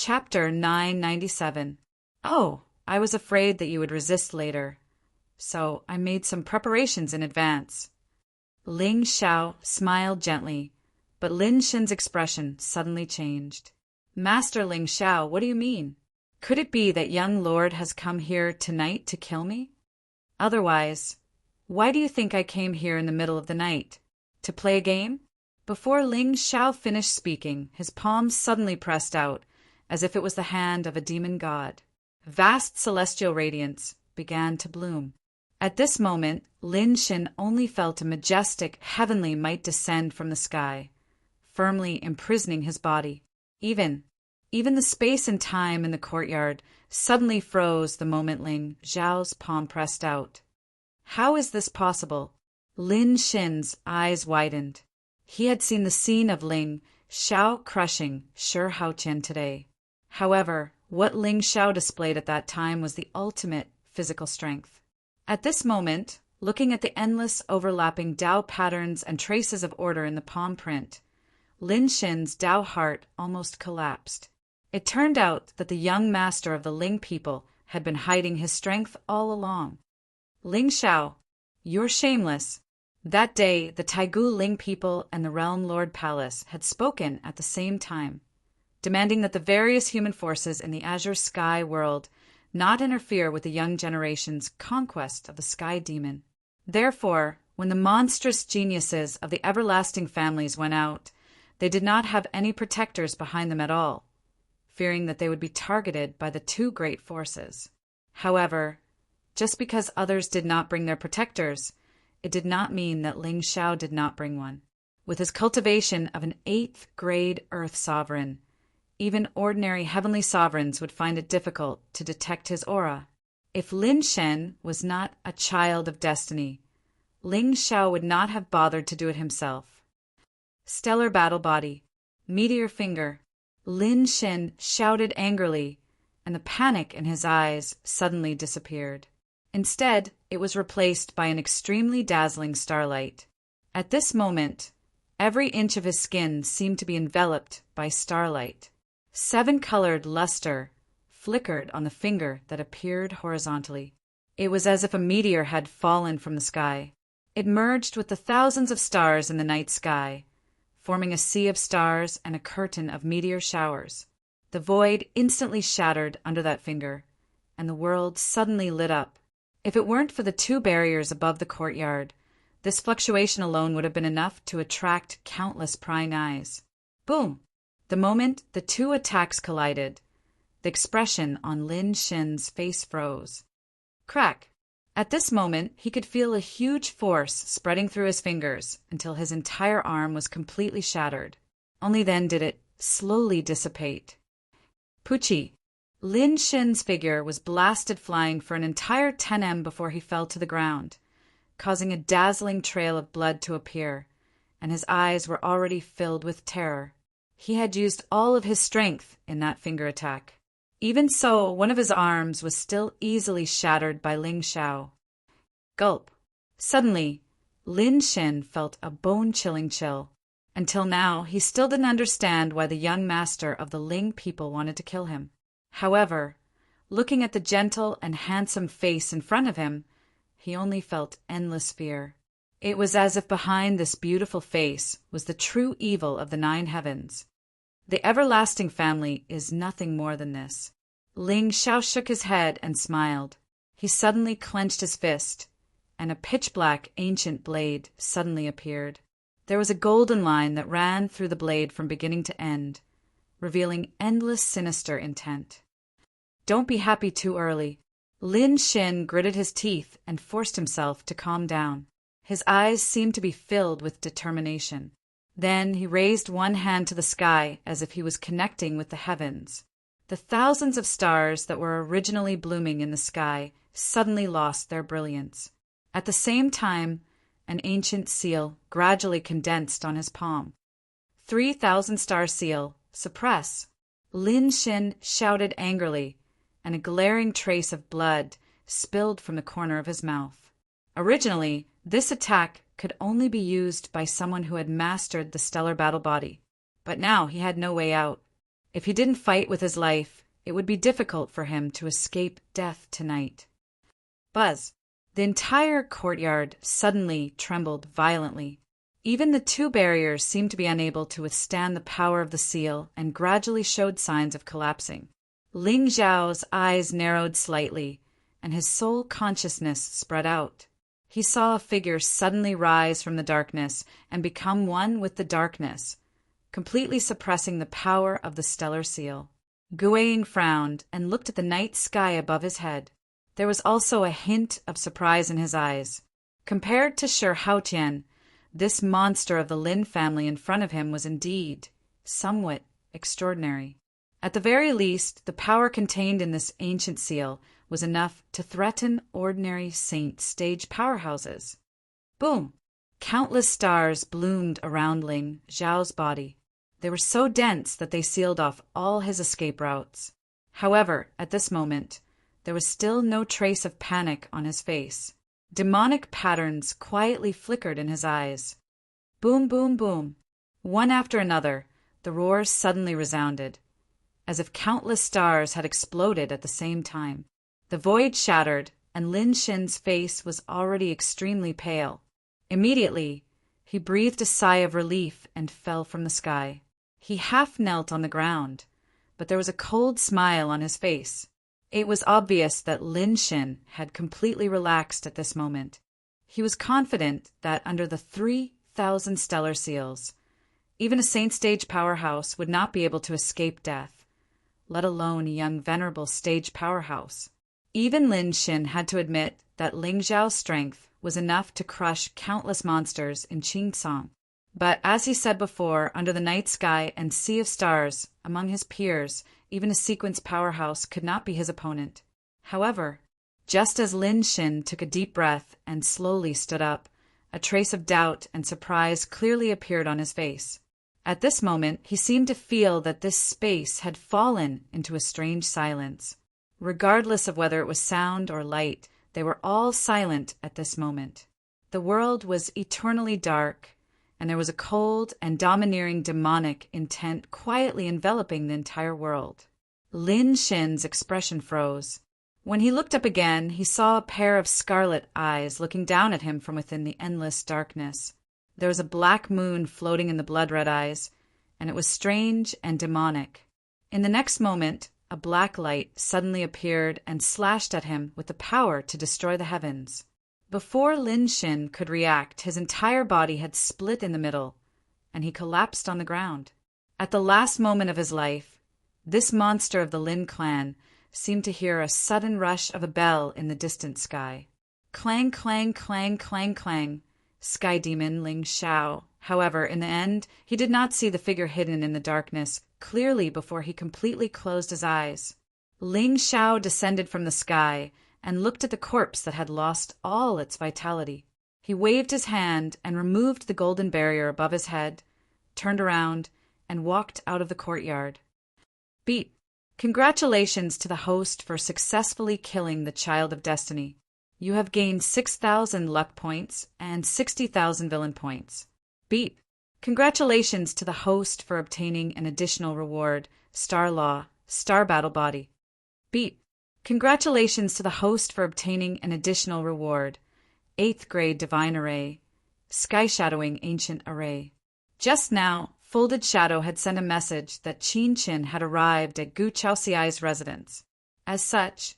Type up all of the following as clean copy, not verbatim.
Chapter 997. Oh, I was afraid that you would resist later, so I made some preparations in advance. Ling Xiao smiled gently, but Lin Shen's expression suddenly changed. Master Ling Xiao, what do you mean? Could it be that young lord has come here tonight to kill me? Otherwise, why do you think I came here in the middle of the night? To play a game? Before Ling Xiao finished speaking, his palm suddenly pressed out, as if it was the hand of a demon god. Vast celestial radiance began to bloom. At this moment, Lin Shen only felt a majestic, heavenly might descend from the sky, firmly imprisoning his body. Even the space and time in the courtyard suddenly froze the moment Ling Xiao's palm pressed out. How is this possible? Lin Shen's eyes widened. He had seen the scene of Ling Xiao crushing Shi Haoqian today. However, what Ling Xiao displayed at that time was the ultimate physical strength. At this moment, looking at the endless overlapping Dao patterns and traces of order in the palm print, Lin Shen's Dao heart almost collapsed. It turned out that the young master of the Ling people had been hiding his strength all along. Ling Xiao, you're shameless. That day, the Taigu Ling people and the Realm Lord Palace had spoken at the same time, demanding that the various human forces in the Azure Sky world not interfere with the young generation's conquest of the Sky Demon. Therefore, when the monstrous geniuses of the everlasting families went out, they did not have any protectors behind them at all, fearing that they would be targeted by the two great forces. However, just because others did not bring their protectors, it did not mean that Ling Xiao did not bring one. With his cultivation of an 8th grade Earth Sovereign, even ordinary heavenly sovereigns would find it difficult to detect his aura. If Lin Shen was not a child of destiny, Ling Xiao would not have bothered to do it himself. Stellar battle body, meteor finger. Lin Shen shouted angrily, and the panic in his eyes suddenly disappeared. Instead, it was replaced by an extremely dazzling starlight. At this moment, every inch of his skin seemed to be enveloped by starlight. 7-colored luster flickered on the finger that appeared horizontally. It was as if a meteor had fallen from the sky. It merged with the thousands of stars in the night sky, forming a sea of stars and a curtain of meteor showers. The void instantly shattered under that finger, and the world suddenly lit up. If it weren't for the 2 barriers above the courtyard, this fluctuation alone would have been enough to attract countless prying eyes. Boom! The moment the 2 attacks collided, the expression on Lin Shen's face froze. Crack! At this moment, he could feel a huge force spreading through his fingers until his entire arm was completely shattered. Only then did it slowly dissipate. Poochie! Lin Shen's figure was blasted flying for an entire 10 before he fell to the ground, causing a dazzling trail of blood to appear, and his eyes were already filled with terror. He had used all of his strength in that finger attack. Even so, one of his arms was still easily shattered by Ling Xiao. Gulp. Suddenly, Lin Shen felt a bone-chilling chill. Until now, he still didn't understand why the young master of the Ling people wanted to kill him. However, looking at the gentle and handsome face in front of him, he only felt endless fear. It was as if behind this beautiful face was the true evil of the 9 heavens. The everlasting family is nothing more than this. Ling Xiao shook his head and smiled. He suddenly clenched his fist, and a pitch-black ancient blade suddenly appeared. There was a golden line that ran through the blade from beginning to end, revealing endless sinister intent. Don't be happy too early. Lin Shen gritted his teeth and forced himself to calm down. His eyes seemed to be filled with determination. Then he raised one hand to the sky as if he was connecting with the heavens. The thousands of stars that were originally blooming in the sky suddenly lost their brilliance. At the same time, an ancient seal gradually condensed on his palm. 3,000-star seal, suppress. Lin Shen shouted angrily, and a glaring trace of blood spilled from the corner of his mouth. Originally, this attack could only be used by someone who had mastered the stellar battle body, but now he had no way out. If he didn't fight with his life, it would be difficult for him to escape death tonight. Buzz! The entire courtyard suddenly trembled violently. Even the two barriers seemed to be unable to withstand the power of the seal and gradually showed signs of collapsing. Ling Xiao's eyes narrowed slightly, and his soul consciousness spread out. He saw a figure suddenly rise from the darkness and become one with the darkness, completely suppressing the power of the stellar seal. Guiying frowned and looked at the night sky above his head. There was also a hint of surprise in his eyes. Compared to Shi Haotian, this monster of the Lin family in front of him was indeed somewhat extraordinary. At the very least, the power contained in this ancient seal was enough to threaten ordinary saint stage powerhouses. Boom! Countless stars bloomed around Ling Xiao's body. They were so dense that they sealed off all his escape routes. However, at this moment, there was still no trace of panic on his face. Demonic patterns quietly flickered in his eyes. Boom, boom, boom. One after another, the roars suddenly resounded, as if countless stars had exploded at the same time. The void shattered, and Lin Shin's face was already extremely pale. Immediately, he breathed a sigh of relief and fell from the sky. He half knelt on the ground, but there was a cold smile on his face. It was obvious that Lin Shin had completely relaxed at this moment. He was confident that under the 3,000 stellar seals, even a saint stage powerhouse would not be able to escape death, let alone a young venerable stage powerhouse. Even Lin Shin had to admit that Ling Xiao's strength was enough to crush countless monsters in Qingsong. But as he said before, under the night sky and sea of stars, among his peers, even a sequence powerhouse could not be his opponent. However, just as Lin Shin took a deep breath and slowly stood up, a trace of doubt and surprise clearly appeared on his face. At this moment, he seemed to feel that this space had fallen into a strange silence. Regardless of whether it was sound or light, they were all silent at this moment. The world was eternally dark, and there was a cold and domineering demonic intent quietly enveloping the entire world. Lin Shin's expression froze. When he looked up again, he saw a pair of scarlet eyes looking down at him from within the endless darkness. There was a black moon floating in the blood-red eyes, and it was strange and demonic. In the next moment, a black light suddenly appeared and slashed at him with the power to destroy the heavens. Before Lin Shin could react, his entire body had split in the middle, and he collapsed on the ground. At the last moment of his life, this monster of the Lin clan seemed to hear a sudden rush of a bell in the distant sky. Clang, clang, clang, clang, clang. Sky demon Ling Xiao. However, in the end, he did not see the figure hidden in the darkness clearly before he completely closed his eyes. Ling Xiao descended from the sky and looked at the corpse that had lost all its vitality. He waved his hand and removed the golden barrier above his head, turned around, and walked out of the courtyard. Beep! Congratulations to the host for successfully killing the Child of Destiny. You have gained 6,000 luck points and 60,000 villain points. Beep! Congratulations to the host for obtaining an additional reward, Star Law, Star Battle Body. Beep! Congratulations to the host for obtaining an additional reward, 8th grade Divine Array, Sky Shadowing Ancient Array. Just now, Folded Shadow had sent a message that Qin Qin had arrived at Gu Chaoxiai's residence. As such,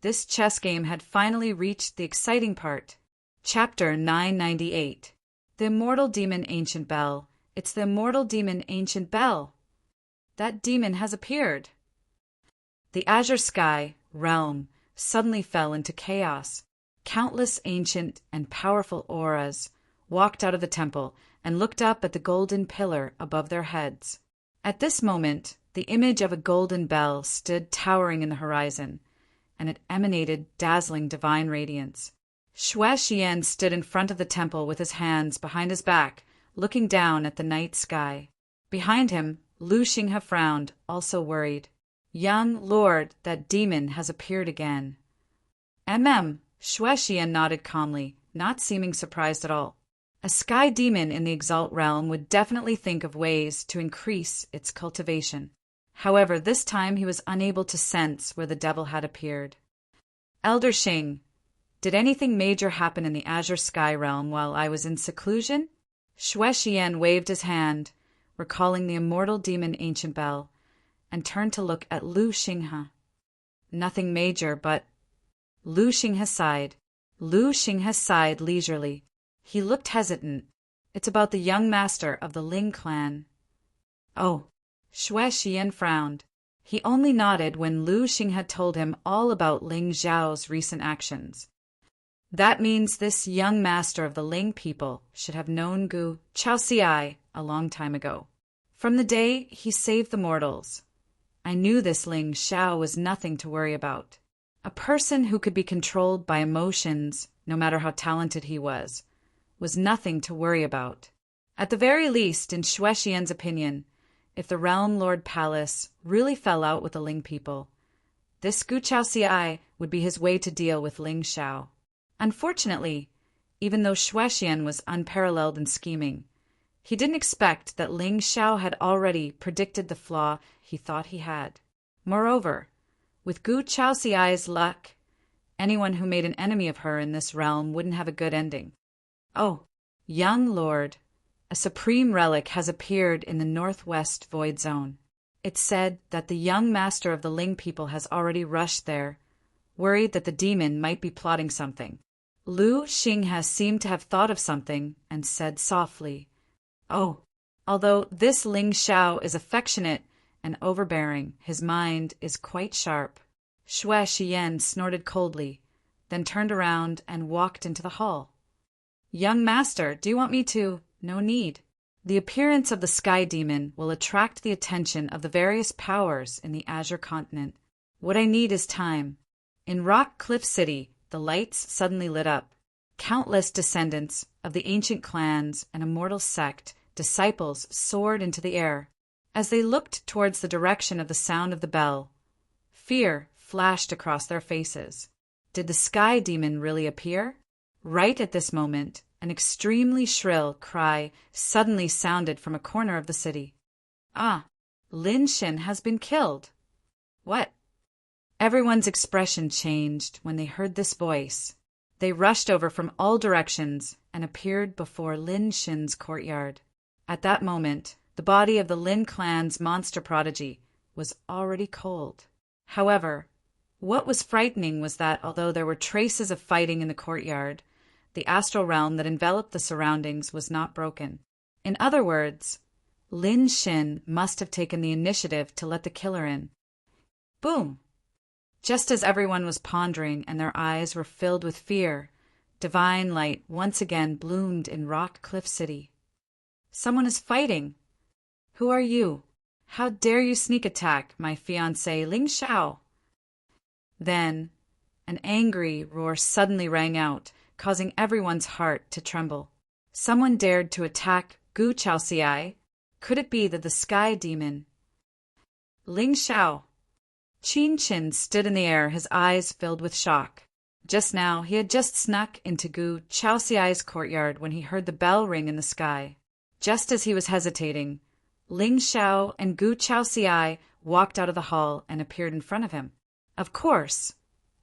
this chess game had finally reached the exciting part. Chapter 998. The Immortal Demon Ancient Bell. It's the Immortal Demon Ancient Bell. That demon has appeared. The azure sky, realm, suddenly fell into chaos. Countless ancient and powerful auras walked out of the temple and looked up at the golden pillar above their heads. At this moment, the image of a golden bell stood towering in the horizon, and it emanated dazzling divine radiance. Xue Xian stood in front of the temple with his hands behind his back, looking down at the night sky. Behind him, Lu Xinghe frowned, also worried. Young lord, that demon has appeared again. Xue Xian nodded calmly, not seeming surprised at all. A sky demon in the Exalt realm would definitely think of ways to increase its cultivation. However, this time he was unable to sense where the devil had appeared. Elder Xing, did anything major happen in the Azure Sky Realm while I was in seclusion? Xue Xian waved his hand, recalling the immortal demon Ancient Bell, and turned to look at Lu Xinghe. Nothing major, but... Lu Xinghe sighed. Lu Xinghe sighed leisurely. He looked hesitant. It's about the young master of the Ling clan. Oh. Xue Xian frowned. He only nodded when Lu Xing had told him all about Ling Zhao's recent actions. That means this young master of the Ling people should have known Gu Chaoxiai a long time ago. From the day he saved the mortals, I knew this Ling Xiao was nothing to worry about. A person who could be controlled by emotions, no matter how talented he was nothing to worry about. At the very least, in Xue Xian's opinion, if the Realm Lord Palace really fell out with the Ling people, this Gu Chaoxiai would be his way to deal with Ling Xiao. Unfortunately, even though Xue Xian was unparalleled in scheming, he didn't expect that Ling Xiao had already predicted the flaw he thought he had. Moreover, with Gu Chaoxiai's luck, anyone who made an enemy of her in this realm wouldn't have a good ending. Oh, young lord, a supreme relic has appeared in the northwest void zone. It's said that the young master of the Ling people has already rushed there, worried that the demon might be plotting something. Lu Xinghe seemed to have thought of something and said softly, "Oh, although this Ling Xiao is affectionate and overbearing, his mind is quite sharp." Xue Xian snorted coldly, then turned around and walked into the hall. "Young master, do you want me to?" "No need. The appearance of the sky demon will attract the attention of the various powers in the Azure continent. What I need is time." In Rock Cliff City, the lights suddenly lit up. Countless descendants of the ancient clans and immortal sect disciples soared into the air. As they looked towards the direction of the sound of the bell, fear flashed across their faces. Did the sky demon really appear? Right at this moment, an extremely shrill cry suddenly sounded from a corner of the city. "Ah, Lin Shin has been killed." "What?" Everyone's expression changed when they heard this voice. They rushed over from all directions and appeared before Lin Shin's courtyard. At that moment, the body of the Lin clan's monster prodigy was already cold. However, what was frightening was that although there were traces of fighting in the courtyard, the astral realm that enveloped the surroundings was not broken. In other words, Lin Shin must have taken the initiative to let the killer in. Boom! Just as everyone was pondering and their eyes were filled with fear, divine light once again bloomed in Rock Cliff City. "Someone is fighting. Who are you? How dare you sneak attack my fiancé Ling Xiao?" Then, an angry roar suddenly rang out, causing everyone's heart to tremble. Someone dared to attack Gu Chaoxiai. Could it be that the sky demon... Ling Xiao. Qin Qin stood in the air, his eyes filled with shock. Just now, he had just snuck into Gu Chaoxiai's courtyard when he heard the bell ring in the sky. Just as he was hesitating, Ling Xiao and Gu Chaoxiai walked out of the hall and appeared in front of him. Of course,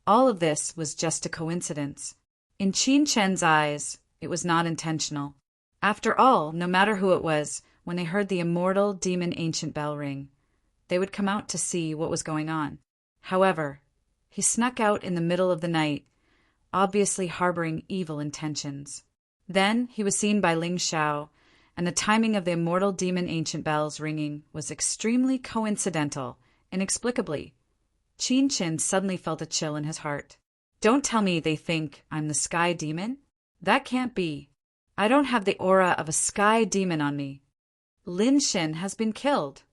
all of this was just a coincidence. In Qin Chen's eyes, it was not intentional. After all, no matter who it was, when they heard the immortal demon ancient bell ring, they would come out to see what was going on. However, he snuck out in the middle of the night, obviously harboring evil intentions. Then he was seen by Ling Xiao, and the timing of the immortal demon ancient bells ringing was extremely coincidental, inexplicably. Qin Qin suddenly felt a chill in his heart. Don't tell me they think I'm the sky demon? That can't be. I don't have the aura of a sky demon on me. Lin Shin has been killed.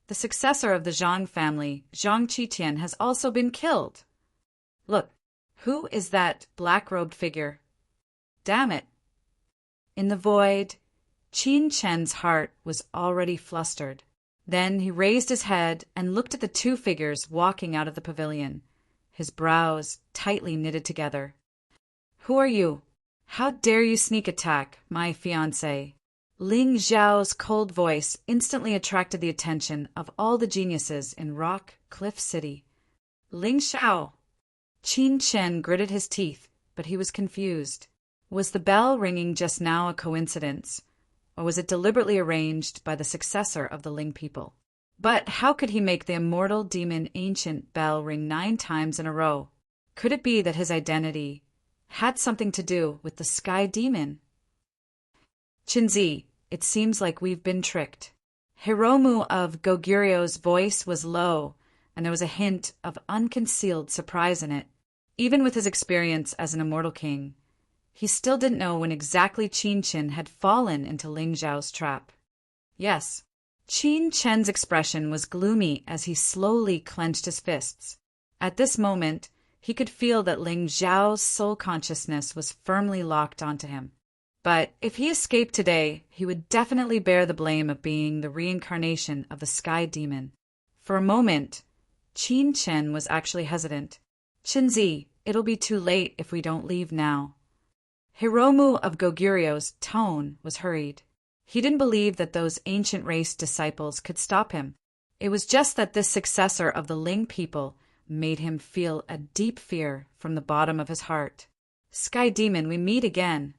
The successor of the Zhang family, Zhang Qitian, has also been killed. Look, who is that black-robed figure? Damn it. In the void, Qin Chen's heart was already flustered. Then he raised his head and looked at the two figures walking out of the pavilion, his brows tightly knitted together. "Who are you? How dare you sneak attack my fiancé?" Ling Xiao's cold voice instantly attracted the attention of all the geniuses in Rock Cliff City. Ling Xiao! Qin Chen gritted his teeth, but he was confused. Was the bell ringing just now a coincidence, or was it deliberately arranged by the successor of the Ling people? But how could he make the immortal demon ancient bell ring 9 times in a row? Could it be that his identity had something to do with the sky demon? Qinzi, it seems like we've been tricked. Hiromu of Goguryu's voice was low, and there was a hint of unconcealed surprise in it. Even with his experience as an immortal king, he still didn't know when exactly Qin Chen had fallen into Ling Xiao's trap. Yes, Qin Chen's expression was gloomy as he slowly clenched his fists. At this moment, he could feel that Ling Xiao's soul consciousness was firmly locked onto him. But if he escaped today, he would definitely bear the blame of being the reincarnation of the sky demon. For a moment, Qin Chen was actually hesitant. Qinzi, it'll be too late if we don't leave now. Hiromu of Goguryu's tone was hurried. He didn't believe that those ancient race disciples could stop him. It was just that this successor of the Ling people made him feel a deep fear from the bottom of his heart. Sky demon, we meet again.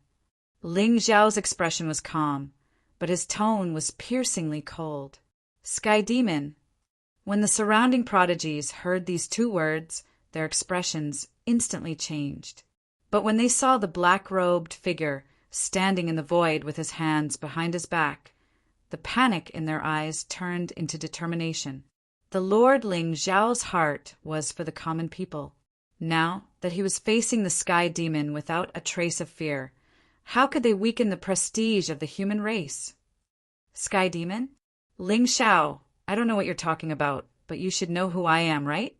Ling Xiao's expression was calm, but his tone was piercingly cold. Sky demon. When the surrounding prodigies heard these 2 words, their expressions instantly changed. But when they saw the black-robed figure standing in the void with his hands behind his back, the panic in their eyes turned into determination. The Lord Ling Xiao's heart was for the common people. Now that he was facing the sky demon without a trace of fear, how could they weaken the prestige of the human race? Sky demon? Ling Xiao, I don't know what you're talking about, but you should know who I am, right?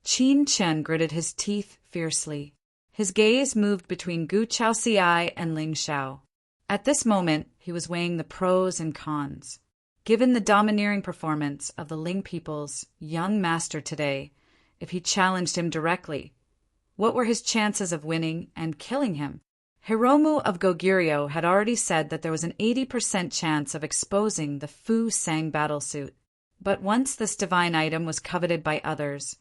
Qin Chen gritted his teeth fiercely. His gaze moved between Gu Chaoxiai and Ling Xiao. At this moment, he was weighing the pros and cons. Given the domineering performance of the Ling people's young master today, if he challenged him directly, what were his chances of winning and killing him? Hiromu of Goguryo had already said that there was an 80% chance of exposing the Fu Sang battlesuit. But once this divine item was coveted by others,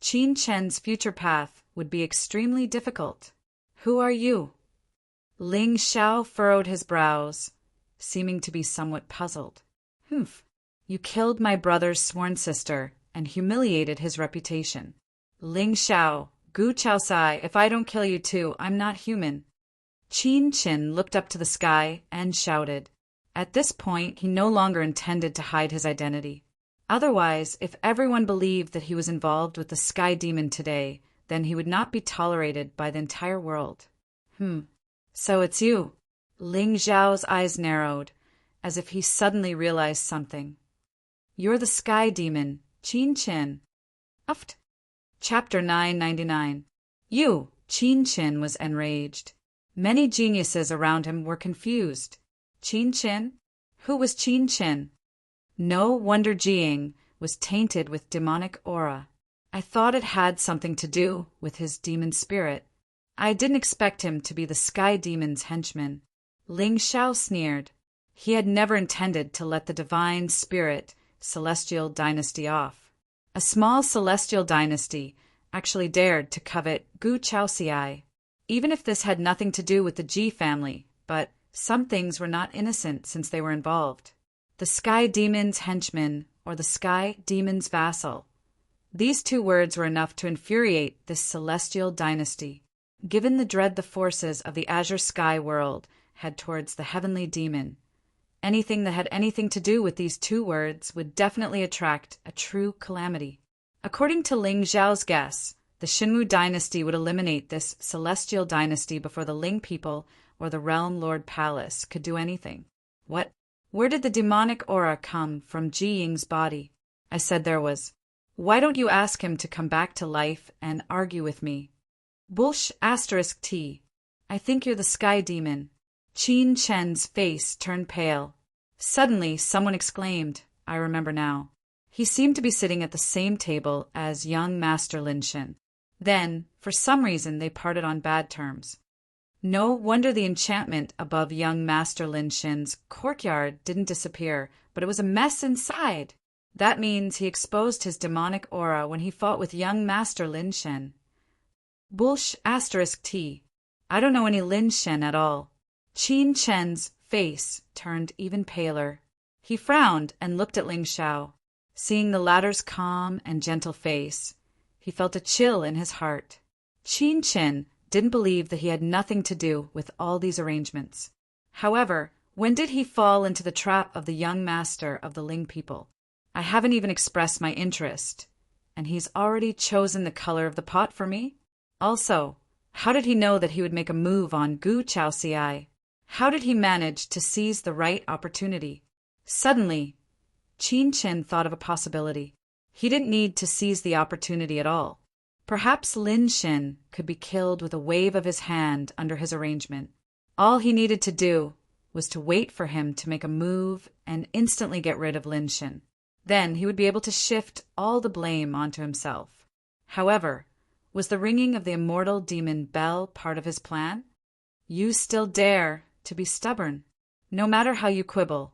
Qin Chen's future path would be extremely difficult. Who are you? Ling Xiao furrowed his brows, seeming to be somewhat puzzled. Humph. You killed my brother's sworn sister and humiliated his reputation. Ling Xiao, Gu Chaosai, if I don't kill you too, I'm not human. Qin Chen looked up to the sky and shouted. At this point, he no longer intended to hide his identity. Otherwise, if everyone believed that he was involved with the sky demon today, then he would not be tolerated by the entire world. So it's you. Ling Xiao's eyes narrowed, as if he suddenly realized something. You're the sky demon, Qin Chen. Uft. Chapter 999. You, Qin Chen was enraged. Many geniuses around him were confused. Qin Chen? Who was Qin Chen? No wonder Jiying was tainted with demonic aura. I thought it had something to do with his demon spirit. I didn't expect him to be the sky demon's henchman. Ling Xiao sneered. He had never intended to let the divine spirit celestial dynasty off. A small celestial dynasty actually dared to covet Gu Chaoxiai, even if this had nothing to do with the Ji family, but some things were not innocent since they were involved. The sky demon's henchman or the sky demon's vassal. These 2 words were enough to infuriate this celestial dynasty. Given the dread the forces of the azure sky world had towards the heavenly demon, anything that had anything to do with these 2 words would definitely attract a true calamity. According to Ling Xiao's guess, the Xinwu dynasty would eliminate this celestial dynasty before the Ling people or the Realm Lord Palace could do anything. What? Where did the demonic aura come from Ji Ying's body? I said there was. Why don't you ask him to come back to life and argue with me? Bullsh *T. I think you're the sky demon. Qin Chen's face turned pale. Suddenly, someone exclaimed, I remember now. He seemed to be sitting at the same table as young Master Lin Shen. Then, for some reason, they parted on bad terms. No wonder the enchantment above young Master Lin Shin's courtyard didn't disappear, but it was a mess inside. That means he exposed his demonic aura when he fought with young Master Lin Shin. Bullsh asterisk T. I don't know any Lin Shin at all. Qin Chen's face turned even paler. He frowned and looked at Ling Xiao. Seeing the latter's calm and gentle face, he felt a chill in his heart. Qin Chen didn't believe that he had nothing to do with all these arrangements. However, when did he fall into the trap of the young master of the Ling people? I haven't even expressed my interest, and he's already chosen the color of the pot for me? Also, how did he know that he would make a move on Gu Chaoxiai? How did he manage to seize the right opportunity? Suddenly, Qin Chen thought of a possibility. He didn't need to seize the opportunity at all. Perhaps Lin Shin could be killed with a wave of his hand under his arrangement. All he needed to do was to wait for him to make a move and instantly get rid of Lin Shin. Then he would be able to shift all the blame onto himself. However, was the ringing of the immortal demon bell part of his plan? You still dare to be stubborn. No matter how you quibble,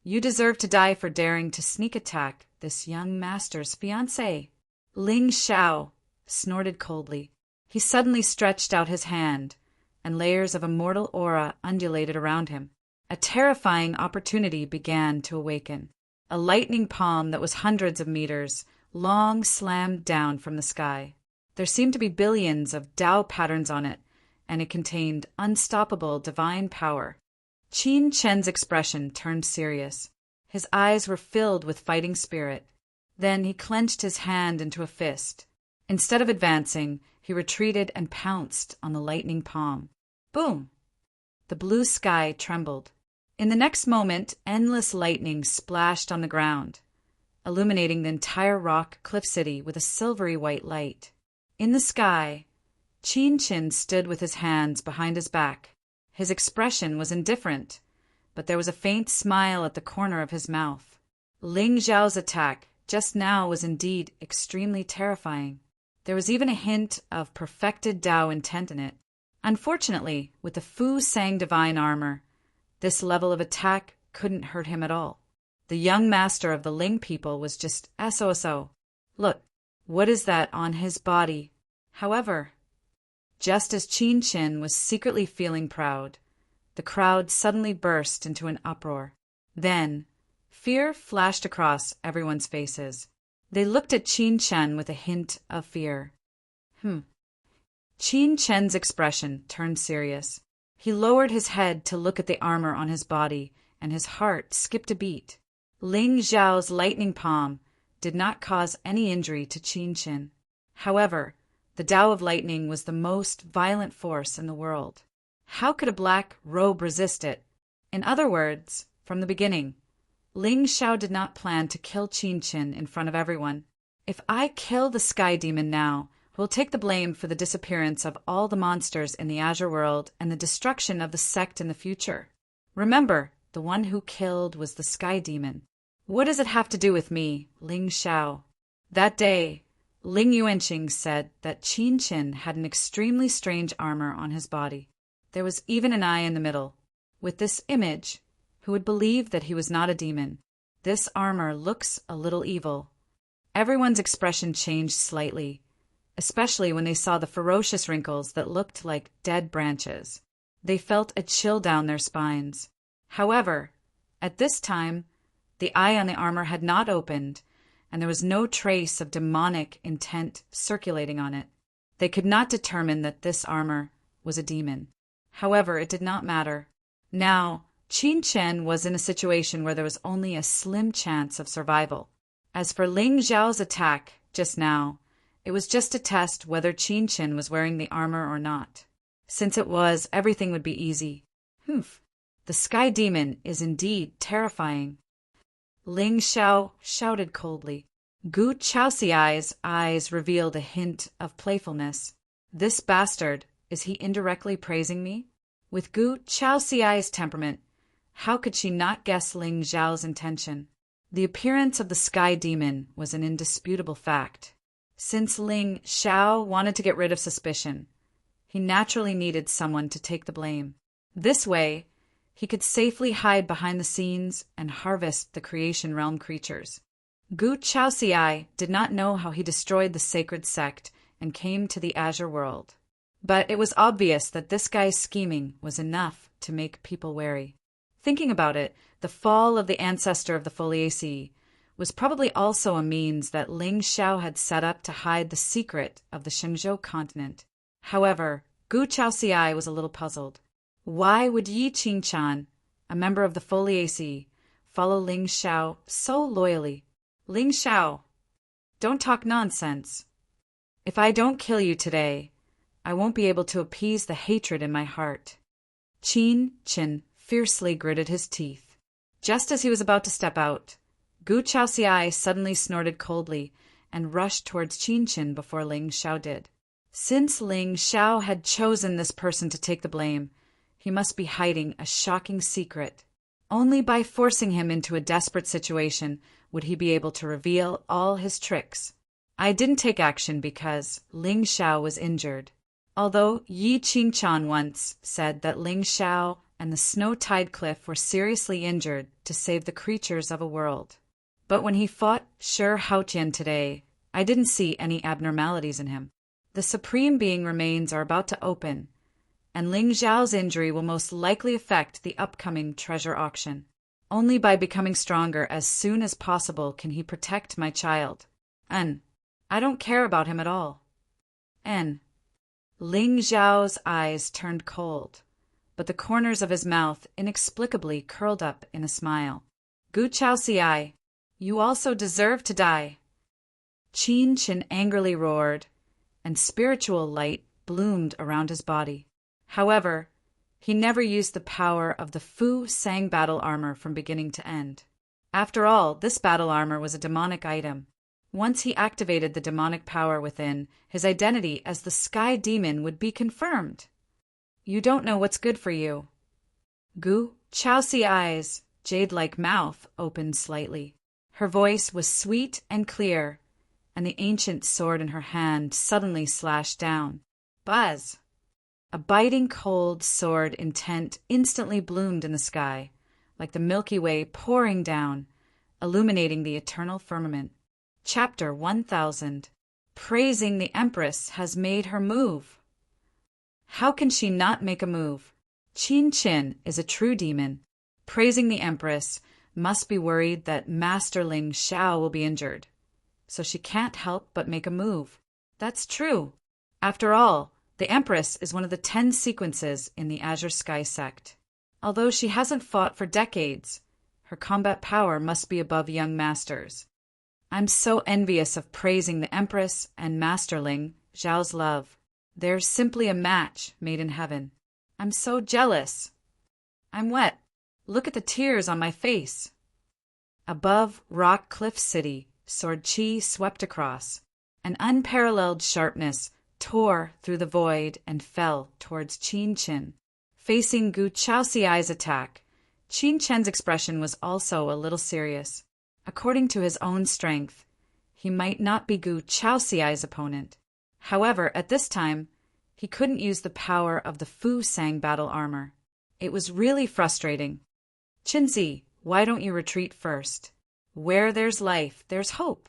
you deserve to die for daring to sneak attack this young master's fiancée. Ling Xiao snorted coldly. He suddenly stretched out his hand, and layers of immortal aura undulated around him. A terrifying opportunity began to awaken. A lightning palm that was hundreds of meters long slammed down from the sky. There seemed to be billions of Tao patterns on it, and it contained unstoppable divine power. Qin Chen's expression turned serious. His eyes were filled with fighting spirit. Then he clenched his hand into a fist. Instead of advancing, he retreated and pounced on the lightning palm. Boom! The blue sky trembled. In the next moment, endless lightning splashed on the ground, illuminating the entire rock cliff city with a silvery white light. In the sky, Qin Chen stood with his hands behind his back. His expression was indifferent, but there was a faint smile at the corner of his mouth. Ling Xiao's attack just now was indeed extremely terrifying. There was even a hint of perfected Tao intent in it. Unfortunately, with the Fu Sang divine armor, this level of attack couldn't hurt him at all. The young master of the Ling people was just SOSO. Look, what is that on his body? However, just as Qin Chen was secretly feeling proud, the crowd suddenly burst into an uproar. Then, fear flashed across everyone's faces. They looked at Qin Chen with a hint of fear. Qin Chen's expression turned serious. He lowered his head to look at the armor on his body, and his heart skipped a beat. Ling Xiao's lightning palm did not cause any injury to Qin Chen. However, the Tao of lightning was the most violent force in the world. How could a black robe resist it? In other words, from the beginning, Ling Xiao did not plan to kill Qin Chen in front of everyone. If I kill the sky demon now, who'll take the blame for the disappearance of all the monsters in the Azure world and the destruction of the sect in the future? Remember, the one who killed was the sky demon. What does it have to do with me, Ling Xiao? That day, Ling Yuanqing said that Qin Chen had an extremely strange armor on his body. There was even an eye in the middle. With this image, who would believe that he was not a demon? This armor looks a little evil. Everyone's expression changed slightly, especially when they saw the ferocious wrinkles that looked like dead branches. They felt a chill down their spines. However, at this time, the eye on the armor had not opened, and there was no trace of demonic intent circulating on it. They could not determine that this armor was a demon. However, it did not matter. Now, Qin Chen was in a situation where there was only a slim chance of survival. As for Ling Xiao's attack just now, it was just to test whether Qin Chen was wearing the armor or not. Since it was, everything would be easy. The sky demon is indeed terrifying. Ling Xiao shouted coldly. Gu Chaoxiai's eyes revealed a hint of playfulness. This bastard, is he indirectly praising me? With Gu Chaoxiai's temperament, how could she not guess Ling Xiao's intention? The appearance of the sky demon was an indisputable fact. Since Ling Xiao wanted to get rid of suspicion, he naturally needed someone to take the blame. This way, he could safely hide behind the scenes and harvest the creation realm creatures. Gu Chaoxiai did not know how he destroyed the sacred sect and came to the Azure world. But it was obvious that this guy's scheming was enough to make people wary. Thinking about it, the fall of the ancestor of the Foliaceae was probably also a means that Ling Xiao had set up to hide the secret of the Shenzhou continent. However, Gu Chaoxiai was a little puzzled. Why would Yi Qingchan, a member of the Foliaceae, follow Ling Xiao so loyally? Ling Xiao, don't talk nonsense. If I don't kill you today, I won't be able to appease the hatred in my heart. Qin Qin fiercely gritted his teeth. Just as he was about to step out, Gu Chaoxiai suddenly snorted coldly and rushed towards Qin Qin before Ling Xiao did. Since Ling Xiao had chosen this person to take the blame, he must be hiding a shocking secret. Only by forcing him into a desperate situation would he be able to reveal all his tricks. I didn't take action because Ling Xiao was injured. Although Yi Qingchan once said that Ling Xiao and the Snow Tide Cliff were seriously injured to save the creatures of a world. But when he fought Shi Haotian today, I didn't see any abnormalities in him. The Supreme Being remains are about to open, and Ling Xiao's injury will most likely affect the upcoming treasure auction. Only by becoming stronger as soon as possible can he protect my child. And I don't care about him at all. And Ling Xiao's eyes turned cold, but the corners of his mouth inexplicably curled up in a smile. Gu Chaoxiai, you also deserve to die. Qin Qin angrily roared, and spiritual light bloomed around his body. However, he never used the power of the Fu Sang battle armor from beginning to end. After all, this battle armor was a demonic item. Once he activated the demonic power within, his identity as the Sky Demon would be confirmed. You don't know what's good for you. Gu Chaoxiai's jade-like mouth opened slightly. Her voice was sweet and clear, and the ancient sword in her hand suddenly slashed down. Buzz! A biting cold sword intent instantly bloomed in the sky, like the Milky Way pouring down, illuminating the eternal firmament. Chapter 1000. Praising the Empress has made her move. How can she not make a move? Qin Qin is a true demon. Praising the Empress must be worried that Master Ling Xiao will be injured, so she can't help but make a move. That's true. After all, the Empress is one of the 10 sequences in the Azure Sky sect. Although she hasn't fought for decades, her combat power must be above young masters. I'm so envious of praising the Empress and Master Ling Xiao's love. They're simply a match made in heaven. I'm so jealous. I'm wet. Look at the tears on my face. Above Rock Cliff City, Sword Qi swept across. An unparalleled sharpness tore through the void and fell towards Qin Qin. Facing Gu Chaoxiai's attack, Qin Qin's expression was also a little serious. According to his own strength, he might not be Gu Chaoxiai's opponent. However, at this time, he couldn't use the power of the Fu Sang battle armor. It was really frustrating. Qinzi, why don't you retreat first? Where there's life, there's hope.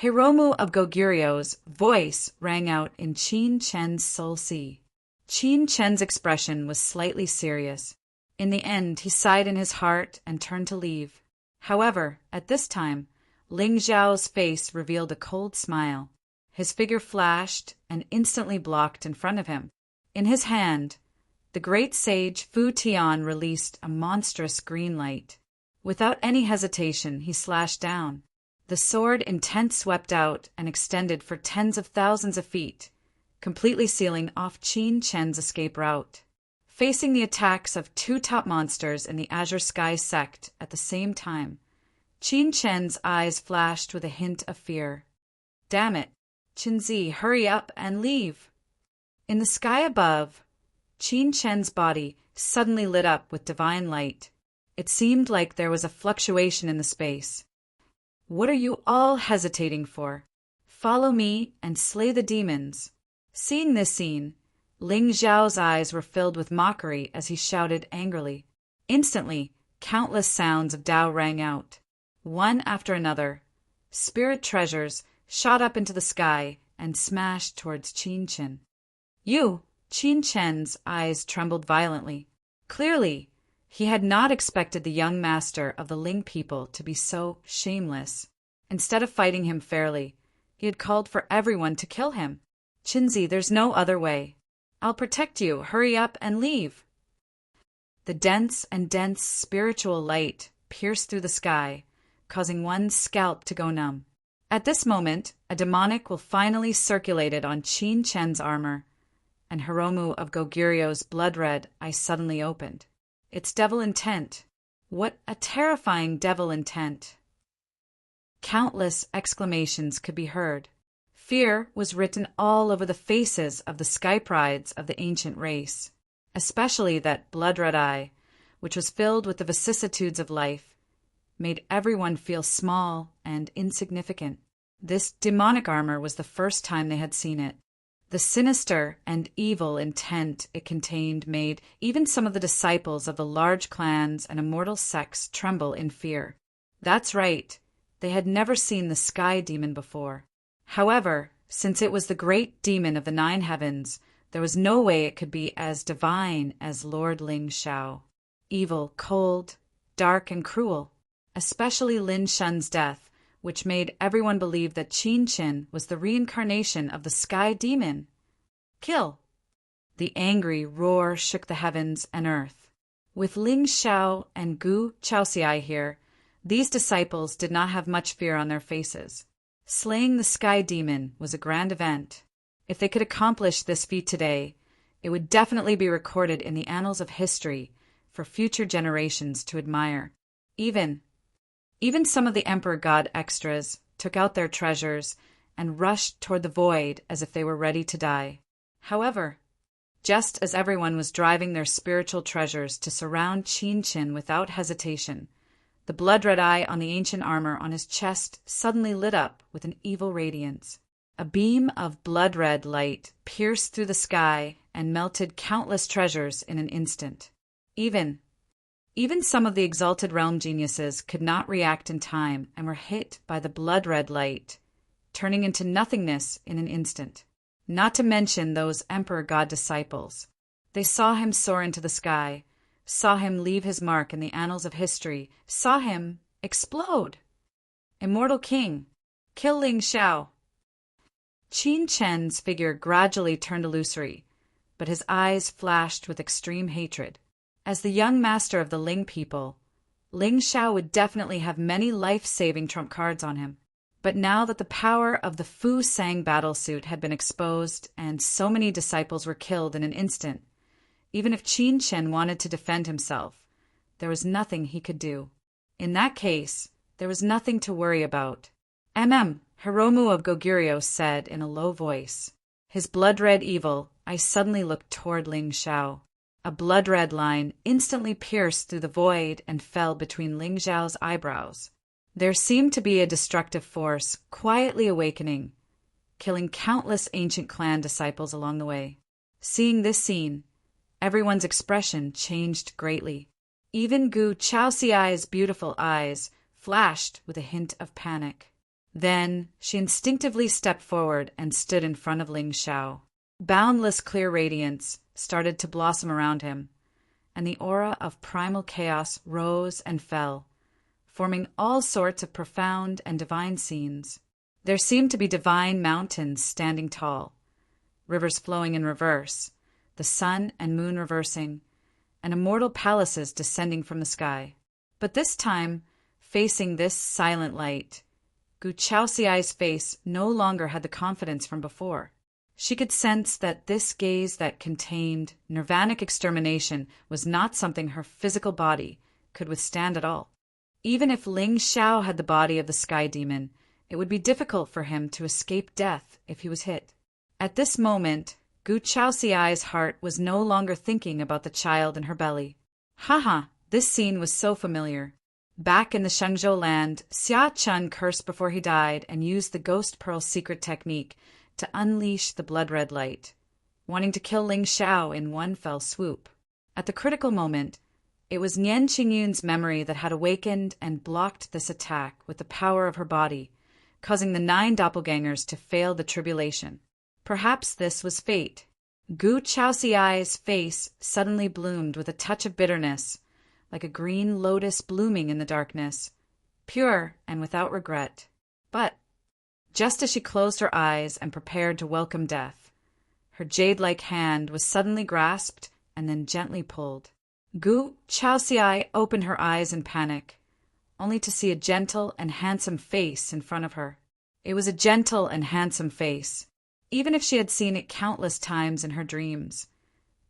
Hiromu of Goguryo's voice rang out in Qin Qin's soul sea. Qin Qin's expression was slightly serious. In the end, he sighed in his heart and turned to leave. However, at this time, Ling Xiao's face revealed a cold smile. His figure flashed and instantly blocked in front of him. In his hand, the great sage Fu Tian released a monstrous green light. Without any hesitation, he slashed down. The sword intent swept out and extended for tens of thousands of feet, completely sealing off Qin Qin's escape route. Facing the attacks of 2 top monsters in the Azure Sky sect at the same time, Qin Qin's eyes flashed with a hint of fear. Damn it, Qinzi, hurry up and leave. In the sky above, Qin Qin's body suddenly lit up with divine light. It seemed like there was a fluctuation in the space. What are you all hesitating for? Follow me and slay the demons. Seeing this scene, Ling Xiao's eyes were filled with mockery as he shouted angrily. Instantly, countless sounds of Tao rang out. One after another, spirit treasures shot up into the sky and smashed towards Qin Chen. Qin Chen's eyes trembled violently. Clearly, he had not expected the young master of the Ling people to be so shameless. Instead of fighting him fairly, he had called for everyone to kill him. Qinzi, there's no other way. I'll protect you. Hurry up and leave. The dense spiritual light pierced through the sky, causing one's scalp to go numb. At this moment, a demonic will finally circulated on Qin Chen's armor, and Hiromu of Goguryo's blood-red eyes suddenly opened. It's devil intent. What a terrifying devil intent! Countless exclamations could be heard. Fear was written all over the faces of the sky prides of the ancient race, especially that blood-red eye, which was filled with the vicissitudes of life, made everyone feel small and insignificant. This demonic armor was the first time they had seen it. The sinister and evil intent it contained made even some of the disciples of the large clans and immortal sects tremble in fear. That's right, they had never seen the sky demon before. However, since it was the great demon of the 9 heavens, there was no way it could be as divine as Lord Ling Xiao. Evil, cold, dark, and cruel, especially Lin Shun's death, which made everyone believe that Qin Chen was the reincarnation of the sky demon. Kill! The angry roar shook the heavens and earth. With Ling Xiao and Gu Chaoxiai here, these disciples did not have much fear on their faces. Slaying the sky demon was a grand event. If they could accomplish this feat today, it would definitely be recorded in the annals of history for future generations to admire. Even some of the Emperor God extras took out their treasures and rushed toward the void as if they were ready to die. However, just as everyone was driving their spiritual treasures to surround Qin Chen without hesitation, the blood-red eye on the ancient armor on his chest suddenly lit up with an evil radiance. A beam of blood-red light pierced through the sky and melted countless treasures in an instant. Even some of the exalted realm geniuses could not react in time and were hit by the blood-red light, turning into nothingness in an instant. Not to mention those Emperor God disciples. They saw him soar into the sky, saw him leave his mark in the annals of history, saw him explode. Immortal King, kill Ling Xiao. Qin Chen's figure gradually turned illusory, but his eyes flashed with extreme hatred. As the young master of the Ling people, Ling Xiao would definitely have many life-saving trump cards on him. But now that the power of the Fu Sang battlesuit had been exposed and so many disciples were killed in an instant, even if Qin Chen wanted to defend himself, there was nothing he could do. In that case, there was nothing to worry about. Hiromu of Goguryo said in a low voice. His blood-red evil eyes suddenly looked toward Ling Xiao. A blood-red line instantly pierced through the void and fell between Ling Xiao's eyebrows. There seemed to be a destructive force quietly awakening, killing countless ancient clan disciples along the way. Seeing this scene, everyone's expression changed greatly. Even Gu Chaoxiai's beautiful eyes flashed with a hint of panic. Then she instinctively stepped forward and stood in front of Ling Xiao. Boundless clear radiance started to blossom around him, and the aura of primal chaos rose and fell, forming all sorts of profound and divine scenes. There seemed to be divine mountains standing tall, rivers flowing in reverse, the sun and moon reversing, and immortal palaces descending from the sky. But this time, facing this silent light, Gu Chaoxiai's face no longer had the confidence from before. She could sense that this gaze that contained nirvanic extermination was not something her physical body could withstand at all. Even if Ling Xiao had the body of the sky demon, it would be difficult for him to escape death if he was hit. At this moment, Gu Chaoxiai's heart was no longer thinking about the child in her belly. This scene was so familiar. Back in the Shenzhou land, Xia Chun cursed before he died and used the Ghost Pearl secret technique to unleash the blood-red light. wanting to kill Ling Xiao in one fell swoop. At the critical moment, it was Nian Qingyun's memory that had awakened and blocked this attack with the power of her body, causing the 9 doppelgangers to fail the tribulation. Perhaps this was fate. Gu Chaoxiai's face suddenly bloomed with a touch of bitterness, like a green lotus blooming in the darkness, pure and without regret. But just as she closed her eyes and prepared to welcome death, her jade-like hand was suddenly grasped and then gently pulled. Gu Chaoxiai opened her eyes in panic, only to see a gentle and handsome face in front of her. It was a gentle and handsome face, even if she had seen it countless times in her dreams.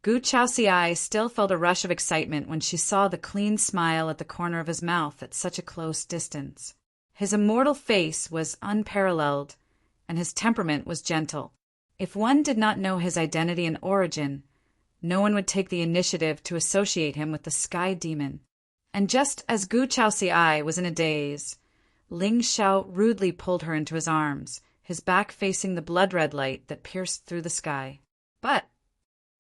Gu Chaoxiai still felt a rush of excitement when she saw the clean smile at the corner of his mouth at such a close distance. His immortal face was unparalleled, and his temperament was gentle. If one did not know his identity and origin, no one would take the initiative to associate him with the Sky Demon. And just as Gu Chaoxiai was in a daze, Ling Xiao rudely pulled her into his arms, his back facing the blood-red light that pierced through the sky. But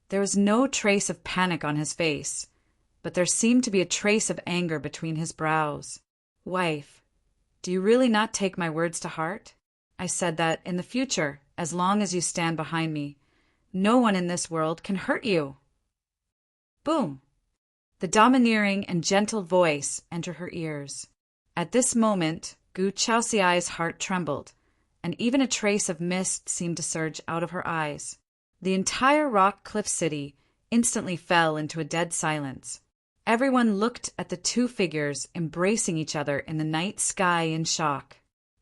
there was no trace of panic on his face, but there seemed to be a trace of anger between his brows. "Wife, do you really not take my words to heart? I said that, in the future, as long as you stand behind me, no one in this world can hurt you." Boom! The domineering and gentle voice entered her ears. At this moment, Gu Chaoxiai's heart trembled, and even a trace of mist seemed to surge out of her eyes. The entire rock cliff city instantly fell into a dead silence. Everyone looked at the 2 figures embracing each other in the night sky in shock.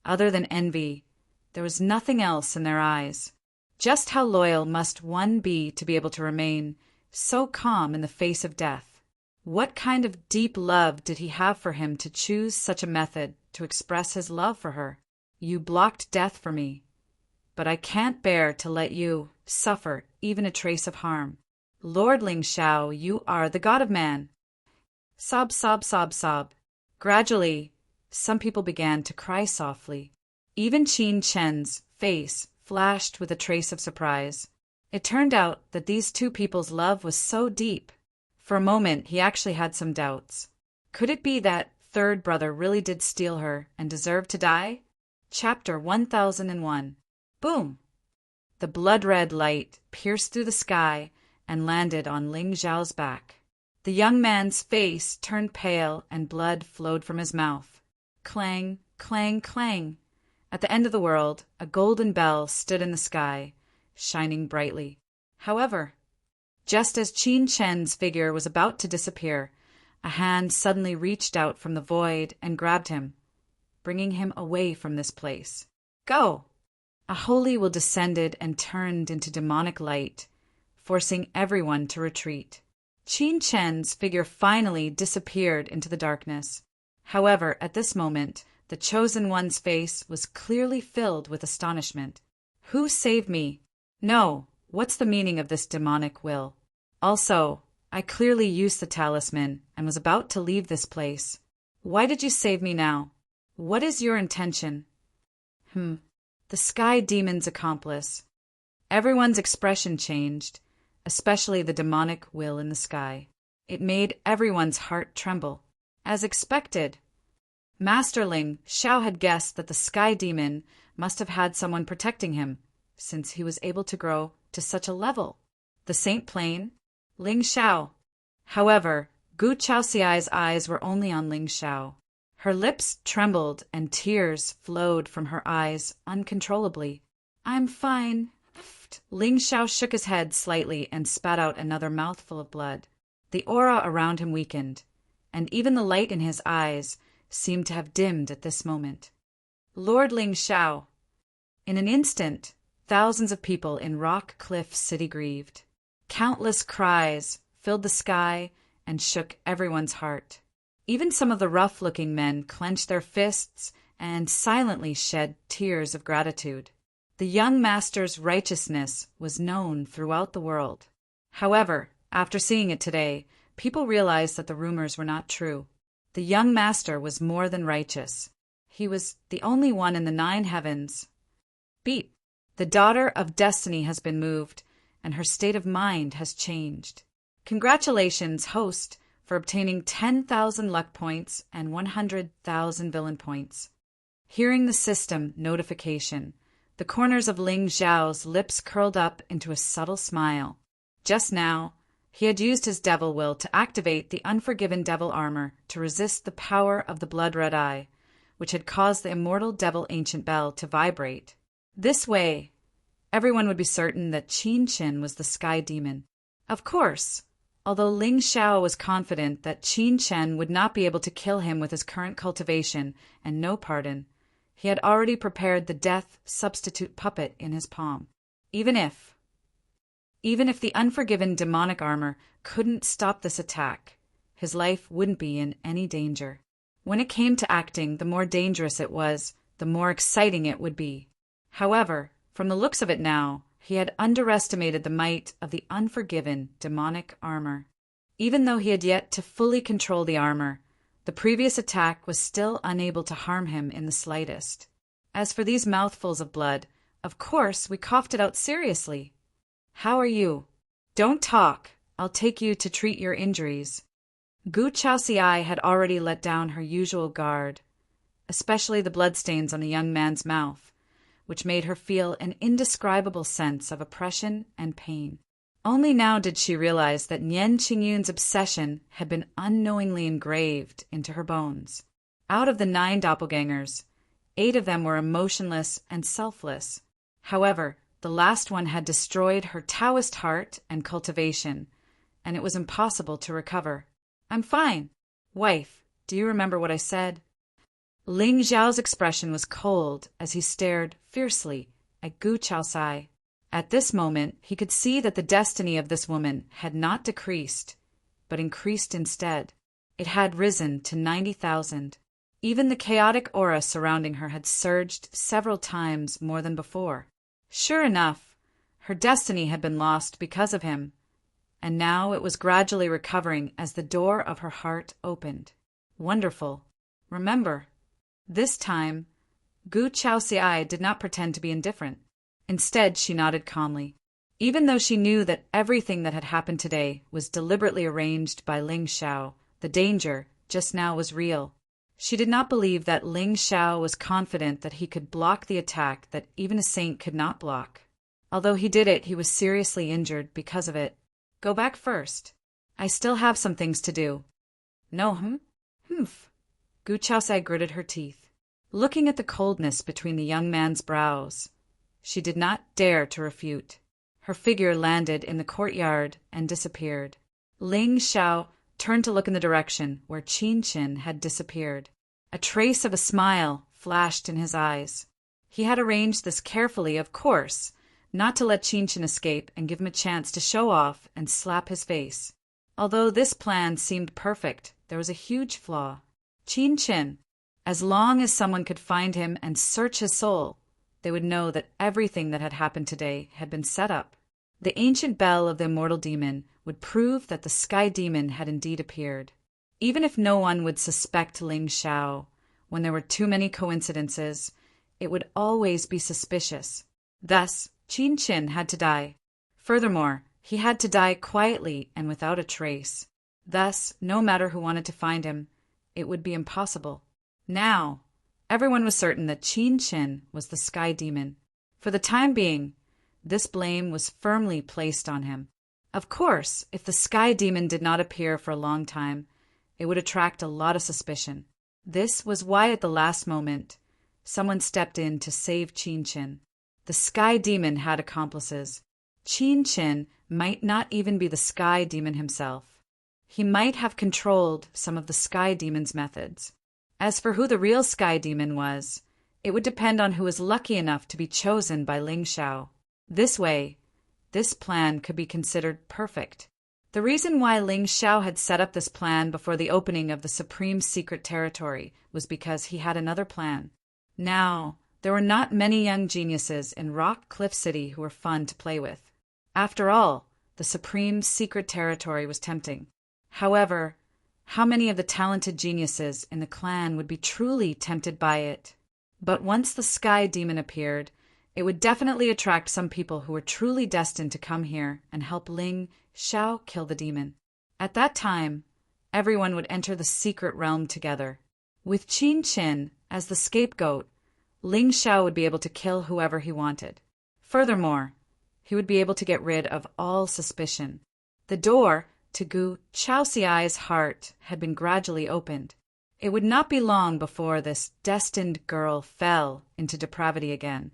Other than envy, there was nothing else in their eyes. Just how loyal must one be to be able to remain so calm in the face of death? What kind of deep love did he have for him to choose such a method to express his love for her? "You blocked death for me, but I can't bear to let you suffer even a trace of harm. Lord Ling Xiao, you are the god of man." Sob, sob, sob, sob. Gradually, some people began to cry softly. Even Qin Chen's face flashed with a trace of surprise. It turned out that these 2 people's love was so deep. For a moment, he actually had some doubts. Could it be that 3rd brother really did steal her and deserved to die? Chapter 1001. Boom! The blood-red light pierced through the sky and landed on Ling Xiao's back. The young man's face turned pale and blood flowed from his mouth. Clang, clang, clang. At the end of the world, a golden bell stood in the sky, shining brightly. However, just as Qin Chen's figure was about to disappear, a hand suddenly reached out from the void and grabbed him, bringing him away from this place. "Go!" A holy will descended and turned into demonic light, forcing everyone to retreat. Qin Chen's figure finally disappeared into the darkness. However, at this moment, the Chosen One's face was clearly filled with astonishment. "Who saved me? No, what's the meaning of this demonic will? Also, I clearly used the talisman and was about to leave this place. Why did you save me now? What is your intention?" The Sky Demon's accomplice. Everyone's expression changed, especially the demonic will in the sky. It made everyone's heart tremble. As expected, Master Ling Xiao had guessed that the Sky Demon must have had someone protecting him, since he was able to grow to such a level. The Saint Plain? Ling Xiao. However, Gu Chaoxiai's eyes were only on Ling Xiao. Her lips trembled and tears flowed from her eyes uncontrollably. "I'm fine." Ling Xiao shook his head slightly and spat out another mouthful of blood. The aura around him weakened, and even the light in his eyes seemed to have dimmed at this moment. "Lord Ling Xiao." In an instant, thousands of people in Rock Cliff City grieved. Countless cries filled the sky and shook everyone's heart. Even some of the rough-looking men clenched their fists and silently shed tears of gratitude. The young master's righteousness was known throughout the world. However, after seeing it today, people realized that the rumors were not true. The young master was more than righteous. He was the only one in the 9 heavens. Beat. The daughter of destiny has been moved, and her state of mind has changed. Congratulations, host, for obtaining 10,000 luck points and 100,000 villain points. Hearing the system notification, the corners of Ling Xiao's lips curled up into a subtle smile. Just now, he had used his devil will to activate the Unforgiven Devil armor to resist the power of the Blood Red Eye, which had caused the immortal Devil Ancient Bell to vibrate. This way, everyone would be certain that Qin Qin was the Sky Demon. Of course, although Ling Xiao was confident that Qin Qin would not be able to kill him with his current cultivation and no pardon, he had already prepared the death substitute puppet in his palm. Even if the Unforgiven demonic armor couldn't stop this attack, his life wouldn't be in any danger. When it came to acting, the more dangerous it was, the more exciting it would be. However, from the looks of it now, he had underestimated the might of the Unforgiven demonic armor. Even though he had yet to fully control the armor, the previous attack was still unable to harm him in the slightest. As for these mouthfuls of blood, of course we coughed it out seriously. How are you? Don't talk. I'll take you to treat your injuries. Gu Chaoxiai had already let down her usual guard, especially the bloodstains on the young man's mouth, which made her feel an indescribable sense of oppression and pain. Only now did she realize that Nian Qingyun's obsession had been unknowingly engraved into her bones. Out of the 9 doppelgangers, 8 of them were emotionless and selfless. However, the last one had destroyed her Taoist heart and cultivation, and it was impossible to recover. I'm fine. Wife, do you remember what I said? Ling Xiao's expression was cold as he stared fiercely at Gu Chaosai. At this moment, he could see that the destiny of this woman had not decreased, but increased instead. It had risen to 90,000. Even the chaotic aura surrounding her had surged several times more than before. Sure enough, her destiny had been lost because of him, and now it was gradually recovering as the door of her heart opened. Wonderful. Remember, this time, Gu Chaoxiai did not pretend to be indifferent. Instead, she nodded calmly. Even though she knew that everything that had happened today was deliberately arranged by Ling Xiao, the danger just now was real. She did not believe that Ling Xiao was confident that he could block the attack that even a saint could not block. Although he did it, he was seriously injured because of it. Go back first. I still have some things to do. No, Humph. Gu Chaosai gritted her teeth. Looking at the coldness between the young man's brows, she did not dare to refute. Her figure landed in the courtyard and disappeared. Ling Xiao turned to look in the direction where Qin Qin had disappeared. A trace of a smile flashed in his eyes. He had arranged this carefully, of course, not to let Qin Qin escape and give him a chance to show off and slap his face. Although this plan seemed perfect, there was a huge flaw. Qin Qin, as long as someone could find him and search his soul, they would know that everything that had happened today had been set up. The ancient bell of the immortal demon would prove that the Sky Demon had indeed appeared. Even if no one would suspect Ling Xiao, when there were too many coincidences, it would always be suspicious. Thus, Qin Qin had to die. Furthermore, he had to die quietly and without a trace. Thus, no matter who wanted to find him, it would be impossible. Now, everyone was certain that Qin Qin was the Sky Demon. For the time being, this blame was firmly placed on him. Of course, if the Sky Demon did not appear for a long time, it would attract a lot of suspicion. This was why at the last moment, someone stepped in to save Qin Qin. The Sky Demon had accomplices. Qin Qin might not even be the Sky Demon himself. He might have controlled some of the Sky Demon's methods. As for who the real Sky Demon was, it would depend on who was lucky enough to be chosen by Ling Xiao. This way, this plan could be considered perfect. The reason why Ling Xiao had set up this plan before the opening of the Supreme Secret Territory was because he had another plan. Now, there were not many young geniuses in Rock Cliff City who were fun to play with. After all, the Supreme Secret Territory was tempting. However, how many of the talented geniuses in the clan would be truly tempted by it? But once the Sky Demon appeared, It would definitely attract some people who were truly destined to come here and help Ling Xiao kill the demon. At that time, everyone would enter the secret realm together. With Qin Qin as the scapegoat, Ling Xiao would be able to kill whoever he wanted. Furthermore, he would be able to get rid of all suspicion. The door to Gu Chaoxiai's heart had been gradually opened. It would not be long before this destined girl fell into depravity again.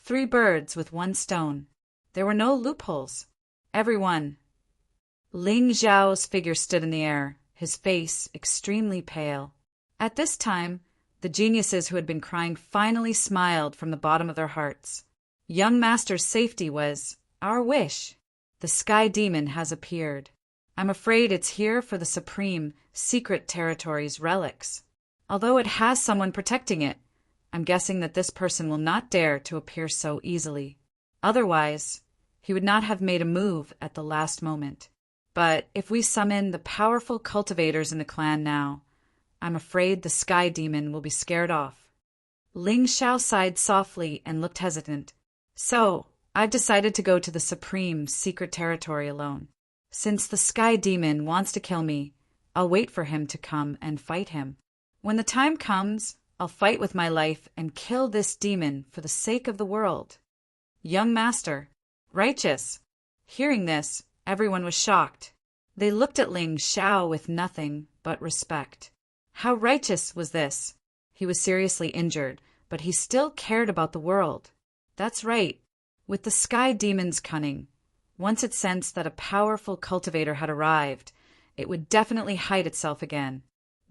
3 birds with 1 stone. There were no loopholes. Everyone. Ling Xiao's figure stood in the air, his face extremely pale. At this time, the geniuses who had been crying finally smiled from the bottom of their hearts. Young Master's safety was our wish. The Sky Demon has appeared. I'm afraid it's here for the Supreme Secret Territory's relics. Although it has someone protecting it, I'm guessing that this person will not dare to appear so easily. Otherwise, he would not have made a move at the last moment. But if we summon the powerful cultivators in the clan now, I'm afraid the Sky Demon will be scared off. Ling Xiao sighed softly and looked hesitant. So, I've decided to go to the Supreme Secret Territory alone. Since the Sky Demon wants to kill me, I'll wait for him to come and fight him. When the time comes, I'll fight with my life and kill this demon for the sake of the world. Young Master, righteous. Hearing this, everyone was shocked. They looked at Ling Xiao with nothing but respect. How righteous was this? He was seriously injured, but he still cared about the world. That's right. With the Sky Demon's cunning, once it sensed that a powerful cultivator had arrived, it would definitely hide itself again.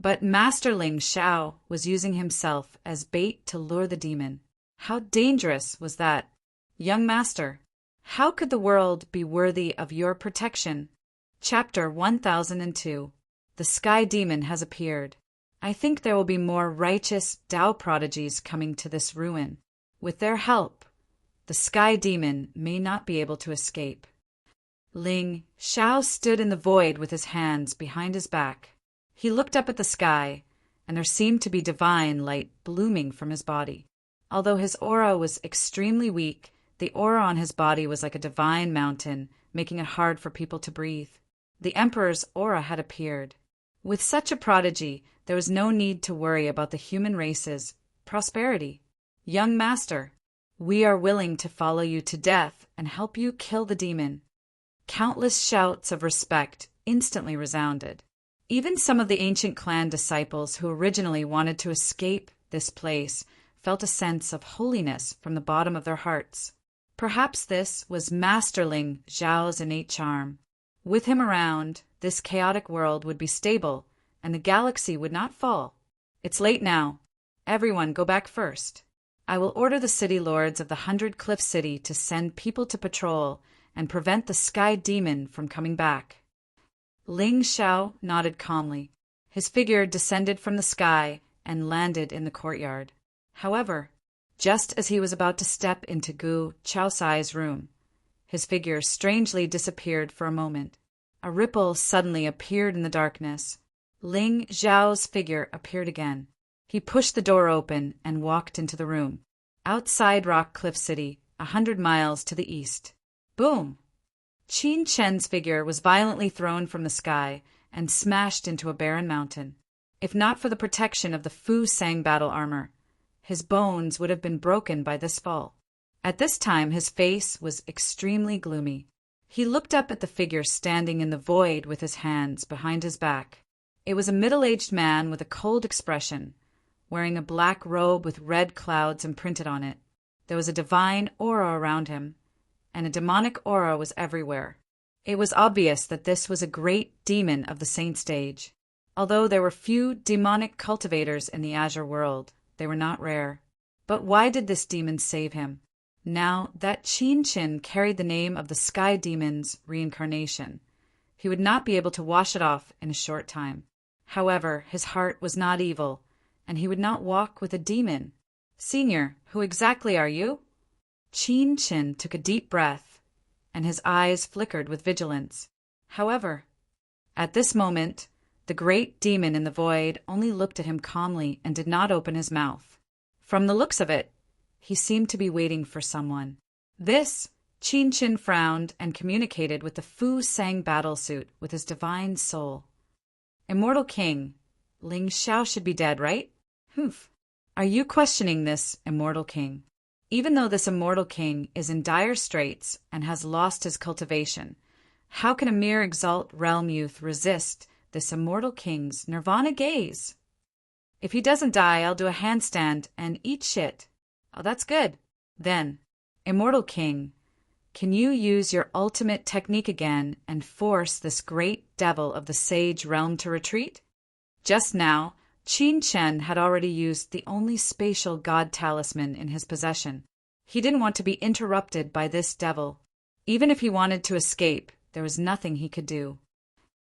But Master Ling Xiao was using himself as bait to lure the demon. How dangerous was that? Young Master, how could the world be worthy of your protection? Chapter 1002. The Sky Demon has appeared. I think there will be more righteous Tao prodigies coming to this ruin. With their help, the Sky Demon may not be able to escape. Ling Xiao stood in the void with his hands behind his back. He looked up at the sky, and there seemed to be divine light blooming from his body. Although his aura was extremely weak, the aura on his body was like a divine mountain, making it hard for people to breathe. The Emperor's aura had appeared. With such a prodigy, there was no need to worry about the human race's prosperity. Young Master, we are willing to follow you to death and help you kill the demon. Countless shouts of respect instantly resounded. Even some of the ancient clan disciples who originally wanted to escape this place felt a sense of holiness from the bottom of their hearts. Perhaps this was Master Ling Xiao's innate charm. With him around, this chaotic world would be stable, and the galaxy would not fall. It's late now. Everyone go back first. I will order the city lords of the 100 Cliff City to send people to patrol and prevent the Sky Demon from coming back. Ling Xiao nodded calmly. His figure descended from the sky and landed in the courtyard. However, just as he was about to step into Gu Chaoxiai's room, his figure strangely disappeared for a moment. A ripple suddenly appeared in the darkness. Ling Xiao's figure appeared again. He pushed the door open and walked into the room. Outside Rock Cliff City, 100 miles to the east. Boom! Qin Chen's figure was violently thrown from the sky and smashed into a barren mountain. If not for the protection of the Fu Sang battle armor, his bones would have been broken by this fall. At this time his face was extremely gloomy. He looked up at the figure standing in the void with his hands behind his back. It was a middle-aged man with a cold expression, wearing a black robe with red clouds imprinted on it. There was a divine aura around him, and a demonic aura was everywhere. It was obvious that this was a great demon of the saint stage. Although there were few demonic cultivators in the Azure world, they were not rare. But why did this demon save him? Now that Qin Qin carried the name of the Sky Demon's reincarnation, he would not be able to wash it off in a short time. However, his heart was not evil, and he would not walk with a demon. Senior, who exactly are you? Qin Qin took a deep breath, and his eyes flickered with vigilance. However, at this moment, the great demon in the void only looked at him calmly and did not open his mouth. From the looks of it, He seemed to be waiting for someone. This, Qin Chin frowned and communicated with the Fu Sang battlesuit with his divine soul. Immortal King, Ling Xiao should be dead, right? Humph. Are you questioning this, Immortal King? Even though this Immortal King is in dire straits and has lost his cultivation, how can a mere exalt realm youth resist this Immortal King's nirvana gaze? If he doesn't die, I'll do a handstand and eat shit. Oh, that's good. Then, Immortal King, can you use your ultimate technique again and force this great devil of the Sage Realm to retreat? Just now, Qin Chen had already used the only spatial god talisman in his possession. He didn't want to be interrupted by this devil. Even if he wanted to escape, there was nothing he could do.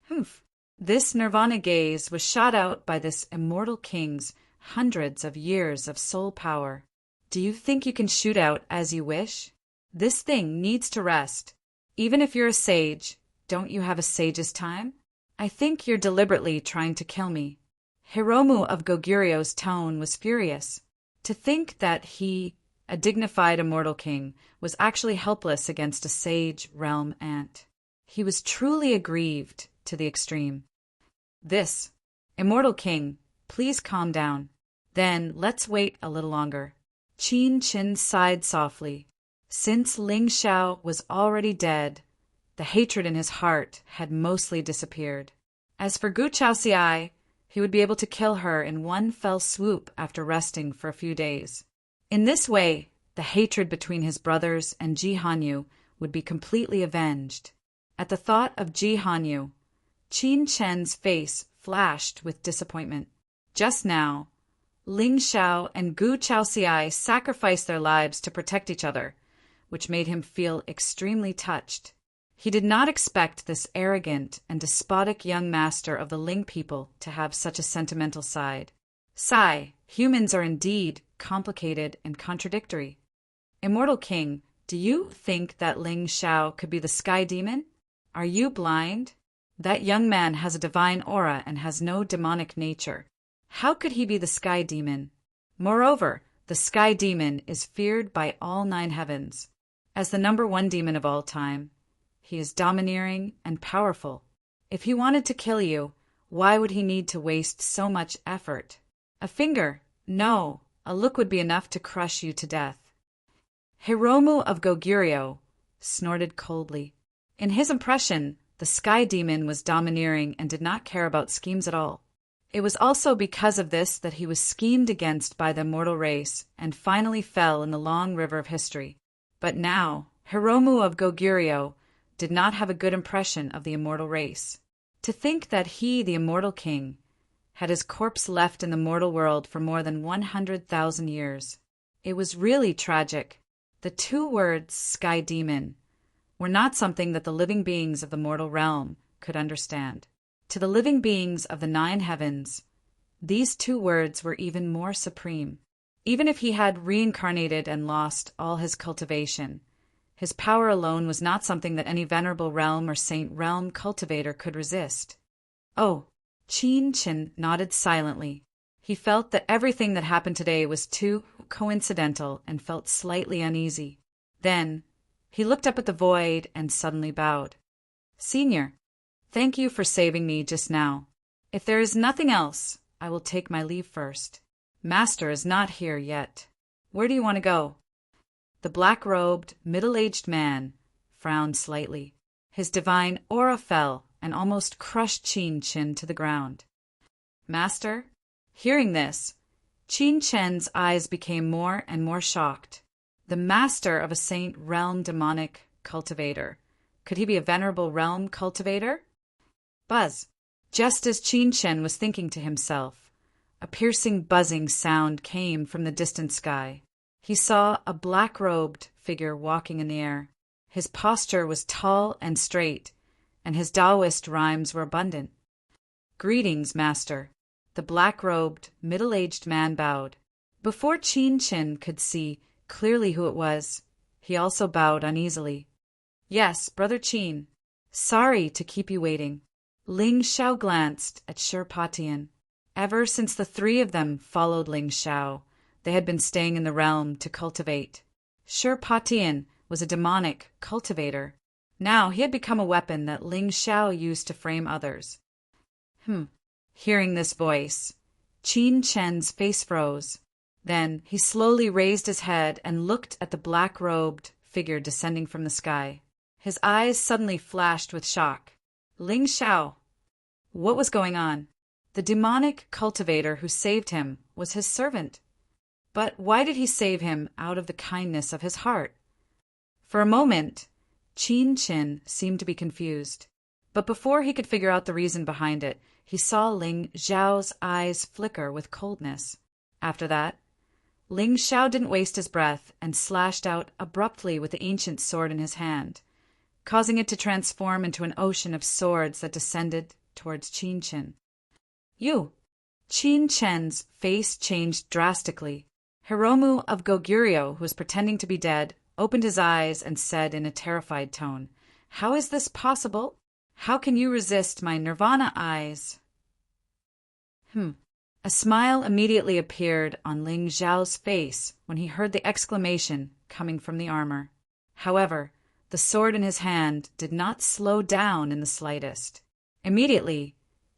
Humph. This nirvana gaze was shot out by this Immortal King's hundreds of years of soul power. Do you think you can shoot out as you wish? This thing needs to rest. Even if you're a sage, don't you have a sage's time? I think you're deliberately trying to kill me. Hiromu of Goguryo's tone was furious. To think that he, a dignified Immortal King, was actually helpless against a Sage Realm ant. He was truly aggrieved to the extreme. This, Immortal King, please calm down. Then let's wait a little longer. Qin Chin sighed softly. Since Ling Xiao was already dead, the hatred in his heart had mostly disappeared. As for Gu Chaoxiai, he would be able to kill her in one fell swoop after resting for a few days. In this way, the hatred between his brothers and Ji Hanyu would be completely avenged. At the thought of Ji Hanyu, Qin Chen's face flashed with disappointment. Just now, Ling Xiao and Gu Chaoxiai sacrificed their lives to protect each other, which made him feel extremely touched. He did not expect this arrogant and despotic young master of the Ling people to have such a sentimental side. Sigh, humans are indeed complicated and contradictory. Immortal King, do you think that Ling Xiao could be the sky demon? Are you blind? That young man has a divine aura and has no demonic nature. How could he be the sky demon? Moreover, the sky demon is feared by all 9 heavens. As the #1 demon of all time, he is domineering and powerful. If he wanted to kill you, why would he need to waste so much effort? A finger? No, a look would be enough to crush you to death. Hiromu of Goguryo snorted coldly. In his impression, the sky demon was domineering and did not care about schemes at all. It was also because of this that he was schemed against by the immortal race and finally fell in the long river of history. But now, Hiromu of Goguryo did not have a good impression of the immortal race. To think that he, the Immortal King, had his corpse left in the mortal world for more than 100,000 years. It was really tragic. The 2 words, sky demon, were not something that the living beings of the mortal realm could understand. To the living beings of the 9 heavens, these 2 words were even more supreme. Even if he had reincarnated and lost all his cultivation, his power alone was not something that any venerable realm or saint realm cultivator could resist. Oh, Qin Chen nodded silently. He felt that everything that happened today was too coincidental and felt slightly uneasy. Then, he looked up at the void and suddenly bowed. Senior, thank you for saving me just now. If there is nothing else, I will take my leave first. Master is not here yet. Where do you want to go? The black-robed, middle-aged man frowned slightly. His divine aura fell and almost crushed Qin Chen to the ground. Master? Hearing this, Qin Chen's eyes became more and more shocked. The master of a saint realm demonic cultivator. Could he be a venerable realm cultivator? Buzz. Just as Qin Chen was thinking to himself, a piercing buzzing sound came from the distant sky. He saw a black-robed figure walking in the air. His posture was tall and straight, and his Taoist rhymes were abundant. Greetings, master. The black-robed, middle-aged man bowed. Before Qin Chen could see clearly who it was, he also bowed uneasily. Yes, Brother Qin. Sorry to keep you waiting. Ling Xiao glanced at Shirpatian. Ever since the 3 of them followed Ling Xiao, they had been staying in the realm to cultivate. Shirpatian was a demonic cultivator. Now he had become a weapon that Ling Xiao used to frame others. Hearing this voice, Qin Chen's face froze. Then he slowly raised his head and looked at the black-robed figure descending from the sky. His eyes suddenly flashed with shock. Ling Xiao! What was going on? The demonic cultivator who saved him was his servant. But why did he save him out of the kindness of his heart? For a moment, Qin Chen seemed to be confused. But before he could figure out the reason behind it, he saw Ling Xiao's eyes flicker with coldness. After that, Ling Xiao didn't waste his breath and slashed out abruptly with the ancient sword in his hand, causing it to transform into an ocean of swords that descended towards Qin Chen. You! Qin Chen's face changed drastically. Hiromu of Goguryeo, who was pretending to be dead, opened his eyes and said in a terrified tone, "How is this possible? How can you resist my nirvana eyes?" A smile immediately appeared on Ling Xiao's face when he heard the exclamation coming from the armor. However, the sword in his hand did not slow down in the slightest. Immediately,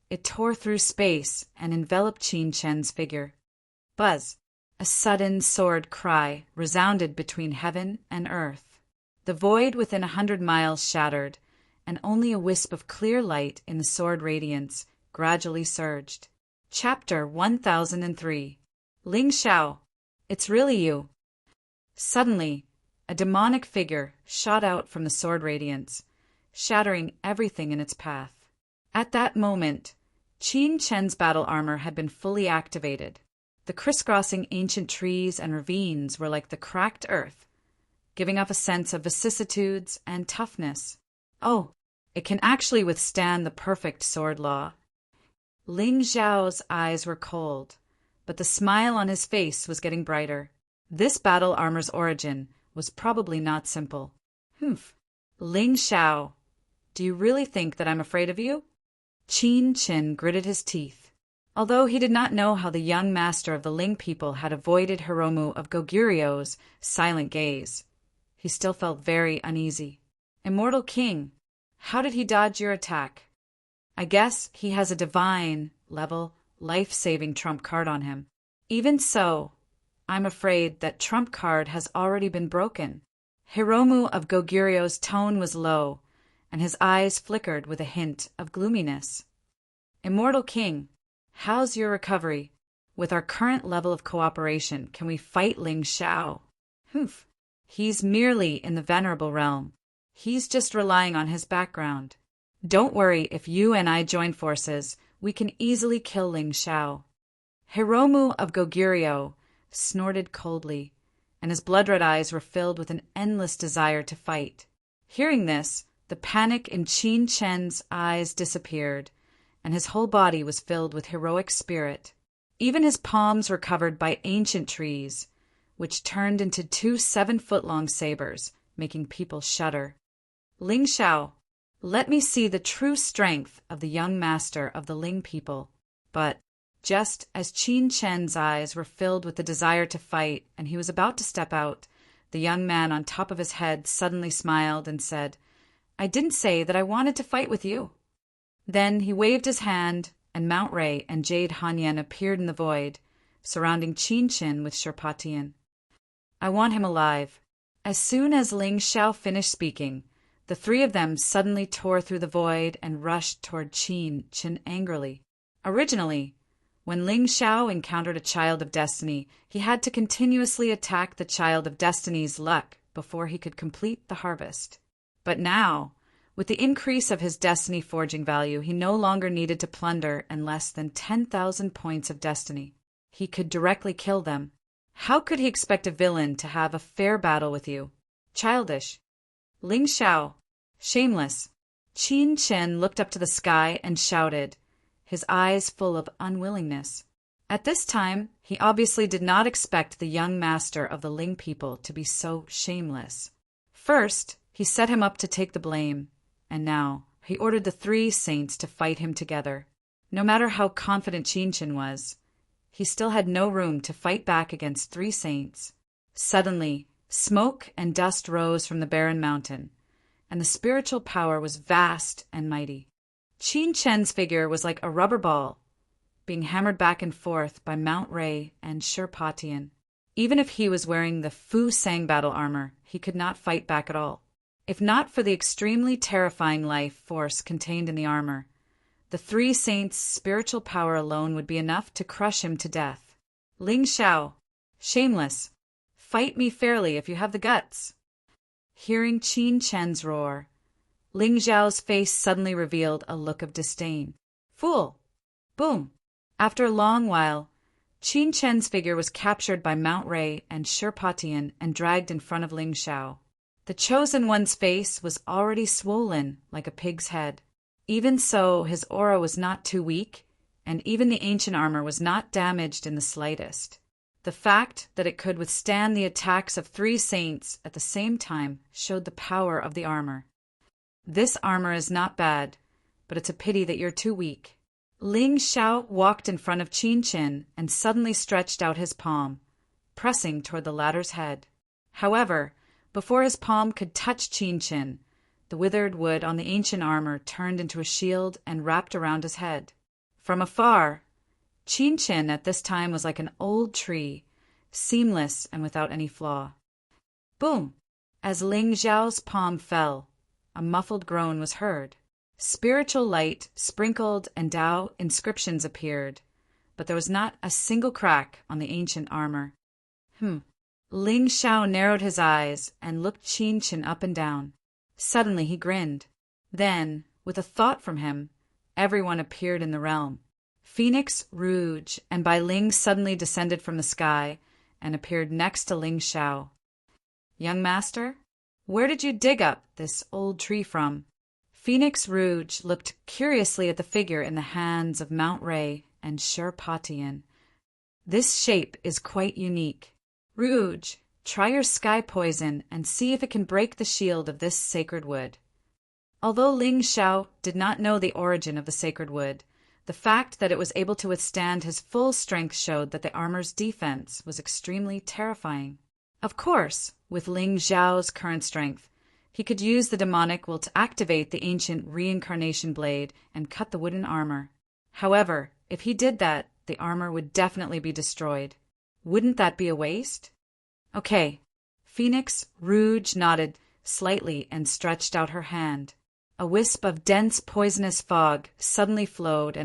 it tore through space and enveloped Qin Chen's figure. Buzz! A sudden sword cry resounded between heaven and earth. The void within 100 miles shattered, and only a wisp of clear light in the sword radiance gradually surged. Chapter 1003. Ling Xiao, it's really you. Suddenly, a demonic figure shot out from the sword radiance, shattering everything in its path. At that moment, Qin Chen's battle armor had been fully activated. The crisscrossing ancient trees and ravines were like the cracked earth, giving off a sense of vicissitudes and toughness. Oh, it can actually withstand the perfect sword law. Ling Xiao's eyes were cold, but the smile on his face was getting brighter. This battle armor's origin was probably not simple. Ling Xiao, do you really think that I'm afraid of you? Qin Chen gritted his teeth. Although he did not know how the young master of the Ling people had avoided Hiromu of Goguryo's silent gaze, he still felt very uneasy. Immortal King, how did he dodge your attack? I guess he has a divine-level, life-saving trump card on him. Even so, I'm afraid that trump card has already been broken. Hiromu of Goguryo's tone was low, and his eyes flickered with a hint of gloominess. Immortal King, how's your recovery? With our current level of cooperation, can we fight Ling Xiao? He's merely in the venerable realm. He's just relying on his background. Don't worry, if you and I join forces, we can easily kill Ling Xiao. Hiromu of Goguryeo snorted coldly, and his blood-red eyes were filled with an endless desire to fight. Hearing this, the panic in Qin Chen's eyes disappeared, and his whole body was filled with heroic spirit. Even his palms were covered by ancient trees, which turned into 2 7-foot-long sabers, making people shudder. Ling Xiao, let me see the true strength of the young master of the Ling people. But just as Qin Chen's eyes were filled with the desire to fight and he was about to step out, the young man on top of his head suddenly smiled and said, "I didn't say that I wanted to fight with you." Then he waved his hand, and Mount Ray and Jade Hanyan appeared in the void, surrounding Qin Chen with Shirpatian. I want him alive. As soon as Ling Xiao finished speaking, the 3 of them suddenly tore through the void and rushed toward Qin Chen angrily. Originally, when Ling Xiao encountered a child of destiny, he had to continuously attack the child of destiny's luck before he could complete the harvest. But now, with the increase of his destiny forging value, he no longer needed to plunder in less than 10,000 points of destiny. He could directly kill them. How could he expect a villain to have a fair battle with you? Childish. Ling Xiao, shameless. Qin Chen looked up to the sky and shouted, his eyes full of unwillingness. At this time, he obviously did not expect the young master of the Ling people to be so shameless. First, he set him up to take the blame, and now he ordered the 3 saints to fight him together. No matter how confident Qin Chen was, he still had no room to fight back against 3 saints. Suddenly, smoke and dust rose from the barren mountain, and the spiritual power was vast and mighty. Qin Chen's figure was like a rubber ball, being hammered back and forth by Mount Ray and Shirpatian. Even if he was wearing the Fu Sang battle armor, he could not fight back at all. If not for the extremely terrifying life force contained in the armor, the 3 saints' spiritual power alone would be enough to crush him to death. Ling Xiao, shameless, fight me fairly if you have the guts. Hearing Qin Chen's roar, Ling Xiao's face suddenly revealed a look of disdain. Fool! Boom! After a long while, Qin Chen's figure was captured by Mount Ray and Shirpatian and dragged in front of Ling Xiao. The chosen one's face was already swollen like a pig's head. Even so, his aura was not too weak, and even the ancient armor was not damaged in the slightest. The fact that it could withstand the attacks of 3 saints at the same time showed the power of the armor. This armor is not bad, but it's a pity that you're too weak. Ling Xiao walked in front of Qin Chen and suddenly stretched out his palm, pressing toward the latter's head. However, before his palm could touch Qin Chen, the withered wood on the ancient armor turned into a shield and wrapped around his head. From afar, Qin Chen at this time was like an old tree, seamless and without any flaw. Boom! As Ling Xiao's palm fell, a muffled groan was heard. Spiritual light sprinkled and Tao inscriptions appeared, but there was not a single crack on the ancient armor. Ling Xiao narrowed his eyes and looked Qin Chen up and down. Suddenly he grinned. Then, with a thought from him, everyone appeared in the realm. Phoenix Rouge and Bai Ling suddenly descended from the sky and appeared next to Ling Xiao. Young master, where did you dig up this old tree from? Phoenix Rouge looked curiously at the figure in the hands of Mount Ray and Shirpatian. This shape is quite unique. Rouge, try your sky poison and see if it can break the shield of this sacred wood. Although Ling Xiao did not know the origin of the sacred wood, the fact that it was able to withstand his full strength showed that the armor's defense was extremely terrifying. Of course, with Ling Xiao's current strength, he could use the demonic will to activate the ancient reincarnation blade and cut the wooden armor. However, if he did that, the armor would definitely be destroyed. Wouldn't that be a waste? Okay. Phoenix Rouge nodded slightly and stretched out her hand. A wisp of dense poisonous fog suddenly flowed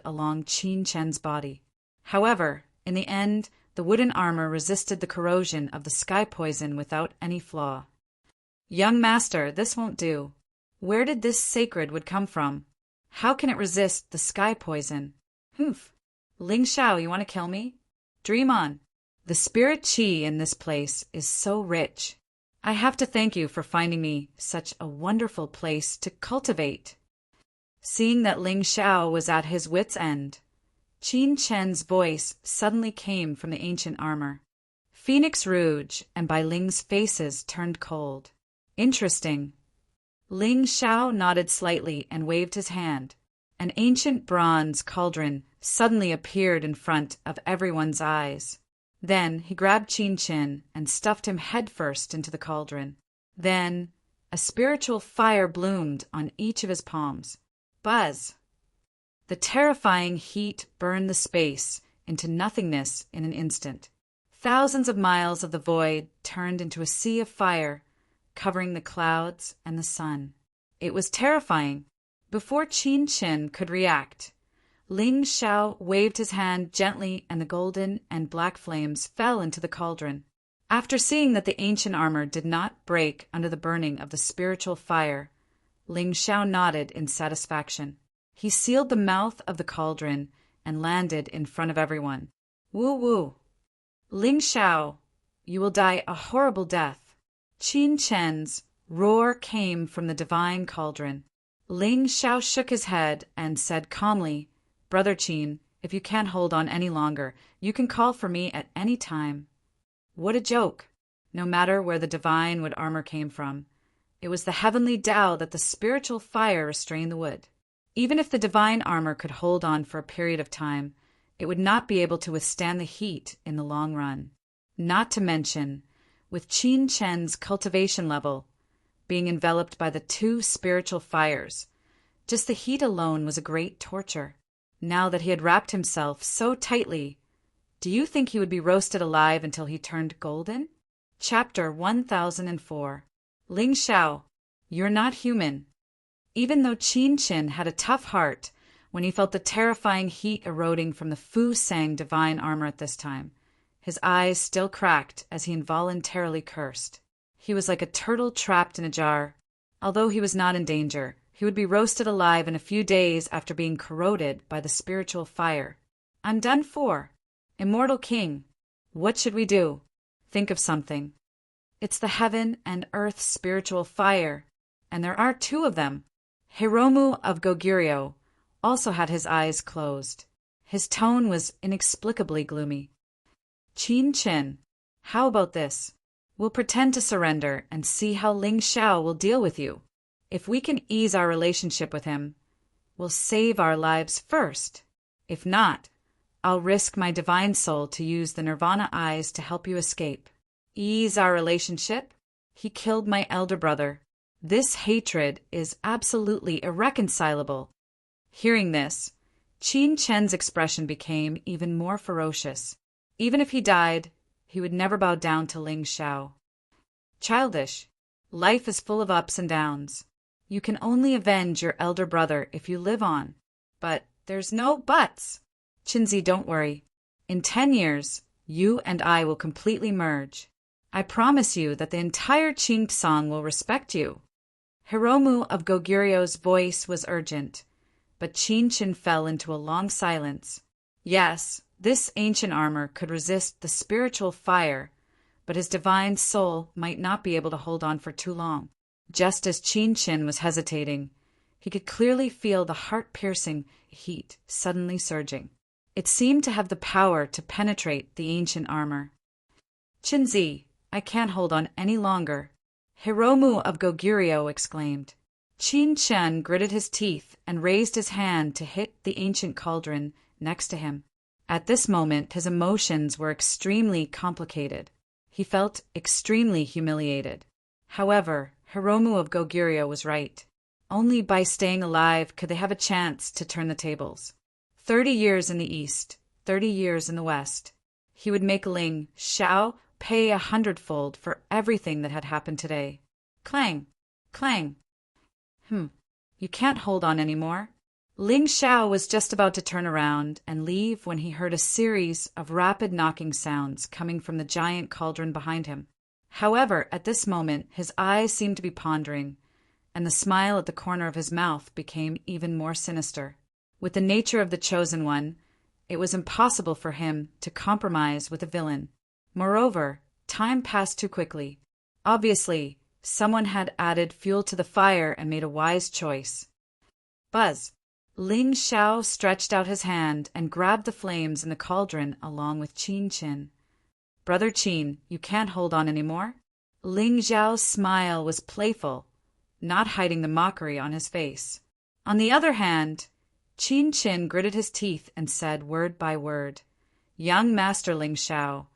along Qin Chen's body. However, in the end, the wooden armor resisted the corrosion of the sky poison without any flaw. Young master, this won't do. Where did this sacred wood come from? How can it resist the sky poison? Ling Xiao, you want to kill me? Dream on. The spirit qi in this place is so rich. I have to thank you for finding me such a wonderful place to cultivate. Seeing that Ling Xiao was at his wit's end, Qin Chen's voice suddenly came from the ancient armor. Phoenix Rouge and Bai Ling's faces turned cold. Interesting. Ling Xiao nodded slightly and waved his hand. An ancient bronze cauldron suddenly appeared in front of everyone's eyes. Then he grabbed Qin Chen and stuffed him headfirst into the cauldron. Then a spiritual fire bloomed on each of his palms. Buzz! The terrifying heat burned the space into nothingness in an instant. Thousands of miles of the void turned into a sea of fire, covering the clouds and the sun. It was terrifying. Before Qin Chen could react, Ling Xiao waved his hand gently and the golden and black flames fell into the cauldron. After seeing that the ancient armor did not break under the burning of the spiritual fire, Ling Xiao nodded in satisfaction. He sealed the mouth of the cauldron and landed in front of everyone. Woo woo! Ling Xiao, you will die a horrible death. Qin Chen's roar came from the divine cauldron. Ling Xiao shook his head and said calmly, Brother Qin, if you can't hold on any longer, you can call for me at any time. What a joke! No matter where the divine wood armor came from, it was the heavenly Tao that the spiritual fire restrained the wood. Even if the divine armor could hold on for a period of time, it would not be able to withstand the heat in the long run. Not to mention, with Qin Chen's cultivation level being enveloped by the two spiritual fires, just the heat alone was a great torture. Now that he had wrapped himself so tightly, do you think he would be roasted alive until he turned golden? Chapter 1004. Ling Xiao, you're not human. Even though Qin Chen had a tough heart when he felt the terrifying heat eroding from the Fu Sang divine armor at this time, his eyes still cracked as he involuntarily cursed. He was like a turtle trapped in a jar. Although he was not in danger, he would be roasted alive in a few days after being corroded by the spiritual fire. I'm done for. Immortal King, what should we do? Think of something. It's the heaven and earth spiritual fire, and there are two of them. Hiromu of Goguryeo also had his eyes closed. His tone was inexplicably gloomy. Qin Chen, how about this? We'll pretend to surrender and see how Ling Xiao will deal with you. If we can ease our relationship with him, we'll save our lives first. If not, I'll risk my divine soul to use the Nirvana eyes to help you escape. Ease our relationship? He killed my elder brother. This hatred is absolutely irreconcilable. Hearing this, Qin Chen's expression became even more ferocious. Even if he died, he would never bow down to Ling Xiao. Childish. Life is full of ups and downs. You can only avenge your elder brother if you live on. But there's no buts. Qinzi, don't worry. In 10 years, you and I will completely merge. I promise you that the entire Qing Song will respect you. Hiromu of Goguryo's voice was urgent, but Qin Chen fell into a long silence. Yes, this ancient armor could resist the spiritual fire, but his divine soul might not be able to hold on for too long. Just as Qin Chen was hesitating, he could clearly feel the heart-piercing heat suddenly surging. It seemed to have the power to penetrate the ancient armor. Qinzi, I can't hold on any longer, Hiromu of Goguryeo exclaimed. Qin Chen gritted his teeth and raised his hand to hit the ancient cauldron next to him. At this moment, his emotions were extremely complicated. He felt extremely humiliated. However, Hiromu of Goguryeo was right. Only by staying alive could they have a chance to turn the tables. 30 years in the east, 30 years in the west. He would make Ling Xiao pay 100-fold for everything that had happened today. Clang! Clang! You can't hold on anymore. Ling Xiao was just about to turn around and leave when he heard a series of rapid knocking sounds coming from the giant cauldron behind him. However, at this moment, his eyes seemed to be pondering, and the smile at the corner of his mouth became even more sinister. With the nature of the Chosen One, it was impossible for him to compromise with a villain. Moreover, time passed too quickly. Obviously, someone had added fuel to the fire and made a wise choice. Buzz! Ling Xiao stretched out his hand and grabbed the flames in the cauldron along with Qin Chen. Brother Qin, you can't hold on anymore? Ling Xiao's smile was playful, not hiding the mockery on his face. On the other hand, Qin Chen gritted his teeth and said word by word, Young Master Ling Xiao,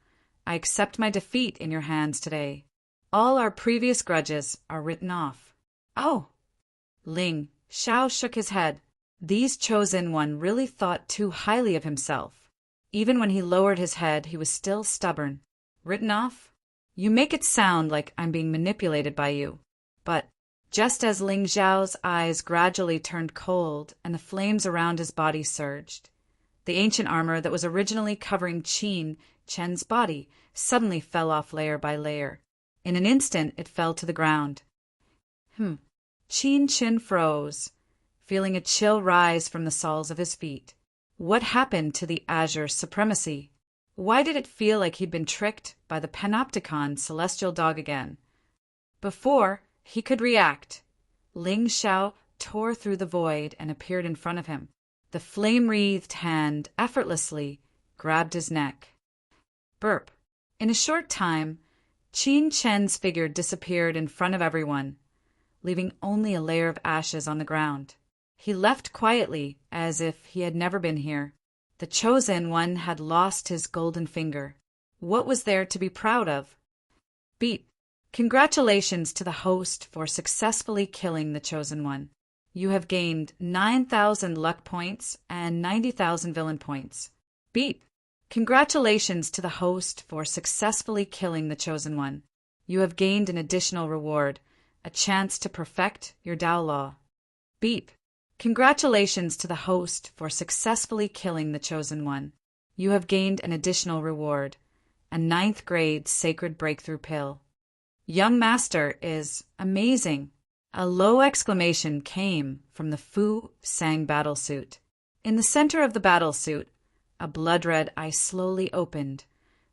I accept my defeat in your hands today. All our previous grudges are written off. Oh! Ling Xiao shook his head. These Chosen One really thought too highly of himself. Even when he lowered his head, he was still stubborn. Written off? You make it sound like I'm being manipulated by you. But just as Ling Xiao's eyes gradually turned cold and the flames around his body surged, the ancient armor that was originally covering Qin Chen's body suddenly fell off layer by layer. In an instant, it fell to the ground. Qin Chen froze, feeling a chill rise from the soles of his feet. What happened to the azure supremacy? Why did it feel like he'd been tricked by the panopticon celestial dog again? Before he could react, Ling Xiao tore through the void and appeared in front of him. The flame-wreathed hand effortlessly grabbed his neck. Burp. In a short time, Qin Chen's figure disappeared in front of everyone, leaving only a layer of ashes on the ground. He left quietly, as if he had never been here. The chosen one had lost his golden finger. What was there to be proud of? Beep. Congratulations to the host for successfully killing the chosen one. You have gained 9,000 luck points and 90,000 villain points. Beep. Congratulations to the host for successfully killing the chosen one. You have gained an additional reward, a chance to perfect your Tao law. Beep. Congratulations to the host for successfully killing the chosen one. You have gained an additional reward, a 9th grade sacred breakthrough pill. Young Master is amazing. A low exclamation came from the Fu Sang battlesuit. In the center of the battlesuit, a blood-red eye slowly opened,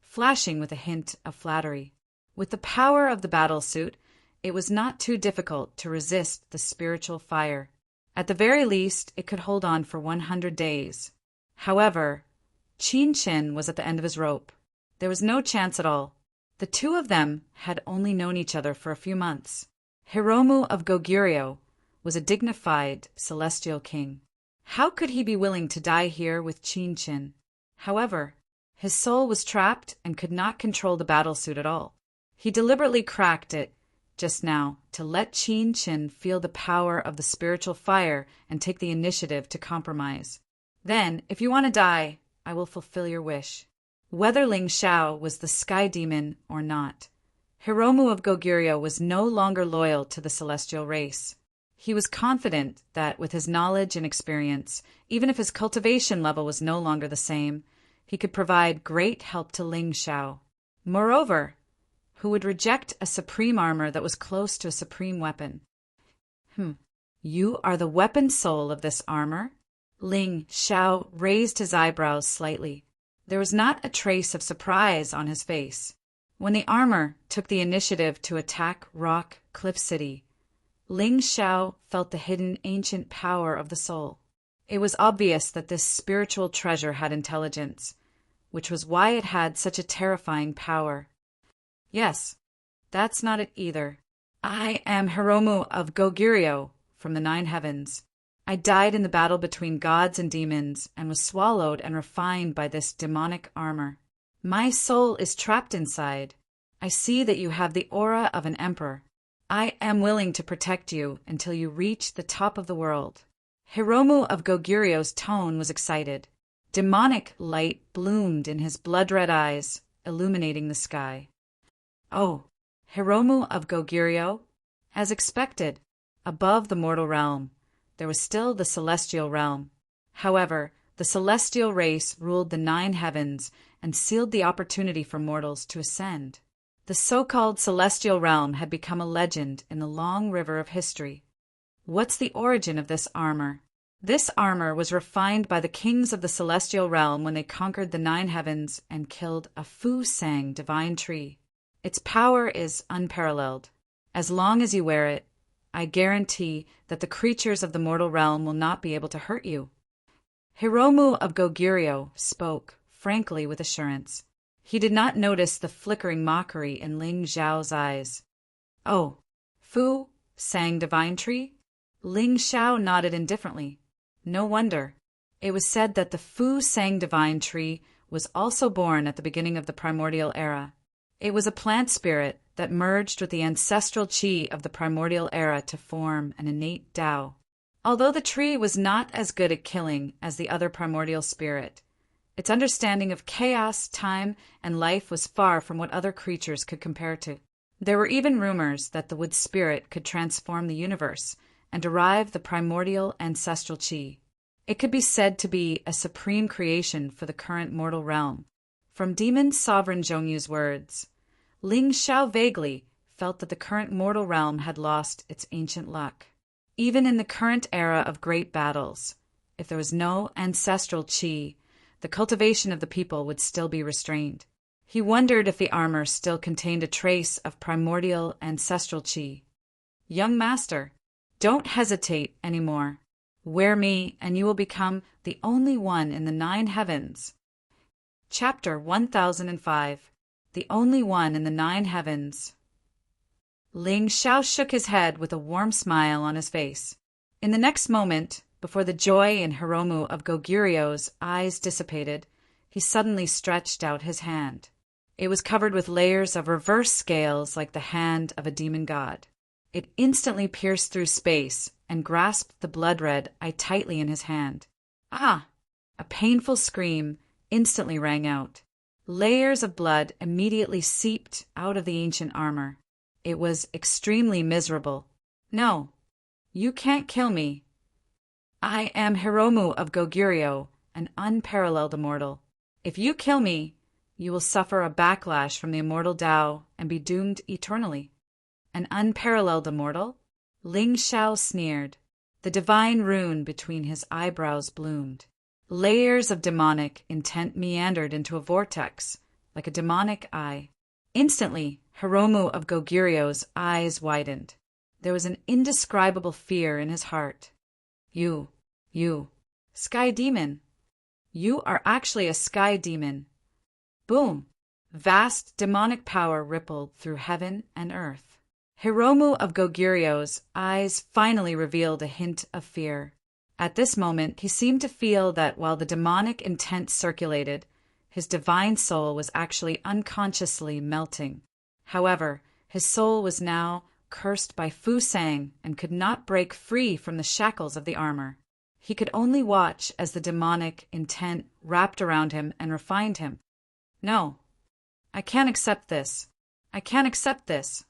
flashing with a hint of flattery. With the power of the battlesuit, it was not too difficult to resist the spiritual fire. At the very least, it could hold on for 100 days. However, Qin Shin was at the end of his rope. There was no chance at all. The two of them had only known each other for a few months. Hiromu of Goguryeo was a dignified celestial king. How could he be willing to die here with Qin Shin? However, his soul was trapped and could not control the battlesuit at all. He deliberately cracked it just now to let Qin Shin feel the power of the spiritual fire and take the initiative to compromise. Then, if you want to die, I will fulfill your wish. Whether Ling Xiao was the sky demon or not, Hiromu of Goguryeo was no longer loyal to the celestial race. He was confident that with his knowledge and experience, even if his cultivation level was no longer the same, he could provide great help to Ling Xiao. Moreover, who would reject a supreme armor that was close to a supreme weapon? You are the weapon soul of this armor? Ling Xiao raised his eyebrows slightly. There was not a trace of surprise on his face. When the armor took the initiative to attack Rock Cliff City, Ling Xiao felt the hidden ancient power of the soul. It was obvious that this spiritual treasure had intelligence, which was why it had such a terrifying power. Yes, that's not it either. I am Hiromu of Goguryeo from the 9 heavens. I died in the battle between gods and demons and was swallowed and refined by this demonic armor. My soul is trapped inside. I see that you have the aura of an emperor. I am willing to protect you until you reach the top of the world. Hiromu of Goguryeo's tone was excited. Demonic light bloomed in his blood-red eyes, illuminating the sky. Oh, Hiromu of Goguryeo? As expected, above the mortal realm, there was still the celestial realm. However, the celestial race ruled the 9 heavens and sealed the opportunity for mortals to ascend. The so-called celestial realm had become a legend in the long river of history. What's the origin of this armor? This armor was refined by the kings of the celestial realm when they conquered the 9 heavens and killed a Fu Sang divine tree. Its power is unparalleled. As long as you wear it, I guarantee that the creatures of the mortal realm will not be able to hurt you. Hiromu of Goguryeo spoke, frankly with assurance. He did not notice the flickering mockery in Ling Xiao's eyes. Oh, Fu Sang divine tree? Ling Xiao nodded indifferently. No wonder. It was said that the Fu Sang divine tree was also born at the beginning of the primordial era. It was a plant spirit that merged with the ancestral qi of the primordial era to form an innate Tao. Although the tree was not as good at killing as the other primordial spirit, its understanding of chaos, time, and life was far from what other creatures could compare to. There were even rumors that the wood spirit could transform the universe and derive the primordial ancestral qi. It could be said to be a supreme creation for the current mortal realm. From Demon Sovereign Zhongyu's words, Ling Xiao vaguely felt that the current mortal realm had lost its ancient luck. Even in the current era of great battles, if there was no ancestral qi, the cultivation of the people would still be restrained. He wondered if the armor still contained a trace of primordial ancestral qi. Young master, don't hesitate anymore. Wear me, and you will become the only one in the 9 heavens. Chapter 1005. The Only One in the 9 Heavens. Ling Xiao shook his head with a warm smile on his face. In the next moment, Before the joy in Hiromu of Goguryo's eyes dissipated, he suddenly stretched out his hand. It was covered with layers of reverse scales like the hand of a demon god. It instantly pierced through space and grasped the blood-red eye tightly in his hand. Ah! A painful scream instantly rang out. Layers of blood immediately seeped out of the ancient armor. It was extremely miserable. No, you can't kill me. I am Hiromu of Goguryo, an unparalleled immortal. If you kill me, you will suffer a backlash from the immortal Tao and be doomed eternally. An unparalleled immortal? Ling Xiao sneered. The divine rune between his eyebrows bloomed. Layers of demonic intent meandered into a vortex, like a demonic eye. Instantly, Hiromu of Goguryo's eyes widened. There was an indescribable fear in his heart. You, Sky Demon. You are actually a Sky Demon. Boom! Vast demonic power rippled through heaven and earth. Hiromu of Goguryo's eyes finally revealed a hint of fear. At this moment, he seemed to feel that while the demonic intent circulated, his divine soul was actually unconsciously melting. However, his soul was now cursed by Fu Sang and could not break free from the shackles of the armor. He could only watch as the demonic intent wrapped around him and refined him. No, I can't accept this. I can't accept this.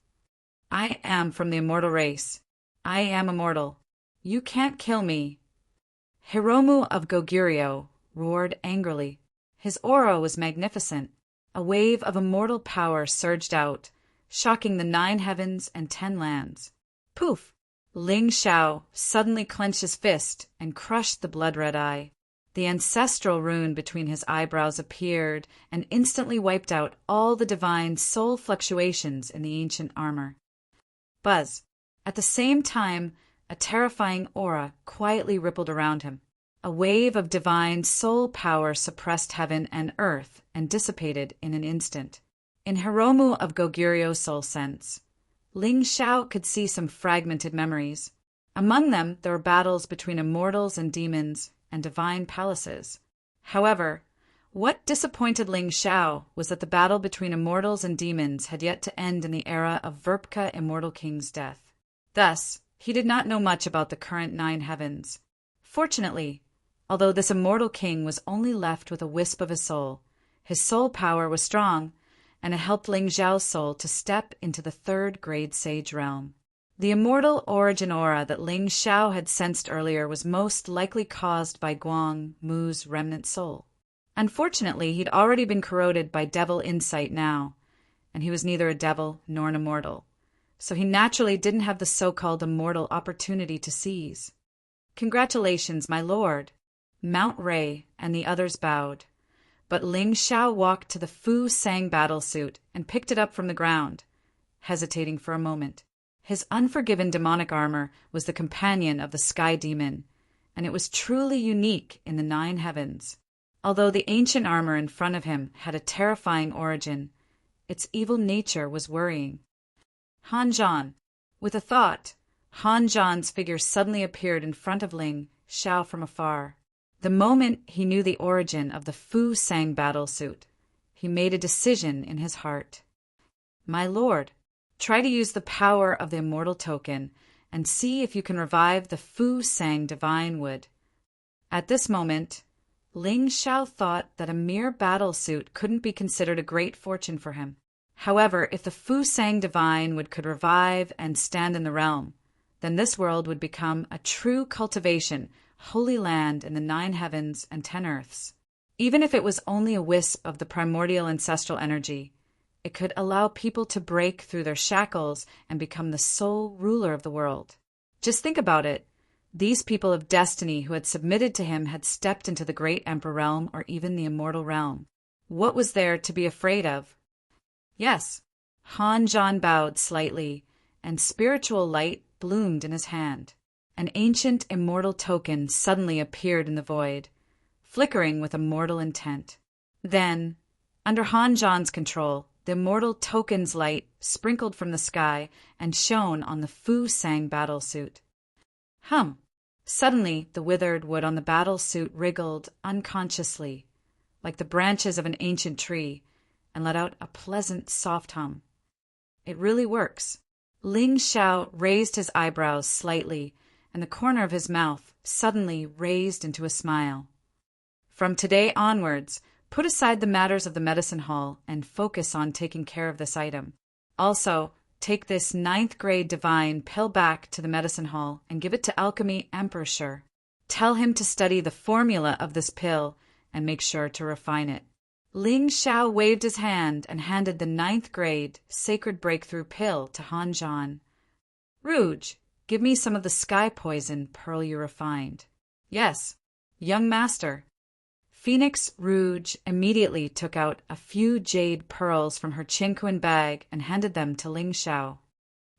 I am from the immortal race. I am immortal. You can't kill me. Hiromu of Goguryo roared angrily. His aura was magnificent. A wave of immortal power surged out, shocking the 9 heavens and 10 lands. Poof! Ling Xiao suddenly clenched his fist and crushed the blood-red eye. The ancestral rune between his eyebrows appeared and instantly wiped out all the divine soul fluctuations in the ancient armor. Buzz! At the same time, a terrifying aura quietly rippled around him. A wave of divine soul power suppressed heaven and earth and dissipated in an instant. In Hiromu of Goguryo's soul sense, Ling Xiao could see some fragmented memories. Among them, there were battles between immortals and demons and divine palaces. However, what disappointed Ling Xiao was that the battle between immortals and demons had yet to end in the era of Verpka Immortal King's death. Thus, he did not know much about the current 9 heavens. Fortunately, although this immortal king was only left with a wisp of his soul power was strong, and it helped Ling Xiao's soul to step into the 3rd grade sage realm. The immortal origin aura that Ling Xiao had sensed earlier was most likely caused by Guang Mu's remnant soul. Unfortunately, he'd already been corroded by devil insight now, and he was neither a devil nor an immortal, so he naturally didn't have the so-called immortal opportunity to seize. Congratulations, my lord. Mount Ray and the others bowed, but Ling Xiao walked to the Fu Sang battlesuit and picked it up from the ground, hesitating for a moment. His unforgiven demonic armor was the companion of the Sky Demon, and it was truly unique in the 9 heavens. Although the ancient armor in front of him had a terrifying origin, its evil nature was worrying. Han Zhan. With a thought, Han Zhan's figure suddenly appeared in front of Ling Xiao from afar. The moment he knew the origin of the Fu Sang battlesuit, he made a decision in his heart. My lord, try to use the power of the immortal token and see if you can revive the Fu Sang divine wood. At this moment, Ling Xiao thought that a mere battlesuit couldn't be considered a great fortune for him. However, if the Fu Sang divine wood could revive and stand in the realm, then this world would become a true cultivation, holy land in the 9 heavens and 10 earths. Even if it was only a wisp of the primordial ancestral energy, it could allow people to break through their shackles and become the sole ruler of the world. Just think about it. These people of destiny who had submitted to him had stepped into the great emperor realm or even the immortal realm. What was there to be afraid of? Yes, Han Zhan bowed slightly, and spiritual light bloomed in his hand. An ancient immortal token suddenly appeared in the void, flickering with immortal intent. Then, under Han Zhan's control, the immortal token's light sprinkled from the sky and shone on the Fu Sang battlesuit. Suddenly, the withered wood on the battle suit wriggled unconsciously, like the branches of an ancient tree, and let out a pleasant, soft hum. It really works. Ling Xiao raised his eyebrows slightly, and the corner of his mouth suddenly raised into a smile. From today onwards, put aside the matters of the medicine hall and focus on taking care of this item. Also, take this 9th grade divine pill back to the medicine hall and give it to Alchemy Emperor. Tell him to study the formula of this pill and make sure to refine it. Ling Xiao waved his hand and handed the 9th grade sacred breakthrough pill to Han Zhan. Rouge, give me some of the sky poison pearl you refined. Yes, young master. Phoenix Rouge immediately took out a few jade pearls from her Qinquan bag and handed them to Ling Xiao.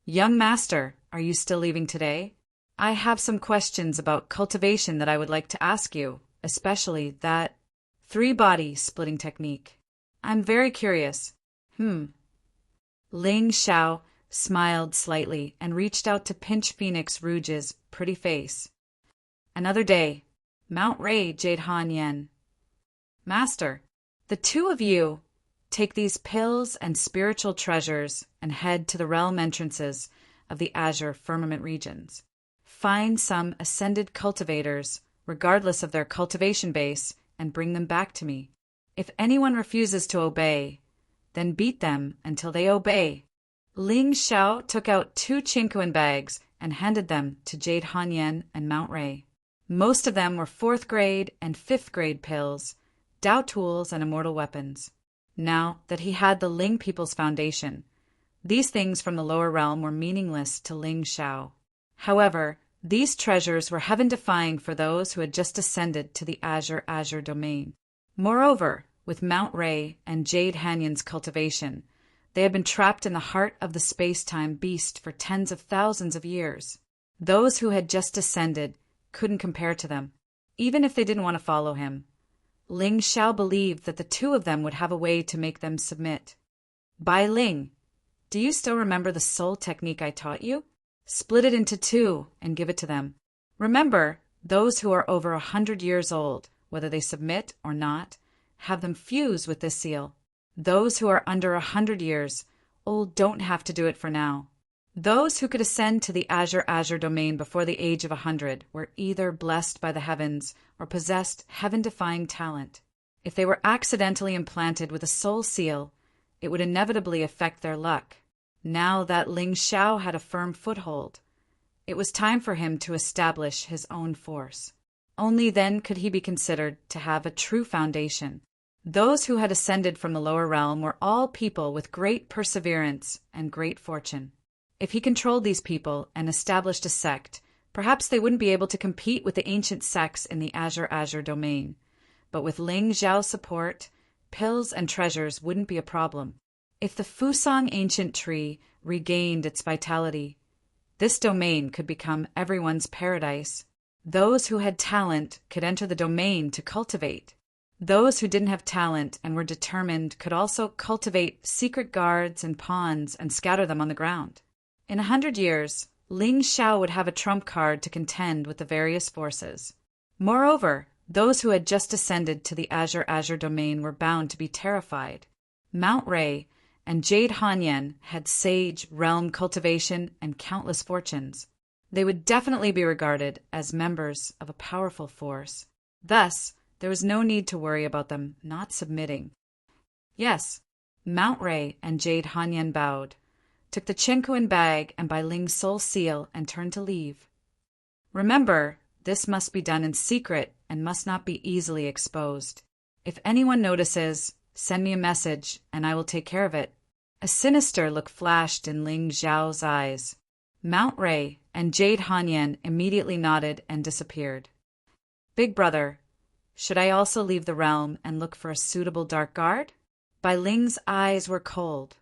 Young master, are you still leaving today? I have some questions about cultivation that I would like to ask you, especially that 3-body splitting technique. I'm very curious. Ling Xiao smiled slightly and reached out to pinch Phoenix Rouge's pretty face. Another day. Mount Ray, Jade Han Yen. Master, the 2 of you take these pills and spiritual treasures and head to the realm entrances of the Azure Firmament regions. Find some ascended cultivators, regardless of their cultivation base, and bring them back to me. If anyone refuses to obey, then beat them until they obey. Ling Xiao took out 2 Qinquan bags and handed them to Jade Han Yen and Mount Ray. Most of them were 4th grade and 5th grade pills, Dao tools, and immortal weapons. Now that he had the Ling people's foundation, these things from the lower realm were meaningless to Ling Xiao. However, these treasures were heaven-defying for those who had just ascended to the Azure domain. Moreover, with Mount Ray and Jade Hanyan's cultivation, they had been trapped in the heart of the space-time beast for tens of thousands of years. Those who had just ascended couldn't compare to them, even if they didn't want to follow him. Ling Xiao believed that the 2 of them would have a way to make them submit. Bai Ling, do you still remember the soul technique I taught you? Split it into 2 and give it to them. Remember, those who are over 100 years old, whether they submit or not, have them fuse with this seal. Those who are under 100 years old don't have to do it for now. Those who could ascend to the Azure domain before the age of 100 were either blessed by the heavens or possessed heaven-defying talent. If they were accidentally implanted with a soul seal, it would inevitably affect their luck. Now that Ling Xiao had a firm foothold, it was time for him to establish his own force. Only then could he be considered to have a true foundation. Those who had ascended from the lower realm were all people with great perseverance and great fortune. If he controlled these people and established a sect, perhaps they wouldn't be able to compete with the ancient sects in the Azure domain. But with Ling Xiao's support, pills and treasures wouldn't be a problem. If the Fusang ancient tree regained its vitality, this domain could become everyone's paradise. Those who had talent could enter the domain to cultivate. Those who didn't have talent and were determined could also cultivate secret guards and pawns and scatter them on the ground. In 100 years, Ling Xiao would have a trump card to contend with the various forces. Moreover, those who had just ascended to the Azure domain were bound to be terrified. Mount Ray and Jade Hanyan had sage realm cultivation and countless fortunes. They would definitely be regarded as members of a powerful force. Thus, there was no need to worry about them not submitting. Yes, Mount Ray and Jade Hanyan bowed, took the Qinquan bag and Bai Ling's soul seal, and turned to leave. Remember, this must be done in secret and must not be easily exposed. If anyone notices, send me a message and I will take care of it. A sinister look flashed in Ling Xiao's eyes. Mount Ray and Jade Hanyan immediately nodded and disappeared. Big brother, should I also leave the realm and look for a suitable dark guard? Bai Ling's eyes were cold.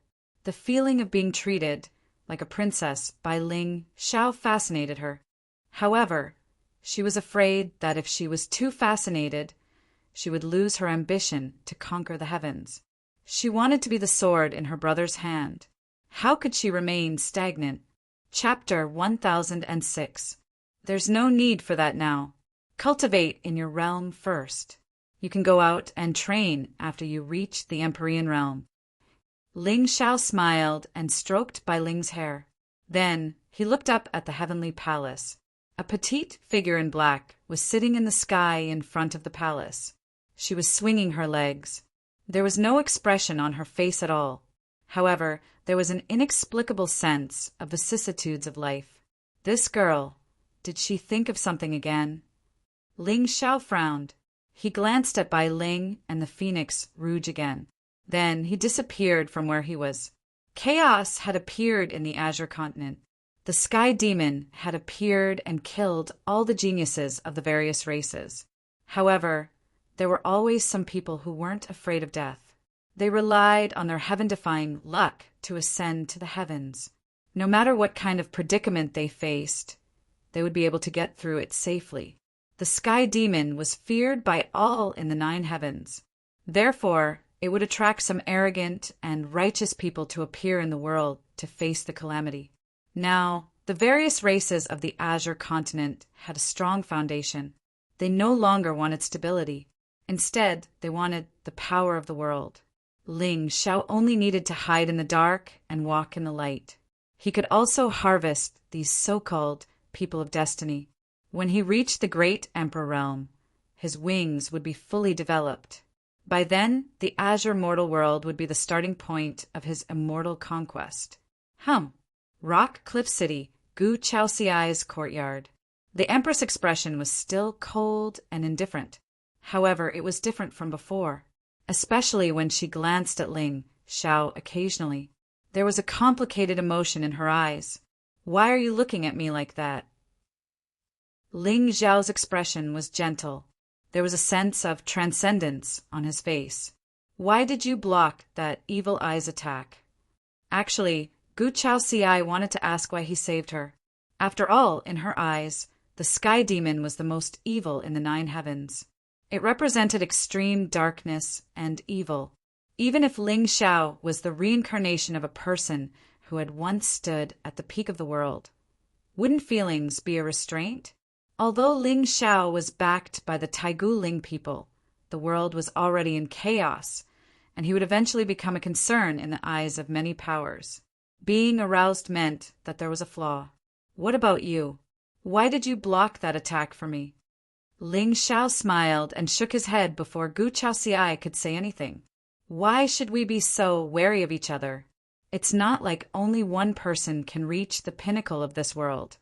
The feeling of being treated like a princess by Ling Xiao fascinated her. However, she was afraid that if she was too fascinated, she would lose her ambition to conquer the heavens. She wanted to be the sword in her brother's hand. How could she remain stagnant? Chapter 1006. There's no need for that now. Cultivate in your realm first. You can go out and train after you reach the Empyrean realm. Ling Xiao smiled and stroked Bai Ling's hair. Then he looked up at the heavenly palace. A petite figure in black was sitting in the sky in front of the palace. She was swinging her legs. There was no expression on her face at all. However, there was an inexplicable sense of vicissitudes of life. This girl, did she think of something again? Ling Xiao frowned. He glanced at Bai Ling and the phoenix rouge again. Then he disappeared from where he was. Chaos had appeared in the Azure continent. The Sky Demon had appeared and killed all the geniuses of the various races. However, there were always some people who weren't afraid of death. They relied on their heaven-defying luck to ascend to the heavens. No matter what kind of predicament they faced, they would be able to get through it safely. The Sky Demon was feared by all in the 9 heavens. Therefore, it would attract some arrogant and righteous people to appear in the world to face the calamity. Now, the various races of the Azure continent had a strong foundation. They no longer wanted stability. Instead, they wanted the power of the world. Ling Xiao only needed to hide in the dark and walk in the light. He could also harvest these so-called people of destiny. When he reached the great Emperor realm, his wings would be fully developed. By then, the Azure mortal world would be the starting point of his immortal conquest. Rock Cliff City, Gu Chaoxiai's courtyard. The Empress' expression was still cold and indifferent. However, it was different from before, especially when she glanced at Ling Xiao occasionally. There was a complicated emotion in her eyes. Why are you looking at me like that? Ling Xiao's expression was gentle. There was a sense of transcendence on his face. Why did you block that evil eye's attack? Actually, Gu Chaoxiai wanted to ask why he saved her. After all, in her eyes, the Sky Demon was the most evil in the 9 heavens. It represented extreme darkness and evil. Even if Ling Xiao was the reincarnation of a person who had once stood at the peak of the world, wouldn't feelings be a restraint? Although Ling Xiao was backed by the Taigu Ling people, the world was already in chaos, and he would eventually become a concern in the eyes of many powers. Being aroused meant that there was a flaw. What about you? Why did you block that attack for me? Ling Xiao smiled and shook his head before Gu Chaoxiai could say anything. Why should we be so wary of each other? It's not like only one person can reach the pinnacle of this world.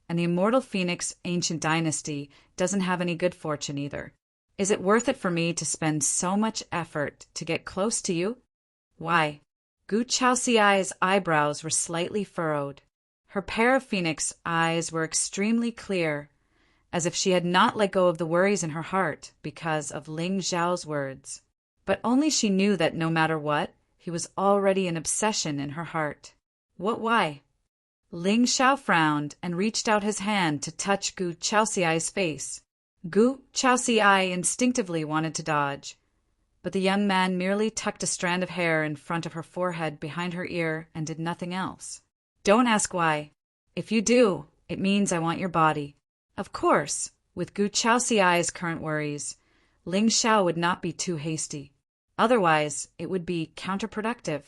And the immortal Phoenix ancient dynasty doesn't have any good fortune either. Is it worth it for me to spend so much effort to get close to you? Why? Gu Chaoxiai's eyebrows were slightly furrowed. Her pair of phoenix eyes were extremely clear, as if she had not let go of the worries in her heart because of Ling Xiao's words. But only she knew that no matter what, he was already an obsession in her heart. What why? Ling Xiao frowned and reached out his hand to touch Gu Chaoxiai's face. Gu Chaoxiai instinctively wanted to dodge, but the young man merely tucked a strand of hair in front of her forehead behind her ear and did nothing else. Don't ask why. If you do, it means I want your body. Of course, with Gu Chaoxiai's current worries, Ling Xiao would not be too hasty. Otherwise, it would be counterproductive.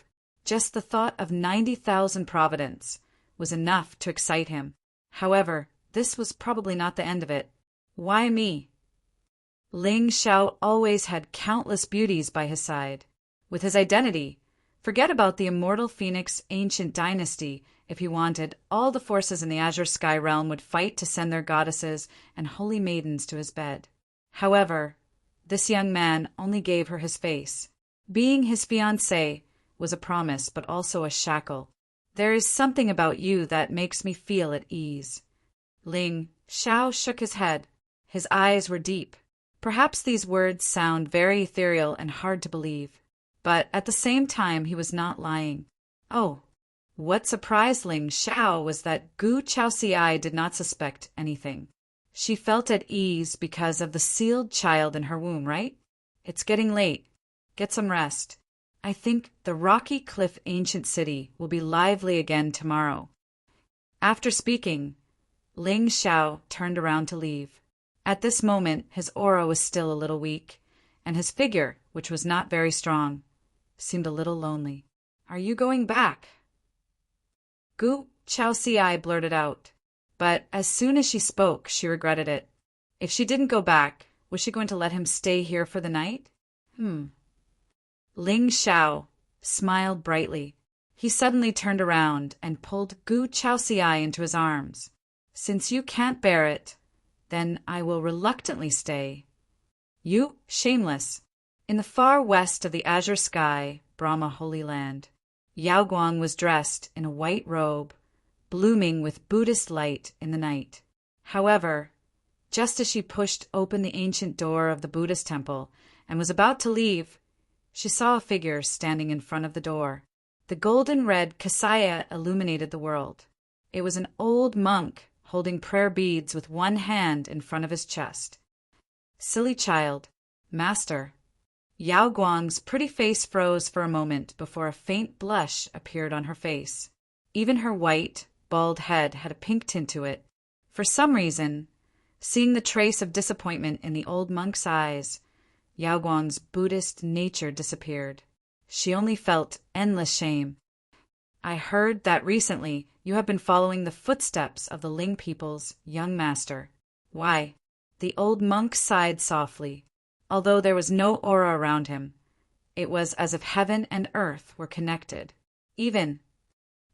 Just the thought of 90,000 providence was enough to excite him. However, this was probably not the end of it. Why me? Ling Xiao always had countless beauties by his side. With his identity, forget about the immortal Phoenix ancient dynasty. If he wanted, all the forces in the Azure Sky realm would fight to send their goddesses and holy maidens to his bed. However, this young man only gave her his face. Being his fiancé was a promise, but also a shackle. There is something about you that makes me feel at ease. Ling Xiao shook his head. His eyes were deep. Perhaps these words sound very ethereal and hard to believe, but at the same time he was not lying. Oh, what surprised Ling Xiao was that Gu Chaoxiai did not suspect anything. She felt at ease because of the sealed child in her womb, right? It's getting late. Get some rest. I think the Rocky Cliff ancient city will be lively again tomorrow. After speaking, Ling Xiao turned around to leave. At this moment, his aura was still a little weak, and his figure, which was not very strong, seemed a little lonely. "Are you going back?" Gu Chaoxiai blurted out, but as soon as she spoke, she regretted it. If she didn't go back, was she going to let him stay here for the night? Ling Xiao smiled brightly. He suddenly turned around and pulled Gu Chaoxiai into his arms. "Since you can't bear it, then I will reluctantly stay." "You, shameless." In the far west of the azure sky, Brahma Holy Land, Yao Guang was dressed in a white robe, blooming with Buddhist light in the night. However, just as she pushed open the ancient door of the Buddhist temple and was about to leave, she saw a figure standing in front of the door. The golden-red kasaya illuminated the world. It was an old monk holding prayer beads with one hand in front of his chest. "Silly child, master." Yao Guang's pretty face froze for a moment before a faint blush appeared on her face. Even her white, bald head had a pink tint to it. For some reason, seeing the trace of disappointment in the old monk's eyes, Yao Guang's Buddhist nature disappeared. She only felt endless shame. "I heard that recently you have been following the footsteps of the Ling people's young master." "Why?" The old monk sighed softly. Although there was no aura around him, it was as if heaven and earth were connected. Even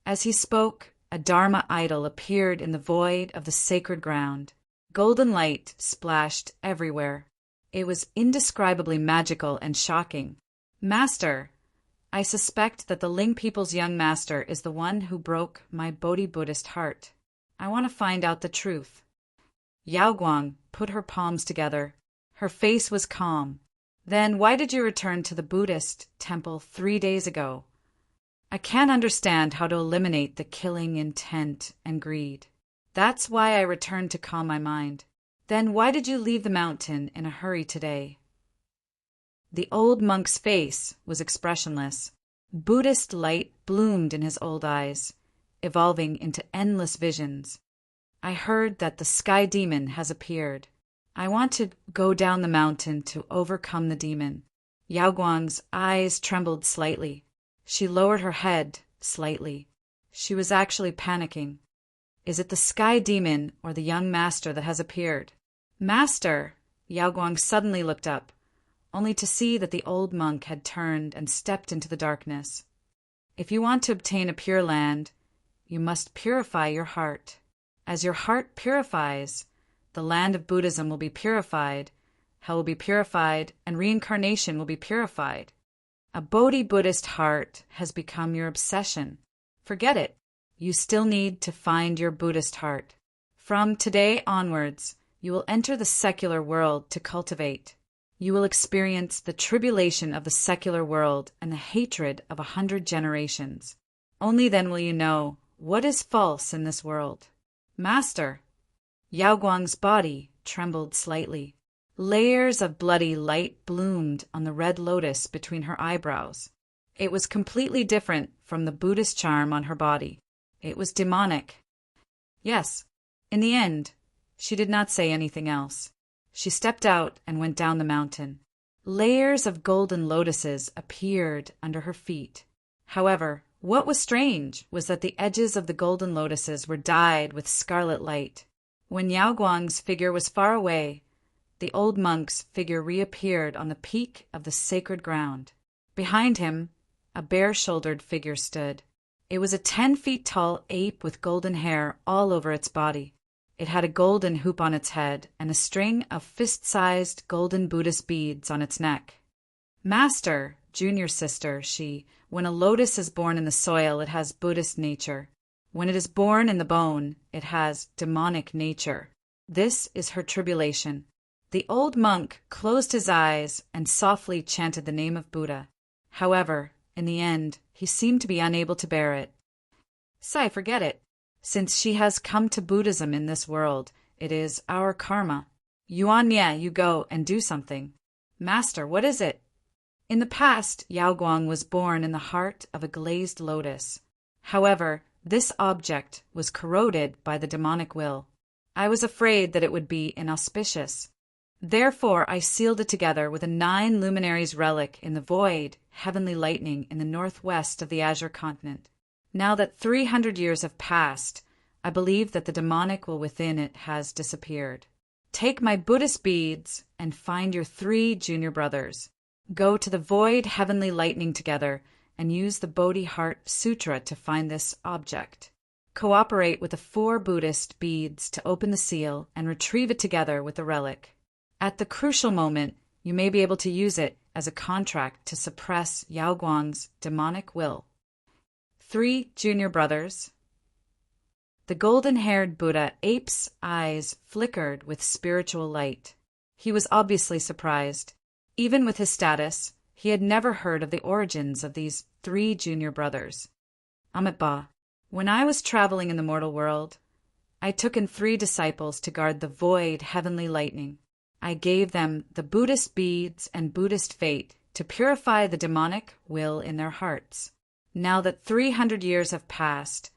as he spoke, a Dharma idol appeared in the void of the sacred ground. Golden light splashed everywhere. It was indescribably magical and shocking. "Master, I suspect that the Ling people's young master is the one who broke my Bodhi Buddhist heart. I want to find out the truth." Yao Guang put her palms together. Her face was calm. "Then why did you return to the Buddhist temple 3 days ago?" "I can't understand how to eliminate the killing intent and greed. That's why I returned to calm my mind." "Then why did you leave the mountain in a hurry today?" The old monk's face was expressionless. Buddhist light bloomed in his old eyes, evolving into endless visions. "I heard that the sky demon has appeared. I want to go down the mountain to overcome the demon." Yao Guang's eyes trembled slightly. She lowered her head slightly. She was actually panicking. "Is it the sky demon or the young master that has appeared?" "Master!" Yao Guang suddenly looked up, only to see that the old monk had turned and stepped into the darkness. "If you want to obtain a pure land, you must purify your heart. As your heart purifies, the land of Buddhism will be purified, hell will be purified, and reincarnation will be purified. A Bodhi Buddhist heart has become your obsession. Forget it. You still need to find your Buddhist heart. From today onwards, you will enter the secular world to cultivate. You will experience the tribulation of the secular world and the hatred of 100 generations. Only then will you know what is false in this world." "Master!" Yao Guang's body trembled slightly. Layers of bloody light bloomed on the red lotus between her eyebrows. It was completely different from the Buddhist charm on her body. It was demonic. Yes, in the end, she did not say anything else. She stepped out and went down the mountain. Layers of golden lotuses appeared under her feet. However, what was strange was that the edges of the golden lotuses were dyed with scarlet light. When Yao Guang's figure was far away, the old monk's figure reappeared on the peak of the sacred ground. Behind him, a bare-shouldered figure stood. It was a 10-feet-tall ape with golden hair all over its body. It had a golden hoop on its head and a string of fist-sized golden Buddhist beads on its neck. "Master, junior sister," when a lotus is born in the soil, it has Buddhist nature. When it is born in the bone, it has demonic nature. This is her tribulation." The old monk closed his eyes and softly chanted the name of Buddha. However, in the end, he seemed to be unable to bear it. "Sai, forget it. Since she has come to Buddhism in this world, it is our karma. Yuan Mie, you go and do something." "Master, what is it?" In the past, Yao Guang was born in the heart of a glazed lotus. However, this object was corroded by the demonic will. I was afraid that it would be inauspicious. Therefore I sealed it together with a 9 luminaries relic in the void, heavenly lightning in the northwest of the Azure continent. Now that 300 years have passed, I believe that the demonic will within it has disappeared. Take my Buddhist beads and find your 3 junior brothers. Go to the void heavenly lightning together and use the Bodhi Heart Sutra to find this object. Cooperate with the 4 Buddhist beads to open the seal and retrieve it together with the relic. At the crucial moment, you may be able to use it as a contract to suppress Yao Guang's demonic will. 3 junior brothers. The golden-haired Buddha ape's eyes flickered with spiritual light. He was obviously surprised. Even with his status, he had never heard of the origins of these 3 junior brothers. Amitabha, when I was traveling in the mortal world, I took in 3 disciples to guard the void heavenly lightning. I gave them the Buddhist beads and Buddhist fate to purify the demonic will in their hearts. Now that 300 years have passed,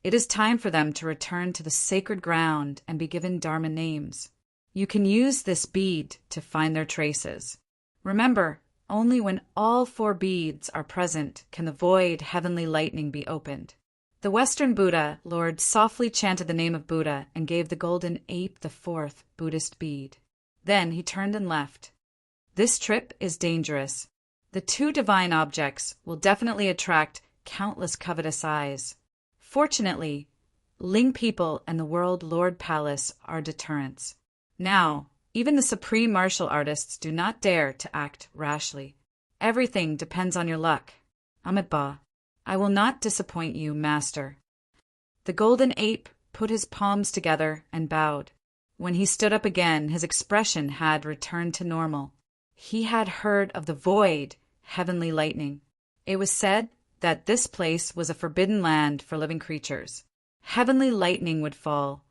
it is time for them to return to the sacred ground and be given Dharma names. You can use this bead to find their traces. Remember, only when all 4 beads are present can the void heavenly lightning be opened. The Western Buddha Lord softly chanted the name of Buddha and gave the golden ape the 4th Buddhist bead. Then he turned and left. This trip is dangerous. The 2 divine objects will definitely attract countless covetous eyes. Fortunately, Ling people and the World Lord Palace are deterrents. Now, even the supreme martial artists do not dare to act rashly. Everything depends on your luck. Amitabha, I will not disappoint you, Master. The golden ape put his palms together and bowed. When he stood up again, his expression had returned to normal. He had heard of the void, heavenly lightning. It was said that this place was a forbidden land for living creatures. Heavenly lightning would fall,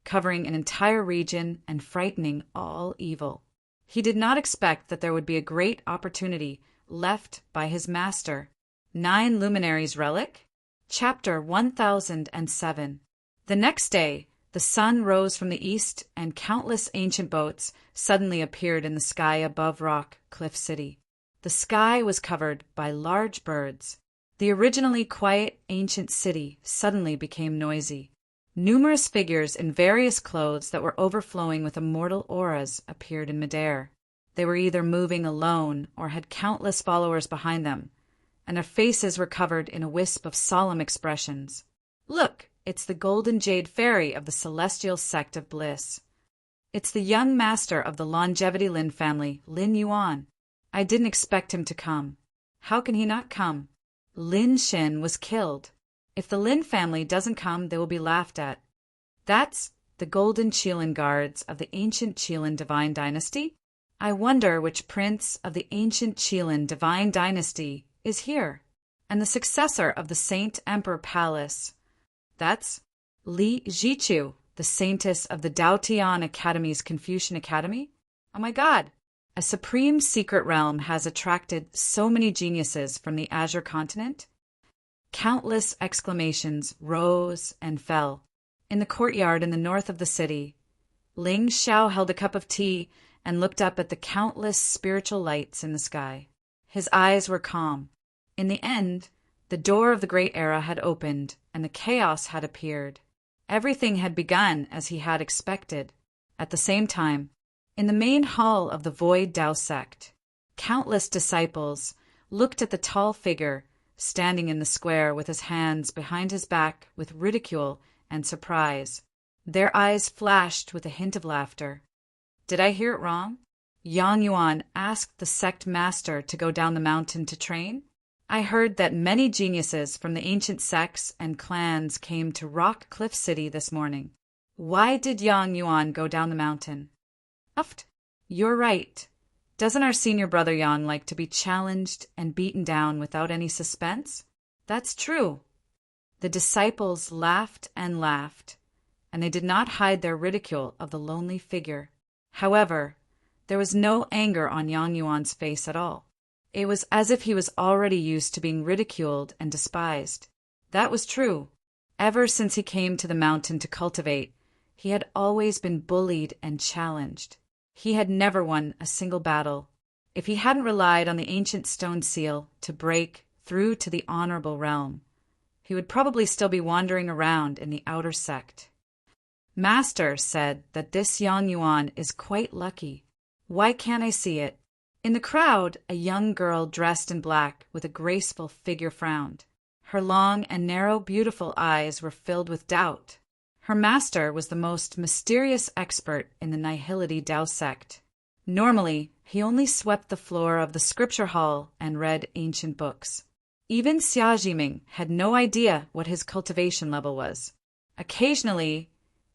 covering an entire region and frightening all evil. He did not expect that there would be a great opportunity left by his master. 9 Luminaries Relic? Chapter 1007. The next day, the sun rose from the east and countless ancient boats suddenly appeared in the sky above Rock Cliff City. The sky was covered by large birds. The originally quiet ancient city suddenly became noisy. Numerous figures in various clothes that were overflowing with immortal auras appeared in midair. They were either moving alone or had countless followers behind them, and their faces were covered in a wisp of solemn expressions. Look, it's the Golden Jade Fairy of the Celestial Sect of Bliss. It's the young master of the Longevity Lin family, Lin Yuan. I didn't expect him to come. How can he not come? Lin Xin was killed. If the Lin family doesn't come, they will be laughed at. That's the Golden Qilin Guards of the ancient Qilin Divine Dynasty? I wonder which prince of the ancient Qilin Divine Dynasty is here. And the successor of the Saint Emperor Palace. That's Li Jichu, the saintess of the Daotian Academy's Confucian Academy? Oh my God! A supreme secret realm has attracted so many geniuses from the Azure continent. Countless exclamations rose and fell. In the courtyard in the north of the city, Ling Xiao held a cup of tea and looked up at the countless spiritual lights in the sky. His eyes were calm. In the end, the door of the great era had opened, and the chaos had appeared. Everything had begun as he had expected. At the same time, in the main hall of the Void Dao sect, countless disciples looked at the tall figure standing in the square with his hands behind his back with ridicule and surprise. Their eyes flashed with a hint of laughter. Did I hear it wrong? Yang Yuan asked the sect master to go down the mountain to train? I heard that many geniuses from the ancient sects and clans came to Rock Cliff City this morning. Why did Yang Yuan go down the mountain? Uft, you're right. Doesn't our senior brother Yang like to be challenged and beaten down without any suspense? That's true. The disciples laughed, and they did not hide their ridicule of the lonely figure. However, there was no anger on Yang Yuan's face at all. It was as if he was already used to being ridiculed and despised. That was true. Ever since he came to the mountain to cultivate, He had always been bullied and challenged. He had never won a single battle. If he hadn't relied on the ancient stone seal to break through to the honorable realm, he would probably still be wandering around in the outer sect. Master said that this Yang Yuan is quite lucky. Why can't I see it? In the crowd, a young girl dressed in black with a graceful figure frowned. Her long and narrow, beautiful eyes were filled with doubt. Her master was the most mysterious expert in the Nihility Tao sect. Normally, he only swept the floor of the scripture hall and read ancient books. Even Xia Jiming had no idea what his cultivation level was. Occasionally,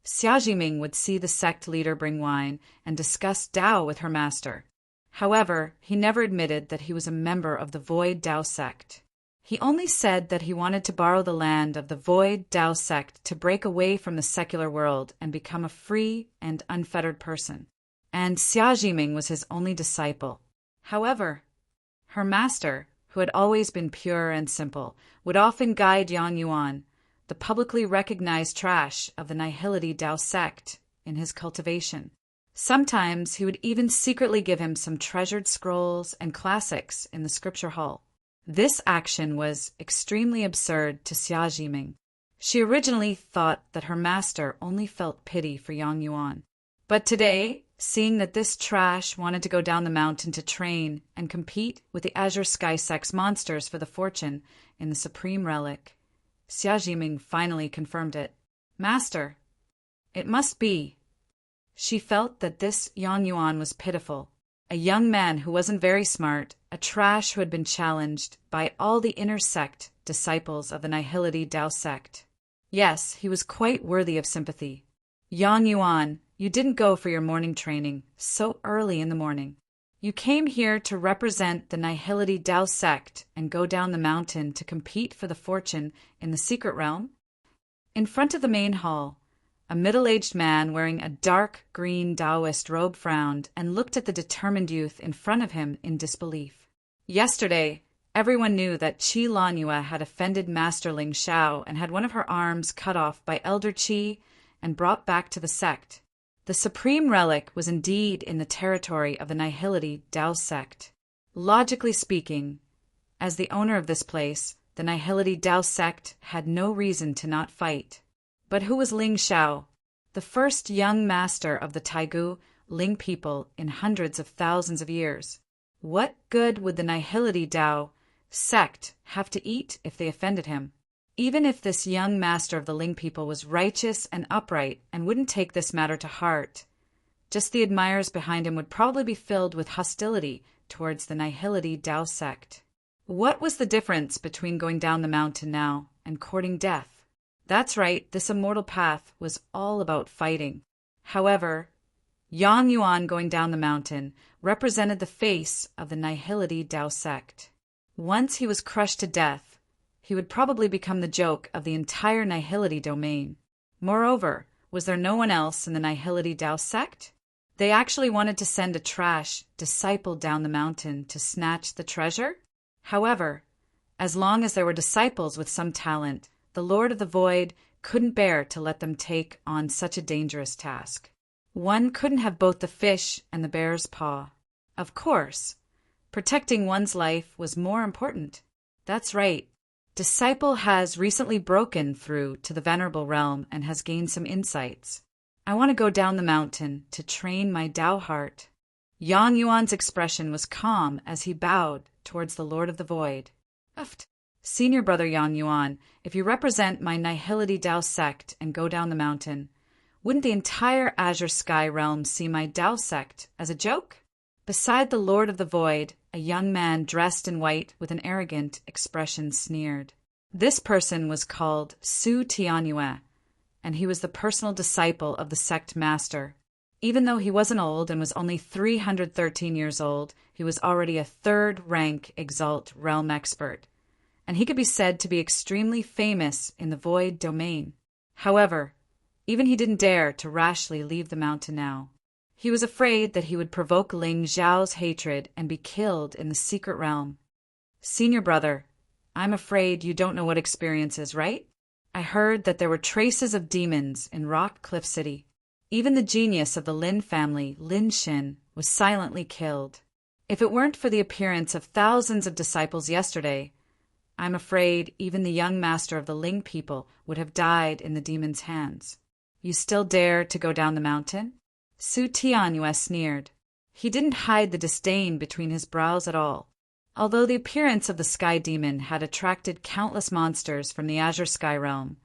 Xia Jiming would see the sect leader bring wine and discuss Tao with her master. However, he never admitted that he was a member of the Void Tao sect. He only said that he wanted to borrow the land of the Void Tao sect to break away from the secular world and become a free and unfettered person. And Xia Jiming was his only disciple. However, her master, who had always been pure and simple, would often guide Yang Yuan, the publicly recognized trash of the Nihility Tao sect, in his cultivation. Sometimes he would even secretly give him some treasured scrolls and classics in the scripture hall. This action was extremely absurd to Xia Jiming. She originally thought that her master only felt pity for Yang Yuan. But today, seeing that this trash wanted to go down the mountain to train and compete with the Azure Sky Sect's monsters for the fortune in the Supreme Relic, Xia Jiming finally confirmed it. Master, it must be. She felt that this Yang Yuan was pitiful, a young man who wasn't very smart, a trash who had been challenged by all the inner sect disciples of the Nihility Tao sect. Yes, he was quite worthy of sympathy. Yang Yuan, you didn't go for your morning training so early in the morning. You came here to represent the Nihility Tao sect and go down the mountain to compete for the fortune in the secret realm? In front of the main hall, a middle-aged man wearing a dark green Taoist robe frowned and looked at the determined youth in front of him in disbelief. Yesterday, everyone knew that Qi Lanyue had offended Master Ling Shao and had one of her arms cut off by Elder Qi and brought back to the sect. The Supreme Relic was indeed in the territory of the Nihility Tao sect. Logically speaking, as the owner of this place, the Nihility Tao sect had no reason to not fight. But who was Ling Shao, the first young master of the Taigu Ling people in hundreds of thousands of years? What good would the Nihility Tao sect have to eat if they offended him? Even if this young master of the Ling people was righteous and upright and wouldn't take this matter to heart, just the admirers behind him would probably be filled with hostility towards the Nihility Tao sect. What was the difference between going down the mountain now and courting death? That's right, this immortal path was all about fighting. However, Yang Yuan going down the mountain represented the face of the Nihility Tao sect. Once he was crushed to death, he would probably become the joke of the entire Nihility domain. Moreover, was there no one else in the Nihility Tao sect? They actually wanted to send a trash disciple down the mountain to snatch the treasure? However, as long as there were disciples with some talent, the Lord of the Void couldn't bear to let them take on such a dangerous task. One couldn't have both the fish and the bear's paw. Of course, protecting one's life was more important. That's right. Disciple has recently broken through to the Venerable Realm and has gained some insights. I want to go down the mountain to train my Tao heart. Yang Yuan's expression was calm as he bowed towards the Lord of the Void. Senior brother Yang Yuan, if you represent my Nihility Tao sect and go down the mountain, wouldn't the entire Azure Sky realm see my Tao sect as a joke? Beside the Lord of the Void, a young man dressed in white with an arrogant expression sneered. This person was called Su Tianyue, and he was the personal disciple of the sect master. Even though he wasn't old and was only 313 years old, he was already a third-rank Exalt realm expert, and he could be said to be extremely famous in the Void domain. However, even he didn't dare to rashly leave the mountain now. He was afraid that he would provoke Ling Zhao's hatred and be killed in the secret realm. Senior brother, I'm afraid you don't know what experience is, right? I heard that there were traces of demons in Rock Cliff City. Even the genius of the Lin family, Lin Xin, was silently killed. If it weren't for the appearance of thousands of disciples yesterday, I'm afraid even the young master of the Ling people would have died in the demon's hands. You still dare to go down the mountain? Su Tianyue sneered. He didn't hide the disdain between his brows at all. Although the appearance of the sky demon had attracted countless monsters from the azure sky realm,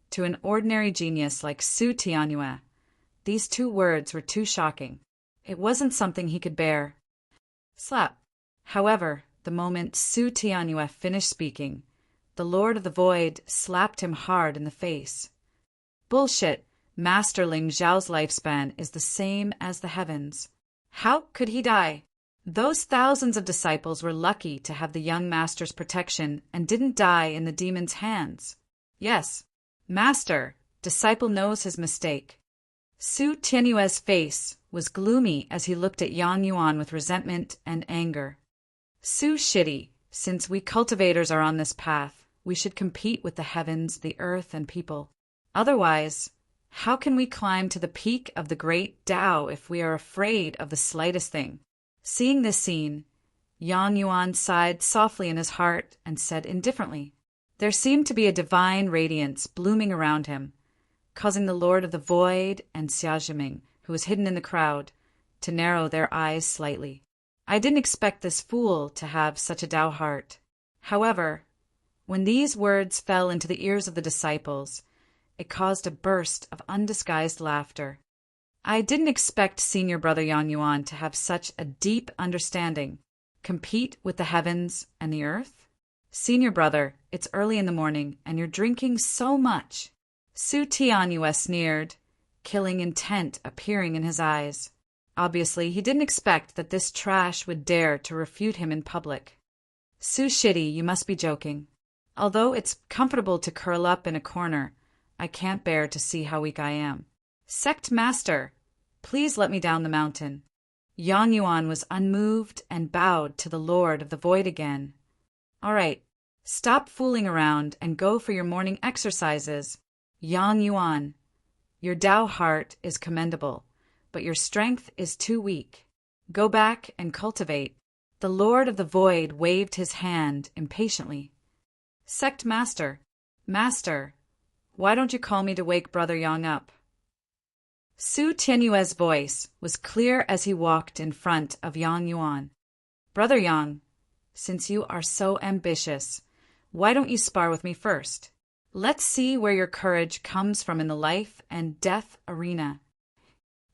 to an ordinary genius like Su Tianyue, these two words were too shocking. It wasn't something he could bear. Slap. However, the moment Su Tianyue finished speaking, the Lord of the Void slapped him hard in the face. Bullshit. Master Ling Zhao's lifespan is the same as the heavens. How could he die? Those thousands of disciples were lucky to have the young master's protection and didn't die in the demon's hands. Yes, master, disciple knows his mistake. Su Tianyue's face was gloomy as he looked at Yang Yuan with resentment and anger. Su Shitty, since we cultivators are on this path, we should compete with the heavens, the earth, and people. Otherwise, how can we climb to the peak of the great Tao if we are afraid of the slightest thing? Seeing this scene, Yang Yuan sighed softly in his heart and said indifferently. There seemed to be a divine radiance blooming around him, causing the Lord of the Void and Xia Zhiming, who was hidden in the crowd, to narrow their eyes slightly. I didn't expect this fool to have such a Tao heart. However, when these words fell into the ears of the disciples, it caused a burst of undisguised laughter. I didn't expect senior brother Yang Yuan to have such a deep understanding. Compete with the heavens and the earth? Senior brother, it's early in the morning, and you're drinking so much. Su Tianyue sneered, killing intent appearing in his eyes. Obviously, he didn't expect that this trash would dare to refute him in public. Su Shitty, you must be joking. Although it's comfortable to curl up in a corner, I can't bear to see how weak I am. Sect Master, please let me down the mountain. Yang Yuan was unmoved and bowed to the Lord of the Void again. All right, stop fooling around and go for your morning exercises. Yang Yuan, your Tao heart is commendable, but your strength is too weak. Go back and cultivate. The Lord of the Void waved his hand impatiently. Sect Master, why don't you call me to wake Brother Yang up? Su Tianyue's voice was clear as he walked in front of Yang Yuan. Brother Yang, since you are so ambitious, why don't you spar with me first? Let's see where your courage comes from in the life and death arena.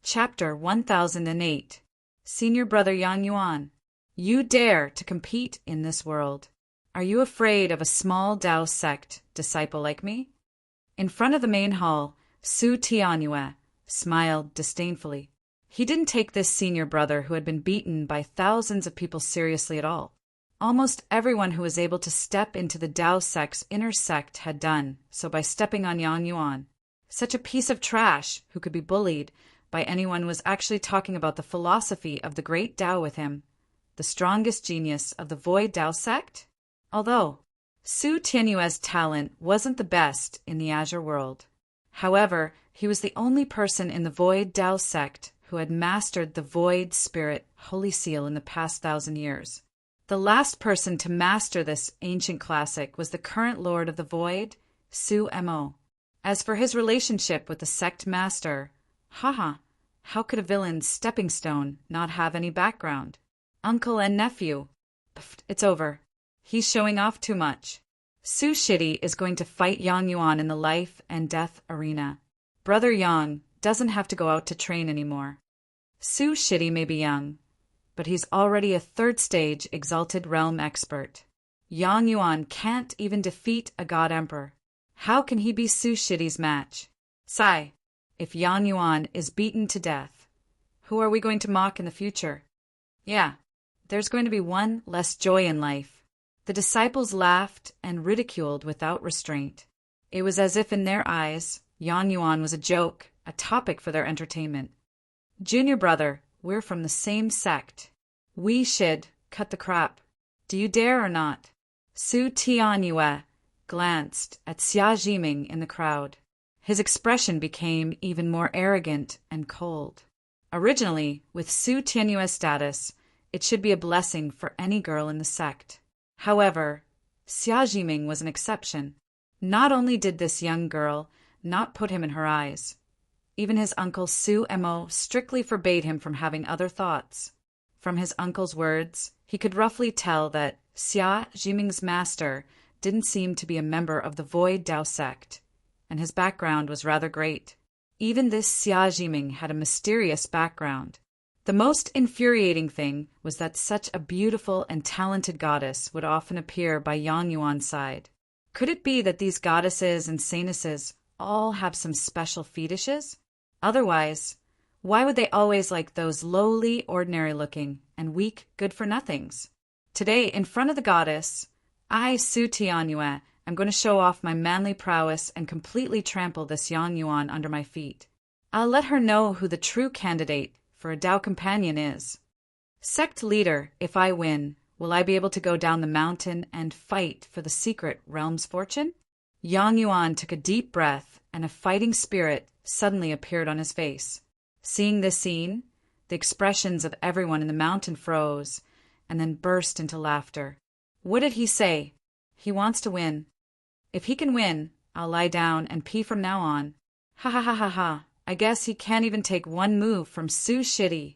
Chapter 1008. Senior Brother Yang Yuan, you dare to compete in this world. Are you afraid of a small Tao sect disciple like me? In front of the main hall, Su Tianyue smiled disdainfully. He didn't take this senior brother who had been beaten by thousands of people seriously at all. Almost everyone who was able to step into the Tao sect's inner sect had done so by stepping on Yang Yuan. Such a piece of trash who could be bullied by anyone was actually talking about the philosophy of the great Tao with him, the strongest genius of the Void Tao sect? Although Su Tianyue's talent wasn't the best in the Azure world. However, he was the only person in the Void Tao sect who had mastered the Void Spirit Holy Seal in the past 1,000 years. The last person to master this ancient classic was the current Lord of the Void, Su Mo. As for his relationship with the sect master, how could a villain's stepping stone not have any background? Uncle and nephew. It's over. He's showing off too much. Su Shitty is going to fight Yang Yuan in the life and death arena. Brother Yang doesn't have to go out to train anymore. Su Shitty may be young, but he's already a third-stage Exalted Realm expert. Yang Yuan can't even defeat a God Emperor. How can he be Su Shitty's match? Sai, if Yang Yuan is beaten to death, who are we going to mock in the future? Yeah, there's going to be one less joy in life. The disciples laughed and ridiculed without restraint. It was as if in their eyes, Yang Yuan was a joke, a topic for their entertainment. Junior brother, we're from the same sect. We should cut the crap. Do you dare or not? Su Tianyue glanced at Xia Zhiming in the crowd. His expression became even more arrogant and cold. Originally, with Su Tianyue's status, it should be a blessing for any girl in the sect. However, Xia Jiming was an exception. Not only did this young girl not put him in her eyes, even his uncle Su Emo strictly forbade him from having other thoughts. From his uncle's words, he could roughly tell that Xia Jiming's master didn't seem to be a member of the Void Dao sect, and his background was rather great. Even this Xia Jiming had a mysterious background. The most infuriating thing was that such a beautiful and talented goddess would often appear by Yang Yuan's side. Could it be that these goddesses and saintesses all have some special fetishes? Otherwise, why would they always like those lowly, ordinary-looking, and weak good-for-nothings? Today, in front of the goddess, I, Su Tianyue, am going to show off my manly prowess and completely trample this Yang Yuan under my feet. I'll let her know who the true candidate for a Dao companion is. Sect leader, if I win, will I be able to go down the mountain and fight for the secret realm's fortune? Yang Yuan took a deep breath, and a fighting spirit suddenly appeared on his face. Seeing this scene, the expressions of everyone in the mountain froze, and then burst into laughter. What did he say? He wants to win. If he can win, I'll lie down and pee from now on. Ha ha ha ha ha. I guess he can't even take one move from Su Shitty.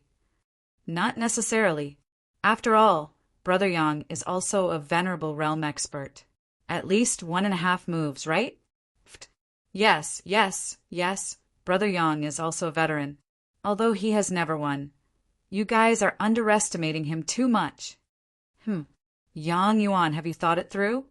Not necessarily. After all, Brother Yang is also a venerable realm expert. At least 1.5 moves, right? Yes. Brother Yang is also a veteran, although he has never won. You guys are underestimating him too much. Yang Yuan, have you thought it through?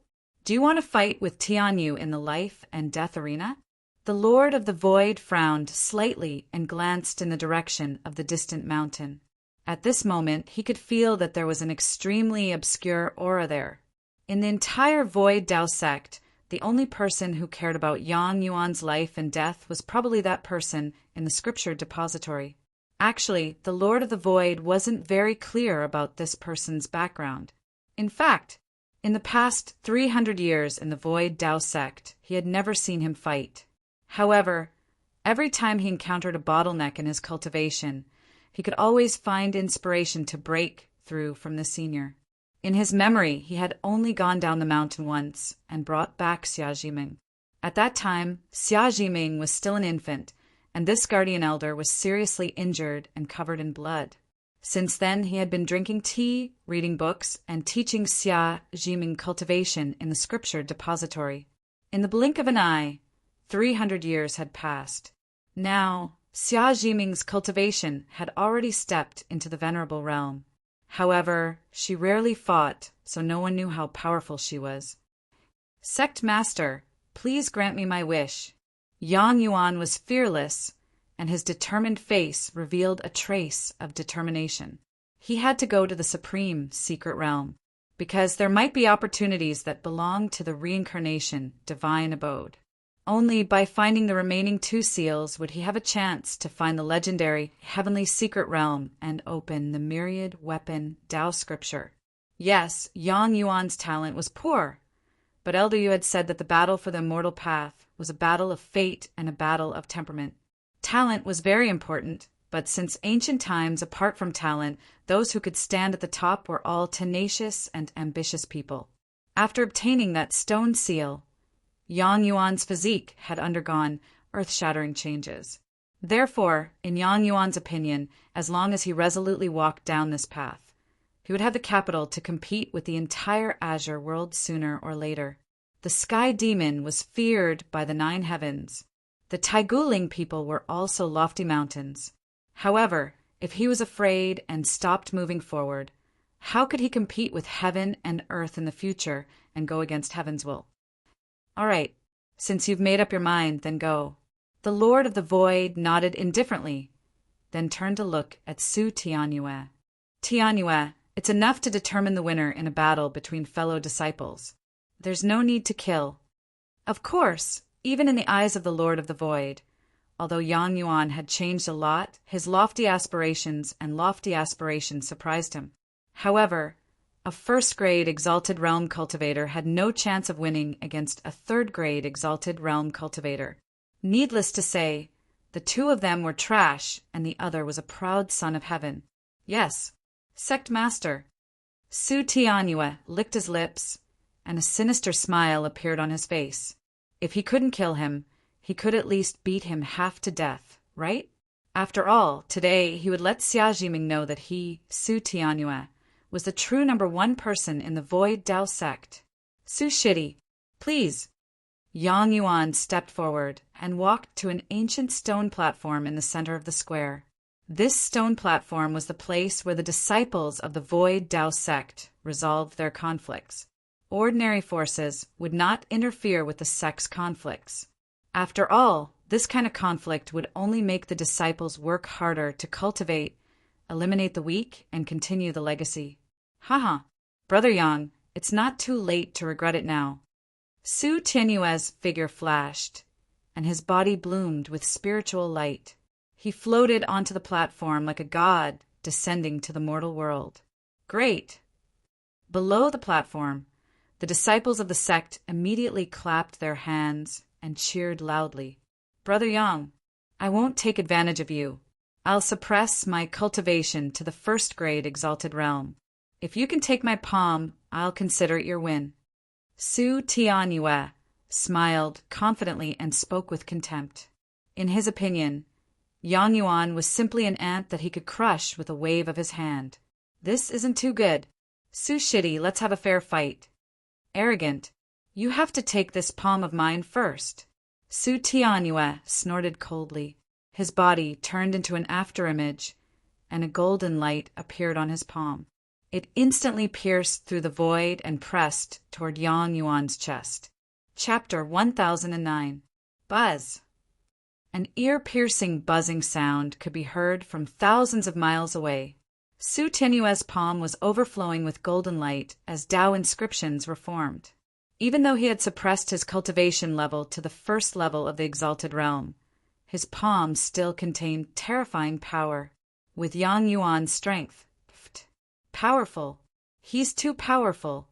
Do you want to fight with Tianyu in the life and death arena? The Lord of the Void frowned slightly and glanced in the direction of the distant mountain. At this moment, he could feel that there was an extremely obscure aura there. In the entire Void Dao sect, the only person who cared about Yang Yuan's life and death was probably that person in the scripture depository. Actually, the Lord of the Void wasn't very clear about this person's background. In fact, in the past 300 years in the Void Dao sect, he had never seen him fight. However, every time he encountered a bottleneck in his cultivation, he could always find inspiration to break through from the senior. In his memory, he had only gone down the mountain once and brought back Xia Jiming. At that time, Xia Jiming was still an infant, and this guardian elder was seriously injured and covered in blood. Since then, he had been drinking tea, reading books, and teaching Xia Jiming cultivation in the scripture depository. In the blink of an eye, 300 years had passed. Now, Xia Jiming's cultivation had already stepped into the venerable realm. However, she rarely fought, so no one knew how powerful she was. Sect Master, please grant me my wish. Yang Yuan was fearless, and his determined face revealed a trace of determination. He had to go to the supreme secret realm, because there might be opportunities that belonged to the reincarnation divine abode. Only by finding the remaining 2 seals would he have a chance to find the legendary heavenly secret realm and open the myriad weapon Dao scripture. Yes, Yang Yuan's talent was poor, but Elder Yu had said that the battle for the immortal path was a battle of fate and a battle of temperament. Talent was very important, but since ancient times, apart from talent, those who could stand at the top were all tenacious and ambitious people. After obtaining that stone seal, Yang Yuan's physique had undergone earth-shattering changes. Therefore, in Yang Yuan's opinion, as long as he resolutely walked down this path, he would have the capital to compete with the entire Azure world sooner or later. The Sky Demon was feared by the 9 heavens. The Taiguling people were also lofty mountains. However, if he was afraid and stopped moving forward, how could he compete with heaven and earth in the future and go against heaven's will? All right, since you've made up your mind, then go. The Lord of the Void nodded indifferently, then turned to look at Su Tianyue. Tianyue, it's enough to determine the winner in a battle between fellow disciples. There's no need to kill. Of course, even in the eyes of the Lord of the Void, although Yang Yuan had changed a lot, his lofty aspirations surprised him. However, a first-grade Exalted Realm cultivator had no chance of winning against a third-grade Exalted Realm cultivator. Needless to say, the two of them were trash, and the other was a proud son of heaven. Yes, sect master. Su Tianyue licked his lips, and a sinister smile appeared on his face. If he couldn't kill him, he could at least beat him half to death, right? After all, today he would let Xia Jiming know that he, Su Tianyue, was the true #1 person in the Void Dao sect. Su Shidi, please. Yang Yuan stepped forward and walked to an ancient stone platform in the center of the square. This stone platform was the place where the disciples of the Void Dao sect resolved their conflicts. Ordinary forces would not interfere with the sect's conflicts. After all, this kind of conflict would only make the disciples work harder to cultivate, eliminate the weak, and continue the legacy. Haha, Brother Yang, it's not too late to regret it now. Su Tianyue's figure flashed, and his body bloomed with spiritual light. He floated onto the platform like a god descending to the mortal world. Great! Below the platform, the disciples of the sect immediately clapped their hands and cheered loudly. Brother Yang, I won't take advantage of you. I'll suppress my cultivation to the 1st grade exalted realm. If you can take my palm, I'll consider it your win. Su Tianyue smiled confidently and spoke with contempt. In his opinion, Yang Yuan was simply an ant that he could crush with a wave of his hand. This isn't too good. Su Shidi, let's have a fair fight. Arrogant, you have to take this palm of mine first. Su Tianyue snorted coldly. His body turned into an afterimage, and a golden light appeared on his palm. It instantly pierced through the void and pressed toward Yang Yuan's chest. Chapter 1009. Buzz. An ear-piercing buzzing sound could be heard from thousands of miles away. Su Tianyue's palm was overflowing with golden light as Dao inscriptions were formed. Even though he had suppressed his cultivation level to the 1st level of the exalted realm, his palm still contained terrifying power. With Yang Yuan's strength, powerful. He's too powerful.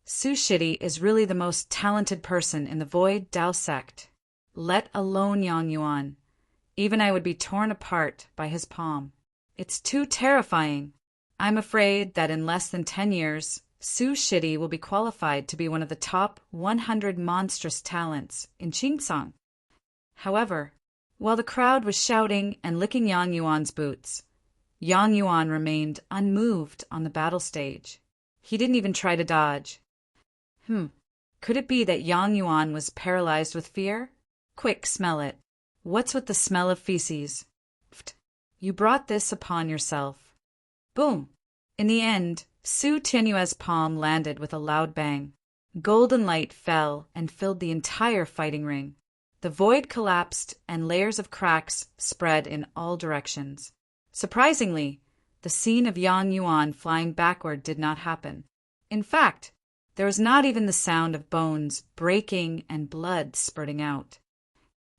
Su Shidi is really the most talented person in the Void Dao sect. Let alone Yang Yuan. Even I would be torn apart by his palm. It's too terrifying. I'm afraid that in less than 10 years, Su Shidi will be qualified to be one of the top 100 monstrous talents in Qingsong. However, while the crowd was shouting and licking Yang Yuan's boots, Yang Yuan remained unmoved on the battle stage. He didn't even try to dodge. Could it be that Yang Yuan was paralyzed with fear? Quick, smell it. What's with the smell of feces? You brought this upon yourself. Boom! In the end, Su Tianyue's palm landed with a loud bang. Golden light fell and filled the entire fighting ring. The void collapsed and layers of cracks spread in all directions. Surprisingly, the scene of Yang Yuan flying backward did not happen. In fact, there was not even the sound of bones breaking and blood spurting out.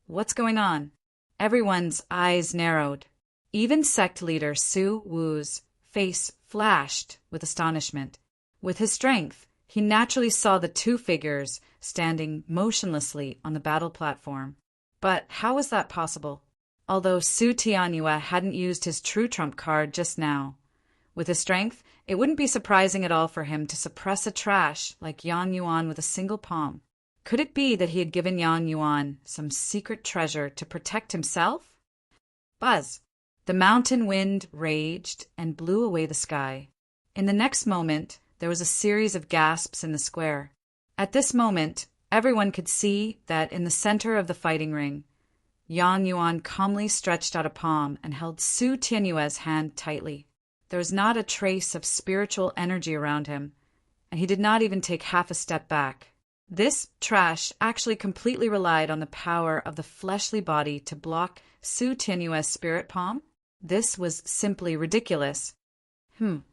What's going on? Everyone's eyes narrowed. Even sect leader Su Wu's face flashed with astonishment. With his strength, he naturally saw the two figures standing motionlessly on the battle platform. But how was that possible? Although Su Tianyue hadn't used his true trump card just now, with his strength, it wouldn't be surprising at all for him to suppress a trash like Yang Yuan with a single palm. Could it be that he had given Yang Yuan some secret treasure to protect himself? Buzz! The mountain wind raged and blew away the sky. In the next moment, there was a series of gasps in the square. At this moment, everyone could see that in the center of the fighting ring, Yang Yuan calmly stretched out a palm and held Su Tianyue's hand tightly. There was not a trace of spiritual energy around him, and he did not even take half a step back. This trash actually completely relied on the power of the fleshly body to block Su Tianyue's spirit palm. This was simply ridiculous. In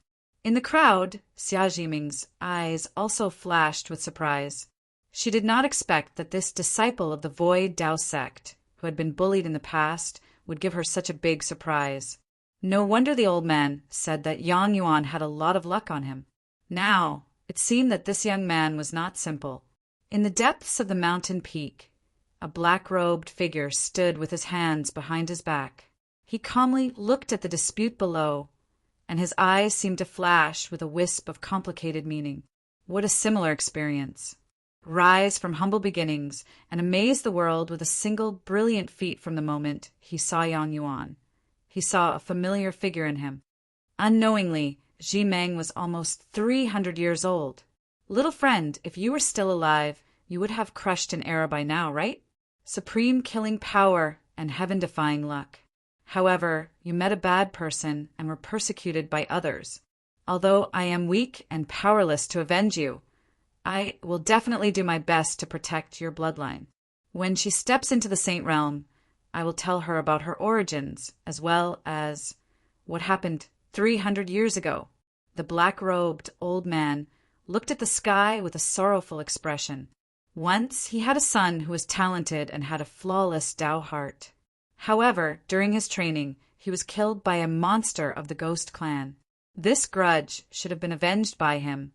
the crowd, Xia Jiming's eyes also flashed with surprise. She did not expect that this disciple of the Void Dao sect, who had been bullied in the past, would give her such a big surprise. No wonder the old man said that Yang Yuan had a lot of luck on him. Now, it seemed that this young man was not simple. In the depths of the mountain peak, a black-robed figure stood with his hands behind his back. He calmly looked at the dispute below, and his eyes seemed to flash with a wisp of complicated meaning. What a similar experience! Rise from humble beginnings and amaze the world with a single brilliant feat from the moment he saw Yang Yuan. He saw a familiar figure in him. Unknowingly, Zhi Meng was almost 300 years old. Little friend, if you were still alive, you would have crushed an era by now, right? Supreme killing power and heaven-defying luck. However, you met a bad person and were persecuted by others. Although I am weak and powerless to avenge you, I will definitely do my best to protect your bloodline. When she steps into the Saint Realm, I will tell her about her origins, as well as what happened 300 years ago. The black-robed old man looked at the sky with a sorrowful expression. Once he had a son who was talented and had a flawless Tao heart. However, during his training, he was killed by a monster of the Ghost Clan. This grudge should have been avenged by him,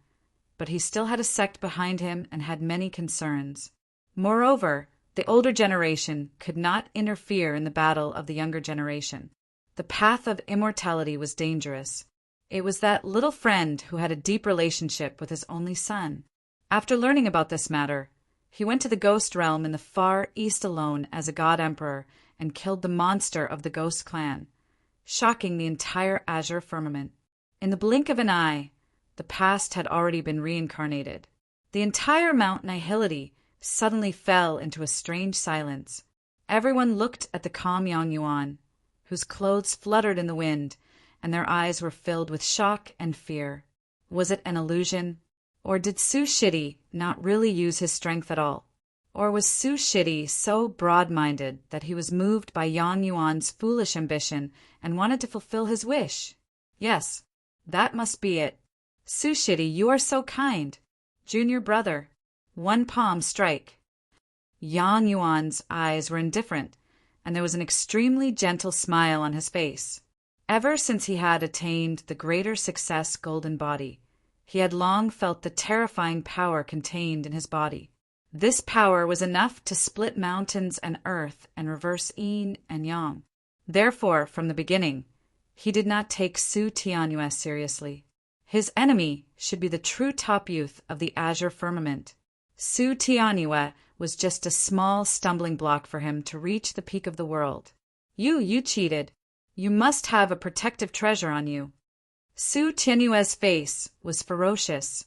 but he still had a sect behind him and had many concerns. Moreover, the older generation could not interfere in the battle of the younger generation. The path of immortality was dangerous. It was that little friend who had a deep relationship with his only son. After learning about this matter, he went to the ghost realm in the far east alone as a god emperor and killed the monster of the Ghost Clan, shocking the entire azure firmament. In the blink of an eye, the past had already been reincarnated. The entire Mount Nihility suddenly fell into a strange silence. Everyone looked at the calm Yang Yuan, whose clothes fluttered in the wind, and their eyes were filled with shock and fear. Was it an illusion? Or did Su Shidi not really use his strength at all? Or was Su Shidi so broad-minded that he was moved by Yang Yuan's foolish ambition and wanted to fulfill his wish? Yes, that must be it. Su Shidi, you are so kind. Junior brother. One palm strike. Yang Yuan's eyes were indifferent, and there was an extremely gentle smile on his face. Ever since he had attained the greater success golden body, he had long felt the terrifying power contained in his body. This power was enough to split mountains and earth and reverse yin and yang. Therefore, from the beginning, he did not take Su Tianyue seriously. His enemy should be the true top youth of the azure firmament. Su Tianyue was just a small stumbling block for him to reach the peak of the world. You cheated. You must have a protective treasure on you. Su Tianyue's face was ferocious,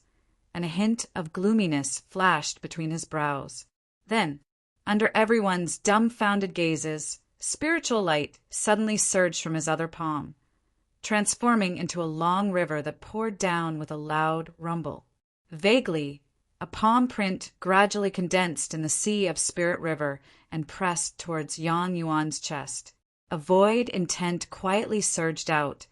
and a hint of gloominess flashed between his brows. Then, under everyone's dumbfounded gazes, spiritual light suddenly surged from his other palm, transforming into a long river that poured down with a loud rumble. Vaguely, a palm print gradually condensed in the sea of Spirit River and pressed towards Yang Yuan's chest. A void intent quietly surged out,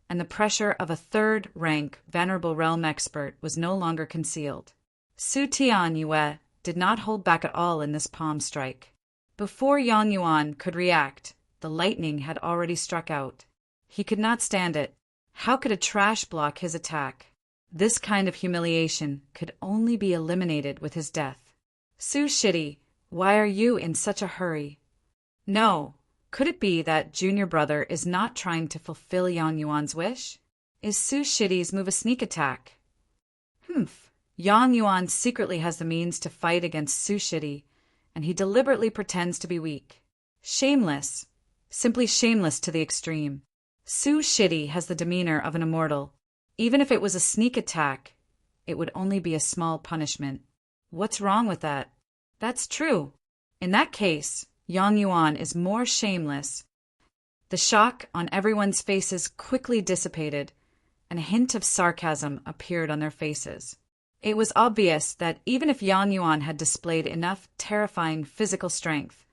and the pressure of a third-rank Venerable Realm expert was no longer concealed. Su Tianyue did not hold back at all in this palm strike. Before Yang Yuan could react, the lightning had already struck out. He could not stand it. How could a trash block his attack? This kind of humiliation could only be eliminated with his death. Su Shidi, why are you in such a hurry? No. Could it be that junior brother is not trying to fulfill Yang Yuan's wish? Is Su Shidi's move a sneak attack? Yang Yuan secretly has the means to fight against Su Shidi, and he deliberately pretends to be weak. Shameless. Simply shameless to the extreme. Su Shidi has the demeanor of an immortal. Even if it was a sneak attack, it would only be a small punishment. What's wrong with that? That's true. In that case, Yang Yuan is more shameless. The shock on everyone's faces quickly dissipated, and a hint of sarcasm appeared on their faces. It was obvious that even if Yang Yuan had displayed enough terrifying physical strength,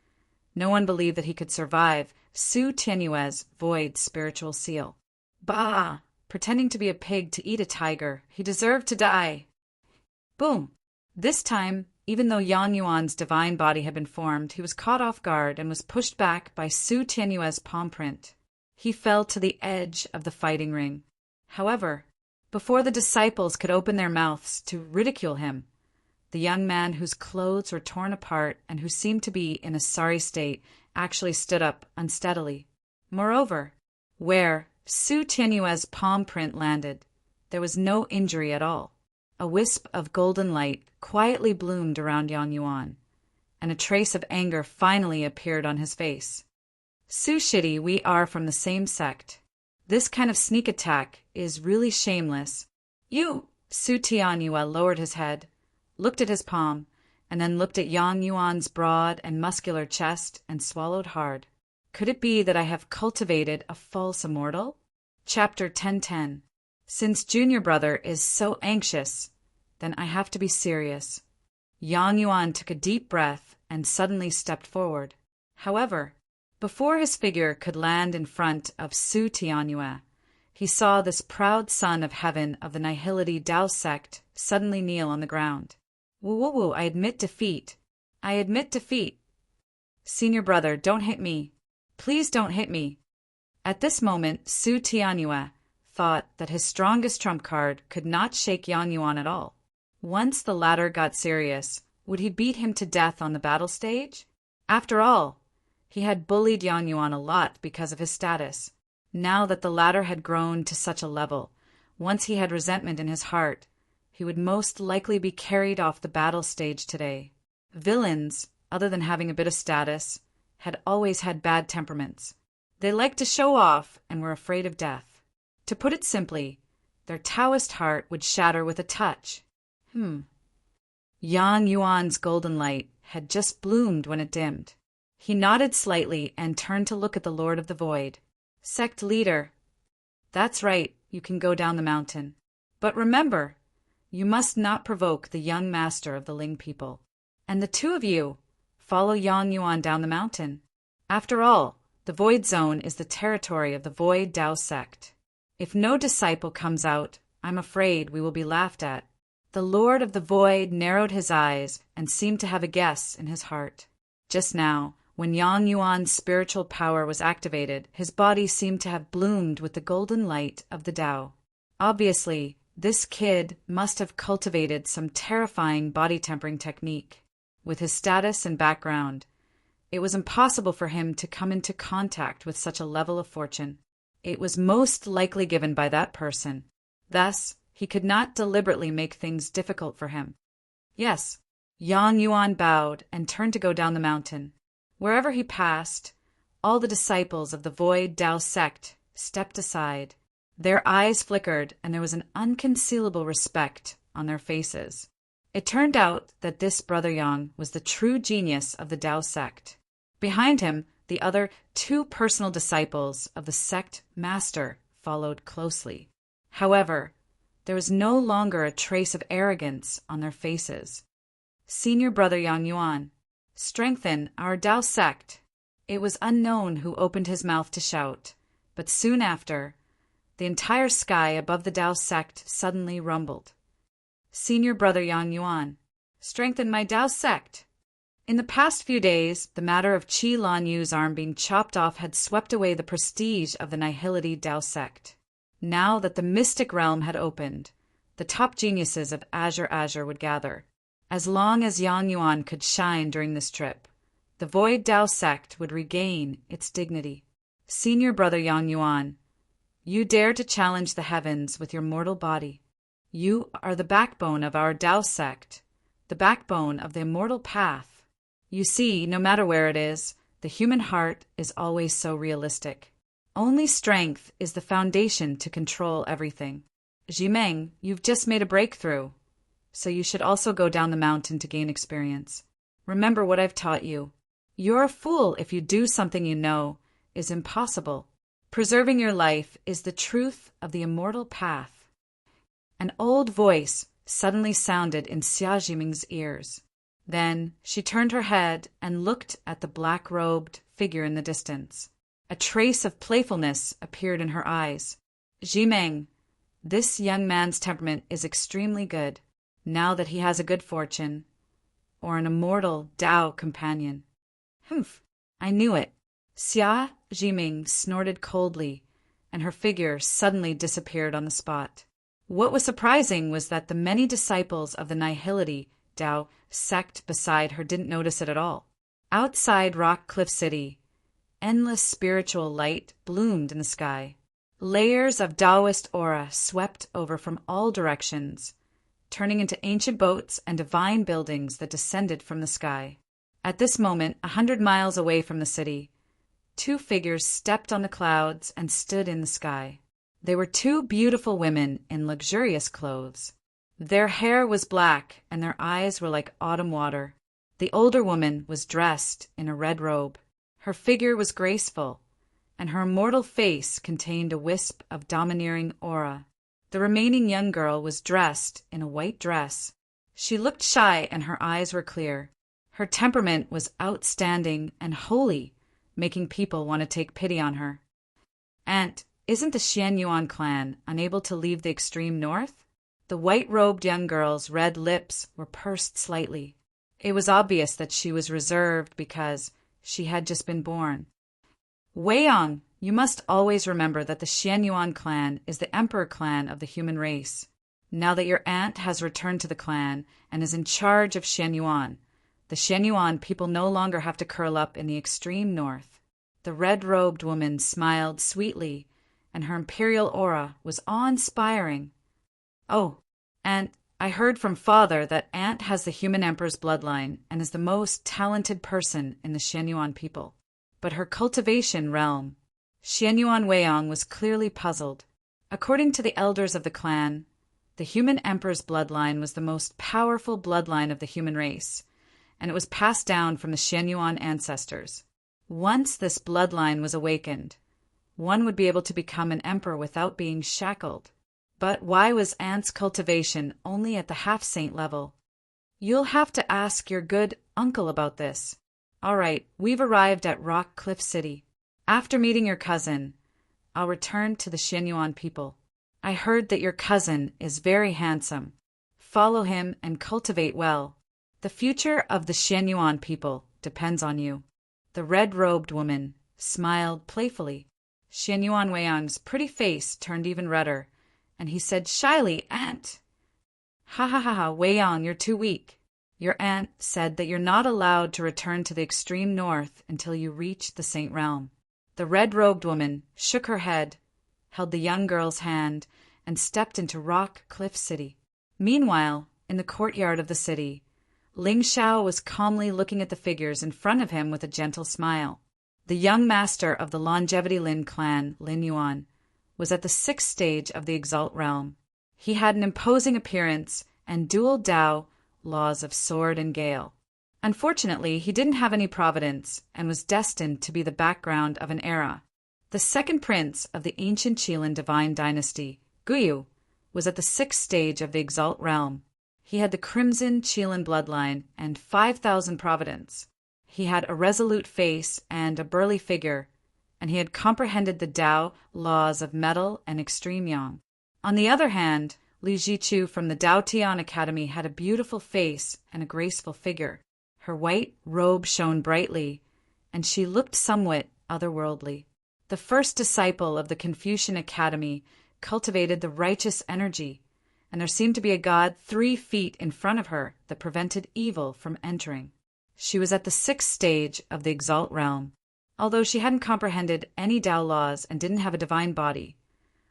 no one believed that he could survive Su Tianyue's void spiritual seal. Bah! Pretending to be a pig to eat a tiger, he deserved to die. Boom! This time, even though Yang Yuan's divine body had been formed, he was caught off guard and was pushed back by Su Tianyue's palm print. He fell to the edge of the fighting ring. However, before the disciples could open their mouths to ridicule him, The young man whose clothes were torn apart and who seemed to be in a sorry state actually stood up unsteadily. Moreover, where Su Tianyue's palm print landed, there was no injury at all. A wisp of golden light quietly bloomed around Yang Yuan, and a trace of anger finally appeared on his face. Su Shidi, we are from the same sect. This kind of sneak attack is really shameless. You! Su Tianyue lowered his head, looked at his palm, and then looked at Yang Yuan's broad and muscular chest and swallowed hard. Could it be that I have cultivated a false immortal? Chapter 1010. Since junior brother is so anxious, then I have to be serious. Yang Yuan took a deep breath and suddenly stepped forward. However, before his figure could land in front of Su Tianyue, he saw this proud son of heaven of the Nihility Tao sect suddenly kneel on the ground. Woo, I admit defeat. I admit defeat. Senior brother, don't hit me. Please don't hit me. At this moment, Su Tianyue thought that his strongest trump card could not shake Yang Yuan at all. Once the latter got serious, would he beat him to death on the battle stage? After all, he had bullied Yang Yuan a lot because of his status. Now that the latter had grown to such a level, once he had resentment in his heart, he would most likely be carried off the battle stage today. Villains, other than having a bit of status, had always had bad temperaments. They liked to show off and were afraid of death. To put it simply, their Taoist heart would shatter with a touch. Yang Yuan's golden light had just bloomed when it dimmed. He nodded slightly and turned to look at the Lord of the Void. Sect leader. That's right, you can go down the mountain. But remember, you must not provoke the young master of the Ling people. And the two of you, follow Yang Yuan down the mountain. After all, the Void Zone is the territory of the Void Tao sect. If no disciple comes out, I'm afraid we will be laughed at. The Lord of the Void narrowed his eyes and seemed to have a guess in his heart. Just now, when Yang Yuan's spiritual power was activated, his body seemed to have bloomed with the golden light of the Tao. Obviously, this kid must have cultivated some terrifying body tempering technique. With his status and background, it was impossible for him to come into contact with such a level of fortune. It was most likely given by that person. Thus, he could not deliberately make things difficult for him. Yes, Yang Yuan bowed and turned to go down the mountain. Wherever he passed, all the disciples of the Void Tao sect stepped aside. Their eyes flickered, and there was an unconcealable respect on their faces. It turned out that this Brother Yang was the true genius of the Tao sect. Behind him, the other two personal disciples of the sect master followed closely. However, there was no longer a trace of arrogance on their faces. Senior Brother Yang Yuan, strengthen our Tao sect. It was unknown who opened his mouth to shout, but soon after, the entire sky above the Tao sect suddenly rumbled. Senior Brother Yang Yuan, strengthen my Tao sect. In the past few days, the matter of Qi Lan Yu's arm being chopped off had swept away the prestige of the Nihility Tao sect. Now that the mystic realm had opened, the top geniuses of Azure would gather. As long as Yang Yuan could shine during this trip, the Void Tao sect would regain its dignity. Senior Brother Yang Yuan, you dare to challenge the heavens with your mortal body. You are the backbone of our Tao sect, the backbone of the immortal path. You see, no matter where it is, the human heart is always so realistic. Only strength is the foundation to control everything. Jimeng, you've just made a breakthrough, so you should also go down the mountain to gain experience. Remember what I've taught you. You're a fool if you do something you know is impossible. Preserving your life is the truth of the immortal path. An old voice suddenly sounded in Xia Jiming's ears. Then she turned her head and looked at the black-robed figure in the distance. A trace of playfulness appeared in her eyes. Jimeng, this young man's temperament is extremely good, now that he has a good fortune, or an immortal Tao companion. Humph, I knew it. Xia Jiming snorted coldly, and her figure suddenly disappeared on the spot. What was surprising was that the many disciples of the Nihility Dao sect beside her didn't notice it at all. Outside Rock Cliff City, endless spiritual light bloomed in the sky. Layers of Taoist aura swept over from all directions, turning into ancient boats and divine buildings that descended from the sky. At this moment, 100 miles away from the city, two figures stepped on the clouds and stood in the sky. They were two beautiful women in luxurious clothes. Their hair was black and their eyes were like autumn water. The older woman was dressed in a red robe. Her figure was graceful, and her immortal face contained a wisp of domineering aura. The remaining young girl was dressed in a white dress. She looked shy and her eyes were clear. Her temperament was outstanding and holy, making people want to take pity on her. "Aunt, isn't the Xianyuan clan unable to leave the extreme north?" The white-robed young girl's red lips were pursed slightly. It was obvious that she was reserved because she had just been born. "Weiyang, you must always remember that the Xianyuan clan is the emperor clan of the human race. Now that your aunt has returned to the clan and is in charge of Xianyuan, the Xianyuan people no longer have to curl up in the extreme north." The red-robed woman smiled sweetly, and her imperial aura was awe-inspiring. "Oh, Aunt, I heard from Father that Aunt has the human emperor's bloodline and is the most talented person in the Xianyuan people. But her cultivation realm..." Xianyuan Weiyang was clearly puzzled. According to the elders of the clan, the human emperor's bloodline was the most powerful bloodline of the human race, and it was passed down from the Xianyuan ancestors. Once this bloodline was awakened, one would be able to become an emperor without being shackled. But why was Aunt's cultivation only at the half-saint level? "You'll have to ask your good uncle about this. All right, we've arrived at Rock Cliff City. After meeting your cousin, I'll return to the Xianyuan people. I heard that your cousin is very handsome. Follow him and cultivate well. The future of the Xianyuan people depends on you." The red-robed woman smiled playfully. Xianyuan Weiyang's pretty face turned even redder, and he said shyly, "Aunt." "Ha ha ha ha, Weiyang, you're too weak. Your aunt said that you're not allowed to return to the extreme north until you reach the Saint Realm." The red-robed woman shook her head, held the young girl's hand, and stepped into Rock Cliff City. Meanwhile, in the courtyard of the city, Ling Xiao was calmly looking at the figures in front of him with a gentle smile. The young master of the Longevity Lin clan, Lin Yuan, was at the 6th stage of the Exalt realm. He had an imposing appearance and dual Dao laws of sword and gale. Unfortunately, he didn't have any providence and was destined to be the background of an era. The second prince of the ancient Qilin divine dynasty, Guyu, was at the 6th stage of the Exalt realm. He had the crimson Qilin bloodline and 5,000 providence. He had a resolute face and a burly figure, and he had comprehended the Tao laws of metal and extreme yang. On the other hand, Li Jichu from the Dao Tian Academy had a beautiful face and a graceful figure. Her white robe shone brightly, and she looked somewhat otherworldly. The first disciple of the Confucian Academy cultivated the righteous energy, and there seemed to be a god 3 feet in front of her that prevented evil from entering. She was at the 6th stage of the Exalt realm. Although she hadn't comprehended any Tao laws and didn't have a divine body,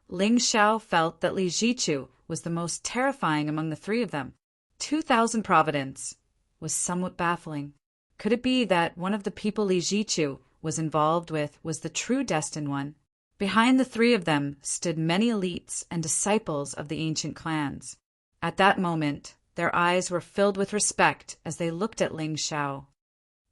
Ling Xiao felt that Li Jichu was the most terrifying among the 3 of them. 2,000 providence was somewhat baffling. Could it be that one of the people Li Jichu was involved with was the true destined one? Behind the 3 of them stood many elites and disciples of the ancient clans. At that moment, their eyes were filled with respect as they looked at Ling Xiao.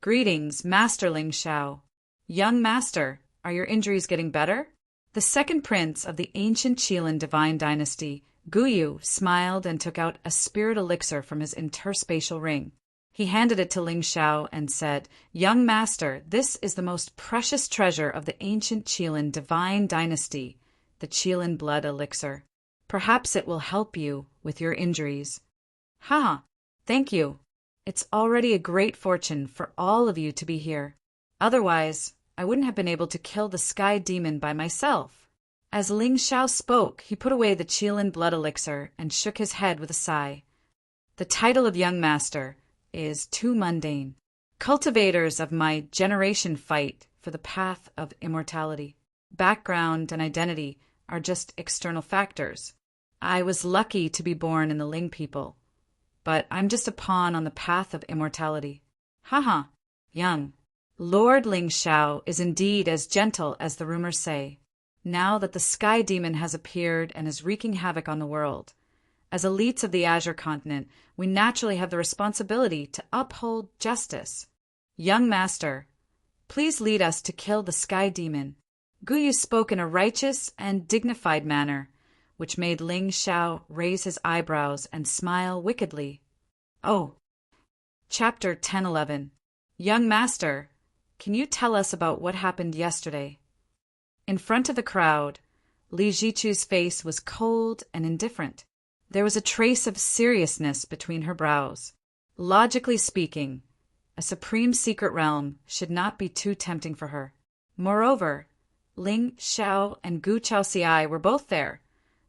"Greetings, Master Ling Xiao. Young Master, are your injuries getting better?" The second prince of the ancient Qilin divine dynasty, Guyu, smiled and took out a spirit elixir from his interspatial ring. He handed it to Ling Xiao and said, "Young Master, this is the most precious treasure of the ancient Qilin divine dynasty, the Qilin blood elixir. Perhaps it will help you with your injuries." "Ha! Thank you. It's already a great fortune for all of you to be here. Otherwise, I wouldn't have been able to kill the sky demon by myself." As Ling Xiao spoke, he put away the Qilin blood elixir and shook his head with a sigh. The title of young master is too mundane. Cultivators of my generation fight for the path of immortality. Background and identity are just external factors. I was lucky to be born in the Ling people, but I'm just a pawn on the path of immortality. Haha, young. Lord Ling Xiao is indeed as gentle as the rumors say. Now that the Sky Demon has appeared and is wreaking havoc on the world, as elites of the Azure Continent, we naturally have the responsibility to uphold justice. Young Master, please lead us to kill the Sky Demon. Guyu spoke in a righteous and dignified manner, which made Ling Xiao raise his eyebrows and smile wickedly. Oh. Chapter 10:11. Young Master, can you tell us about what happened yesterday? In front of the crowd, Li Jichu's face was cold and indifferent. There was a trace of seriousness between her brows. Logically speaking, a supreme secret realm should not be too tempting for her. Moreover, Ling Xiao and Gu Chaoxiai were both there,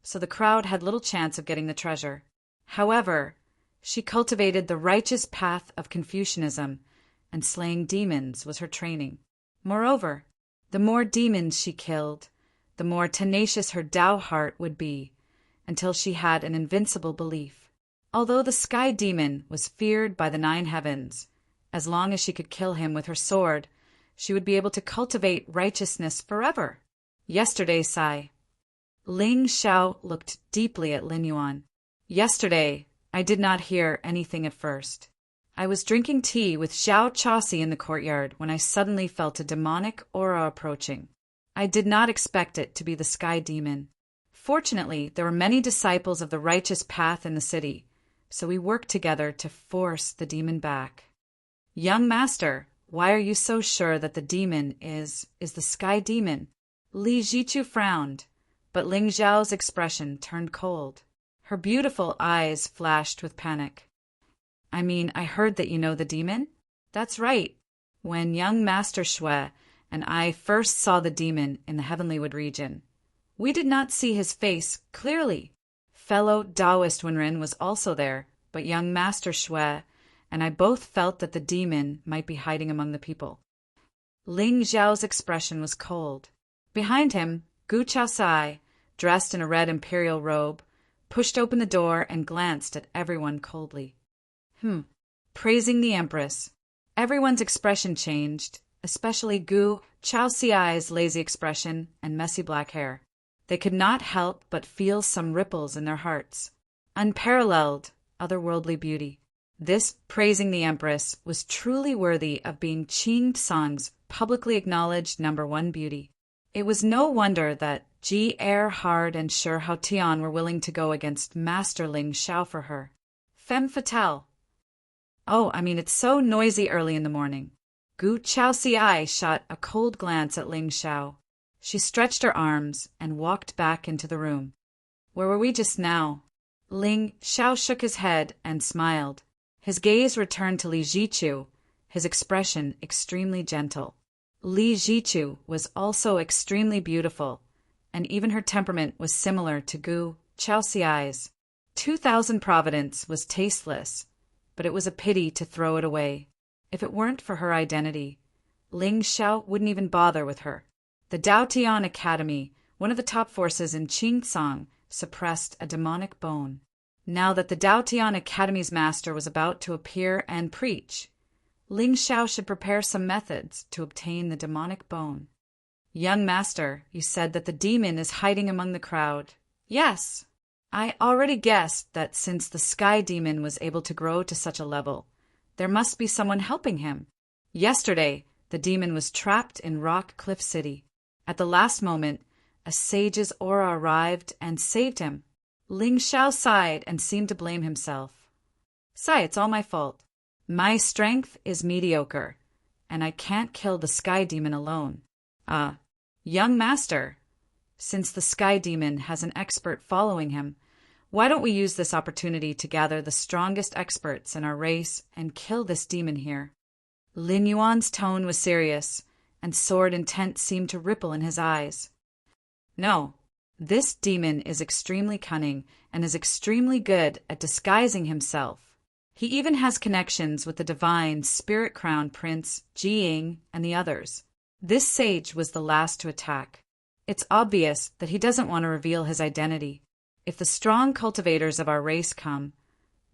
so the crowd had little chance of getting the treasure. However, she cultivated the righteous path of Confucianism, and slaying demons was her training. Moreover, the more demons she killed, the more tenacious her Tao heart would be, until she had an invincible belief. Although the Sky Demon was feared by the 9 heavens, as long as she could kill him with her sword, she would be able to cultivate righteousness forever. Yesterday, Sai. Ling Xiao looked deeply at Lin Yuan. Yesterday, I did not hear anything at first. I was drinking tea with Xiao Chauci in the courtyard when I suddenly felt a demonic aura approaching. I did not expect it to be the Sky Demon. Fortunately, there were many disciples of the righteous path in the city, so we worked together to force the demon back. Young Master, why are you so sure that the demon is the Sky Demon? Li Jichu frowned, but Ling Xiao's expression turned cold. Her beautiful eyes flashed with panic. I mean, I heard that you know the demon? That's right. When young Master Xue and I first saw the demon in the Heavenlywood region, we did not see his face clearly. Fellow Taoist Wenren was also there, but young Master Xue and I both felt that the demon might be hiding among the people. Ling Xiao's expression was cold. Behind him, Gu Chaosai, dressed in a red imperial robe, pushed open the door and glanced at everyone coldly. Praising the Empress. Everyone's expression changed, especially Gu Chaoxiai's lazy expression and messy black hair. They could not help but feel some ripples in their hearts. Unparalleled, otherworldly beauty. This praising the Empress was truly worthy of being Qing Song's publicly acknowledged #1 beauty. It was no wonder that Ji Erhard and Shi Haotian were willing to go against Master Ling Xiao for her. Femme fatale. Oh, I mean, it's so noisy early in the morning. Gu Chaoxiai shot a cold glance at Ling Xiao. She stretched her arms and walked back into the room. Where were we just now? Ling Xiao shook his head and smiled. His gaze returned to Li Jichu, his expression extremely gentle. Li Jichu was also extremely beautiful, and even her temperament was similar to Gu Chaoxiai's. 2000 Providence was tasteless, but it was a pity to throw it away. If it weren't for her identity, Ling Xiao wouldn't even bother with her. The Daotian Academy, one of the top forces in Qingcang, suppressed a demonic bone. Now that the Daotian Academy's master was about to appear and preach, Ling Xiao should prepare some methods to obtain the demonic bone. Young master, you said that the demon is hiding among the crowd. Yes. I already guessed that since the Sky Demon was able to grow to such a level, there must be someone helping him. Yesterday, the demon was trapped in Rock Cliff City. At the last moment, a sage's aura arrived and saved him. Ling Xiao sighed and seemed to blame himself. Sai, it's all my fault. My strength is mediocre, and I can't kill the Sky Demon alone. Young master, since the Sky Demon has an expert following him, why don't we use this opportunity to gather the strongest experts in our race and kill this demon here? Lin Yuan's tone was serious, and sword intent seemed to ripple in his eyes. No, this demon is extremely cunning and is extremely good at disguising himself He even has connections with the divine Spirit Crown Prince Jiying and the others. This sage was the last to attack. It's obvious that he doesn't want to reveal his identity. If the strong cultivators of our race come,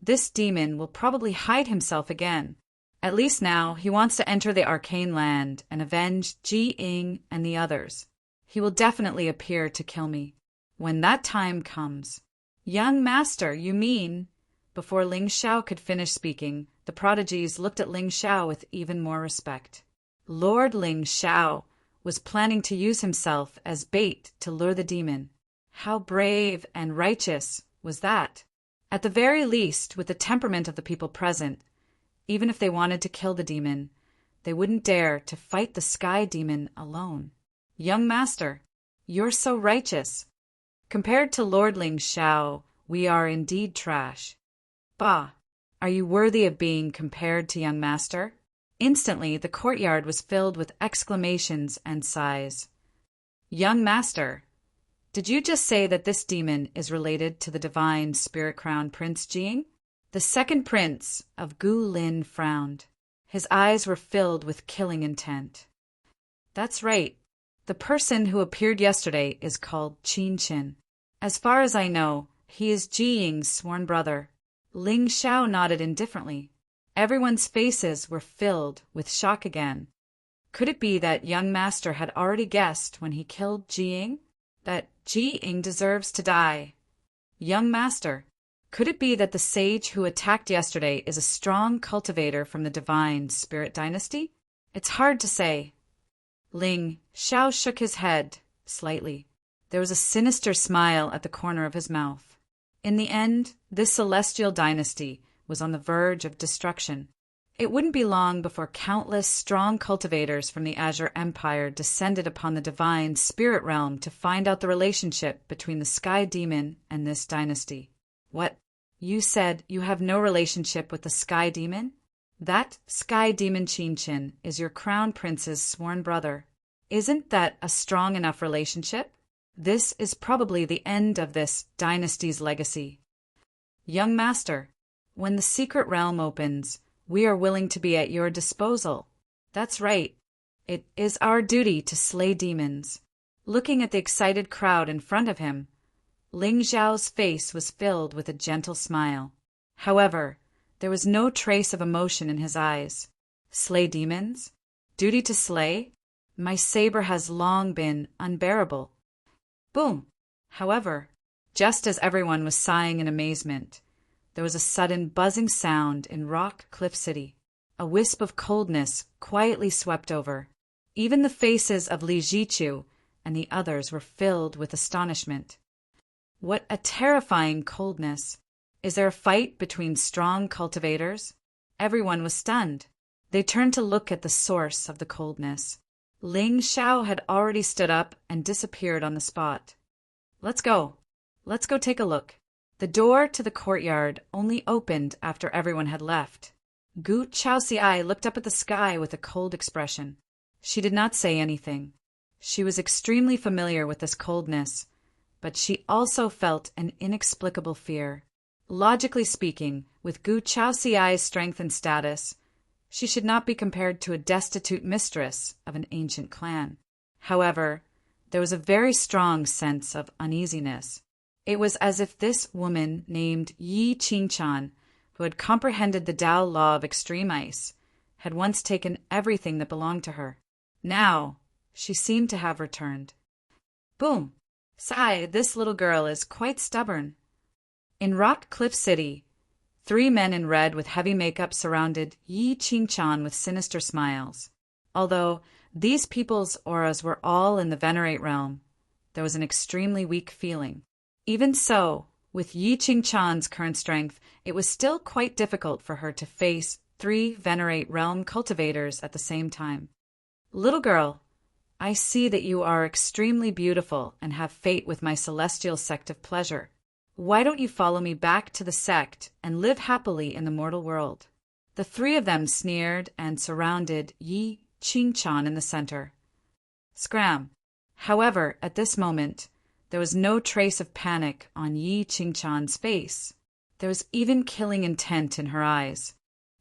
this demon will probably hide himself again. At least now he wants to enter the arcane land and avenge Jiying and the others. He will definitely appear to kill me. When that time comes. Young master, you mean? Before Ling Xiao could finish speaking, the prodigies looked at Ling Xiao with even more respect. Lord Ling Xiao was planning to use himself as bait to lure the demon. How brave and righteous was that? At the very least, with the temperament of the people present, even if they wanted to kill the demon, they wouldn't dare to fight the sky demon alone. Young master, you're so righteous. Compared to Lord Ling Xiao, we are indeed trash. Bah! Are you worthy of being compared to young master? Instantly, the courtyard was filled with exclamations and sighs. Young master, did you just say that this demon is related to the divine Spirit Crown Prince Jing? The second prince of Gu Lin frowned. His eyes were filled with killing intent. That's right. The person who appeared yesterday is called Qin Qin. As far as I know, he is Jiying's sworn brother. Ling Xiao nodded indifferently. Everyone's faces were filled with shock again. Could it be that young master had already guessed when he killed Jiying? That Jiying deserves to die? Young master, could it be that the sage who attacked yesterday is a strong cultivator from the divine spirit dynasty? It's hard to say. Ling Xiao shook his head slightly. There was a sinister smile at the corner of his mouth. In the end, this celestial dynasty was on the verge of destruction. It wouldn't be long before countless strong cultivators from the Azure Empire descended upon the divine spirit realm to find out the relationship between the sky demon and this dynasty. What? You said you have no relationship with the sky demon? That sky demon Qin Qin is your crown prince's sworn brother. Isn't that a strong enough relationship? This is probably the end of this dynasty's legacy. Young master, when the secret realm opens, we are willing to be at your disposal. That's right. It is our duty to slay demons. Looking at the excited crowd in front of him, Ling Xiao's face was filled with a gentle smile. However, there was no trace of emotion in his eyes. Slay demons? Duty to slay? My saber has long been unbearable. Boom! However, just as everyone was sighing in amazement, there was a sudden buzzing sound in Rock Cliff City. A wisp of coldness quietly swept over. Even the faces of Li Jichu and the others were filled with astonishment. What a terrifying coldness! Is there a fight between strong cultivators? Everyone was stunned. They turned to look at the source of the coldness. Ling Xiao had already stood up and disappeared on the spot. Let's go. Let's go take a look. The door to the courtyard only opened after everyone had left. Gu Chaoxiai looked up at the sky with a cold expression. She did not say anything. She was extremely familiar with this coldness, but she also felt an inexplicable fear. Logically speaking, with Gu Chaoxiai's strength and status, she should not be compared to a destitute mistress of an ancient clan. However, there was a very strong sense of uneasiness. It was as if this woman named Yi Qingchan, who had comprehended the Tao law of extreme ice, had once taken everything that belonged to her. Now, she seemed to have returned. Boom! Sigh, this little girl is quite stubborn. In Rock Cliff City, 3 men in red with heavy makeup surrounded Yi Qingchan with sinister smiles. Although these people's auras were all in the Venerate realm, there was an extremely weak feeling. Even so, with Yi Qingchan's current strength, it was still quite difficult for her to face 3 Venerate realm cultivators at the same time. Little girl, I see that you are extremely beautiful and have fate with my celestial sect of pleasure. Why don't you follow me back to the sect and live happily in the mortal world? The 3 of them sneered and surrounded Yi Qingchan in the center. Scram! However, at this moment, there was no trace of panic on Yi Qingchan's face. There was even killing intent in her eyes.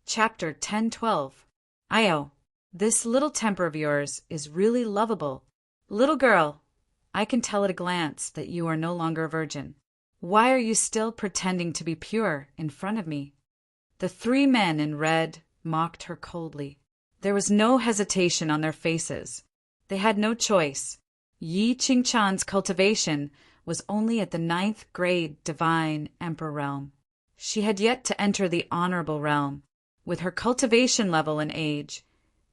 Chapter 10:12. Io, this little temper of yours is really lovable. Little girl, I can tell at a glance that you are no longer a virgin. Why are you still pretending to be pure in front of me? The three men in red mocked her coldly. There was no hesitation on their faces. They had no choice. Yi Qingchan's cultivation was only at the 9th grade divine emperor realm. She had yet to enter the honorable realm. With her cultivation level and age,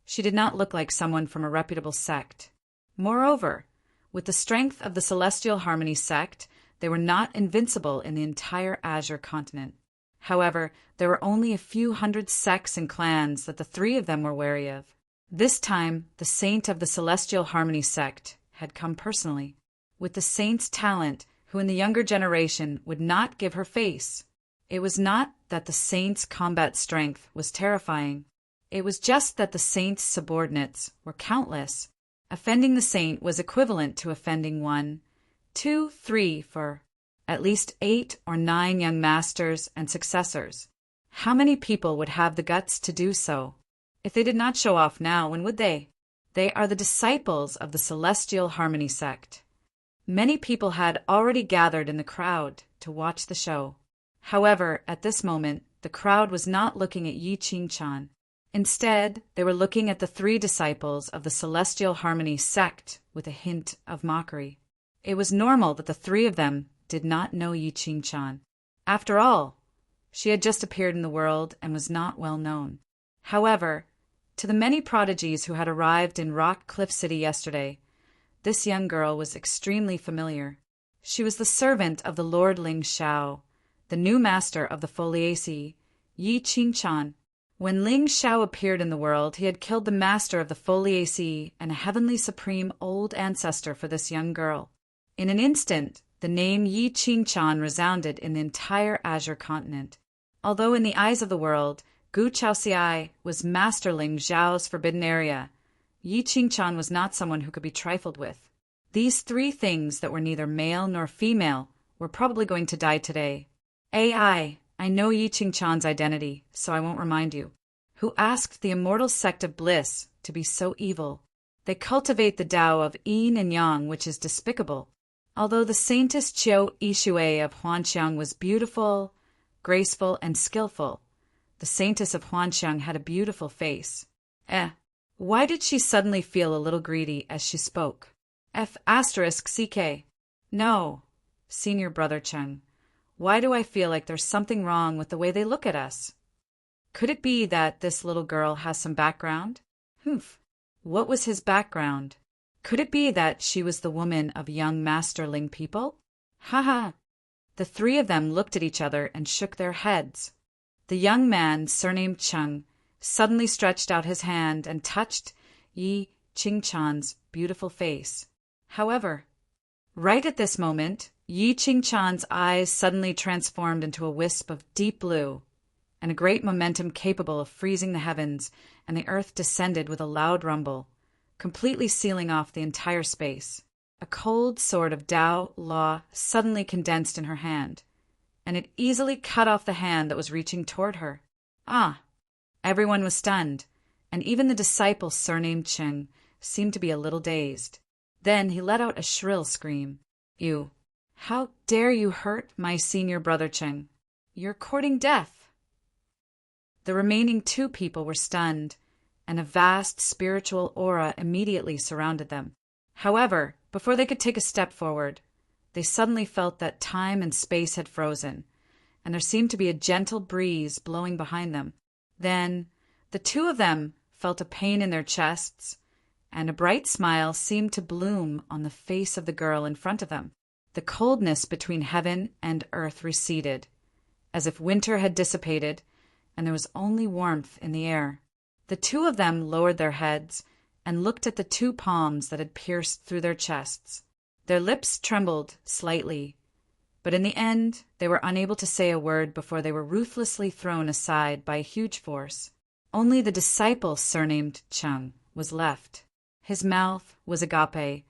she did not look like someone from a reputable sect. Moreover, with the strength of the Celestial Harmony sect, they were not invincible in the entire Azure continent. However, there were only a few hundred sects and clans that the three of them were wary of. This time, the saint of the Celestial Harmony sect had come personally, with the saint's talent, who in the younger generation would not give her face. It was not that the saint's combat strength was terrifying. It was just that the saint's subordinates were countless. Offending the saint was equivalent to offending 1, 2, 3 for at least 8 or 9 young masters and successors. How many people would have the guts to do so? If they did not show off now, when would they? They are the disciples of the Celestial Harmony sect. Many people had already gathered in the crowd to watch the show. However, at this moment, the crowd was not looking at Yi Qingchan. Instead, they were looking at the three disciples of the Celestial Harmony sect with a hint of mockery. It was normal that the three of them did not know Yi Qingchan. After all, she had just appeared in the world and was not well known. However, to the many prodigies who had arrived in Rock Cliff City yesterday, this young girl was extremely familiar. She was the servant of the Lord Ling Xiao, the new master of the Foliaceae, Yi Qingchan. When Ling Xiao appeared in the world, he had killed the master of the Foliaceae and a heavenly supreme old ancestor for this young girl. In an instant, the name Yi Qingchan resounded in the entire Azure continent. Although in the eyes of the world, Gu Chaoxiai was Master Ling Xiao's forbidden area, Yi Qingchan was not someone who could be trifled with. These three things that were neither male nor female were probably going to die today. I know Yi Qingchan's identity, so I won't remind you. Who asked the immortal sect of bliss to be so evil? They cultivate the Tao of yin and yang, which is despicable. Although the saintess Qiu Yishui of Huanxiang was beautiful, graceful, and skillful, the saintess of Huanxiang had a beautiful face. Why did she suddenly feel a little greedy as she spoke? F***CK. No, senior brother Cheng. Why do I feel like there's something wrong with the way they look at us? Could it be that this little girl has some background? What was his background? Could it be that she was the woman of young Master Ling people? The three of them looked at each other and shook their heads. The young man, surnamed Cheng, suddenly stretched out his hand and touched Yi Qingchan's beautiful face. However, right at this moment, Yi Qingchan's eyes suddenly transformed into a wisp of deep blue, and a great momentum capable of freezing the heavens and the earth descended with a loud rumble, completely sealing off the entire space. A cold sword of Tao law suddenly condensed in her hand, and it easily cut off the hand that was reaching toward her. Everyone was stunned, and even the disciple surnamed Cheng seemed to be a little dazed. Then he let out a shrill scream. You! How dare you hurt my senior brother Cheng? You're courting death. The remaining two people were stunned, and a vast spiritual aura immediately surrounded them. However, before they could take a step forward, they suddenly felt that time and space had frozen, and there seemed to be a gentle breeze blowing behind them. Then, the two of them felt a pain in their chests, and a bright smile seemed to bloom on the face of the girl in front of them. The coldness between heaven and earth receded, as if winter had dissipated, and there was only warmth in the air. The two of them lowered their heads and looked at the two palms that had pierced through their chests. Their lips trembled slightly, but in the end they were unable to say a word before they were ruthlessly thrown aside by a huge force. Only the disciple surnamed Cheng was left. His mouth was agape,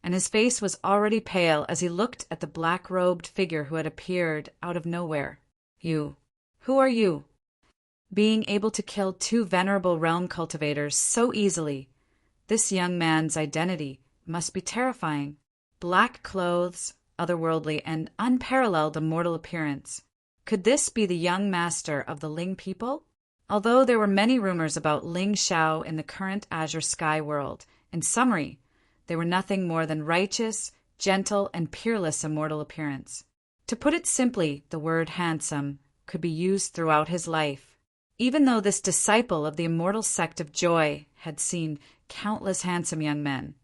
and his face was already pale as he looked at the black-robed figure who had appeared out of nowhere. You. Who are you? Being able to kill two venerable realm cultivators so easily, this young man's identity must be terrifying. Black clothes, otherworldly, and unparalleled immortal appearance. Could this be the young master of the Ling people? Although there were many rumors about Ling Xiao in the current Azure Sky world, in summary, they were nothing more than righteous, gentle, and peerless immortal appearance. To put it simply, the word handsome could be used throughout his life. Even though this disciple of the immortal sect of Joy had seen countless handsome young men,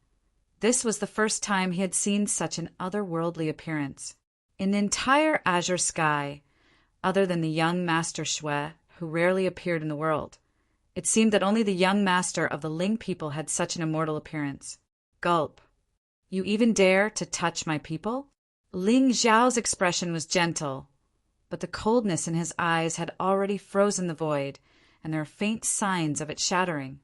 this was the first time he had seen such an otherworldly appearance. In the entire Azure Sky, other than the young Master Shui, who rarely appeared in the world, it seemed that only the young master of the Ling people had such an immortal appearance. Gulp. You even dare to touch my people? Ling Zhao's expression was gentle, but the coldness in his eyes had already frozen the void, and there were faint signs of it shattering.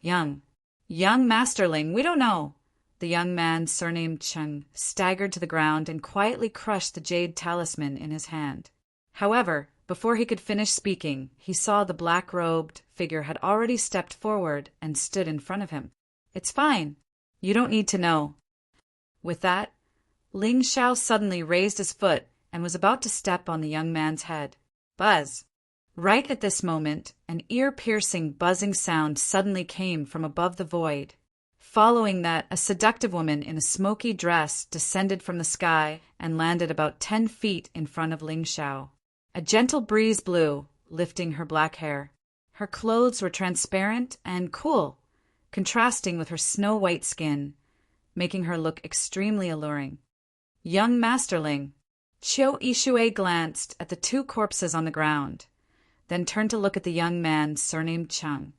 Young Masterling, we don't know. The young man, surnamed Cheng, staggered to the ground and quietly crushed the jade talisman in his hand. However, before he could finish speaking, he saw the black-robed figure had already stepped forward and stood in front of him. It's fine. You don't need to know. With that, Ling Xiao suddenly raised his foot and was about to step on the young man's head. Buzz! Right at this moment, an ear-piercing buzzing sound suddenly came from above the void. Following that, a seductive woman in a smoky dress descended from the sky and landed about 10 feet in front of Ling Xiao. A gentle breeze blew, lifting her black hair. Her clothes were transparent and cool, contrasting with her snow-white skin, making her look extremely alluring. Young Masterling. Qiu Yixue glanced at the two corpses on the ground, then turned to look at the young man surnamed Cheng,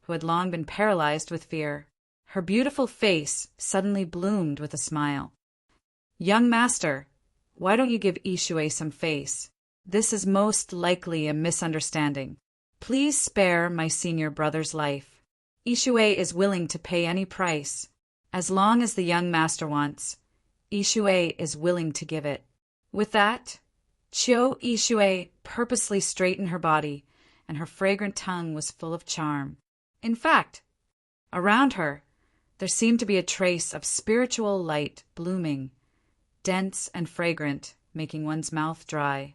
who had long been paralyzed with fear. Her beautiful face suddenly bloomed with a smile. Young master, why don't you give Yixue some face? This is most likely a misunderstanding. Please spare my senior brother's life. Yixue is willing to pay any price. As long as the young master wants, Yixue is willing to give it. With that, Qiu Yixue purposely straightened her body, and her fragrant tongue was full of charm. In fact, around her, there seemed to be a trace of spiritual light blooming, dense and fragrant, making one's mouth dry.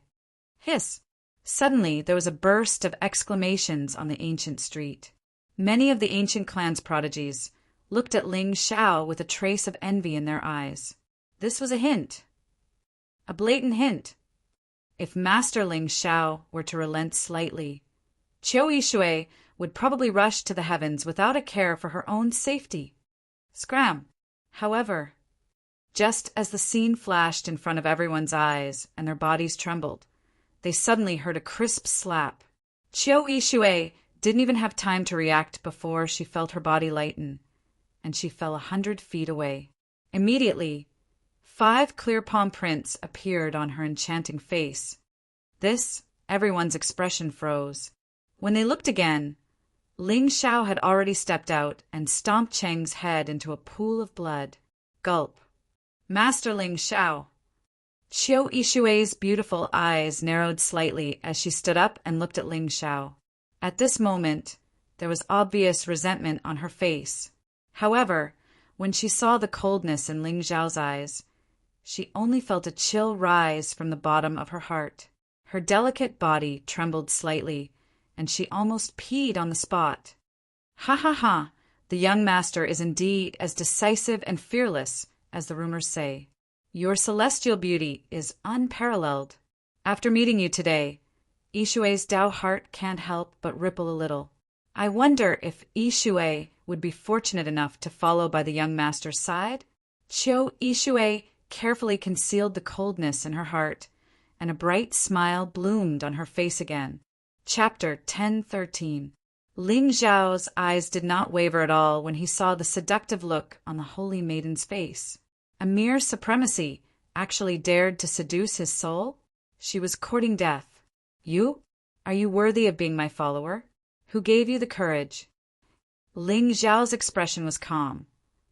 Hiss! Suddenly there was a burst of exclamations on the ancient street. Many of the ancient clan's prodigies looked at Ling Xiao with a trace of envy in their eyes. This was a hint. A blatant hint. If Master Ling Xiao were to relent slightly, Qiu Yixue would probably rush to the heavens without a care for her own safety. Scram! However, just as the scene flashed in front of everyone's eyes and their bodies trembled, they suddenly heard a crisp slap. Qiu Yixue didn't even have time to react before she felt her body lighten, and she fell 100 feet away. Immediately, 5 clear palm prints appeared on her enchanting face. Everyone's expression froze. When they looked again, Ling Xiao had already stepped out and stomped Cheng's head into a pool of blood. Gulp. Master Ling Xiao. Qiu Yixue's beautiful eyes narrowed slightly as she stood up and looked at Ling Xiao. At this moment, there was obvious resentment on her face. However, when she saw the coldness in Ling Xiao's eyes, she only felt a chill rise from the bottom of her heart. Her delicate body trembled slightly, and she almost peed on the spot. Ha ha ha! The young master is indeed as decisive and fearless as the rumors say. Your celestial beauty is unparalleled. After meeting you today, Yixue's Dao heart can't help but ripple a little. I wonder if Yixue would be fortunate enough to follow by the young master's side? Qiu Yixue carefully concealed the coldness in her heart, and a bright smile bloomed on her face again. Chapter 1013. Ling Zhao's eyes did not waver at all when he saw the seductive look on the holy maiden's face. A mere supremacy actually dared to seduce his soul? She was courting death. You? Are you worthy of being my follower? Who gave you the courage? Ling Zhao's expression was calm,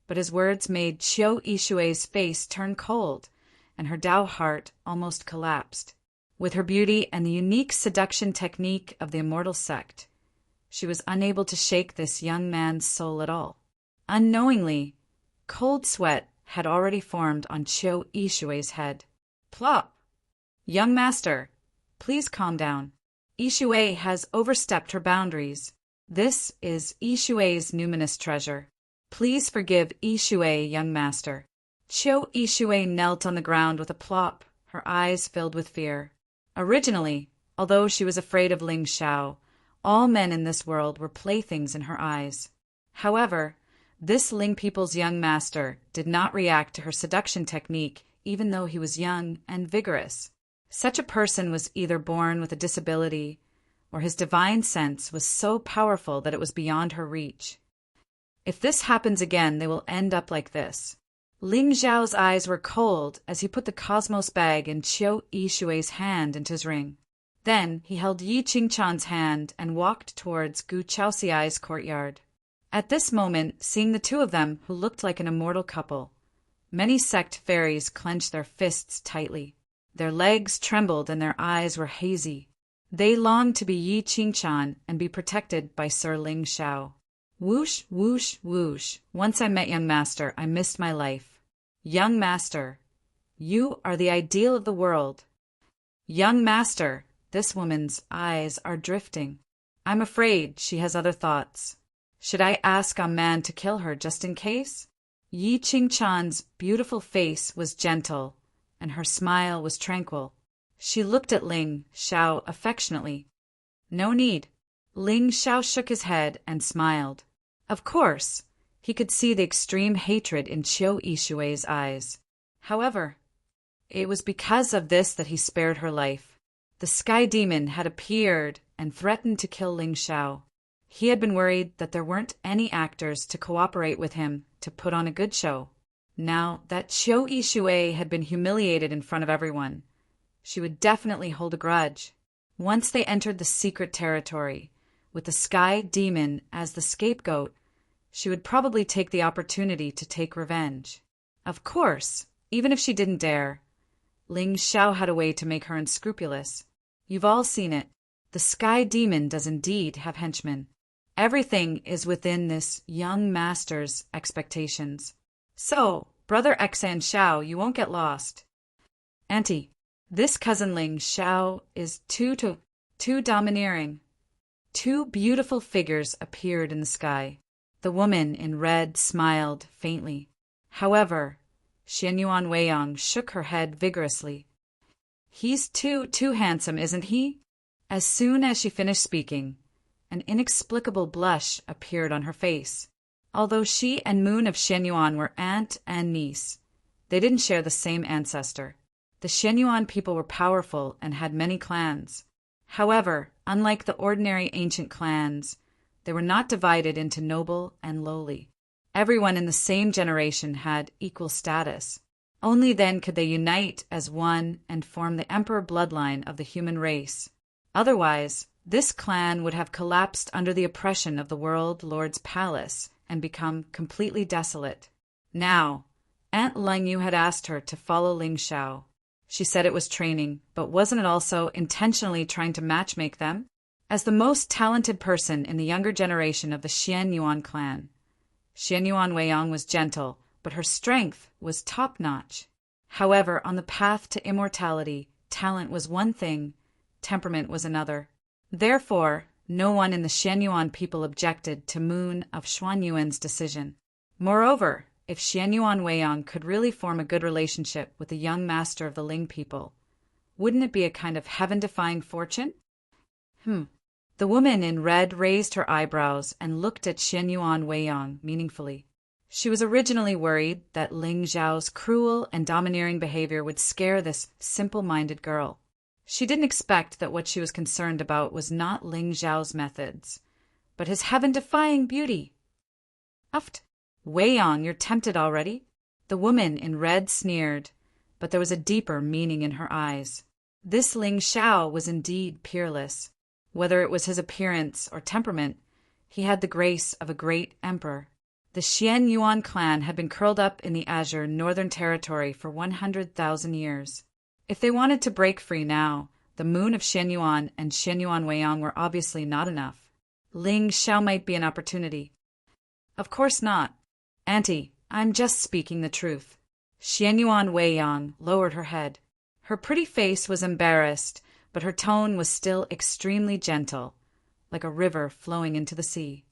but his words made Qiu Yixue's face turn cold, and her Dao heart almost collapsed. With her beauty and the unique seduction technique of the immortal sect, she was unable to shake this young man's soul at all. Unknowingly, cold sweat had already formed on Chiu Ishue's head. Plop! Young master, please calm down. Ishue has overstepped her boundaries. This is Ishue's numinous treasure. Please forgive Ishue, young master. Chiu Ishue knelt on the ground with a plop, her eyes filled with fear. Originally, although she was afraid of Ling Xiao, all men in this world were playthings in her eyes. However, this Ling people's young master did not react to her seduction technique even though he was young and vigorous. Such a person was either born with a disability, or his divine sense was so powerful that it was beyond her reach. If this happens again, they will end up like this. Ling Xiao's eyes were cold as he put the cosmos bag in Chiu Ishue's hand into his ring. Then he held Yi Qingchan's hand and walked towards Gu Chaoxiai's courtyard. At this moment, seeing the two of them, who looked like an immortal couple, many sect fairies clenched their fists tightly. Their legs trembled and their eyes were hazy. They longed to be Yi Qingchan and be protected by Sir Ling Xiao. Whoosh, whoosh, whoosh. Once I met young master, I missed my life. Young master, you are the ideal of the world. Young master, this woman's eyes are drifting. I'm afraid she has other thoughts. Should I ask a man to kill her just in case? Yi Qingchan's beautiful face was gentle, and her smile was tranquil. She looked at Ling Xiao affectionately. No need. Ling Xiao shook his head and smiled. Of course, he could see the extreme hatred in Chiu Ishue's eyes. However, it was because of this that he spared her life. The sky demon had appeared and threatened to kill Ling Xiao. He had been worried that there weren't any actors to cooperate with him to put on a good show. Now that Chiu Ishue had been humiliated in front of everyone, she would definitely hold a grudge. Once they entered the secret territory, with the sky demon as the scapegoat, she would probably take the opportunity to take revenge. Of course, even if she didn't dare, Ling Xiao had a way to make her unscrupulous. You've all seen it. The sky demon does indeed have henchmen. Everything is within this young master's expectations. So, Brother Xan Xiao, you won't get lost. Auntie, this cousin Ling Xiao is too domineering. Two beautiful figures appeared in the sky. The woman in red smiled faintly. However, Xian Yuan Weiyang shook her head vigorously. He's too handsome, isn't he? As soon as she finished speaking, an inexplicable blush appeared on her face. Although she and Moon of Xianyuan were aunt and niece, they didn't share the same ancestor. The Xianyuan people were powerful and had many clans. However, unlike the ordinary ancient clans, they were not divided into noble and lowly. Everyone in the same generation had equal status. Only then could they unite as one and form the emperor bloodline of the human race. Otherwise, this clan would have collapsed under the oppression of the World Lord's palace and become completely desolate. Now, Aunt Lingyu had asked her to follow Ling Xiao. She said it was training, but wasn't it also intentionally trying to matchmake them? As the most talented person in the younger generation of the Xian Yuan clan, Xian Yuan Weiyang was gentle, but her strength was top-notch. However, on the path to immortality, talent was one thing, temperament was another. Therefore, no one in the Xianyuan people objected to Moon of Xuanyuan's decision. Moreover, if Xianyuan Weiyang could really form a good relationship with the young master of the Ling people, wouldn't it be a kind of heaven-defying fortune? The woman in red raised her eyebrows and looked at Xianyuan Weiyang meaningfully. She was originally worried that Ling Zhao's cruel and domineering behavior would scare this simple-minded girl. She didn't expect that what she was concerned about was not Ling Zhao's methods, but his heaven-defying beauty. Uft! Weiyang, you're tempted already? The woman in red sneered, but there was a deeper meaning in her eyes. This Ling Xiao was indeed peerless. Whether it was his appearance or temperament, he had the grace of a great emperor. The Xian Yuan clan had been curled up in the azure northern territory for 100,000 years. If they wanted to break free now, The moon of Xianyuan and Xianyuan Weiyang were obviously not enough. Ling Xiao might be an opportunity. Of course not. Auntie, I'm just speaking the truth. Xianyuan Weiyang lowered her head. Her pretty face was embarrassed, but her tone was still extremely gentle, like a river flowing into the sea.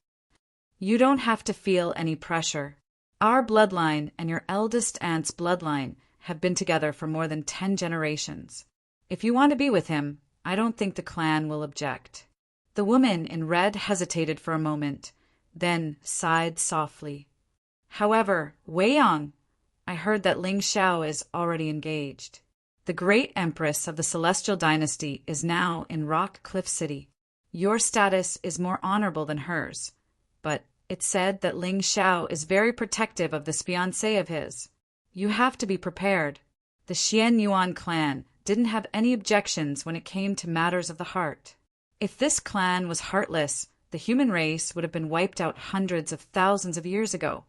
You don't have to feel any pressure. Our bloodline and your eldest aunt's bloodline have been together for more than 10 generations. If you want to be with him, I don't think the clan will object. The woman in red hesitated for a moment, then sighed softly. However, Weiyang, I heard that Ling Xiao is already engaged. The great empress of the Celestial Dynasty is now in Rock Cliff City. Your status is more honorable than hers, but it's said that Ling Xiao is very protective of this fiancé of his. You have to be prepared. The Xianyuan clan didn't have any objections when it came to matters of the heart. If this clan was heartless, the human race would have been wiped out hundreds of thousands of years ago.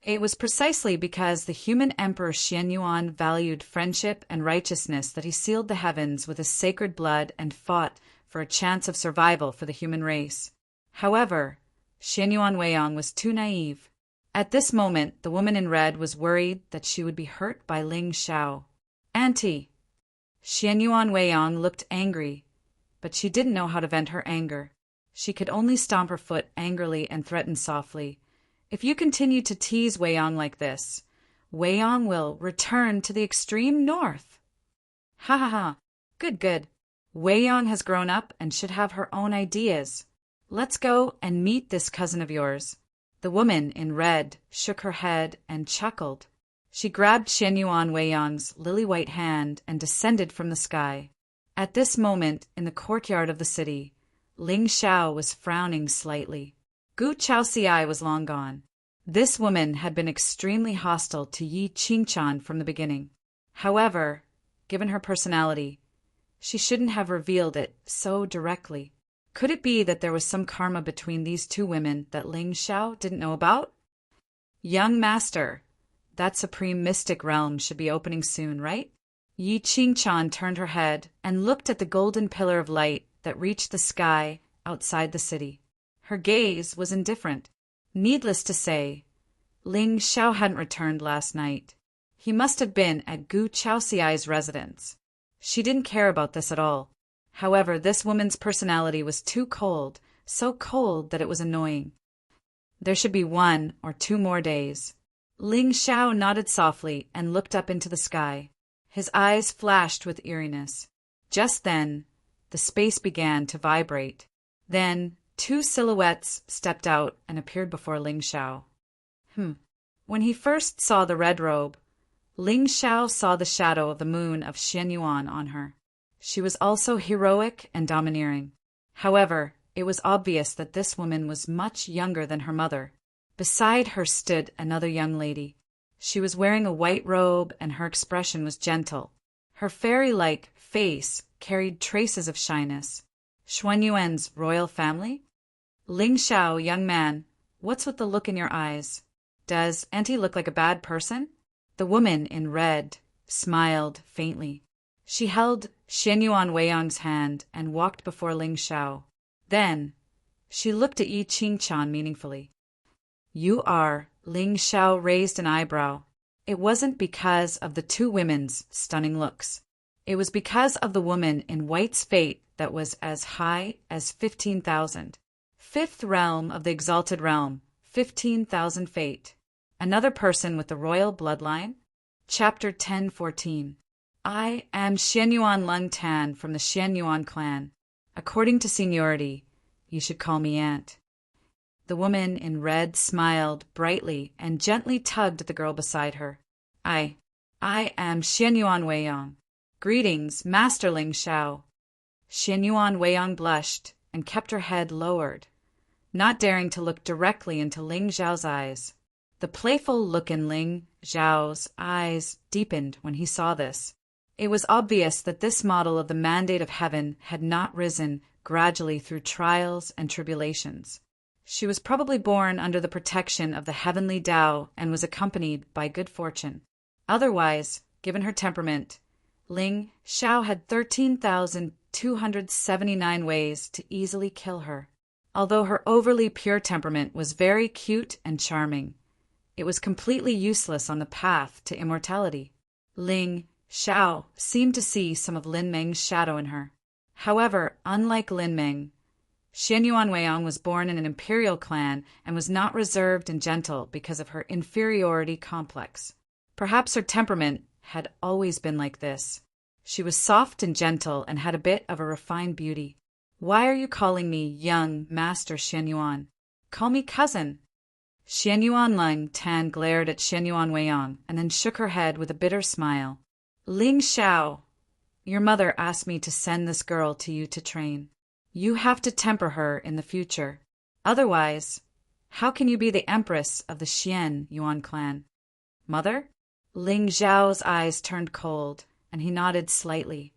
It was precisely because the human emperor Xianyuan valued friendship and righteousness that he sealed the heavens with his sacred blood and fought for a chance of survival for the human race. However, Xianyuan Weiyang was too naive. At this moment, the woman in red was worried that she would be hurt by Ling Xiao. Auntie! Xianyuan Weiyang looked angry, but she didn't know how to vent her anger. She could only stomp her foot angrily and threaten softly. If you continue to tease Weiyang like this, Weiyang will return to the extreme north. Ha ha ha. Good, good. Weiyang has grown up and should have her own ideas. Let's go and meet this cousin of yours. The woman in red shook her head and chuckled. She grabbed Xianyuan Weiyang's lily-white hand and descended from the sky. At this moment, in the courtyard of the city, Ling Xiao was frowning slightly. Gu Chaoxiai was long gone. This woman had been extremely hostile to Yi Qingchan from the beginning. However, given her personality, she shouldn't have revealed it so directly. Could it be that there was some karma between these two women that Ling Xiao didn't know about? Young master, that supreme mystic realm should be opening soon, right? Yi Qingchan turned her head and looked at the golden pillar of light that reached the sky outside the city. Her gaze was indifferent. Needless to say, Ling Xiao hadn't returned last night. He must have been at Gu Chaoxiai's residence. She didn't care about this at all. However, this woman's personality was too cold, so cold that it was annoying. There should be 1 or 2 more days. Ling Xiao nodded softly and looked up into the sky. His eyes flashed with eeriness. Just then, the space began to vibrate. Then, 2 silhouettes stepped out and appeared before Ling Xiao. When he first saw the red robe, Ling Xiao saw the shadow of the moon of Xianyuan on her. She was also heroic and domineering. However, it was obvious that this woman was much younger than her mother. Beside her stood another young lady. She was wearing a white robe and her expression was gentle. Her fairy-like face carried traces of shyness. Xuanyuan's royal family? Ling Xiao, young man, what's with the look in your eyes? Does Auntie look like a bad person? The woman in red smiled faintly. She held Xianyuan Weiyang's hand and walked before Ling Xiao. Then, she looked at Yi Qingchan meaningfully. You are, Ling Xiao raised an eyebrow. It wasn't because of the 2 women's stunning looks. It was because of the woman in white's fate that was as high as 15,000. 5th realm of the exalted realm, 15,000 fate. Another person with the royal bloodline? Chapter 1014. I am Xianyuan Lung Tan from the Xianyuan clan. According to seniority, you should call me aunt. The woman in red smiled brightly and gently tugged at the girl beside her. I am Xianyuan Weiyang. Greetings, Master Ling Xiao. Xianyuan Weiyang blushed and kept her head lowered, not daring to look directly into Ling Xiao's eyes. The playful look in Ling Xiao's eyes deepened when he saw this. It was obvious that this model of the mandate of heaven had not risen gradually through trials and tribulations. She was probably born under the protection of the heavenly Tao and was accompanied by good fortune. Otherwise, given her temperament, Ling Xiao had 13,000 279 ways to easily kill her. Although her overly pure temperament was very cute and charming, it was completely useless on the path to immortality. Ling Xiao seemed to see some of Lin Meng's shadow in her. However, unlike Lin Meng, Xianyuan Weiyang was born in an imperial clan and was not reserved and gentle because of her inferiority complex. Perhaps her temperament had always been like this. She was soft and gentle and had a bit of a refined beauty. Why are you calling me young Master Xianyuan? Call me cousin. Xianyuan Lung Tan glared at Xianyuan Weiyang and then shook her head with a bitter smile. Ling Xiao, your mother asked me to send this girl to you to train. You have to temper her in the future. Otherwise, how can you be the empress of the Xian Yuan clan? Mother? Ling Xiao's eyes turned cold, and he nodded slightly.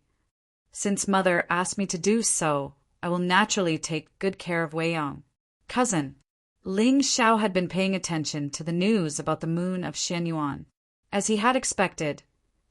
Since mother asked me to do so, I will naturally take good care of Weiyang. Cousin. Ling Xiao had been paying attention to the news about the moon of Xianyuan. As he had expected,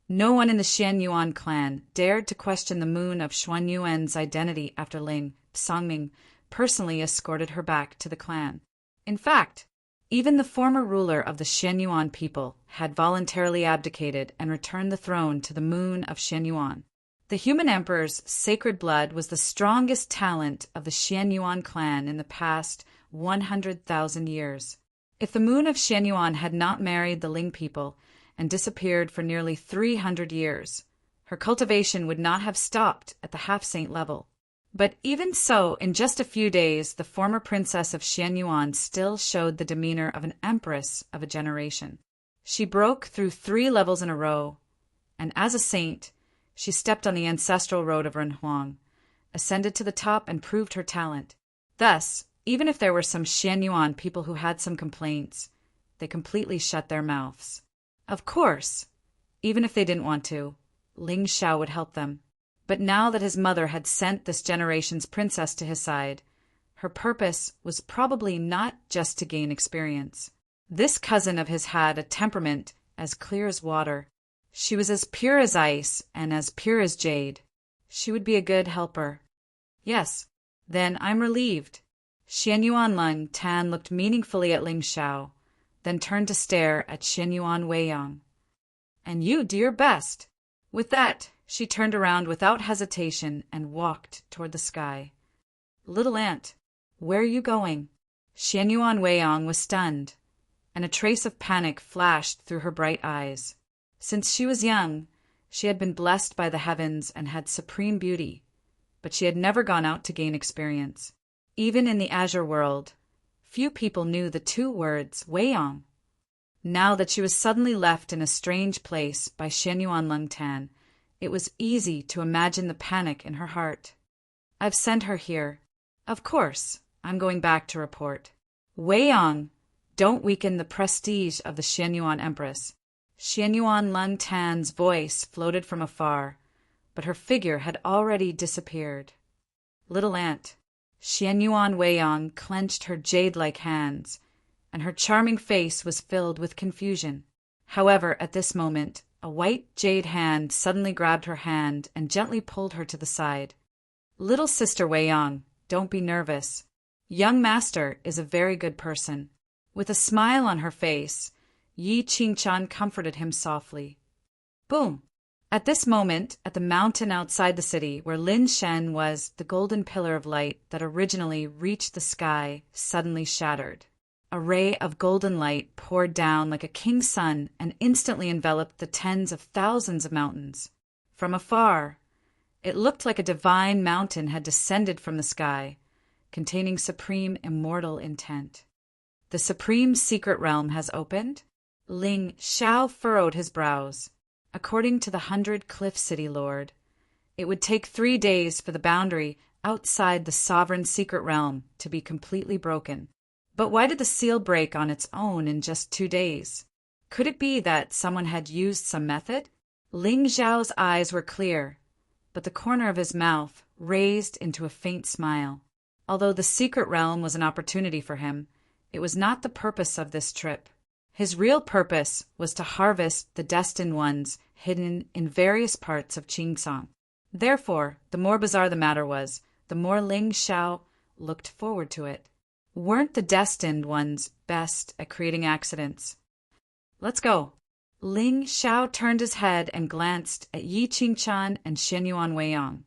no one in the Xianyuan clan dared to question the moon of Xuanyuan's identity after Ling Songming personally escorted her back to the clan. In fact, even the former ruler of the Xianyuan people had voluntarily abdicated and returned the throne to the moon of Xianyuan. The human emperor's sacred blood was the strongest talent of the Xianyuan clan in the past 100,000 years. If the moon of Xianyuan had not married the Ling people and disappeared for nearly 300 years, her cultivation would not have stopped at the half-saint level. But even so, in just a few days, the former princess of Xianyuan still showed the demeanor of an empress of a generation. She broke through 3 levels in a row, and as a saint, she stepped on the ancestral road of Renhuang, ascended to the top, and proved her talent. Thus, even if there were some Xianyuan people who had some complaints, they completely shut their mouths. Of course, even if they didn't want to, Ling Xiao would help them. But now that his mother had sent this generation's princess to his side, her purpose was probably not just to gain experience. This cousin of his had a temperament as clear as water. She was as pure as ice and as pure as jade. She would be a good helper. Yes, then I'm relieved. Xianyuan Lung Tan looked meaningfully at Ling Xiao, then turned to stare at Xianyuan Weiyang. And you do your best. With that, she turned around without hesitation and walked toward the sky. Little aunt, where are you going? Xianyuan Weiyang was stunned, and a trace of panic flashed through her bright eyes. Since she was young, she had been blessed by the heavens and had supreme beauty, but she had never gone out to gain experience. Even in the azure world, few people knew the 2 words Weiyang. Now that she was suddenly left in a strange place by Xianyuan Lung Tan, it was easy to imagine the panic in her heart. I've sent her here. Of course, I'm going back to report. Weiyang, don't weaken the prestige of the Xianyuan Empress. Xianyuan Lung Tan's voice floated from afar, but her figure had already disappeared. Little aunt. Xianyuan Weiyang clenched her jade-like hands, and her charming face was filled with confusion. However, at this moment, a white jade hand suddenly grabbed her hand and gently pulled her to the side. Little sister Weiyang, don't be nervous. Young master is a very good person. With a smile on her face, Yi Qingchan comforted him softly. Boom! At this moment, at the mountain outside the city where Lin Shen was, the golden pillar of light that originally reached the sky suddenly shattered. A ray of golden light poured down like a king's sun and instantly enveloped the tens of thousands of mountains. From afar, it looked like a divine mountain had descended from the sky, containing supreme immortal intent. The supreme secret realm has opened? Ling Xiao furrowed his brows. According to the 100 Cliff City Lord, it would take 3 days for the boundary outside the sovereign secret realm to be completely broken. But why did the seal break on its own in just 2 days? Could it be that someone had used some method? Ling Xiao's eyes were clear, but the corner of his mouth raised into a faint smile. Although the secret realm was an opportunity for him, it was not the purpose of this trip. His real purpose was to harvest the destined ones hidden in various parts of Qingsong. Therefore, the more bizarre the matter was, the more Ling Xiao looked forward to it. Weren't the destined ones best at creating accidents? Let's go. Ling Xiao turned his head and glanced at Yi Qingchan and Xin Yuan Weiyang,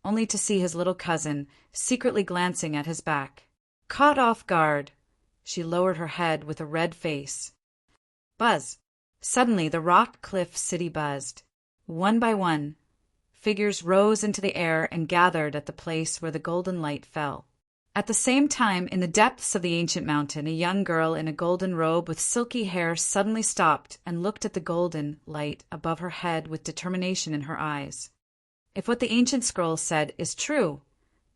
only to see his little cousin secretly glancing at his back. Caught off guard, she lowered her head with a red face. Buzz! Suddenly the rock cliff city buzzed. One by one, figures rose into the air and gathered at the place where the golden light fell. At the same time, in the depths of the ancient mountain, a young girl in a golden robe with silky hair suddenly stopped and looked at the golden light above her head with determination in her eyes. If what the ancient scroll said is true,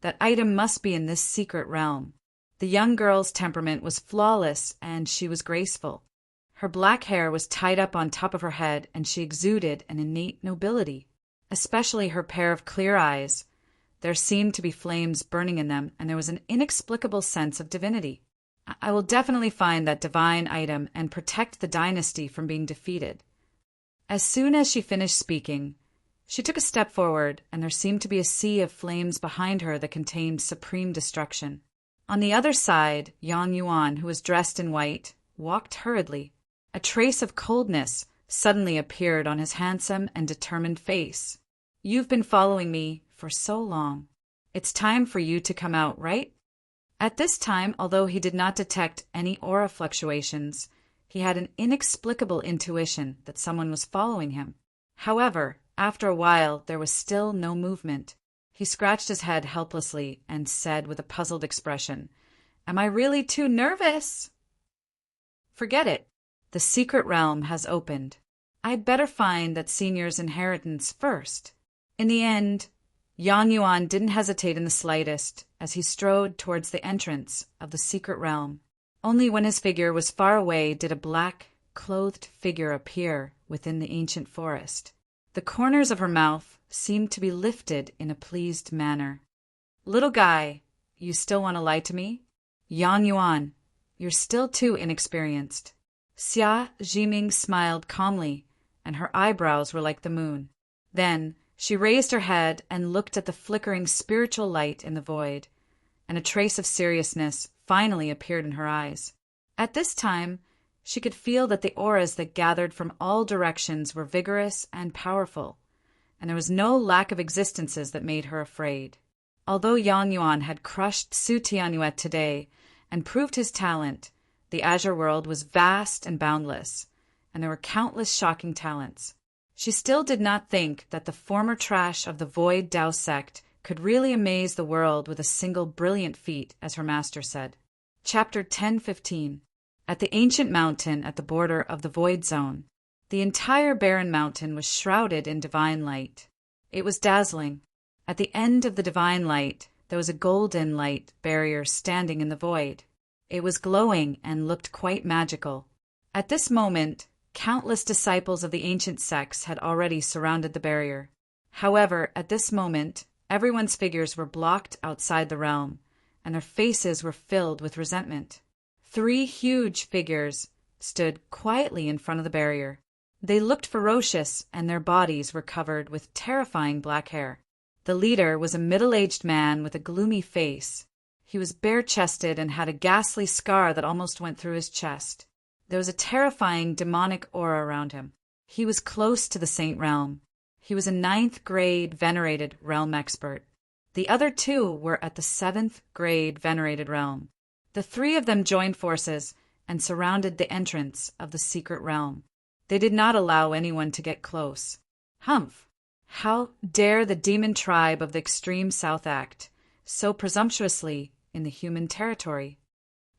that item must be in this secret realm. The young girl's temperament was flawless and she was graceful. Her black hair was tied up on top of her head and she exuded an innate nobility, especially her pair of clear eyes. There seemed to be flames burning in them, and there was an inexplicable sense of divinity. I will definitely find that divine item and protect the dynasty from being defeated. As soon as she finished speaking, she took a step forward, and there seemed to be a sea of flames behind her that contained supreme destruction. On the other side, Yang Yuan, who was dressed in white, walked hurriedly. A trace of coldness suddenly appeared on his handsome and determined face. "You've been following me for so long. It's time for you to come out, right?" At this time, although he did not detect any aura fluctuations, he had an inexplicable intuition that someone was following him. However, after a while, there was still no movement. He scratched his head helplessly and said with a puzzled expression, "Am I really too nervous?" "Forget it. The secret realm has opened. I'd better find that senior's inheritance first." In the end, Yang Yuan didn't hesitate in the slightest as he strode towards the entrance of the secret realm. Only when his figure was far away did a black, clothed figure appear within the ancient forest. The corners of her mouth seemed to be lifted in a pleased manner. "Little guy, you still want to lie to me? Yang Yuan, you're still too inexperienced." Xia Jiming smiled calmly, and her eyebrows were like the moon. Then she raised her head and looked at the flickering spiritual light in the void, and a trace of seriousness finally appeared in her eyes. At this time, she could feel that the auras that gathered from all directions were vigorous and powerful, and there was no lack of existences that made her afraid. Although Yang Yuan had crushed Su Tianyuet today and proved his talent, the Azure world was vast and boundless, and there were countless shocking talents. She still did not think that the former trash of the Void Tao sect could really amaze the world with a single brilliant feat, as her master said. Chapter 10:15. At the ancient mountain at the border of the Void Zone, the entire barren mountain was shrouded in divine light. It was dazzling. At the end of the divine light, there was a golden light barrier standing in the void. It was glowing and looked quite magical. At this moment, countless disciples of the ancient sects had already surrounded the barrier. However, at this moment, everyone's figures were blocked outside the realm, and their faces were filled with resentment. 3 huge figures stood quietly in front of the barrier. They looked ferocious, and their bodies were covered with terrifying black hair. The leader was a middle-aged man with a gloomy face. He was bare-chested and had a ghastly scar that almost went through his chest. There was a terrifying demonic aura around him. He was close to the Saint Realm. He was a 9th grade venerated realm expert. The other 2 were at the 7th grade venerated realm. The 3 of them joined forces and surrounded the entrance of the secret realm. They did not allow anyone to get close. Humph! How dare the demon tribe of the extreme south act so presumptuously in the human territory?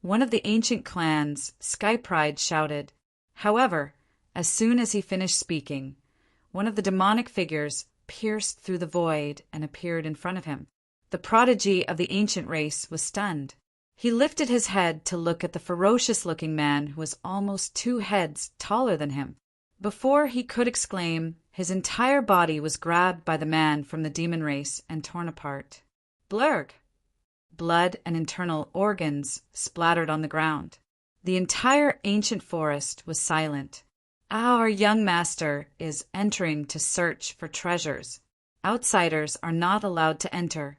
One of the ancient clans, Sky Pride, shouted. However, as soon as he finished speaking, one of the demonic figures pierced through the void and appeared in front of him. The prodigy of the ancient race was stunned. He lifted his head to look at the ferocious-looking man who was almost 2 heads taller than him. Before he could exclaim, his entire body was grabbed by the man from the demon race and torn apart. Blurg! Blood and internal organs splattered on the ground. The entire ancient forest was silent. Our young master is entering to search for treasures. Outsiders are not allowed to enter.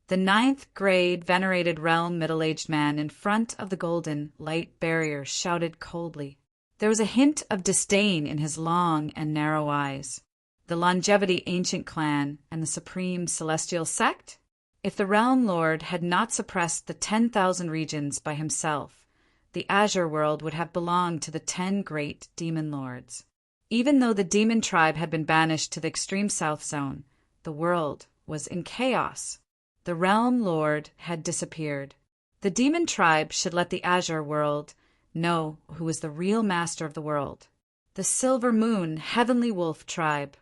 The ninth grade venerated realm middle-aged man in front of the golden light barrier shouted coldly. There was a hint of disdain in his long and narrow eyes. The longevity ancient clan and the supreme celestial sect? If the realm lord had not suppressed the 10,000 regions by himself, the Azure world would have belonged to the 10 great demon lords. Even though the demon tribe had been banished to the extreme south zone, the world was in chaos. The realm lord had disappeared. The demon tribe should let the Azure world know who was the real master of the world. The Silver Moon Heavenly Wolf tribe.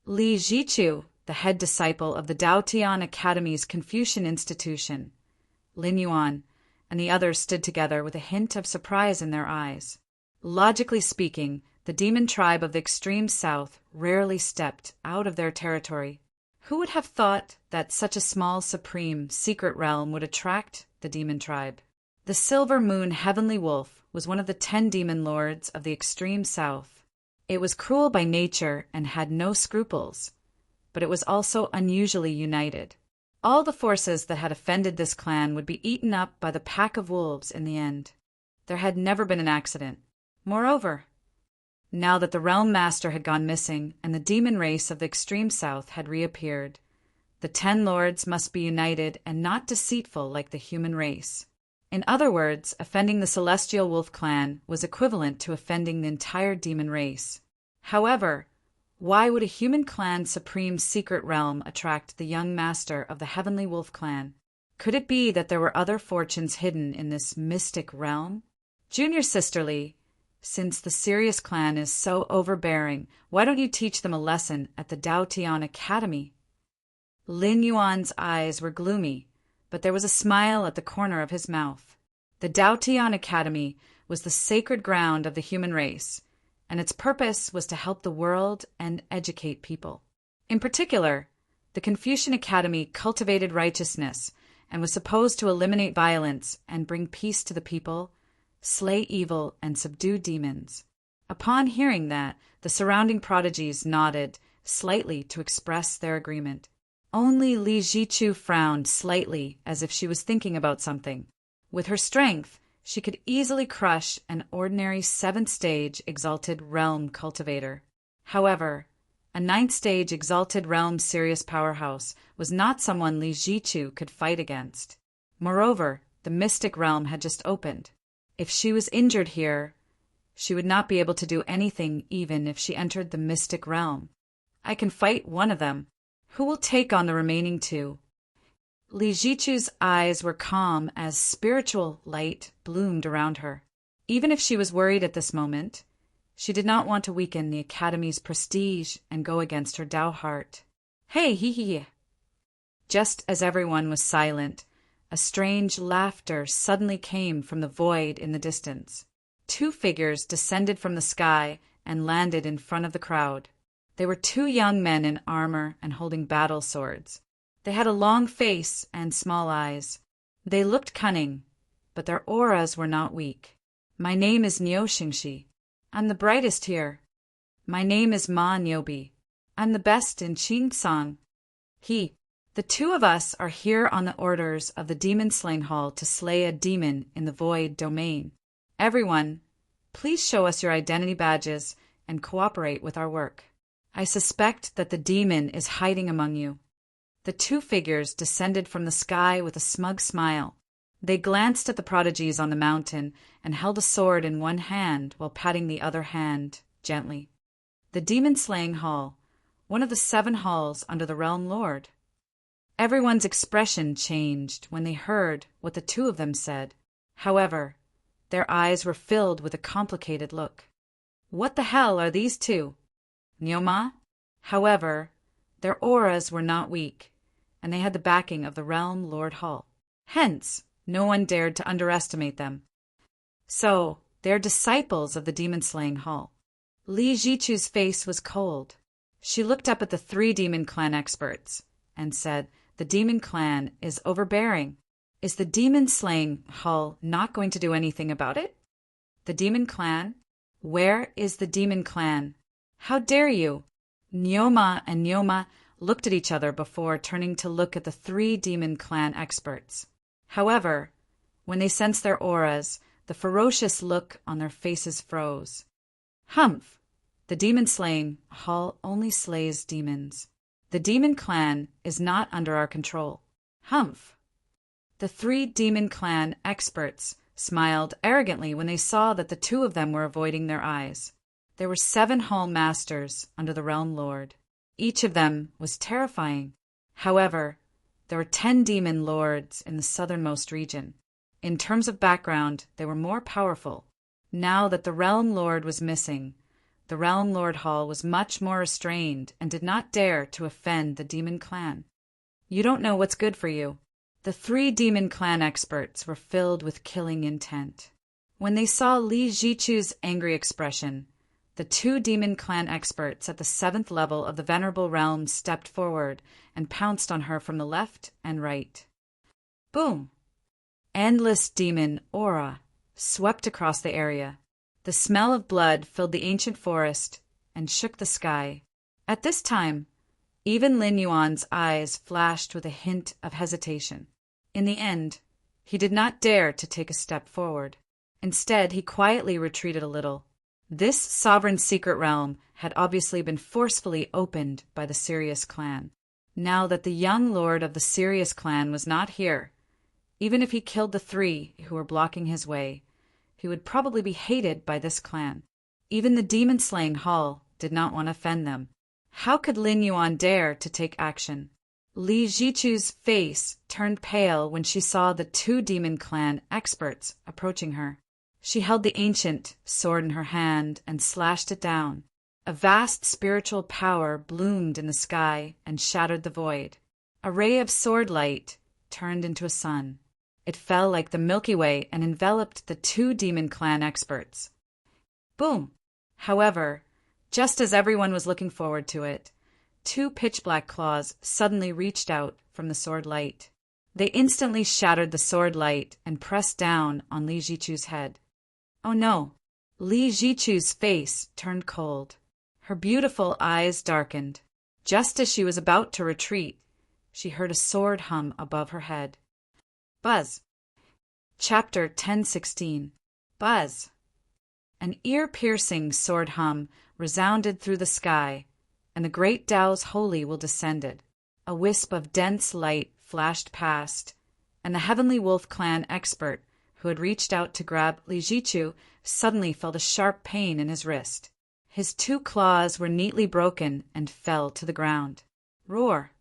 Li Jichu, the head disciple of the Daotian Academy's Confucian institution. Lin Yuan and the others stood together with a hint of surprise in their eyes. Logically speaking, the demon tribe of the extreme south rarely stepped out of their territory. Who would have thought that such a small, supreme, secret realm would attract the demon tribe? The Silver Moon Heavenly Wolf was one of the 10 demon lords of the extreme south. It was cruel by nature and had no scruples, but it was also unusually united. All the forces that had offended this clan would be eaten up by the pack of wolves in the end. There had never been an accident. Moreover, now that the realm master had gone missing and the demon race of the extreme south had reappeared, the 10 lords must be united and not deceitful like the human race. In other words, offending the celestial wolf clan was equivalent to offending the entire demon race. However, why would a human clan's supreme secret realm attract the young master of the heavenly wolf clan? Could it be that there were other fortunes hidden in this mystic realm? Junior sisterly, since the Sirius clan is so overbearing, why don't you teach them a lesson at the Daotian Academy? Lin Yuan's eyes were gloomy, but there was a smile at the corner of his mouth. The Daotian Academy was the sacred ground of the human race, and its purpose was to help the world and educate people. In particular, the Confucian Academy cultivated righteousness and was supposed to eliminate violence and bring peace to the people, slay evil, and subdue demons. Upon hearing that, the surrounding prodigies nodded slightly to express their agreement. Only Li Jichu frowned slightly as if she was thinking about something. With her strength, she could easily crush an ordinary 7th stage exalted realm cultivator. However, a 9th stage exalted realm Sirius powerhouse was not someone Li Jichu could fight against. Moreover, the mystic realm had just opened. If she was injured here, she would not be able to do anything even if she entered the mystic realm. I can fight one of them. Who will take on the remaining 2? Li Jichu's eyes were calm as spiritual light bloomed around her. Even if she was worried at this moment, she did not want to weaken the Academy's prestige and go against her Dao heart. Hey, hee hee. Just as everyone was silent, a strange laughter suddenly came from the void in the distance. 2 figures descended from the sky and landed in front of the crowd. They were 2 young men in armor and holding battle swords. They had a long face and small eyes. They looked cunning, but their auras were not weak. My name is Niu Xingxi. I'm the brightest here. My name is Ma Niobi. I'm the best in Qingsang. The 2 of us are here on the orders of the Demon Slaying Hall to slay a demon in the void domain. Everyone, please show us your identity badges and cooperate with our work. I suspect that the demon is hiding among you. The 2 figures descended from the sky with a smug smile. They glanced at the prodigies on the mountain and held a sword in one hand while patting the other hand gently. The Demon Slaying Hall, one of the 7 halls under the Realm Lord. Everyone's expression changed when they heard what the 2 of them said. However, their eyes were filled with a complicated look. What the hell are these 2? Nyoma? However, their auras were not weak, and they had the backing of the Realm Lord Hall. Hence, no one dared to underestimate them. So, they're disciples of the Demon Slaying Hall. Li Jichu's face was cold. She looked up at the 3 Demon Clan experts and said, "The Demon Clan is overbearing. Is the Demon Slaying Hall not going to do anything about it? The Demon Clan? Where is the Demon Clan? How dare you? Nyoma and Nyoma, looked at each other before turning to look at the 3 demon clan experts. However, when they sensed their auras, the ferocious look on their faces froze. Humph! The demon-slaying hall only slays demons. The demon clan is not under our control. Humph! The 3 demon clan experts smiled arrogantly when they saw that the 2 of them were avoiding their eyes. There were 7 hall masters under the realm lord. Each of them was terrifying. However, there were 10 demon lords in the southernmost region. In terms of background, they were more powerful. Now that the realm lord was missing, the realm lord hall was much more restrained and did not dare to offend the demon clan. You don't know what's good for you. The 3 demon clan experts were filled with killing intent. When they saw Li Jichu's angry expression, the 2 demon clan experts at the 7th level of the venerable realm stepped forward and pounced on her from the left and right. Boom! Endless demon aura swept across the area. The smell of blood filled the ancient forest and shook the sky. At this time, even Lin Yuan's eyes flashed with a hint of hesitation. In the end, he did not dare to take a step forward. Instead, he quietly retreated a little. This sovereign secret realm had obviously been forcefully opened by the Sirius clan. Now that the young lord of the Sirius clan was not here, even if he killed the 3 who were blocking his way, he would probably be hated by this clan. Even the demon-slaying hall did not want to offend them. How could Lin Yuan dare to take action? Li Jichu's face turned pale when she saw the 2 demon clan experts approaching her. She held the ancient sword in her hand and slashed it down. A vast spiritual power bloomed in the sky and shattered the void. A ray of sword light turned into a sun. It fell like the Milky Way and enveloped the 2 demon clan experts. Boom! However, just as everyone was looking forward to it, 2 pitch-black claws suddenly reached out from the sword light. They instantly shattered the sword light and pressed down on Li Jichu's head. Oh no! Li Jichu's face turned cold. Her beautiful eyes darkened. Just as she was about to retreat, she heard a sword hum above her head. Buzz. Chapter 1016. Buzz. An ear-piercing sword hum resounded through the sky, and the great Tao's holy will descended. A wisp of dense light flashed past, and the Heavenly Wolf Clan expert who had reached out to grab Li Jichu suddenly felt a sharp pain in his wrist. His 2 claws were neatly broken and fell to the ground. Roar!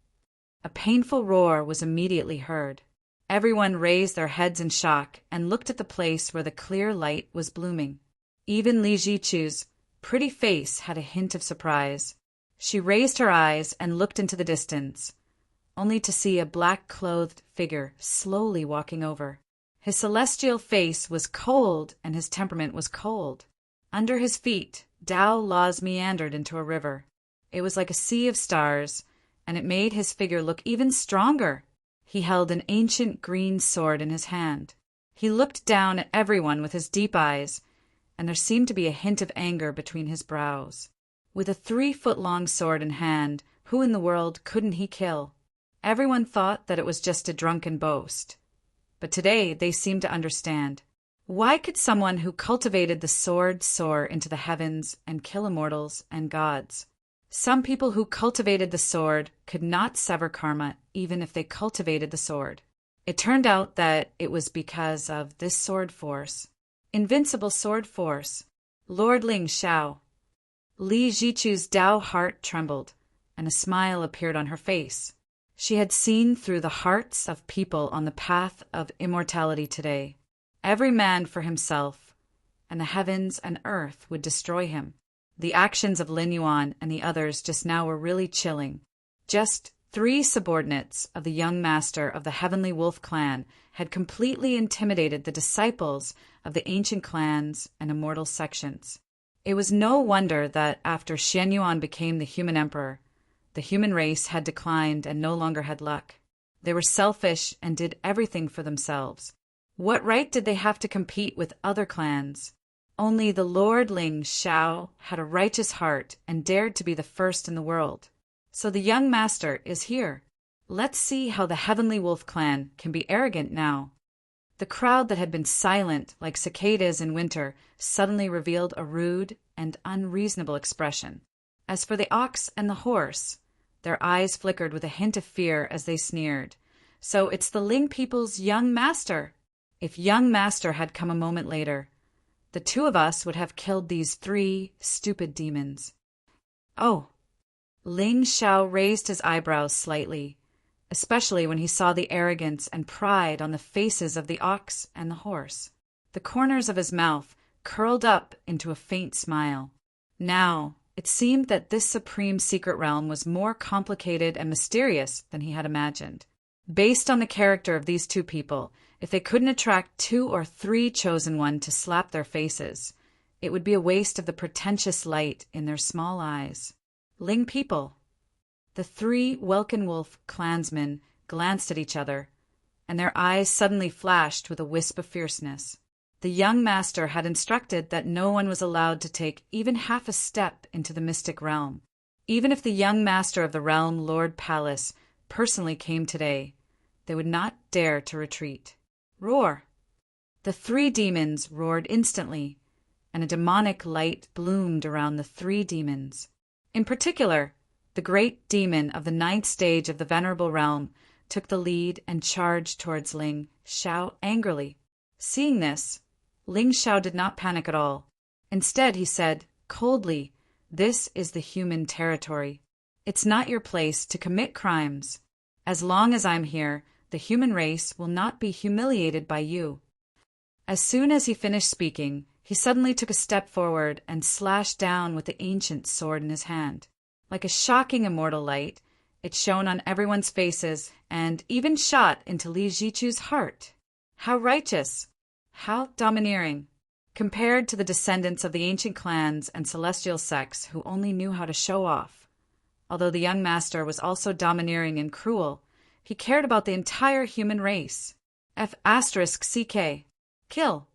A painful roar was immediately heard. Everyone raised their heads in shock and looked at the place where the clear light was blooming. Even Li Jichu's pretty face had a hint of surprise. She raised her eyes and looked into the distance, only to see a black-clothed figure slowly walking over. His celestial face was cold and his temperament was cold. Under his feet, Tao laws meandered into a river. It was like a sea of stars, and it made his figure look even stronger. He held an ancient green sword in his hand. He looked down at everyone with his deep eyes, and there seemed to be a hint of anger between his brows. With a 3-foot-long sword in hand, who in the world couldn't he kill? Everyone thought that it was just a drunken boast. But today they seemed to understand. Why could someone who cultivated the sword soar into the heavens and kill immortals and gods? Some people who cultivated the sword could not sever karma even if they cultivated the sword. It turned out that it was because of this sword force. Invincible sword force. Lord Ling Xiao. Li Jichu's Tao heart trembled, and a smile appeared on her face. She had seen through the hearts of people on the path of immortality today. Every man for himself, and the heavens and earth would destroy him. The actions of Lin Yuan and the others just now were really chilling. Just 3 subordinates of the young master of the Heavenly Wolf clan had completely intimidated the disciples of the ancient clans and immortal sections. It was no wonder that after Xian Yuan became the human emperor, the human race had declined and no longer had luck. They were selfish and did everything for themselves. What right did they have to compete with other clans? Only the Lord Ling Xiao had a righteous heart and dared to be the first in the world. So the young master is here. Let's see how the Heavenly Wolf clan can be arrogant now. The crowd that had been silent like cicadas in winter suddenly revealed a rude and unreasonable expression. As for the ox and the horse, their eyes flickered with a hint of fear as they sneered. So it's the Ling people's young master. If young master had come a moment later, the two of us would have killed these 3 stupid demons. Oh. Ling Xiao raised his eyebrows slightly, especially when he saw the arrogance and pride on the faces of the ox and the horse. The corners of his mouth curled up into a faint smile. Now, it seemed that this supreme secret realm was more complicated and mysterious than he had imagined. Based on the character of these 2 people, if they couldn't attract 2 or 3 chosen one to slap their faces, it would be a waste of the pretentious light in their small eyes. Ling people. The 3 Welkenwolf clansmen glanced at each other, and their eyes suddenly flashed with a wisp of fierceness. The young master had instructed that no one was allowed to take even half a step into the mystic realm. Even if the young master of the realm, Lord Palace, personally came today, they would not dare to retreat. Roar! The 3 demons roared instantly, and a demonic light bloomed around the 3 demons. In particular, the great demon of the 9th stage of the Venerable Realm took the lead and charged towards Ling Xiao angrily. Seeing this, Ling Xiao did not panic at all. Instead, he said, coldly, "This is the human territory. It's not your place to commit crimes. As long as I'm here, the human race will not be humiliated by you." As soon as he finished speaking, he suddenly took a step forward and slashed down with the ancient sword in his hand. Like a shocking immortal light, it shone on everyone's faces and even shot into Li Zichu's heart. How righteous! How domineering! Compared to the descendants of the ancient clans and celestial sects who only knew how to show off. Although the young master was also domineering and cruel, he cared about the entire human race. F***CK. Kill.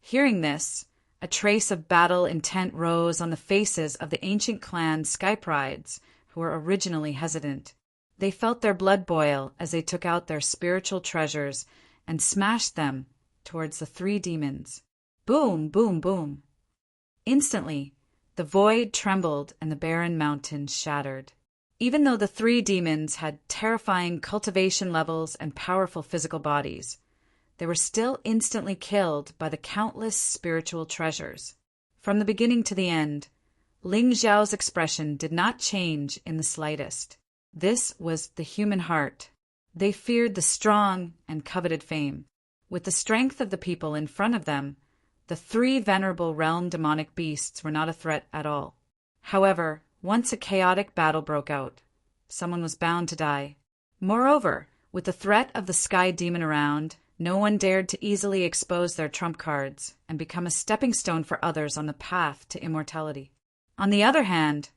Hearing this, a trace of battle intent rose on the faces of the ancient clan Skyprides, who were originally hesitant. They felt their blood boil as they took out their spiritual treasures and smashed them towards the 3 demons. Boom, boom, boom. Instantly, the void trembled and the barren mountains shattered. Even though the 3 demons had terrifying cultivation levels and powerful physical bodies, they were still instantly killed by the countless spiritual treasures. From the beginning to the end, Ling Xiao's expression did not change in the slightest. This was the human heart. They feared the strong and coveted fame. With the strength of the people in front of them, the 3 venerable realm demonic beasts were not a threat at all. However, once a chaotic battle broke out, someone was bound to die. Moreover, with the threat of the sky demon around, no one dared to easily expose their trump cards and become a stepping stone for others on the path to immortality. On the other hand,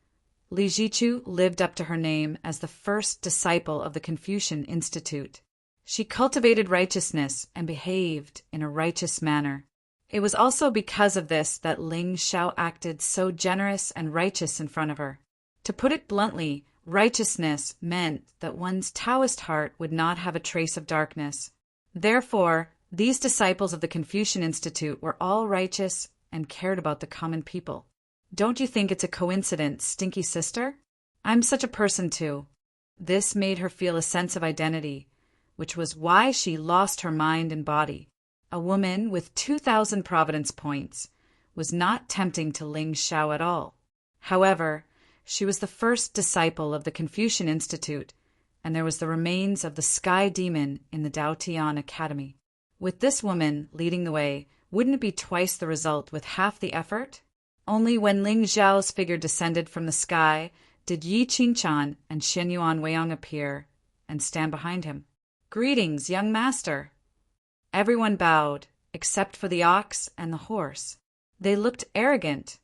Li Zichu lived up to her name as the first disciple of the Confucian Institute. She cultivated righteousness and behaved in a righteous manner. It was also because of this that Ling Xiao acted so generous and righteous in front of her. To put it bluntly, righteousness meant that one's Taoist heart would not have a trace of darkness. Therefore, these disciples of the Confucian Institute were all righteous and cared about the common people. Don't you think it's a coincidence, stinky sister? I'm such a person too. This made her feel a sense of identity, which was why she lost her mind and body. A woman with 2,000 Providence points was not tempting to Ling Xiao at all. However, she was the first disciple of the Confucian Institute, and there was the remains of the Sky Demon in the Dao Tian Academy. With this woman leading the way, wouldn't it be twice the result with half the effort? Only when Ling Xiao's figure descended from the sky did Yi Qinchan and Shen Yuan Weiyang appear and stand behind him. "Greetings, young master." Everyone bowed, except for the ox and the horse. They looked arrogant,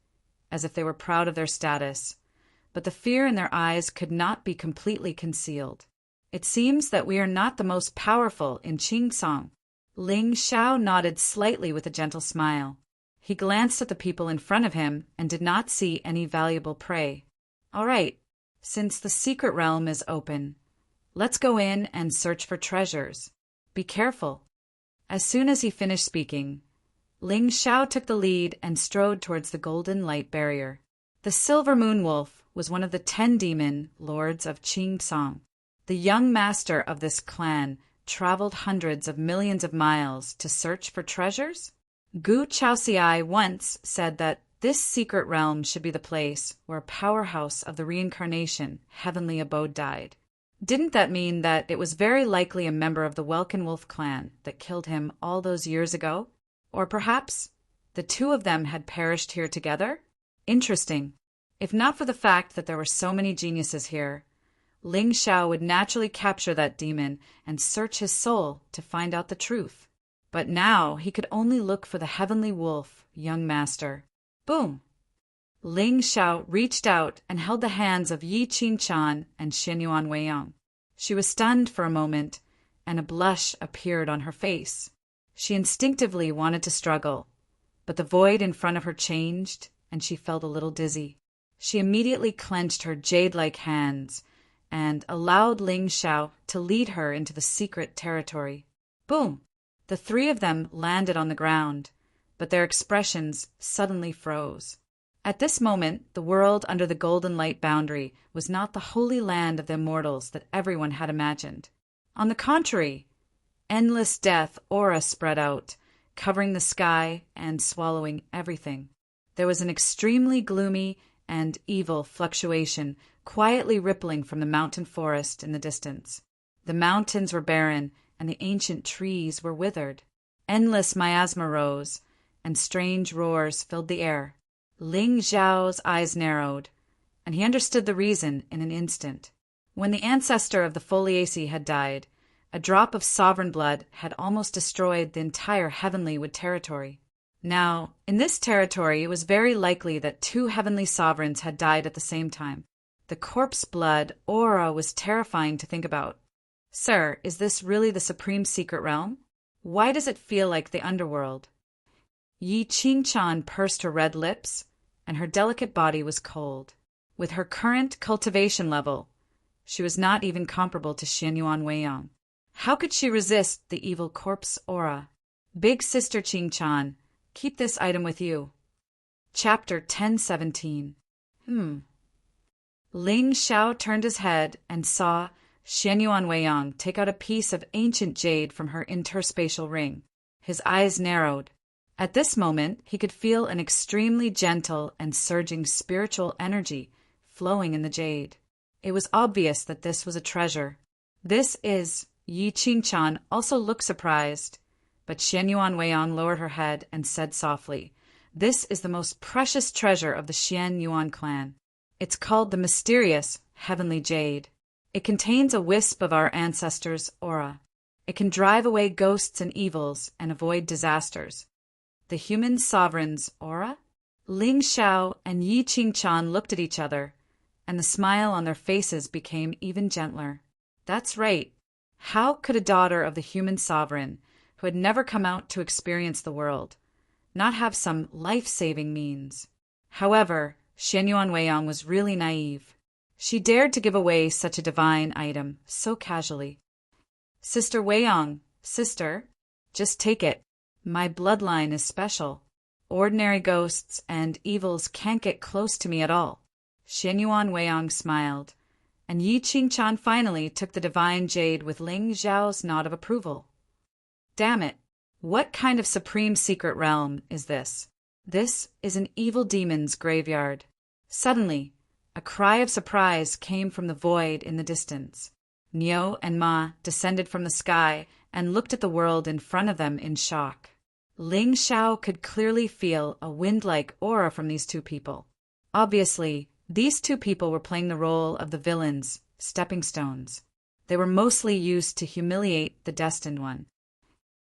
as if they were proud of their status, but the fear in their eyes could not be completely concealed. "It seems that we are not the most powerful in Qingsong." Ling Xiao nodded slightly with a gentle smile. He glanced at the people in front of him and did not see any valuable prey. "All right, Since the secret realm is open, let's go in and search for treasures. Be careful." As soon as he finished speaking, Ling Xiao took the lead and strode towards the golden light barrier. The Silver Moon Wolf was one of the 10 demon lords of Qing Song. The young master of this clan traveled hundreds of millions of miles to search for treasures? Gu Chaoxiai once said that this secret realm should be the place where a powerhouse of the reincarnation heavenly abode died. Didn't that mean that it was very likely a member of the Welkin Wolf clan that killed him all those years ago? Or perhaps the two of them had perished here together? Interesting. If not for the fact that there were so many geniuses here, Ling Xiao would naturally capture that demon and search his soul to find out the truth. But now he could only look for the heavenly wolf, young master. Boom! Ling Xiao reached out and held the hands of Yi Qingchan and Xianyuan Weiyang. She was stunned for a moment, and a blush appeared on her face. She instinctively wanted to struggle, but the void in front of her changed, and she felt a little dizzy. She immediately clenched her jade-like hands and allowed Ling Xiao to lead her into the secret territory. Boom! The three of them landed on the ground, but their expressions suddenly froze. At this moment, the world under the golden light boundary was not the holy land of the immortals that everyone had imagined. On the contrary, endless death aura spread out, covering the sky and swallowing everything. There was an extremely gloomy and evil fluctuation quietly rippling from the mountain forest in the distance. The mountains were barren, and the ancient trees were withered. Endless miasma rose, and strange roars filled the air. Ling Xiao's eyes narrowed, and he understood the reason in an instant. When the ancestor of the Foliaceae had died, a drop of sovereign blood had almost destroyed the entire heavenly wood territory. Now, in this territory, it was very likely that 2 heavenly sovereigns had died at the same time. The corpse blood aura was terrifying to think about. Sir, is this really the supreme secret realm? Why does it feel like the underworld? Yi Qingchan pursed her red lips, and her delicate body was cold. With her current cultivation level, she was not even comparable to Xianyuan Weiyang. How could she resist the evil corpse aura? Big Sister Qingchan, keep this item with you. Chapter 1017. Ling Xiao turned his head and saw Xianyuan Weiyang take out a piece of ancient jade from her interspatial ring. His eyes narrowed. At this moment, he could feel an extremely gentle and surging spiritual energy flowing in the jade. It was obvious that this was a treasure. This is... Yi Qingchan also looked surprised, but Xianyuan Weiyang lowered her head and said softly, "This is the most precious treasure of the Xianyuan clan. It's called the mysterious heavenly jade. It contains a wisp of our ancestors' aura. It can drive away ghosts and evils and avoid disasters." The human sovereign's aura? Ling Xiao and Yi Qingchan looked at each other, and the smile on their faces became even gentler. That's right. How could a daughter of the human sovereign, who had never come out to experience the world, not have some life-saving means? However, Xianyuan Weiyang was really naive. She dared to give away such a divine item so casually. "Sister Weiyang, sister, just take it. My bloodline is special. Ordinary ghosts and evils can't get close to me at all." Xianyuan Weiyang smiled, and Yi Qingchan finally took the divine jade with Ling Xiao's nod of approval. Damn it! What kind of supreme secret realm is this? This is an evil demon's graveyard. Suddenly, a cry of surprise came from the void in the distance. Niu and Ma descended from the sky and looked at the world in front of them in shock. Ling Xiao could clearly feel a wind-like aura from these 2 people. Obviously, these 2 people were playing the role of the villains, stepping stones. They were mostly used to humiliate the destined one.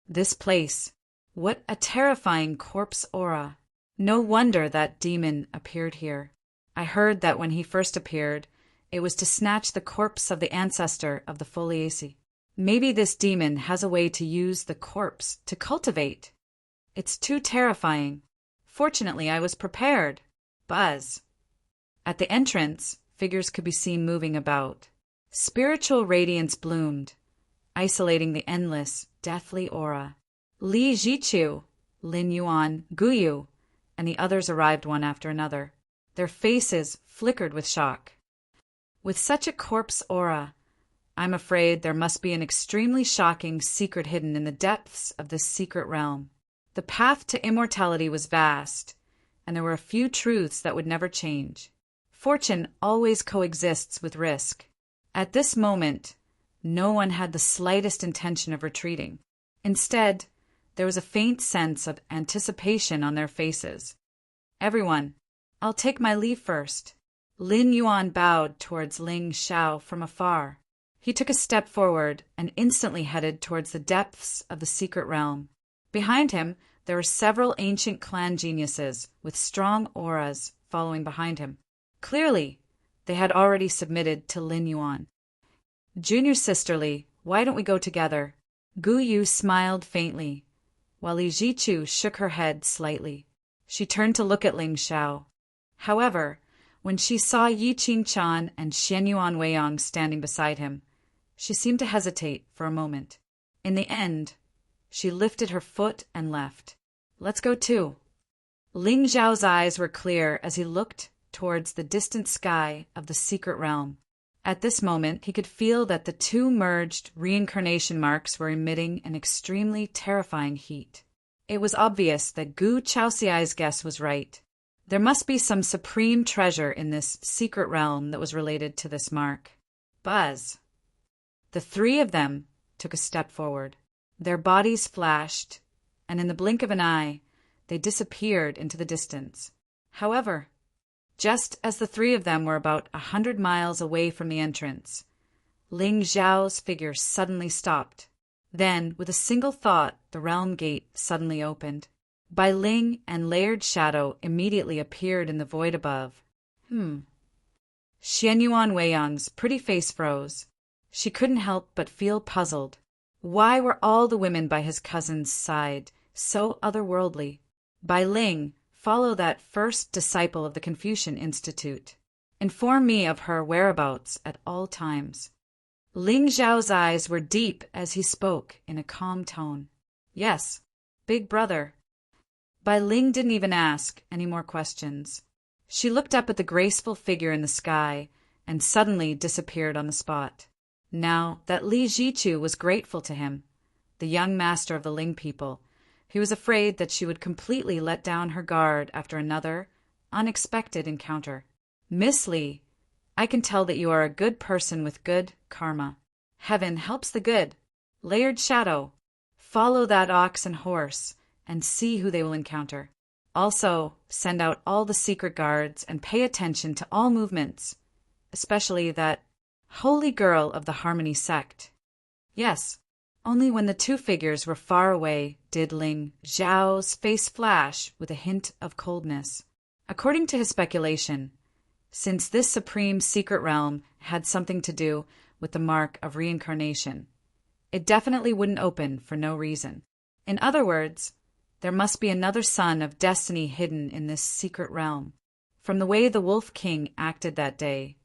This place. What a terrifying corpse aura. No wonder that demon appeared here. I heard that when he first appeared, it was to snatch the corpse of the ancestor of the Foliaceae. Maybe this demon has a way to use the corpse to cultivate. It's too terrifying. Fortunately, I was prepared. Buzz. At the entrance, figures could be seen moving about. Spiritual radiance bloomed, isolating the endless, deathly aura. Li Jichu, Lin Yuan, Guyu, and the others arrived one after another. Their faces flickered with shock. With such a corpse aura, I'm afraid there must be an extremely shocking secret hidden in the depths of this secret realm. The path to immortality was vast, and there were a few truths that would never change. Fortune always coexists with risk. At this moment, no one had the slightest intention of retreating. Instead, there was a faint sense of anticipation on their faces. Everyone, I'll take my leave first. Lin Yuan bowed towards Ling Xiao from afar. He took a step forward and instantly headed towards the depths of the secret realm. Behind him, there were several ancient clan geniuses with strong auras following behind him. Clearly, they had already submitted to Lin Yuan. Junior sisterly, why don't we go together? Gu Yu smiled faintly, while Li Jichu shook her head slightly. She turned to look at Ling Xiao. However, when she saw Yi Qingchan and Xianyuan Weiyang standing beside him, she seemed to hesitate for a moment. In the end, she lifted her foot and left. Let's go too. Ling Zhao's eyes were clear as he looked towards the distant sky of the secret realm. At this moment, he could feel that the two merged reincarnation marks were emitting an extremely terrifying heat. It was obvious that Gu Chaoxiai's guess was right. There must be some supreme treasure in this secret realm that was related to this mark. Buzz. The three of them took a step forward. Their bodies flashed, and in the blink of an eye, they disappeared into the distance. However, just as the three of them were about 100 miles away from the entrance, Ling Zhao's figure suddenly stopped. Then, with a single thought, the realm gate suddenly opened. Bai Ling and Layered Shadow immediately appeared in the void above. Xianyuan Weiyang's pretty face froze. She couldn't help but feel puzzled. Why were all the women by his cousin's side so otherworldly? Bai Ling, follow that first disciple of the Confucian Institute. Inform me of her whereabouts at all times. Ling Zhao's eyes were deep as he spoke in a calm tone. Yes, big brother. Bai Ling didn't even ask any more questions. She looked up at the graceful figure in the sky and suddenly disappeared on the spot. Now that Li Jichu was grateful to him, the young master of the Ling people, he was afraid that she would completely let down her guard after another, unexpected encounter. Miss Li, I can tell that you are a good person with good karma. Heaven helps the good. Layered Shadow, follow that ox and horse and see who they will encounter. Also, send out all the secret guards and pay attention to all movements, especially that holy girl of the Harmony sect. Yes, only when the two figures were far away did Ling Zhao's face flash with a hint of coldness. According to his speculation, since this supreme secret realm had something to do with the mark of reincarnation, it definitely wouldn't open for no reason. In other words, there must be another son of destiny hidden in this secret realm. From the way the Wolf King acted that day,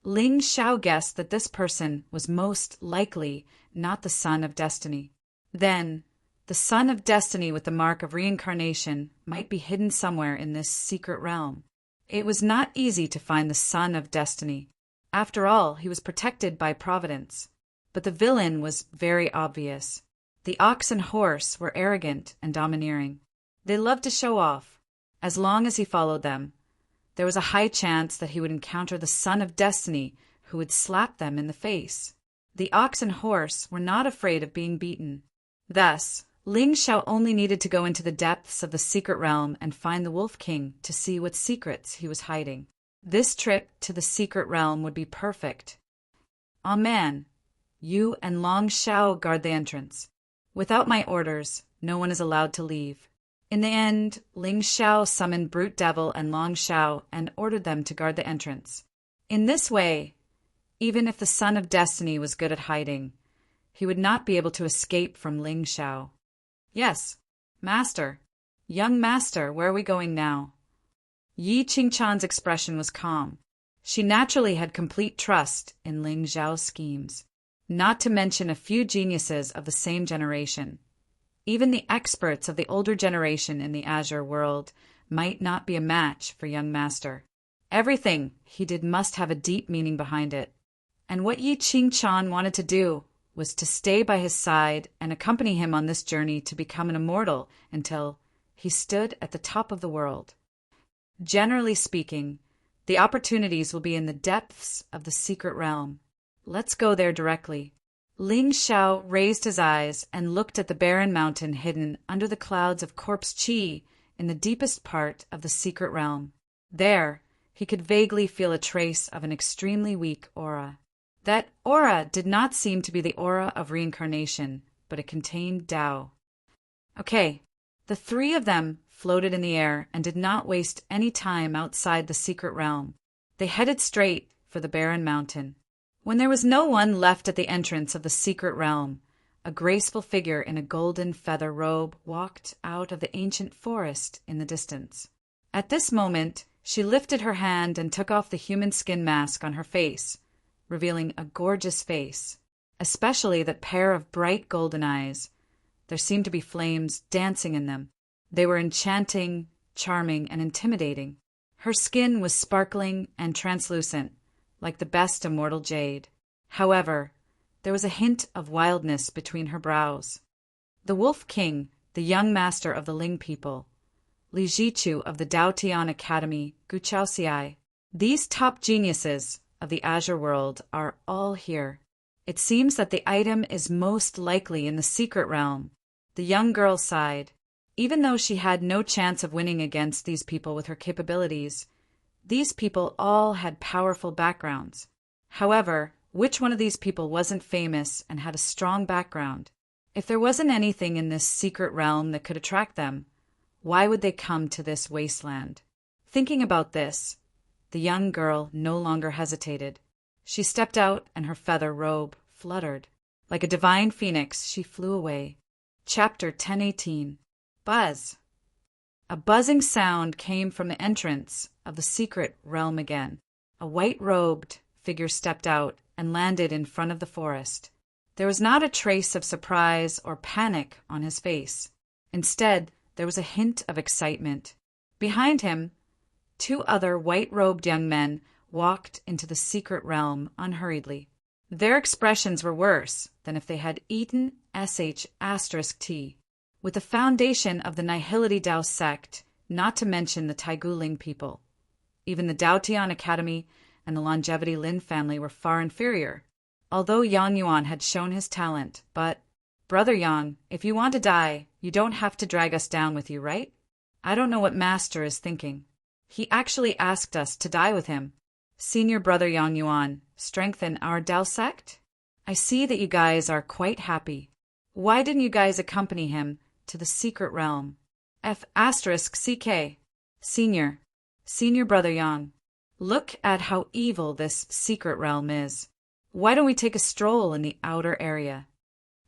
Ling Xiao guessed that this person was most likely not the son of destiny. Then, the son of destiny with the mark of reincarnation might be hidden somewhere in this secret realm. It was not easy to find the son of destiny. After all, he was protected by Providence. But the villain was very obvious. The ox and horse were arrogant and domineering. They loved to show off. As long as he followed them, there was a high chance that he would encounter the son of destiny who would slap them in the face. The ox and horse were not afraid of being beaten. Thus, Ling Xiao only needed to go into the depths of the secret realm and find the Wolf King to see what secrets he was hiding. This trip to the secret realm would be perfect. Amen. You and Long Xiao guard the entrance. Without my orders, no one is allowed to leave. In the end, Ling Xiao summoned Brute Devil and Long Xiao and ordered them to guard the entrance. In this way, even if the Son of Destiny was good at hiding, he would not be able to escape from Ling Xiao. Yes, Master. Young Master, where are we going now? Yi Qingchan's expression was calm. She naturally had complete trust in Ling Zhao's schemes, not to mention a few geniuses of the same generation. Even the experts of the older generation in the Azure world might not be a match for young master. Everything he did must have a deep meaning behind it. And what Yi Qingchan wanted to do was to stay by his side and accompany him on this journey to become an immortal until he stood at the top of the world. Generally speaking, the opportunities will be in the depths of the secret realm. Let's go there directly. Ling Xiao raised his eyes and looked at the barren mountain hidden under the clouds of corpse qi in the deepest part of the secret realm. There, he could vaguely feel a trace of an extremely weak aura. That aura did not seem to be the aura of reincarnation, but it contained Tao. Okay, the three of them floated in the air and did not waste any time outside the secret realm. They headed straight for the barren mountain. When there was no one left at the entrance of the secret realm, a graceful figure in a golden feather robe walked out of the ancient forest in the distance. At this moment, she lifted her hand and took off the human skin mask on her face, revealing a gorgeous face, especially that pair of bright golden eyes. There seemed to be flames dancing in them. They were enchanting, charming, and intimidating. Her skin was sparkling and translucent, like the best immortal jade. However, there was a hint of wildness between her brows. The Wolf King, the young master of the Ling people, Li Jichu of the Daotian Academy, Guchaoxiai, these top geniuses of the Azure world are all here. It seems that the item is most likely in the secret realm. The young girl sighed. Even though she had no chance of winning against these people with her capabilities, these people all had powerful backgrounds. However, which one of these people wasn't famous and had a strong background? If there wasn't anything in this secret realm that could attract them, why would they come to this wasteland? Thinking about this, the young girl no longer hesitated. She stepped out and her feather robe fluttered. Like a divine phoenix, she flew away. Chapter 1018. Buzz. A buzzing sound came from the entrance of the secret realm again. A white-robed figure stepped out and landed in front of the forest. There was not a trace of surprise or panic on his face. Instead, there was a hint of excitement. Behind him, two other white-robed young men walked into the secret realm unhurriedly. Their expressions were worse than if they had eaten **T. With the foundation of the Nihility Dao sect, not to mention the Taiguling people. Even the Daotian Academy and the Longevity Lin family were far inferior, although Yang Yuan had shown his talent. But, Brother Yang, if you want to die, you don't have to drag us down with you, right? I don't know what Master is thinking. He actually asked us to die with him. Senior Brother Yang Yuan, strengthen our Dao sect? I see that you guys are quite happy. Why didn't you guys accompany him to the secret realm? F***CK. Senior Brother Yang, look at how evil this secret realm is. Why don't we take a stroll in the outer area?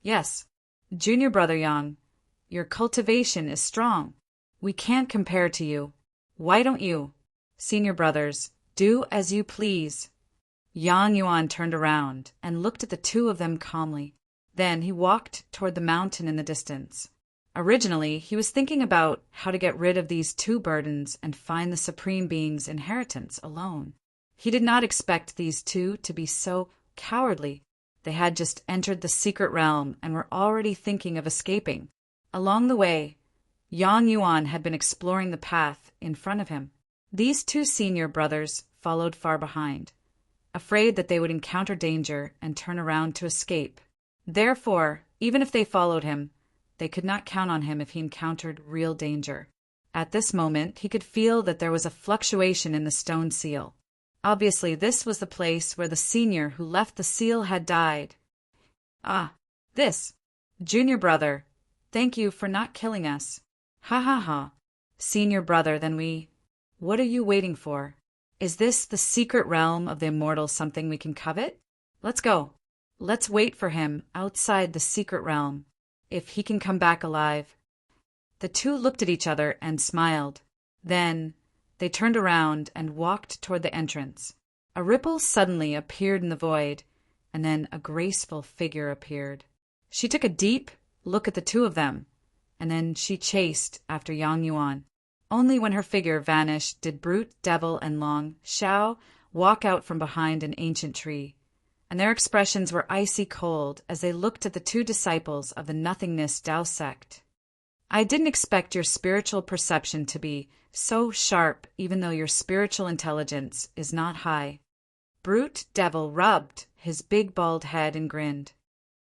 Yes, Junior Brother Yang, your cultivation is strong. We can't compare to you. Why don't you, Senior Brothers, do as you please? Yang Yuan turned around and looked at the two of them calmly. Then he walked toward the mountain in the distance. Originally, he was thinking about how to get rid of these two burdens and find the Supreme Being's inheritance alone. He did not expect these two to be so cowardly. They had just entered the secret realm and were already thinking of escaping. Along the way, Yang Yuan had been exploring the path in front of him. These two senior brothers followed far behind, afraid that they would encounter danger and turn around to escape. Therefore, even if they followed him, they could not count on him if he encountered real danger. At this moment, he could feel that there was a fluctuation in the stone seal. Obviously, this was the place where the senior who left the seal had died. Ah, this. Junior brother, thank you for not killing us. Ha ha ha. Senior brother, then we... What are you waiting for? Is this the secret realm of the immortal something we can covet? Let's go. Let's wait for him outside the secret realm. If he can come back alive. The two looked at each other and smiled. Then they turned around and walked toward the entrance. A ripple suddenly appeared in the void, and then a graceful figure appeared. She took a deep look at the two of them, and then she chased after Yang Yuan. Only when her figure vanished did Brute, Devil, and Long Shao walk out from behind an ancient tree, and their expressions were icy cold as they looked at the two disciples of the Nothingness Tao sect. I didn't expect your spiritual perception to be so sharp, even though your spiritual intelligence is not high. Brute Devil rubbed his big bald head and grinned.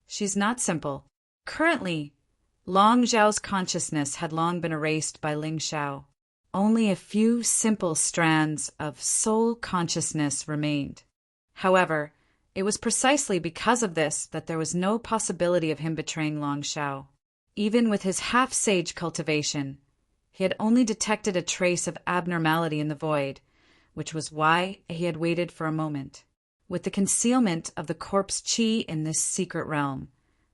She's not simple. Currently, Long Zhao's consciousness had long been erased by Ling Shao. Only a few simple strands of soul consciousness remained. However, it was precisely because of this that there was no possibility of him betraying Long Shao. Even with his half-sage cultivation, he had only detected a trace of abnormality in the void, which was why he had waited for a moment. With the concealment of the corpse qi in this secret realm,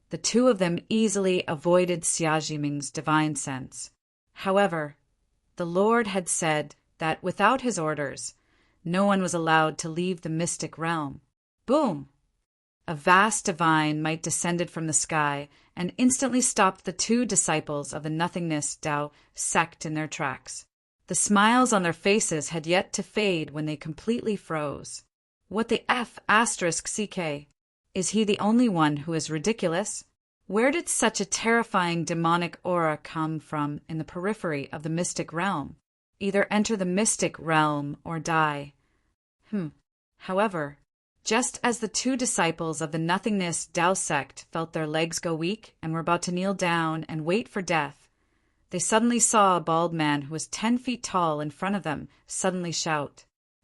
the two of them easily avoided Xia Jiming's divine sense. However, the Lord had said that without his orders, no one was allowed to leave the mystic realm. Boom! A vast divine might descended from the sky and instantly stopped the two disciples of the Nothingness Tao sect in their tracks. The smiles on their faces had yet to fade when they completely froze. What the F***? Is he the only one who is ridiculous? Where did such a terrifying demonic aura come from in the periphery of the mystic realm? Either enter the mystic realm or die. However, just as the two disciples of the Nothingness Tao sect felt their legs go weak and were about to kneel down and wait for death, they suddenly saw a bald man who was 10 feet tall in front of them suddenly shout.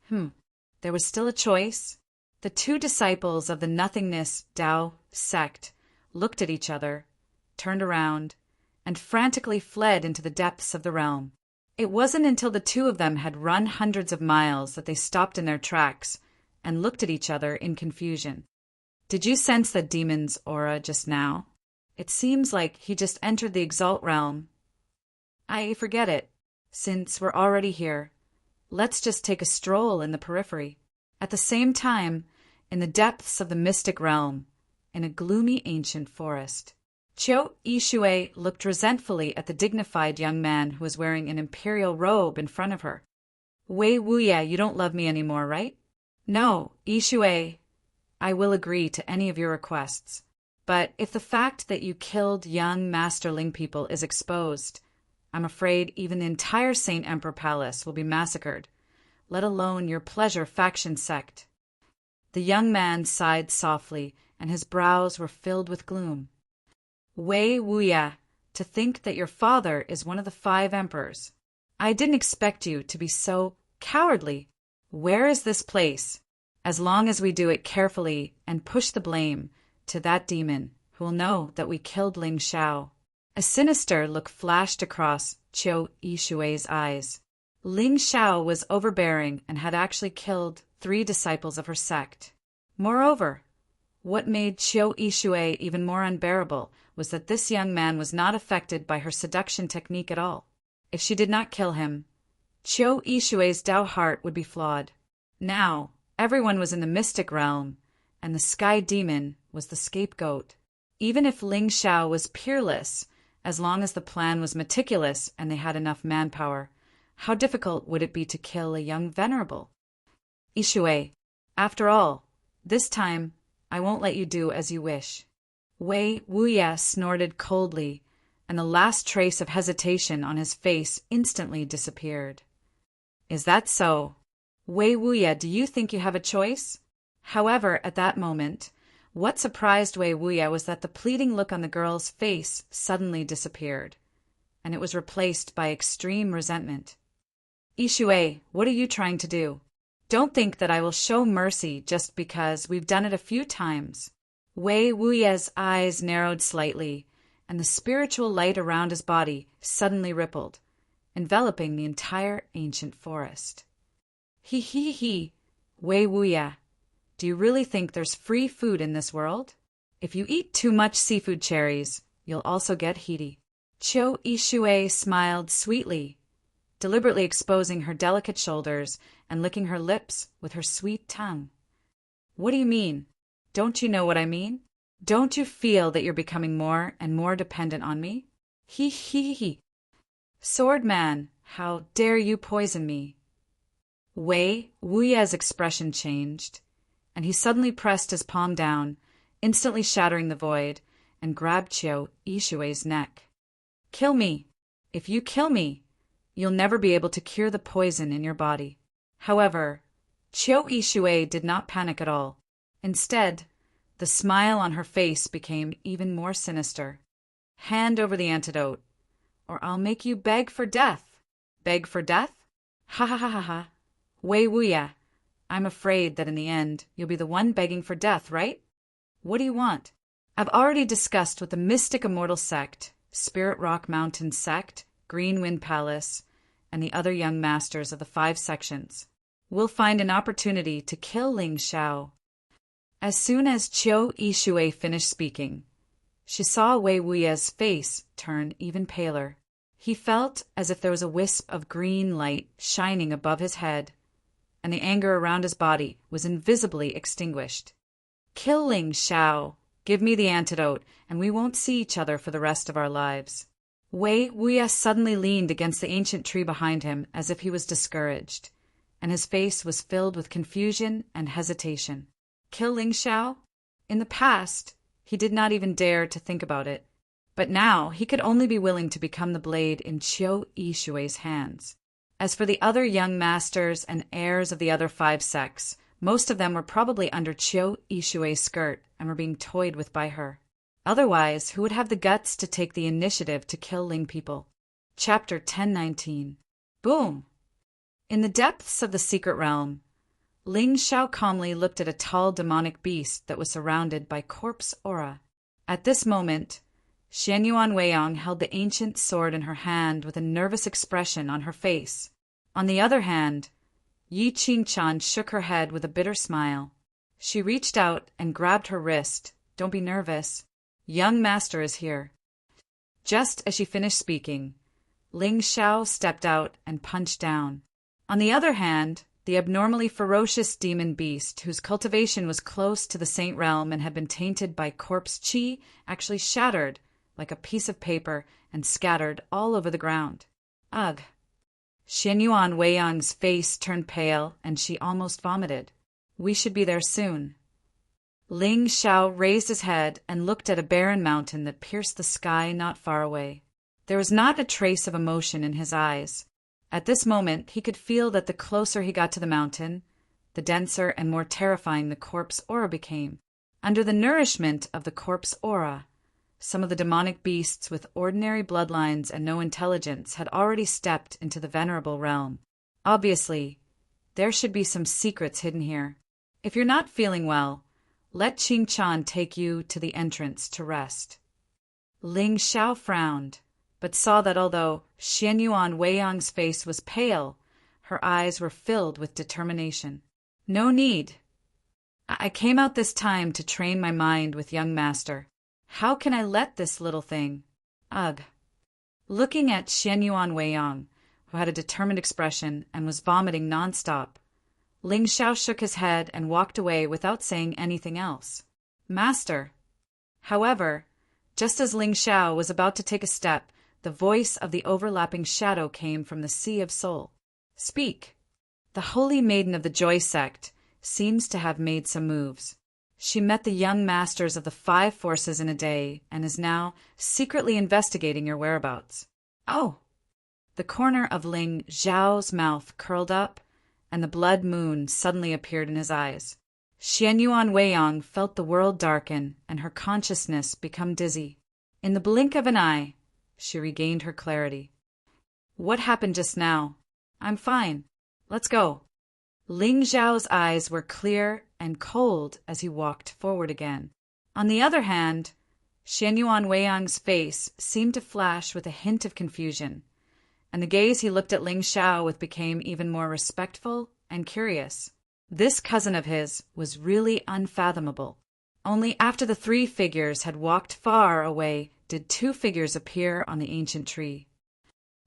There was still a choice. The two disciples of the Nothingness Tao sect looked at each other, turned around, and frantically fled into the depths of the realm. It wasn't until the two of them had run hundreds of miles that they stopped in their tracks and looked at each other in confusion. Did you sense that demon's aura just now? It seems like he just entered the Exalt realm. I forget it. Since we're already here, let's just take a stroll in the periphery. At the same time, in the depths of the mystic realm, in a gloomy ancient forest, Qiu Yishui looked resentfully at the dignified young man who was wearing an imperial robe in front of her. Wei Wuya, you don't love me anymore, right? No, Yishui, I will agree to any of your requests. But if the fact that you killed young Master Ling people is exposed, I'm afraid even the entire Saint Emperor Palace will be massacred, let alone your pleasure faction sect. The young man sighed softly, and his brows were filled with gloom. Wei Wuya, to think that your father is one of the 5 emperors. I didn't expect you to be so cowardly. Where is this place? As long as we do it carefully and push the blame to that demon who will know that we killed Ling Shao. A sinister look flashed across Qiu Yishui's eyes. Ling Shao was overbearing and had actually killed 3 disciples of her sect. Moreover, what made Qiu Yishui even more unbearable was that this young man was not affected by her seduction technique at all. If she did not kill him, Qiu Yishui's Tao heart would be flawed. Now, everyone was in the mystic realm, and the sky demon was the scapegoat. Even if Ling Shao was peerless, as long as the plan was meticulous and they had enough manpower, how difficult would it be to kill a young venerable? Yishui, after all, this time I won't let you do as you wish. Wei Wuya snorted coldly, and the last trace of hesitation on his face instantly disappeared. Is that so? Wei Wuya, do you think you have a choice? However, at that moment, what surprised Wei Wuya was that the pleading look on the girl's face suddenly disappeared, and it was replaced by extreme resentment. Yishui, what are you trying to do? Don't think that I will show mercy just because we've done it a few times. Wei Wuya's eyes narrowed slightly, and the spiritual light around his body suddenly rippled, enveloping the entire ancient forest. He, Wei Wuya, do you really think there's free food in this world? If you eat too much seafood cherries, you'll also get heaty. Qiu Yishui smiled sweetly. deliberately exposing her delicate shoulders and licking her lips with her sweet tongue. What do you mean? Don't you know what I mean? Don't you feel that you're becoming more and more dependent on me? He he he. Sword man, how dare you poison me? Wei Wuye's expression changed, and he suddenly pressed his palm down, instantly shattering the void, and grabbed Qiu Yishui's neck. Kill me. If you kill me, you'll never be able to cure the poison in your body. However, Qiu Yishui did not panic at all. Instead, the smile on her face became even more sinister. Hand over the antidote, or I'll make you beg for death. Beg for death? Ha ha ha ha ha. Wei Wuya, I'm afraid that in the end, you'll be the one begging for death, right? What do you want? I've already discussed with the Mystic Immortal Sect, Spirit Rock Mountain Sect, Green Wind Palace, and the other young masters of the 5 sections. We'll find an opportunity to kill Ling Xiao. As soon as Qiu Yishui finished speaking, she saw Wei Wuye's face turn even paler. He felt as if there was a wisp of green light shining above his head, and the anger around his body was invisibly extinguished. Kill Ling Xiao. Give me the antidote, and we won't see each other for the rest of our lives. Wei Wuye suddenly leaned against the ancient tree behind him as if he was discouraged, and his face was filled with confusion and hesitation. Kill Ling Xiao? In the past, he did not even dare to think about it, but now he could only be willing to become the blade in Qiu Yishui's hands. As for the other young masters and heirs of the other 5 sects, most of them were probably under Qiu Yishui's skirt and were being toyed with by her. Otherwise, who would have the guts to take the initiative to kill Ling people? Chapter 1019. Boom! In the depths of the secret realm, Ling Xiao calmly looked at a tall demonic beast that was surrounded by corpse aura. At this moment, Xianyuan Weiyang held the ancient sword in her hand with a nervous expression on her face. On the other hand, Yi Qingchan shook her head with a bitter smile. She reached out and grabbed her wrist. Don't be nervous. Young master is here. Just as she finished speaking, Ling Xiao stepped out and punched down. On the other hand, the abnormally ferocious demon beast, whose cultivation was close to the Saint Realm and had been tainted by corpse qi, actually shattered like a piece of paper and scattered all over the ground. Ugh! Xianyuan Weiyang's face turned pale and she almost vomited. We should be there soon. Ling Xiao raised his head and looked at a barren mountain that pierced the sky not far away. There was not a trace of emotion in his eyes. At this moment, he could feel that the closer he got to the mountain, the denser and more terrifying the corpse aura became. Under the nourishment of the corpse aura, some of the demonic beasts with ordinary bloodlines and no intelligence had already stepped into the venerable realm. Obviously, there should be some secrets hidden here. If you're not feeling well, let Qingchan take you to the entrance to rest. Ling Xiao frowned, but saw that although Xianyuan Weiyang's face was pale, her eyes were filled with determination. No need. I came out this time to train my mind with young master. How can I let this little thing? Ugh. Looking at Xianyuan Weiyang, who had a determined expression and was vomiting nonstop, Ling Xiao shook his head and walked away without saying anything else. Master. However, just as Ling Xiao was about to take a step, the voice of the overlapping shadow came from the Sea of Soul. Speak. The holy maiden of the Joy sect seems to have made some moves. She met the young masters of the 5 forces in a day and is now secretly investigating your whereabouts. Oh! The corner of Ling Xiao's mouth curled up, and the blood moon suddenly appeared in his eyes. Xianyuan Weiyang felt the world darken and her consciousness become dizzy. In the blink of an eye, she regained her clarity. What happened just now? I'm fine. Let's go. Ling Xiao's eyes were clear and cold as he walked forward again. On the other hand, Xianyuan Weiyang's face seemed to flash with a hint of confusion, and the gaze he looked at Ling Xiao with became even more respectful and curious. This cousin of his was really unfathomable. Only after the 3 figures had walked far away did 2 figures appear on the ancient tree.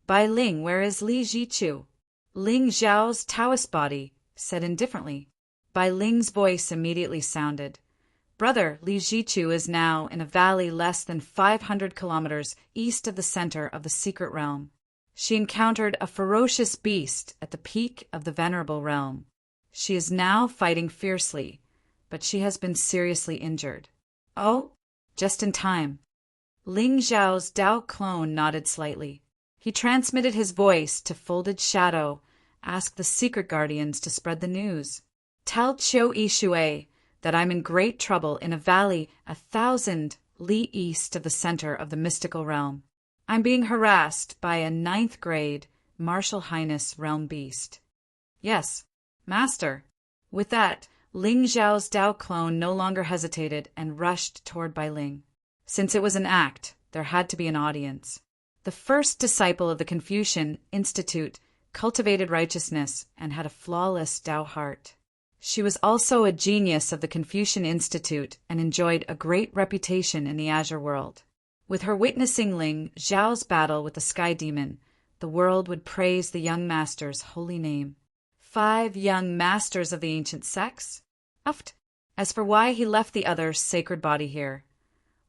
Bai Ling, where is Li Jichu? Ling Zhao's Taoist body said indifferently. Bai Ling's voice immediately sounded. Brother, Li Jichu is now in a valley less than 500 kilometers east of the center of the secret realm. She encountered a ferocious beast at the peak of the venerable realm. She is now fighting fiercely, but she has been seriously injured. Oh, just in time. Ling Zhao's Dao clone nodded slightly. He transmitted his voice to Folded Shadow, asked the secret guardians to spread the news. Tell Qiu Yishui that I'm in great trouble in a valley 1,000 li east of the center of the mystical realm. I'm being harassed by a 9th grade Martial Highness realm beast. Yes, Master. With that, Ling Zhao's Dao clone no longer hesitated and rushed toward Bai Ling. Since it was an act, there had to be an audience. The first disciple of the Confucian Institute cultivated righteousness and had a flawless Dao heart. She was also a genius of the Confucian Institute and enjoyed a great reputation in the Azure world. With her witnessing Ling Zhao's battle with the Sky Demon, the world would praise the young master's holy name. 5 young masters of the ancient sects? As for why he left the other sacred body here,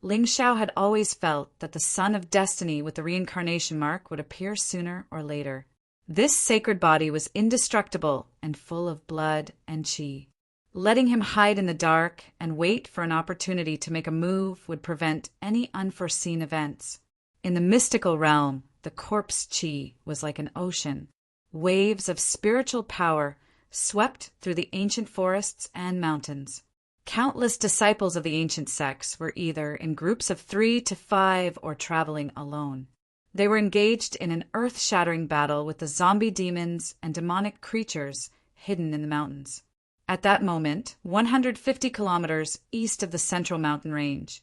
Ling Zhao had always felt that the son of destiny with the reincarnation mark would appear sooner or later. This sacred body was indestructible and full of blood and qi. Letting him hide in the dark and wait for an opportunity to make a move would prevent any unforeseen events. In the mystical realm, the corpse qi was like an ocean. Waves of spiritual power swept through the ancient forests and mountains. Countless disciples of the ancient sects were either in groups of 3 to 5 or traveling alone. They were engaged in an earth-shattering battle with the zombie demons and demonic creatures hidden in the mountains. At that moment, 150 kilometers east of the central mountain range,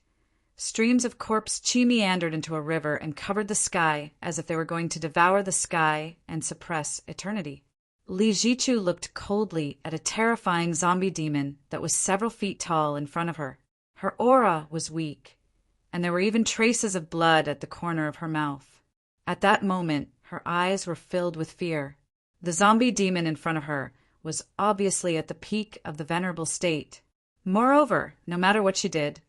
streams of corpse qi meandered into a river and covered the sky as if they were going to devour the sky and suppress eternity. Li Jichu looked coldly at a terrifying zombie demon that was several feet tall in front of her. Her aura was weak, and there were even traces of blood at the corner of her mouth. At that moment, her eyes were filled with fear. The zombie demon in front of her was obviously at the peak of the venerable state. Moreover, no matter what she did,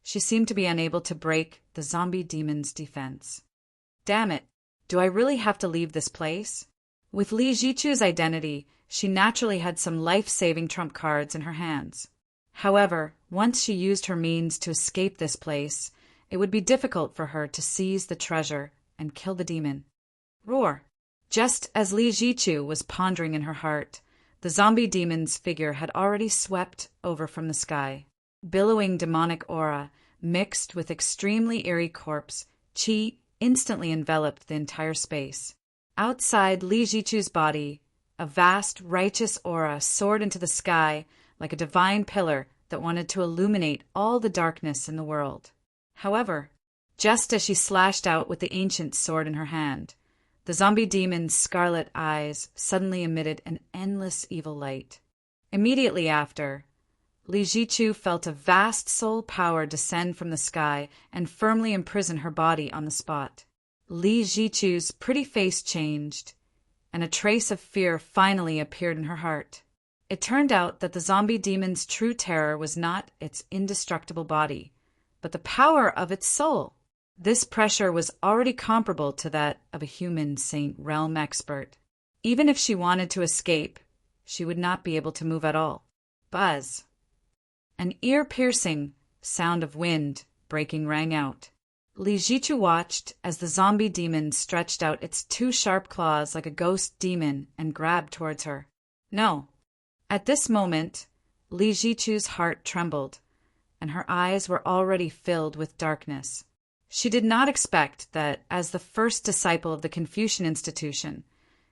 she seemed to be unable to break the zombie demon's defense. Damn it, do I really have to leave this place? With Li Jichu's identity, she naturally had some life-saving trump cards in her hands. However, once she used her means to escape this place, it would be difficult for her to seize the treasure and kill the demon. Roar! Just as Li Jichu was pondering in her heart, the zombie demon's figure had already swept over from the sky. Billowing demonic aura, mixed with extremely eerie corpse, qi instantly enveloped the entire space. Outside Li Jichu's body, a vast righteous aura soared into the sky like a divine pillar that wanted to illuminate all the darkness in the world. However, just as she slashed out with the ancient sword in her hand, the zombie demon's scarlet eyes suddenly emitted an endless evil light. Immediately after, Li Jichu felt a vast soul power descend from the sky and firmly imprison her body on the spot. Li Jichu's pretty face changed, and a trace of fear finally appeared in her heart. It turned out that the zombie demon's true terror was not its indestructible body, but the power of its soul. This pressure was already comparable to that of a human Saint Realm expert. Even if she wanted to escape, she would not be able to move at all. Buzz. An ear-piercing sound of wind breaking rang out. Li Jichu watched as the zombie demon stretched out its 2 sharp claws like a ghost demon and grabbed towards her. No. At this moment, Li Jichu's heart trembled, and her eyes were already filled with darkness. She did not expect that, as the first disciple of the Confucian institution,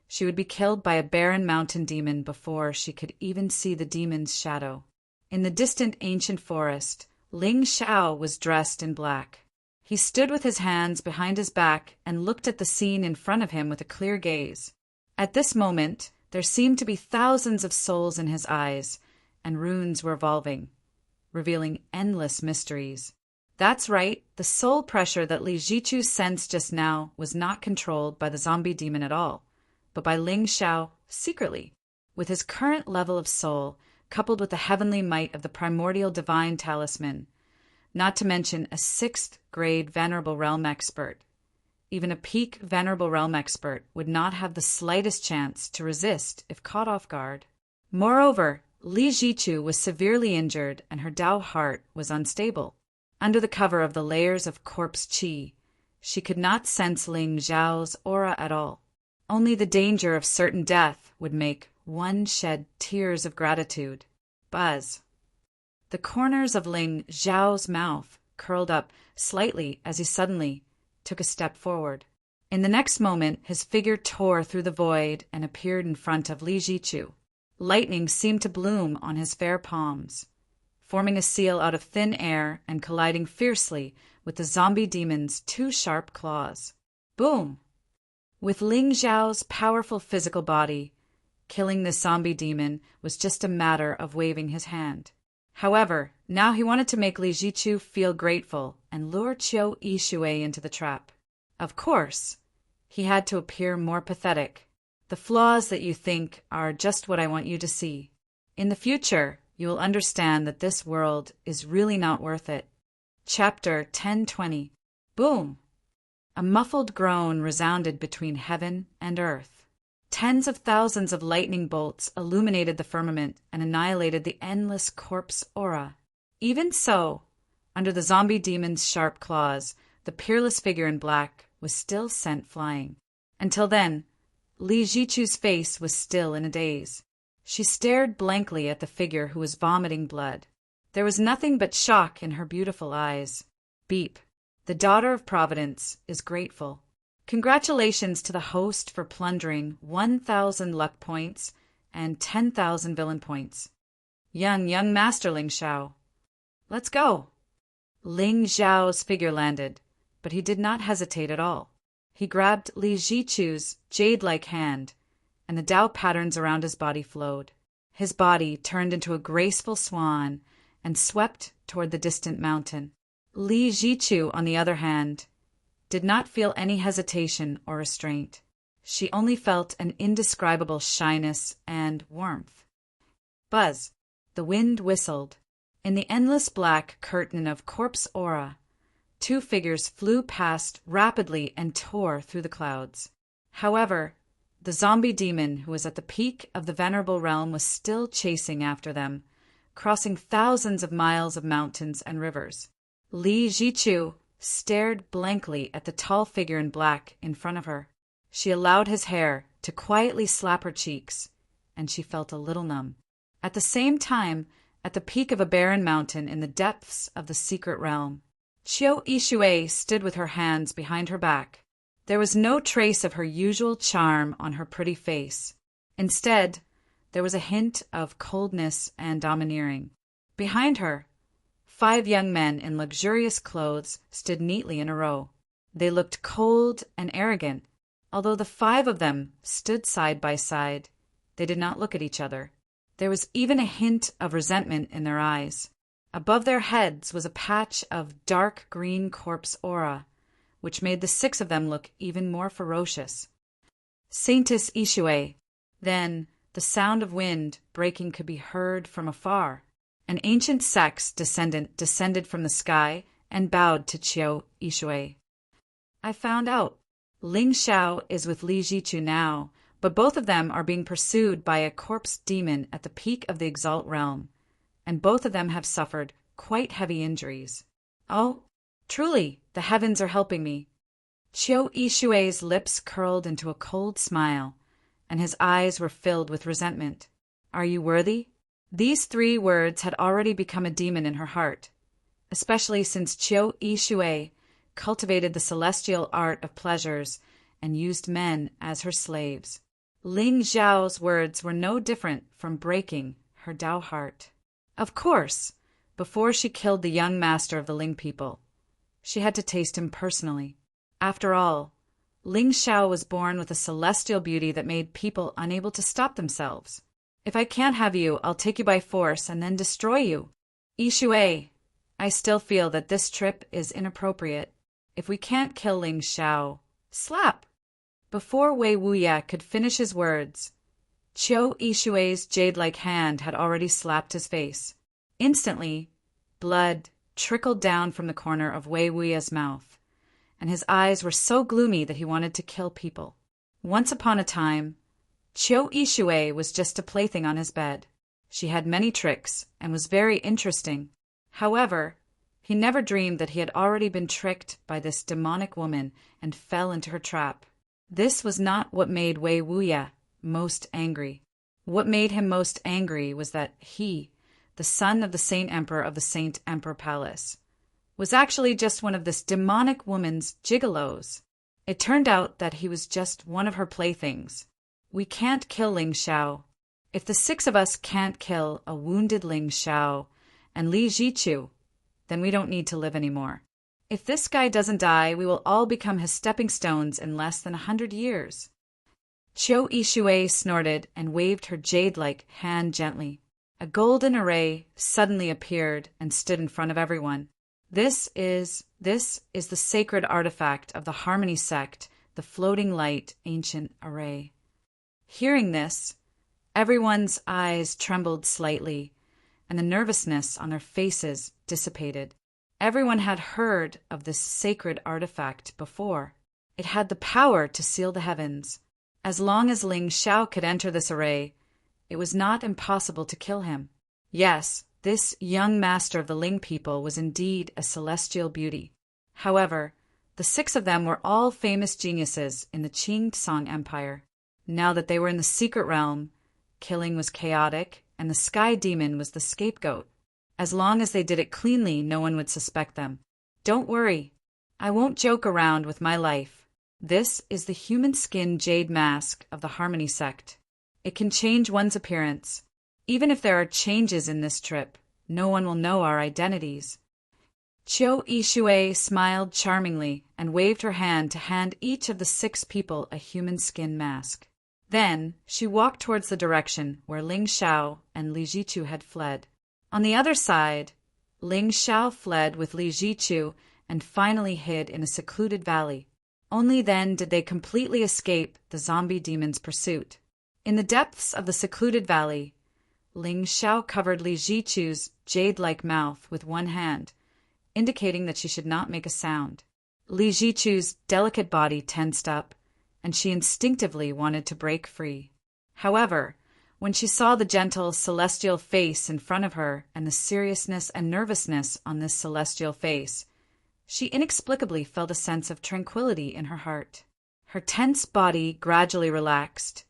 she would be killed by a barren mountain demon before she could even see the demon's shadow. In the distant ancient forest, Ling Zhao was dressed in black. He stood with his hands behind his back and looked at the scene in front of him with a clear gaze. At this moment, there seemed to be thousands of souls in his eyes, and runes were evolving, revealing endless mysteries. That's right, the soul pressure that Li Jichu sensed just now was not controlled by the zombie demon at all, but by Ling Xiao secretly. With his current level of soul, coupled with the heavenly might of the primordial divine talisman, not to mention a 6th grade Venerable Realm expert. Even a peak Venerable Realm expert would not have the slightest chance to resist if caught off guard. Moreover, Li Jichu was severely injured and her Dao heart was unstable. Under the cover of the layers of corpse qi, she could not sense Ling Xiao's aura at all. Only the danger of certain death would make one shed tears of gratitude. Buzz. The corners of Ling Xiao's mouth curled up slightly as he suddenly took a step forward. In the next moment, his figure tore through the void and appeared in front of Li Jichu. Lightning seemed to bloom on his fair palms, forming a seal out of thin air and colliding fiercely with the zombie demon's 2 sharp claws. Boom! With Ling Xiao's powerful physical body, killing the zombie demon was just a matter of waving his hand. However, now he wanted to make Li Jichu feel grateful and lure Qiu Yishui into the trap. Of course, he had to appear more pathetic. The flaws that you think are just what I want you to see. In the future, you will understand that this world is really not worth it. Chapter 1020. Boom! A muffled groan resounded between heaven and earth. Tens of thousands of lightning bolts illuminated the firmament and annihilated the endless corpse aura. Even so, under the zombie demon's sharp claws, the peerless figure in black was still sent flying. Until then, Li Jichu's face was still in a daze. She stared blankly at the figure who was vomiting blood. There was nothing but shock in her beautiful eyes. Beep. The daughter of Providence is grateful. Congratulations to the host for plundering 1,000 luck points and 10,000 villain points. Young Master Ling Xiao. Let's go. Ling Xiao's figure landed, but he did not hesitate at all. He grabbed Li Jichu's jade-like hand, and the Dao patterns around his body flowed. His body turned into a graceful swan and swept toward the distant mountain. Li Jichu, on the other hand, did not feel any hesitation or restraint. She only felt an indescribable shyness and warmth. Buzz. The wind whistled. In the endless black curtain of corpse aura, 2 figures flew past rapidly and tore through the clouds. However, the zombie demon who was at the peak of the Venerable Realm was still chasing after them, crossing thousands of miles of mountains and rivers. Li Jichu stared blankly at the tall figure in black in front of her. She allowed his hair to quietly slap her cheeks, and she felt a little numb. At the same time, at the peak of a barren mountain in the depths of the secret realm, Qiu Yishui stood with her hands behind her back. There was no trace of her usual charm on her pretty face. Instead, there was a hint of coldness and domineering. Behind her, 5 young men in luxurious clothes stood neatly in a row. They looked cold and arrogant. Although the 5 of them stood side by side, they did not look at each other. There was even a hint of resentment in their eyes. Above their heads was a patch of dark green corpse aura, which made the 6 of them look even more ferocious. Saintess Yishui. Then the sound of wind breaking could be heard from afar. An ancient sex descendant descended from the sky and bowed to Qiu Yishui. I found out. Ling Xiao is with Li Jichu now, but both of them are being pursued by a corpse demon at the peak of the Exalt realm, and both of them have suffered quite heavy injuries. Oh, truly, the heavens are helping me. Qiu Yishui's lips curled into a cold smile, and his eyes were filled with resentment. Are you worthy? These 3 words had already become a demon in her heart, especially since Qiu Yishui cultivated the celestial art of pleasures and used men as her slaves. Ling Xiao's words were no different from breaking her Dao heart. Of course, before she killed the young master of the Ling people, she had to taste him personally. After all, Ling Xiao was born with a celestial beauty that made people unable to stop themselves. If I can't have you, I'll take you by force and then destroy you. Yishui, I still feel that this trip is inappropriate. If we can't kill Ling Xiao, slap! Before Wei Wuya could finish his words, Qiu Yishui's jade-like hand had already slapped his face. Instantly, blood trickled down from the corner of Wei Wuya's mouth, and his eyes were so gloomy that he wanted to kill people. Once upon a time, Qiu Yishui was just a plaything on his bed. She had many tricks and was very interesting. However, he never dreamed that he had already been tricked by this demonic woman and fell into her trap. This was not what made Wei Wuya most angry. What made him most angry was that he, the son of the Saint Emperor of the Saint Emperor Palace, was actually just one of this demonic woman's gigolos. It turned out that he was just one of her playthings. We can't kill Ling Xiao. If the 6 of us can't kill a wounded Ling Xiao and Li Jichu, then we don't need to live anymore. If this guy doesn't die, we will all become his stepping stones in less than 100 years. Qiu Yishui snorted and waved her jade-like hand gently. A golden array suddenly appeared and stood in front of everyone. This is the sacred artifact of the Harmony sect, the floating light ancient array. Hearing this, everyone's eyes trembled slightly, and the nervousness on their faces dissipated. Everyone had heard of this sacred artifact before. It had the power to seal the heavens. As long as Ling Xiao could enter this array, it was not impossible to kill him. Yes, this young master of the Ling people was indeed a celestial beauty. However, the 6 of them were all famous geniuses in the Qing Song Empire. Now that they were in the secret realm, killing was chaotic, and the Sky Demon was the scapegoat. As long as they did it cleanly, no one would suspect them. Don't worry, I won't joke around with my life. This is the human skin jade mask of the Harmony sect. It can change one's appearance. Even if there are changes in this trip, no one will know our identities. Qiu Yishui smiled charmingly and waved her hand to hand each of the 6 people a human skin mask. Then she walked towards the direction where Ling Xiao and Li Jichu had fled. On the other side, Ling Xiao fled with Li Jichu and finally hid in a secluded valley. Only then did they completely escape the zombie demon's pursuit. In the depths of the secluded valley, Ling Xiao covered Li Jichu's jade-like mouth with one hand, indicating that she should not make a sound. Li Jichu's delicate body tensed up, and she instinctively wanted to break free. However, when she saw the gentle celestial face in front of her and the seriousness and nervousness on this celestial face, she inexplicably felt a sense of tranquility in her heart. Her tense body gradually relaxed,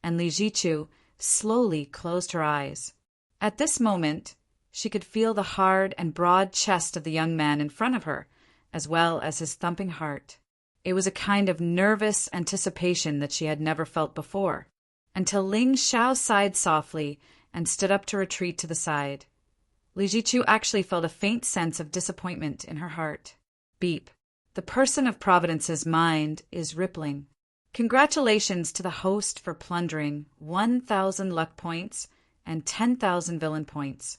and Li Jichu slowly closed her eyes. At this moment, she could feel the hard and broad chest of the young man in front of her, as well as his thumping heart. It was a kind of nervous anticipation that she had never felt before, until Ling Xiao sighed softly and stood up to retreat to the side. Li Jichu actually felt a faint sense of disappointment in her heart. Beep. The person of Providence's mind is rippling. Congratulations to the host for plundering 1,000 luck points and 10,000 villain points.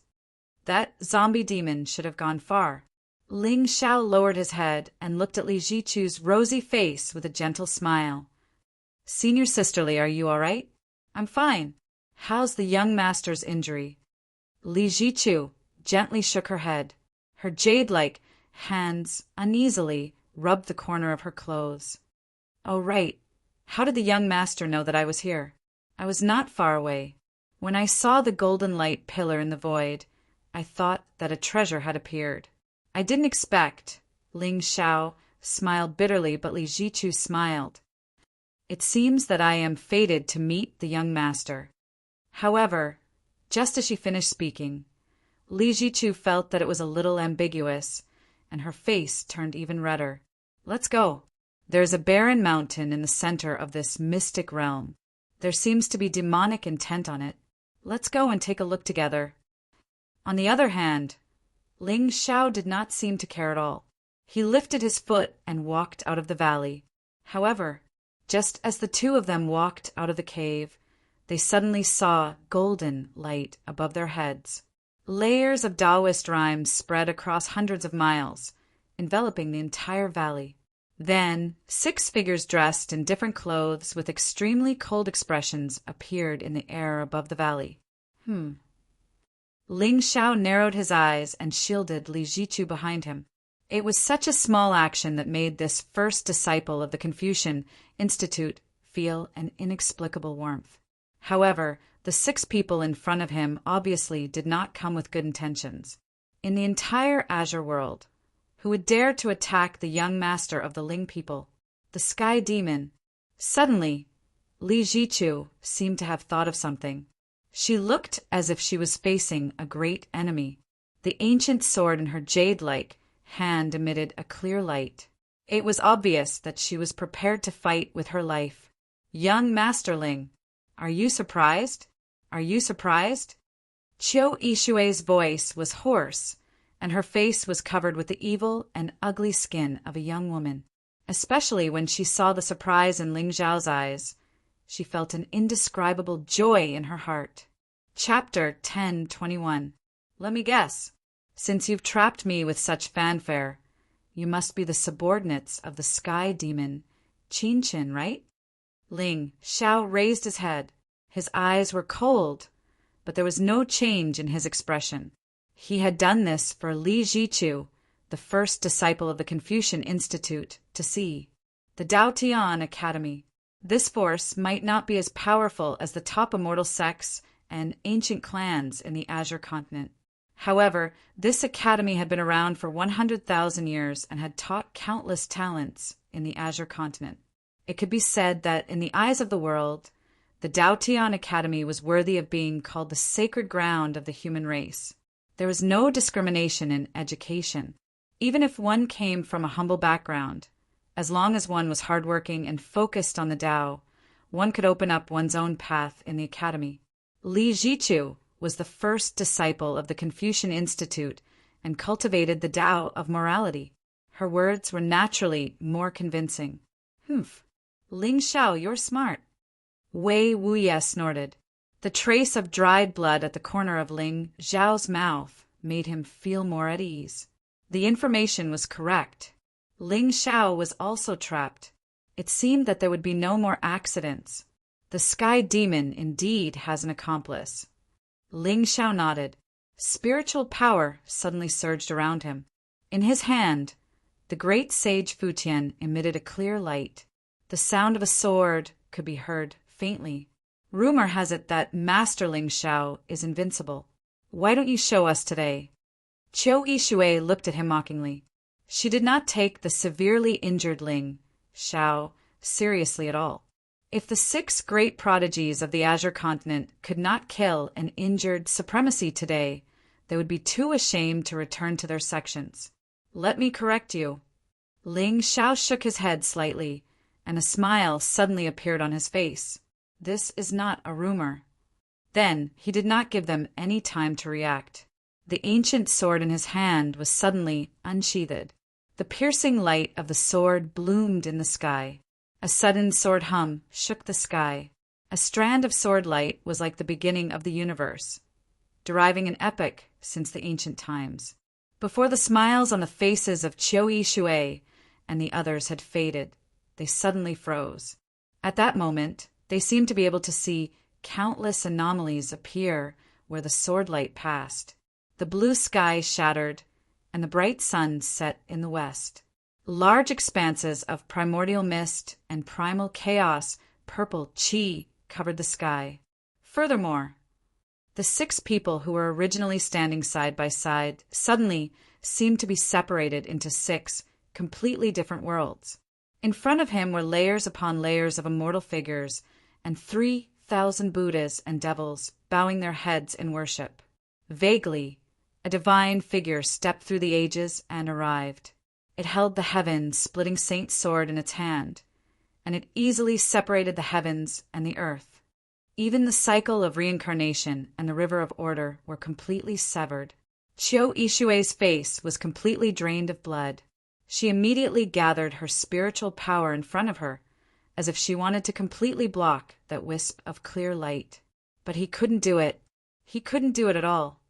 That zombie demon should have gone far. Ling Xiao lowered his head and looked at Li Jichu's rosy face with a gentle smile. Senior Sisterly, are you all right? I'm fine. How's the young master's injury? Li Jichu gently shook her head. Her jade-like hands uneasily rubbed the corner of her clothes. Oh, right. How did the young master know that I was here? I was not far away. When I saw the golden light pillar in the void, I thought that a treasure had appeared. I didn't expect. Ling Xiao smiled bitterly, but Li Jichu smiled. It seems that I am fated to meet the young master. However, just as she finished speaking, Li Jichu felt that it was a little ambiguous, and her face turned even redder. Let's go. There's a barren mountain in the center of this mystic realm. There seems to be demonic intent on it. Let's go and take a look together. On the other hand, Ling Xiao did not seem to care at all. He lifted his foot and walked out of the valley. However, just as the 2 of them walked out of the cave, they suddenly saw golden light above their heads. Layers of Taoist rhymes spread across hundreds of miles, enveloping the entire valley. Then, 6 figures dressed in different clothes with extremely cold expressions appeared in the air above the valley. Ling Xiao narrowed his eyes and shielded Li Jichu behind him. It was such a small action that made this first disciple of the Confucian Institute feel an inexplicable warmth. However, the 6 people in front of him obviously did not come with good intentions. In the entire Azure world, who would dare to attack the young master of the Ling people, the Sky Demon? Suddenly, Li Jichu seemed to have thought of something. She looked as if she was facing a great enemy. The ancient sword in her jade-like hand emitted a clear light. It was obvious that she was prepared to fight with her life. Young Master Ling, are you surprised? Are you surprised? Qiu Yishui's voice was hoarse, and her face was covered with the evil and ugly skin of a young woman. Especially when she saw the surprise in Ling Zhao's eyes, she felt an indescribable joy in her heart. Chapter 10:21. Let me guess. Since you've trapped me with such fanfare, you must be the subordinates of the Sky Demon, Qin, right? Ling Xiao raised his head. His eyes were cold, but there was no change in his expression. He had done this for Li Jichu, the first disciple of the Confucian Institute, to see. The Dao Tian Academy. This force might not be as powerful as the top immortal sects and ancient clans in the Azure continent. However, this academy had been around for 100,000 years and had taught countless talents in the Azure continent. It could be said that in the eyes of the world, the Dao Tian Academy was worthy of being called the sacred ground of the human race. There was no discrimination in education, even if one came from a humble background. As long as one was hardworking and focused on the Tao, one could open up one's own path in the academy. Li Jichu was the first disciple of the Confucian Institute and cultivated the Tao of morality. Her words were naturally more convincing. Ling Xiao, you're smart. Wei Wuye snorted. The trace of dried blood at the corner of Ling Zhao's mouth made him feel more at ease. The information was correct. Ling Xiao was also trapped. It seemed that there would be no more accidents. The Sky Demon indeed has an accomplice. Ling Xiao nodded. Spiritual power suddenly surged around him. In his hand, the great sage Futian emitted a clear light. The sound of a sword could be heard faintly. Rumor has it that Master Ling Xiao is invincible. Why don't you show us today? Qiu Yishui looked at him mockingly. She did not take the severely injured Ling Xiao seriously at all. If the 6 great prodigies of the Azure continent could not kill an injured supremacy today, they would be too ashamed to return to their sections. Let me correct you. Ling Xiao shook his head slightly, and a smile suddenly appeared on his face. This is not a rumor. Then he did not give them any time to react. The ancient sword in his hand was suddenly unsheathed. The piercing light of the sword bloomed in the sky. A sudden sword hum shook the sky. A strand of sword light was like the beginning of the universe, deriving an epoch since the ancient times. Before the smiles on the faces of Qiu Yishui and the others had faded, they suddenly froze. At that moment, they seemed to be able to see countless anomalies appear where the sword light passed. The blue sky shattered, and the bright sun set in the west. Large expanses of primordial mist and primal chaos, purple qi, covered the sky. Furthermore, the 6 people who were originally standing side by side suddenly seemed to be separated into 6 completely different worlds. In front of him were layers upon layers of immortal figures, and 3,000 Buddhas and devils bowing their heads in worship. Vaguely, a divine figure stepped through the ages and arrived. It held the heaven-splitting saint's sword in its hand, and it easily separated the heavens and the earth. Even the cycle of reincarnation and the river of order were completely severed. Qiu Yishui's face was completely drained of blood. She immediately gathered her spiritual power in front of her, as if she wanted to completely block that wisp of clear light. But he couldn't do it. He couldn't do it at all.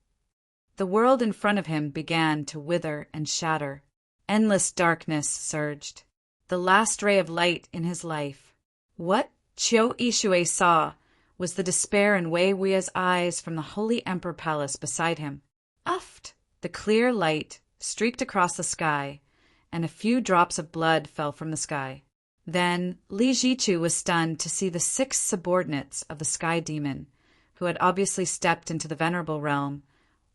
The world in front of him began to wither and shatter. Endless darkness surged. The last ray of light in his life. What Chiu Ishue saw was the despair in Wei Wuya's eyes from the Holy Emperor Palace beside him. Uft! The clear light streaked across the sky, and a few drops of blood fell from the sky. Then Li Jichu was stunned to see the 6 subordinates of the Sky Demon, who had obviously stepped into the Venerable Realm,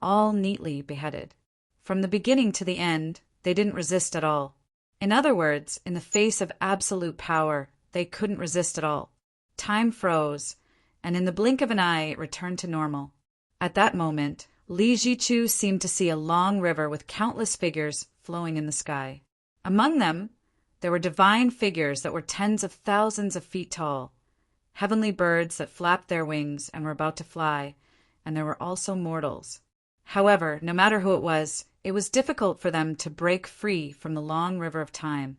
all neatly beheaded. From the beginning to the end, they didn't resist at all. In other words, in the face of absolute power, they couldn't resist at all. Time froze, and in the blink of an eye it returned to normal. At that moment, Li Jichu seemed to see a long river with countless figures flowing in the sky. Among them, there were divine figures that were tens of thousands of feet tall, heavenly birds that flapped their wings and were about to fly, and there were also mortals. However, no matter who it was difficult for them to break free from the long river of time,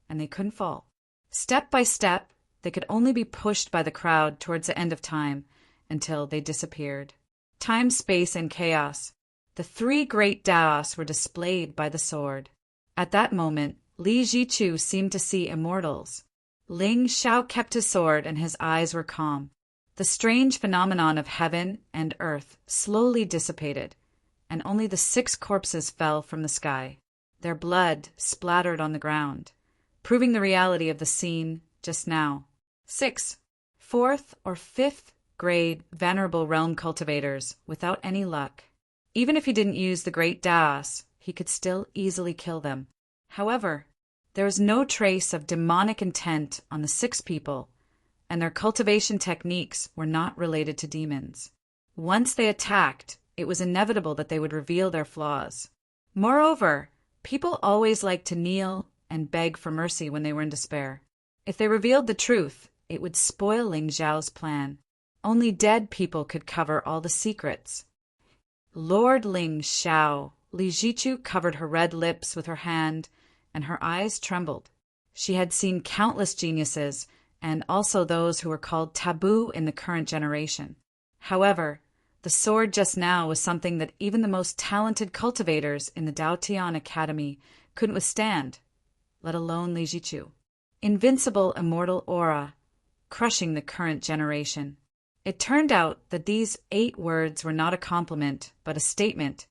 and they couldn't fall. Step by step, they could only be pushed by the crowd towards the end of time until they disappeared. Time, space, and chaos. The 3 great Daos were displayed by the sword. At that moment, Li Jichu seemed to see immortals. Ling Xiao kept his sword and his eyes were calm. The strange phenomenon of heaven and earth slowly dissipated, and only the 6 corpses fell from the sky. Their blood splattered on the ground, proving the reality of the scene just now. 6. 4th or 5th grade Venerable Realm cultivators without any luck. Even if he didn't use the Great Daos, he could still easily kill them. However, there was no trace of demonic intent on the 6 people, and their cultivation techniques were not related to demons. Once they attacked, it was inevitable that they would reveal their flaws. Moreover, people always liked to kneel and beg for mercy when they were in despair. If they revealed the truth, it would spoil Ling Zhao's plan. Only dead people could cover all the secrets. Lord Ling Xiao. Li Jichu covered her red lips with her hand, and her eyes trembled. She had seen countless geniuses, and also those who were called taboo in the current generation. However, the sword just now was something that even the most talented cultivators in the Dao Tian Academy couldn't withstand, let alone Li Jichu. Invincible immortal aura, crushing the current generation. It turned out that these 8 words were not a compliment, but a statement.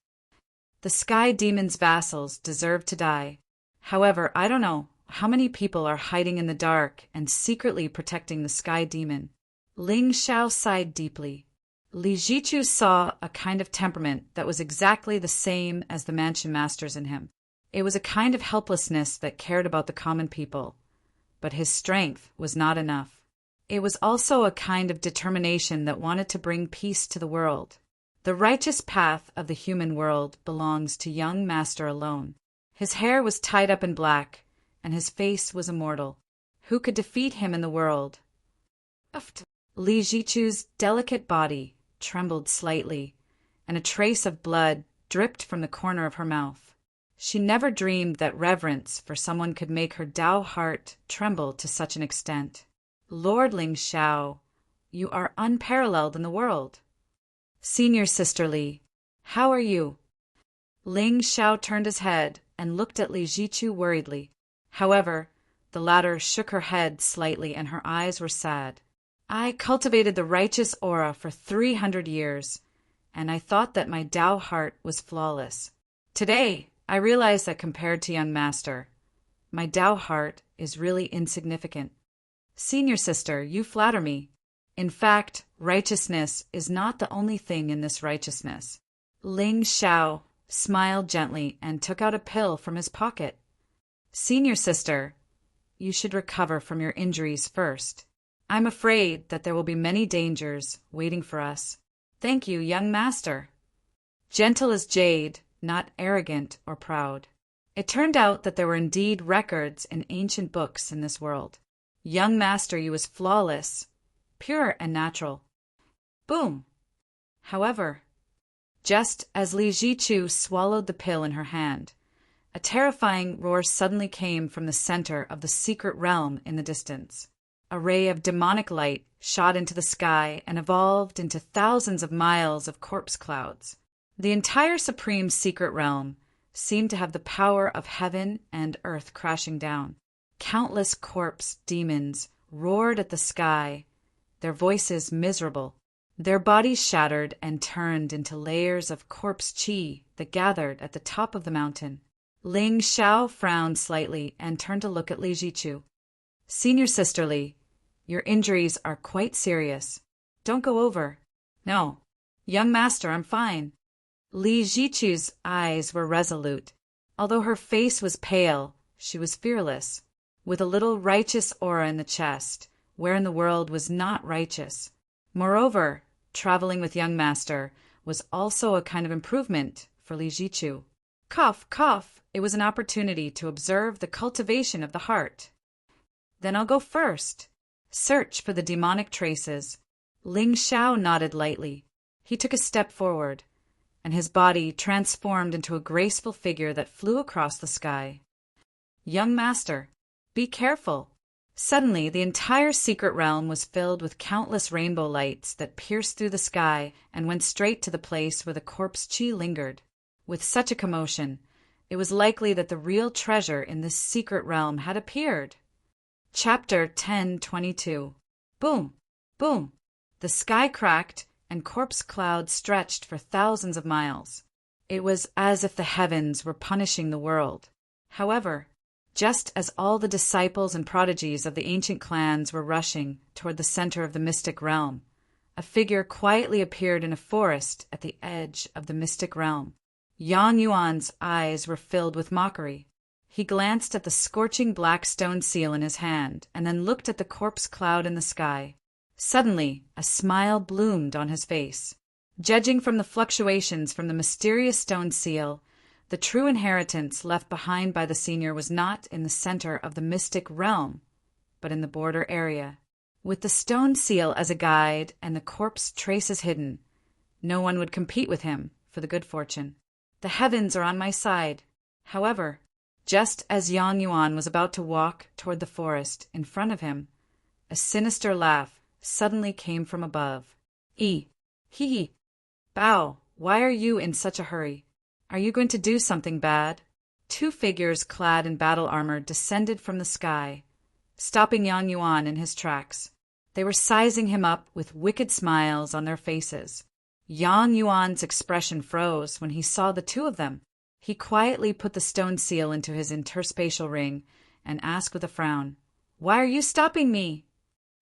The Sky Demon's vassals deserve to die. However, I don't know how many people are hiding in the dark and secretly protecting the Sky Demon. Ling Xiao sighed deeply. Li Jichu saw a kind of temperament that was exactly the same as the mansion masters in him. It was a kind of helplessness that cared about the common people, but his strength was not enough. It was also a kind of determination that wanted to bring peace to the world. The righteous path of the human world belongs to young master alone. His hair was tied up in black, and his face was immortal. Who could defeat him in the world? Li Jichu's delicate body trembled slightly, and a trace of blood dripped from the corner of her mouth. She never dreamed that reverence for someone could make her Dao heart tremble to such an extent. Lord Ling Xiao, you are unparalleled in the world. Senior Sister Li, how are you? Ling Xiao turned his head and looked at Li Jichu worriedly. However, the latter shook her head slightly and her eyes were sad. I cultivated the righteous aura for 300 years, and I thought that my Dao heart was flawless. Today, I realize that compared to young master, my Dao heart is really insignificant. Senior sister, you flatter me. In fact, righteousness is not the only thing in this righteousness. Ling Xiao smiled gently and took out a pill from his pocket. Senior sister, you should recover from your injuries first. I'm afraid that there will be many dangers waiting for us. Thank you, young master. Gentle as jade, not arrogant or proud. It turned out that there were indeed records in ancient books in this world. Young master, you was flawless, pure and natural. Boom! However, just as Li Jichu swallowed the pill in her hand, a terrifying roar suddenly came from the center of the secret realm in the distance. A ray of demonic light shot into the sky and evolved into thousands of miles of corpse clouds. The entire supreme secret realm seemed to have the power of heaven and earth crashing down. Countless corpse demons roared at the sky, their voices miserable. Their bodies shattered and turned into layers of corpse chi that gathered at the top of the mountain. Ling Xiao frowned slightly and turned to look at Li Jichu. Senior Sister Li, your injuries are quite serious. Don't go over. No. Young master, I'm fine. Li Jichu's eyes were resolute. Although her face was pale, she was fearless, with a little righteous aura in the chest, where in the world was not righteous. Moreover, traveling with young master was also a kind of improvement for Li Jichu. Cough, cough, it was an opportunity to observe the cultivation of the heart. Then I'll go first. Search for the demonic traces. Ling Xiao nodded lightly. He took a step forward, and his body transformed into a graceful figure that flew across the sky. Young master, be careful. Suddenly, the entire secret realm was filled with countless rainbow lights that pierced through the sky and went straight to the place where the corpse chi lingered. With such a commotion, it was likely that the real treasure in this secret realm had appeared. Chapter 10:22. Boom! Boom! The sky cracked, and corpse clouds stretched for thousands of miles. It was as if the heavens were punishing the world. However, just as all the disciples and prodigies of the ancient clans were rushing toward the center of the mystic realm, a figure quietly appeared in a forest at the edge of the mystic realm. Yang Yuan's eyes were filled with mockery. He glanced at the scorching black stone seal in his hand and then looked at the corpse cloud in the sky. Suddenly, a smile bloomed on his face. Judging from the fluctuations from the mysterious stone seal, the true inheritance left behind by the senior was not in the center of the mystic realm, but in the border area. With the stone seal as a guide and the corpse traces hidden, no one would compete with him for the good fortune. The heavens are on my side. However, just as Yang Yuan was about to walk toward the forest in front of him, a sinister laugh suddenly came from above. Hee hee. Bao, why are you in such a hurry? Are you going to do something bad? Two figures clad in battle armor descended from the sky, stopping Yang Yuan in his tracks. They were sizing him up with wicked smiles on their faces. Yang Yuan's expression froze when he saw the two of them. He quietly put the stone seal into his interspatial ring and asked with a frown, "Why are you stopping me?"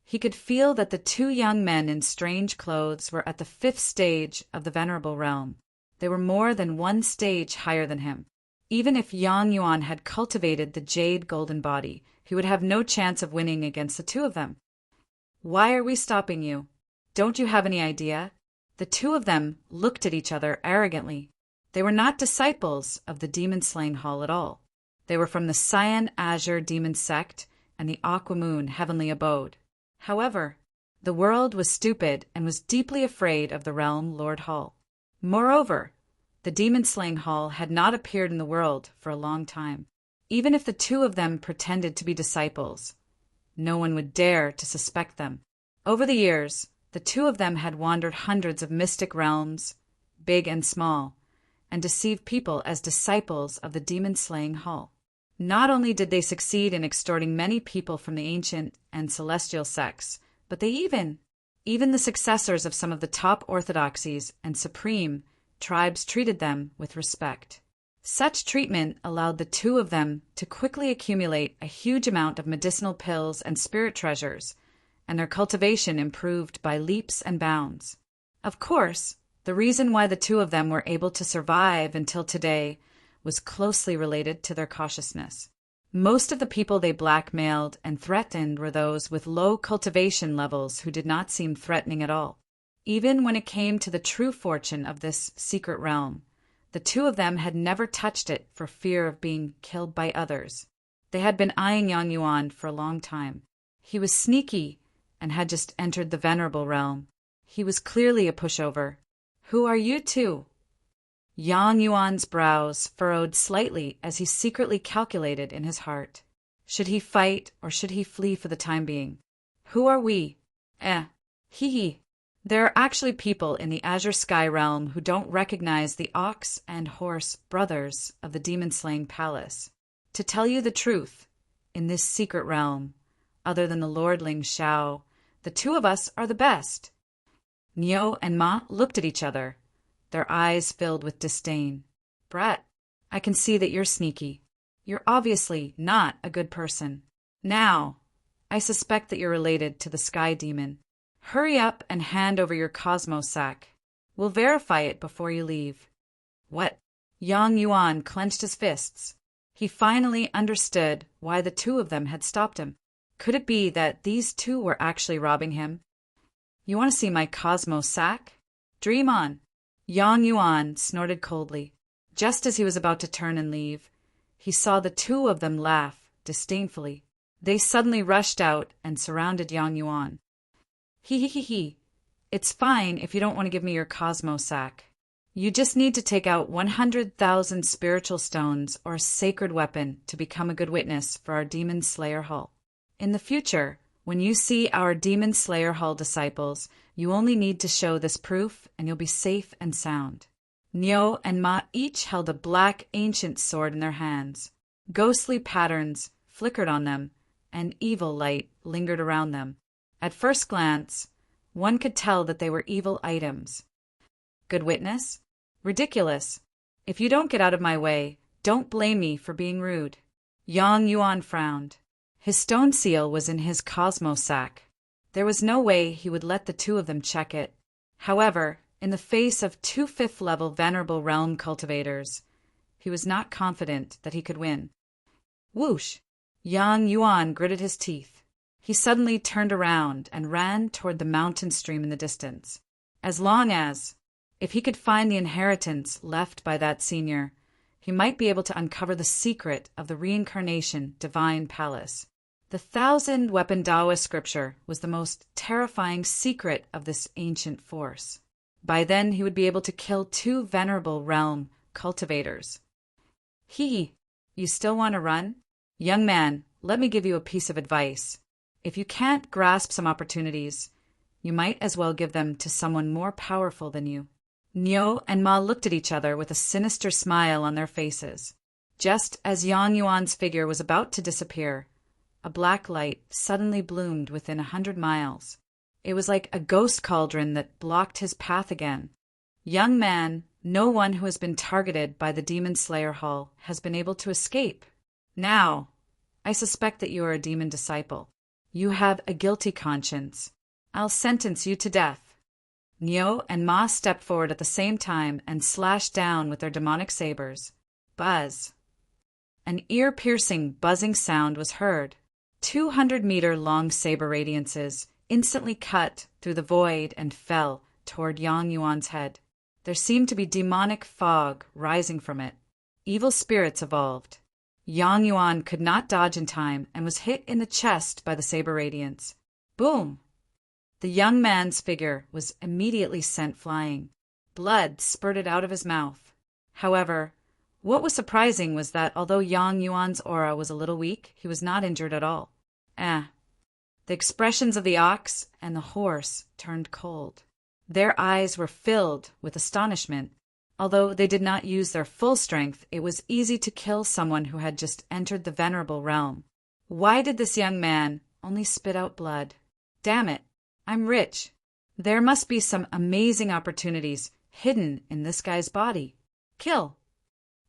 He could feel that the two young men in strange clothes were at the 5th stage of the venerable realm. They were more than one stage higher than him. Even if Yang Yuan had cultivated the jade golden body, he would have no chance of winning against the two of them. "Why are we stopping you? Don't you have any idea?" The two of them looked at each other arrogantly. They were not disciples of the demon-slaying hall at all. They were from the Cyan Azure demon sect and the Aquamoon heavenly abode. However, the world was stupid and was deeply afraid of the realm Lord Hall. Moreover, the demon-slaying hall had not appeared in the world for a long time. Even if the two of them pretended to be disciples, no one would dare to suspect them. Over the years, the two of them had wandered hundreds of mystic realms, big and small, and deceived people as disciples of the demon-slaying hall. Not only did they succeed in extorting many people from the ancient and celestial sects, but they even the successors of some of the top orthodoxies and supreme tribes treated them with respect. Such treatment allowed the two of them to quickly accumulate a huge amount of medicinal pills and spirit treasures, and their cultivation improved by leaps and bounds. Of course, the reason why the two of them were able to survive until today was closely related to their cautiousness. Most of the people they blackmailed and threatened were those with low cultivation levels who did not seem threatening at all. Even when it came to the true fortune of this secret realm, the two of them had never touched it for fear of being killed by others. They had been eyeing Yang Yuan for a long time. He was sneaky and had just entered the venerable realm. He was clearly a pushover. "Who are you two?" Yang Yuan's brows furrowed slightly as he secretly calculated in his heart. Should he fight or should he flee for the time being? "Who are we?" Hee hee. There are actually people in the Azure Sky realm who don't recognize the ox and horse brothers of the demon-slaying palace. To tell you the truth, in this secret realm, other than the Lord Ling Xiao, the two of us are the best. Niu and Ma looked at each other, their eyes filled with disdain. Brett, I can see that you're sneaky. You're obviously not a good person. Now, I suspect that you're related to the Sky Demon. Hurry up and hand over your Cosmos sack. We'll verify it before you leave. What? Yang Yuan clenched his fists. He finally understood why the two of them had stopped him. Could it be that these two were actually robbing him? You want to see my Cosmos sack? Dream on. Yang Yuan snorted coldly. Just as he was about to turn and leave, he saw the two of them laugh disdainfully. They suddenly rushed out and surrounded Yang Yuan. He. It's fine if you don't want to give me your Cosmos sack. You just need to take out 100,000 spiritual stones or a sacred weapon to become a good witness for our Demon Slayer Hall. In the future, when you see our Demon Slayer Hall disciples, you only need to show this proof and you'll be safe and sound. Niu and Ma each held a black ancient sword in their hands. Ghostly patterns flickered on them, and evil light lingered around them. At first glance, one could tell that they were evil items. Good witness? Ridiculous. If you don't get out of my way, don't blame me for being rude. Yang Yuan frowned. His stone seal was in his Cosmos sack. There was no way he would let the two of them check it. However, in the face of two fifth-level Venerable Realm cultivators, he was not confident that he could win. Whoosh! Yang Yuan gritted his teeth. He suddenly turned around and ran toward the mountain stream in the distance. If he could find the inheritance left by that senior, he might be able to uncover the secret of the reincarnation divine palace. The 1,000-weapon Daoist scripture was the most terrifying secret of this ancient force. By then he would be able to kill two Venerable Realm cultivators. You still want to run? Young man, let me give you a piece of advice. If you can't grasp some opportunities, you might as well give them to someone more powerful than you. Niu and Ma looked at each other with a sinister smile on their faces. Just as Yang Yuan's figure was about to disappear, a black light suddenly bloomed within 100 miles. It was like a ghost cauldron that blocked his path again. Young man, no one who has been targeted by the Demon Slayer Hall has been able to escape. Now, I suspect that you are a demon disciple. You have a guilty conscience. I'll sentence you to death. Niu and Ma stepped forward at the same time and slashed down with their demonic sabers. Buzz. An ear-piercing buzzing sound was heard. 200-meter-long saber radiances instantly cut through the void and fell toward Yang Yuan's head. There seemed to be demonic fog rising from it. Evil spirits evolved. Yang Yuan could not dodge in time and was hit in the chest by the saber radiance. Boom! The young man's figure was immediately sent flying. Blood spurted out of his mouth. However, what was surprising was that although Yang Yuan's aura was a little weak, he was not injured at all. The expressions of the ox and the horse turned cold. Their eyes were filled with astonishment. Although they did not use their full strength, it was easy to kill someone who had just entered the Venerable Realm. Why did this young man only spit out blood? Damn it! I'm rich. There must be some amazing opportunities hidden in this guy's body. Kill.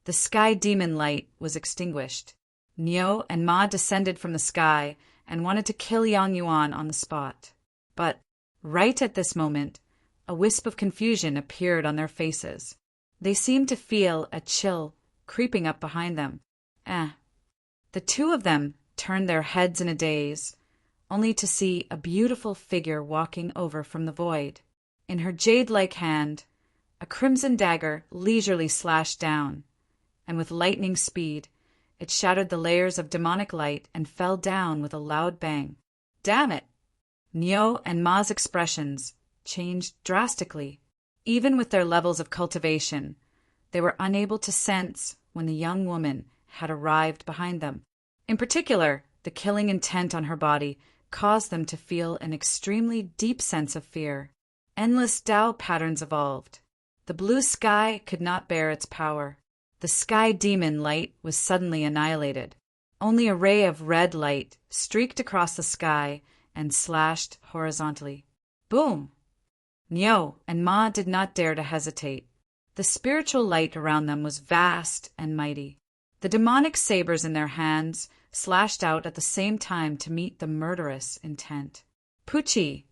The sky demon light was extinguished. Niu and Ma descended from the sky and wanted to kill Yang Yuan on the spot. But right at this moment, a wisp of confusion appeared on their faces. They seemed to feel a chill creeping up behind them. The two of them turned their heads in a daze, only to see a beautiful figure walking over from the void. In her jade-like hand, a crimson dagger leisurely slashed down, and with lightning speed, it shattered the layers of demonic light and fell down with a loud bang. Damn it! Niu and Ma's expressions changed drastically. Even with their levels of cultivation, they were unable to sense when the young woman had arrived behind them. In particular, the killing intent on her body caused them to feel an extremely deep sense of fear. Endless Tao patterns evolved. The blue sky could not bear its power. The sky demon light was suddenly annihilated. Only a ray of red light streaked across the sky and slashed horizontally. Boom! Nyo and Ma did not dare to hesitate. The spiritual light around them was vast and mighty. The demonic sabers in their hands slashed out at the same time to meet the murderous intent. Pucci!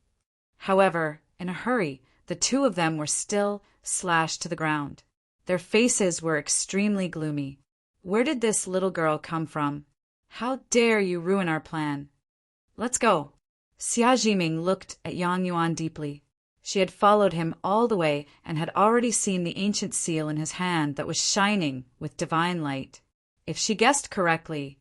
However, in a hurry, the two of them were still slashed to the ground. Their faces were extremely gloomy. Where did this little girl come from? How dare you ruin our plan? Let's go. Xia Jiming looked at Yang Yuan deeply. She had followed him all the way and had already seen the ancient seal in his hand that was shining with divine light. If she guessed correctly,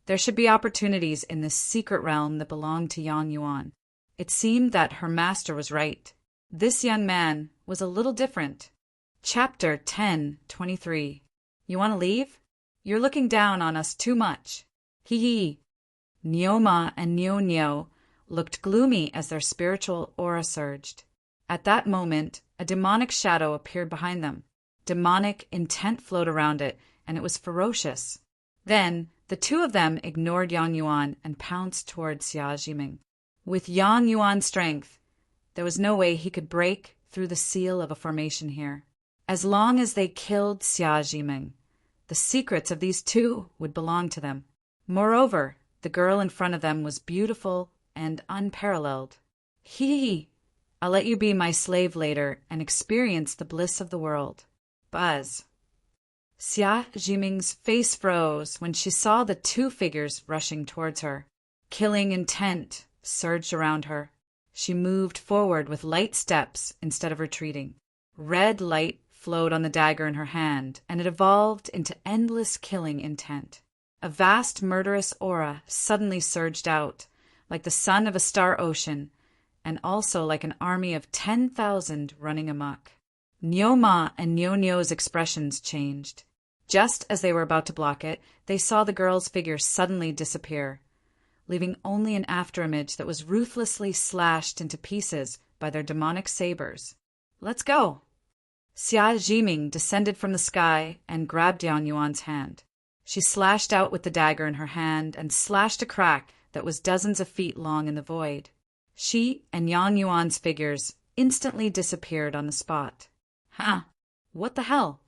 there should be opportunities in this secret realm that belonged to Yang Yuan. It seemed that her master was right. This young man was a little different. Chapter 10:23. You want to leave? You're looking down on us too much. Hee hee. Nyoma and Nyo Nyo looked gloomy as their spiritual aura surged. At that moment, a demonic shadow appeared behind them. Demonic intent flowed around it, and it was ferocious. Then, the two of them ignored Yang Yuan and pounced toward Xia Jiming. With Yang Yuan's strength, there was no way he could break through the seal of a formation here. As long as they killed Xia Jiming, the secrets of these two would belong to them. Moreover, the girl in front of them was beautiful and unparalleled. Hee! I'll let you be my slave later and experience the bliss of the world. Buzz. Xia Jiming's face froze when she saw the two figures rushing towards her. Killing intent surged around her. She moved forward with light steps instead of retreating. Red light flowed on the dagger in her hand, and it evolved into endless killing intent. A vast murderous aura suddenly surged out, like the sun of a star ocean, and also like an army of 10,000 running amok. Nyoma and Nyo Nyo's expressions changed. Just as they were about to block it, they saw the girl's figure suddenly disappear, leaving only an afterimage that was ruthlessly slashed into pieces by their demonic sabers. Let's go! Xia Jiming descended from the sky and grabbed Yang Yuan's hand. She slashed out with the dagger in her hand and slashed a crack that was dozens of feet long in the void. She and Yang Yuan's figures instantly disappeared on the spot. Huh? What the hell?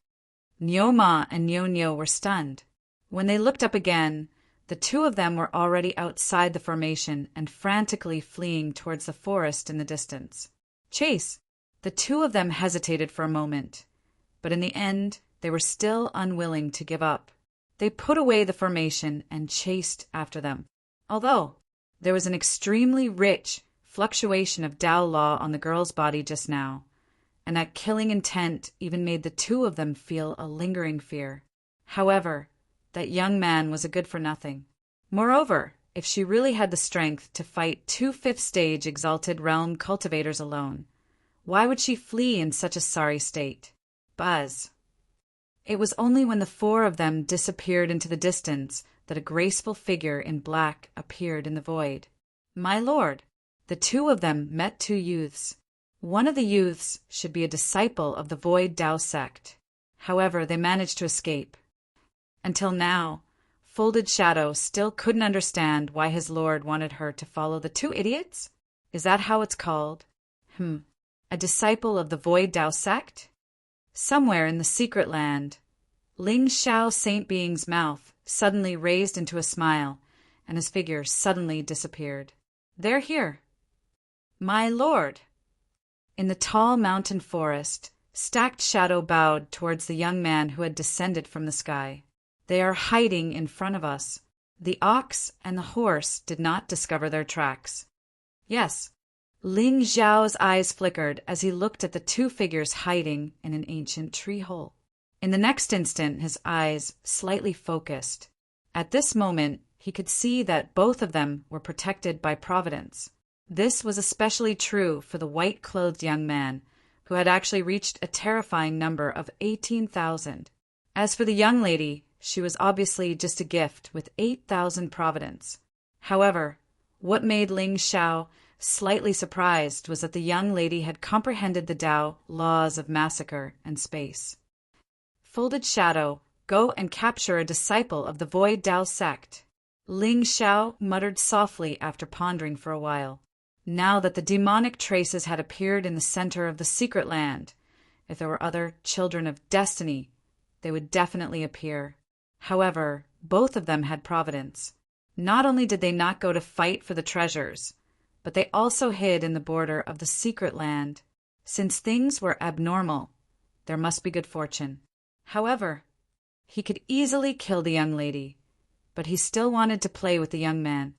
Nyoma and Nyo Nyo were stunned. When they looked up again, the two of them were already outside the formation and frantically fleeing towards the forest in the distance. Chase! The two of them hesitated for a moment, but in the end, they were still unwilling to give up. They put away the formation and chased after them. Although there was an extremely rich fluctuation of Tao law on the girl's body just now, and that killing intent even made the two of them feel a lingering fear. However, that young man was a good-for-nothing. Moreover, if she really had the strength to fight two fifth-stage exalted realm cultivators alone, why would she flee in such a sorry state? Buzz. It was only when the four of them disappeared into the distance that a graceful figure in black appeared in the void. My lord, the two of them met two youths. One of the youths should be a disciple of the Void Tao sect. However, they managed to escape. Until now, Folded Shadow still couldn't understand why his lord wanted her to follow the two idiots? Is that how it's called? A disciple of the Void Tao sect? Somewhere in the secret land, Ling Shao Saint Being's mouth suddenly raised into a smile, and his figure suddenly disappeared. They're here. My lord! In the tall mountain forest, Stacked Shadow bowed towards the young man who had descended from the sky. They are hiding in front of us. The ox and the horse did not discover their tracks. Yes. Ling Zhao's eyes flickered as he looked at the two figures hiding in an ancient tree hole. In the next instant, his eyes slightly focused. At this moment, he could see that both of them were protected by Providence. This was especially true for the white-clothed young man, who had actually reached a terrifying number of 18,000. As for the young lady, she was obviously just a gift with 8,000 Providence. However, what made Ling Shao slightly surprised, was that the young lady had comprehended the Tao laws of massacre and space. Folded shadow, go and capture a disciple of the Void Tao sect. Ling Xiao muttered softly after pondering for a while. Now that the demonic traces had appeared in the center of the secret land, if there were other children of destiny, they would definitely appear. However, both of them had providence. Not only did they not go to fight for the treasures, but they also hid in the border of the secret land. Since things were abnormal, there must be good fortune. However, he could easily kill the young lady, but he still wanted to play with the young man.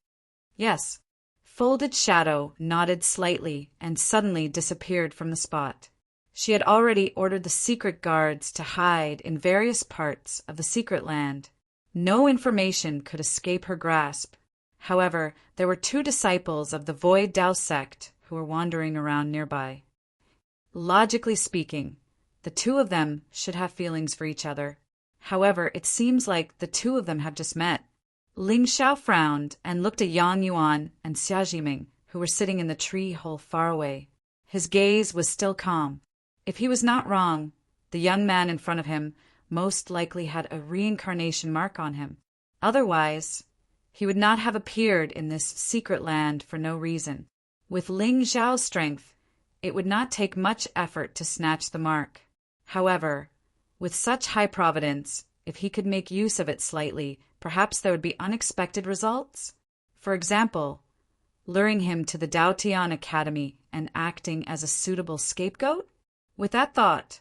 Yes. Folded shadow nodded slightly and suddenly disappeared from the spot. She had already ordered the secret guards to hide in various parts of the secret land. No information could escape her grasp. However, there were 2 disciples of the Void Tao sect who were wandering around nearby. Logically speaking, the 2 of them should have feelings for each other. However, it seems like the 2 of them have just met. Ling Xiao frowned and looked at Yang Yuan and Xia Jiming, who were sitting in the tree hole far away. His gaze was still calm. If he was not wrong, the young man in front of him most likely had a reincarnation mark on him. Otherwise, he would not have appeared in this secret land for no reason. With Ling Xiao's strength, it would not take much effort to snatch the mark. However, with such high providence, if he could make use of it slightly, perhaps there would be unexpected results. For example, luring him to the Dao Tian Academy and acting as a suitable scapegoat? With that thought,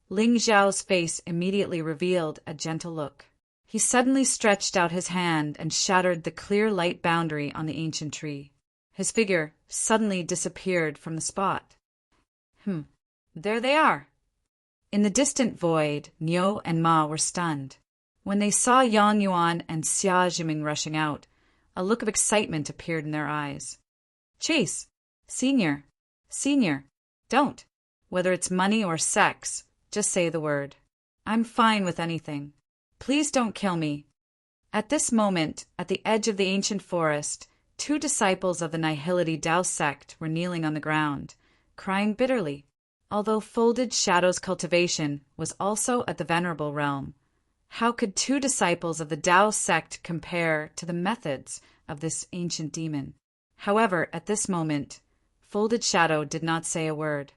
Ling Xiao's face immediately revealed a gentle look. He suddenly stretched out his hand and shattered the clear light boundary on the ancient tree. His figure suddenly disappeared from the spot. There they are. In the distant void, Niu and Ma were stunned. When they saw Yang Yuan and Xia Jiming rushing out, a look of excitement appeared in their eyes. Chase! Senior! Senior! Don't! Whether it's money or sex, just say the word. I'm fine with anything. Please don't kill me. At this moment, at the edge of the ancient forest, 2 disciples of the Nihility Tao sect were kneeling on the ground, crying bitterly. Although Folded Shadow's cultivation was also at the venerable realm, how could 2 disciples of the Tao sect compare to the methods of this ancient demon? However, at this moment, Folded Shadow did not say a word.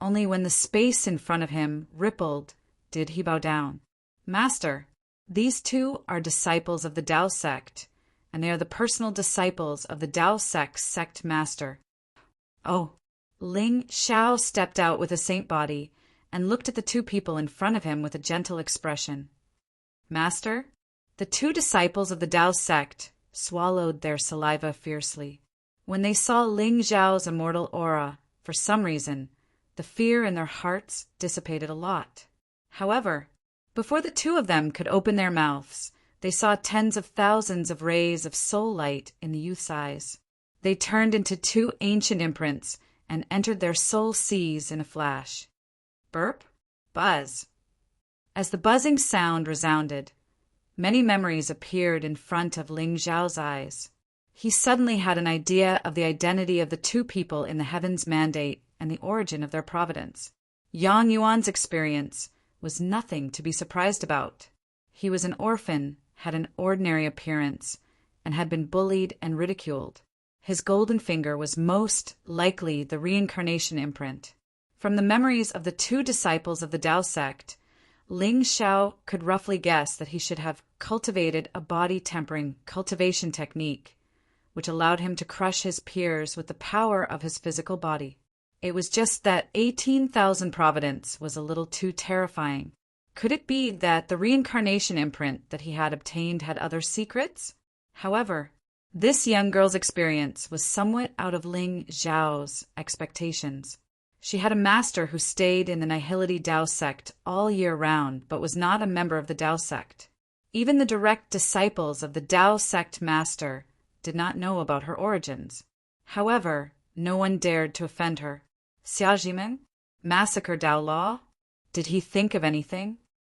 Only when the space in front of him rippled did he bow down. Master, these 2 are disciples of the Tao sect, and they are the personal disciples of the Tao sect's sect master. Oh. Ling Xiao stepped out with a saint body and looked at the 2 people in front of him with a gentle expression. Master, the 2 disciples of the Tao sect swallowed their saliva fiercely. When they saw Ling Xiao's immortal aura, for some reason, the fear in their hearts dissipated a lot. However, before the 2 of them could open their mouths, they saw tens of thousands of rays of soul light in the youth's eyes. They turned into 2 ancient imprints and entered their soul seas in a flash. Burp, buzz. As the buzzing sound resounded, many memories appeared in front of Ling Xiao's eyes. He suddenly had an idea of the identity of the 2 people in the Heaven's Mandate and the origin of their providence. Yang Yuan's experience was nothing to be surprised about. He was an orphan, had an ordinary appearance, and had been bullied and ridiculed. His golden finger was most likely the reincarnation imprint. From the memories of the 2 disciples of the Tao sect, Ling Xiao could roughly guess that he should have cultivated a body-tempering cultivation technique, which allowed him to crush his peers with the power of his physical body. It was just that 18,000 providence was a little too terrifying. Could it be that the reincarnation imprint that he had obtained had other secrets? However, this young girl's experience was somewhat out of Ling Xiao's expectations. She had a master who stayed in the Nihility Tao sect all year round, but was not a member of the Tao sect. Even the direct disciples of the Tao sect master did not know about her origins. However, no one dared to offend her. Xia Jimeng? Massacre Tao law? Did he think of anything?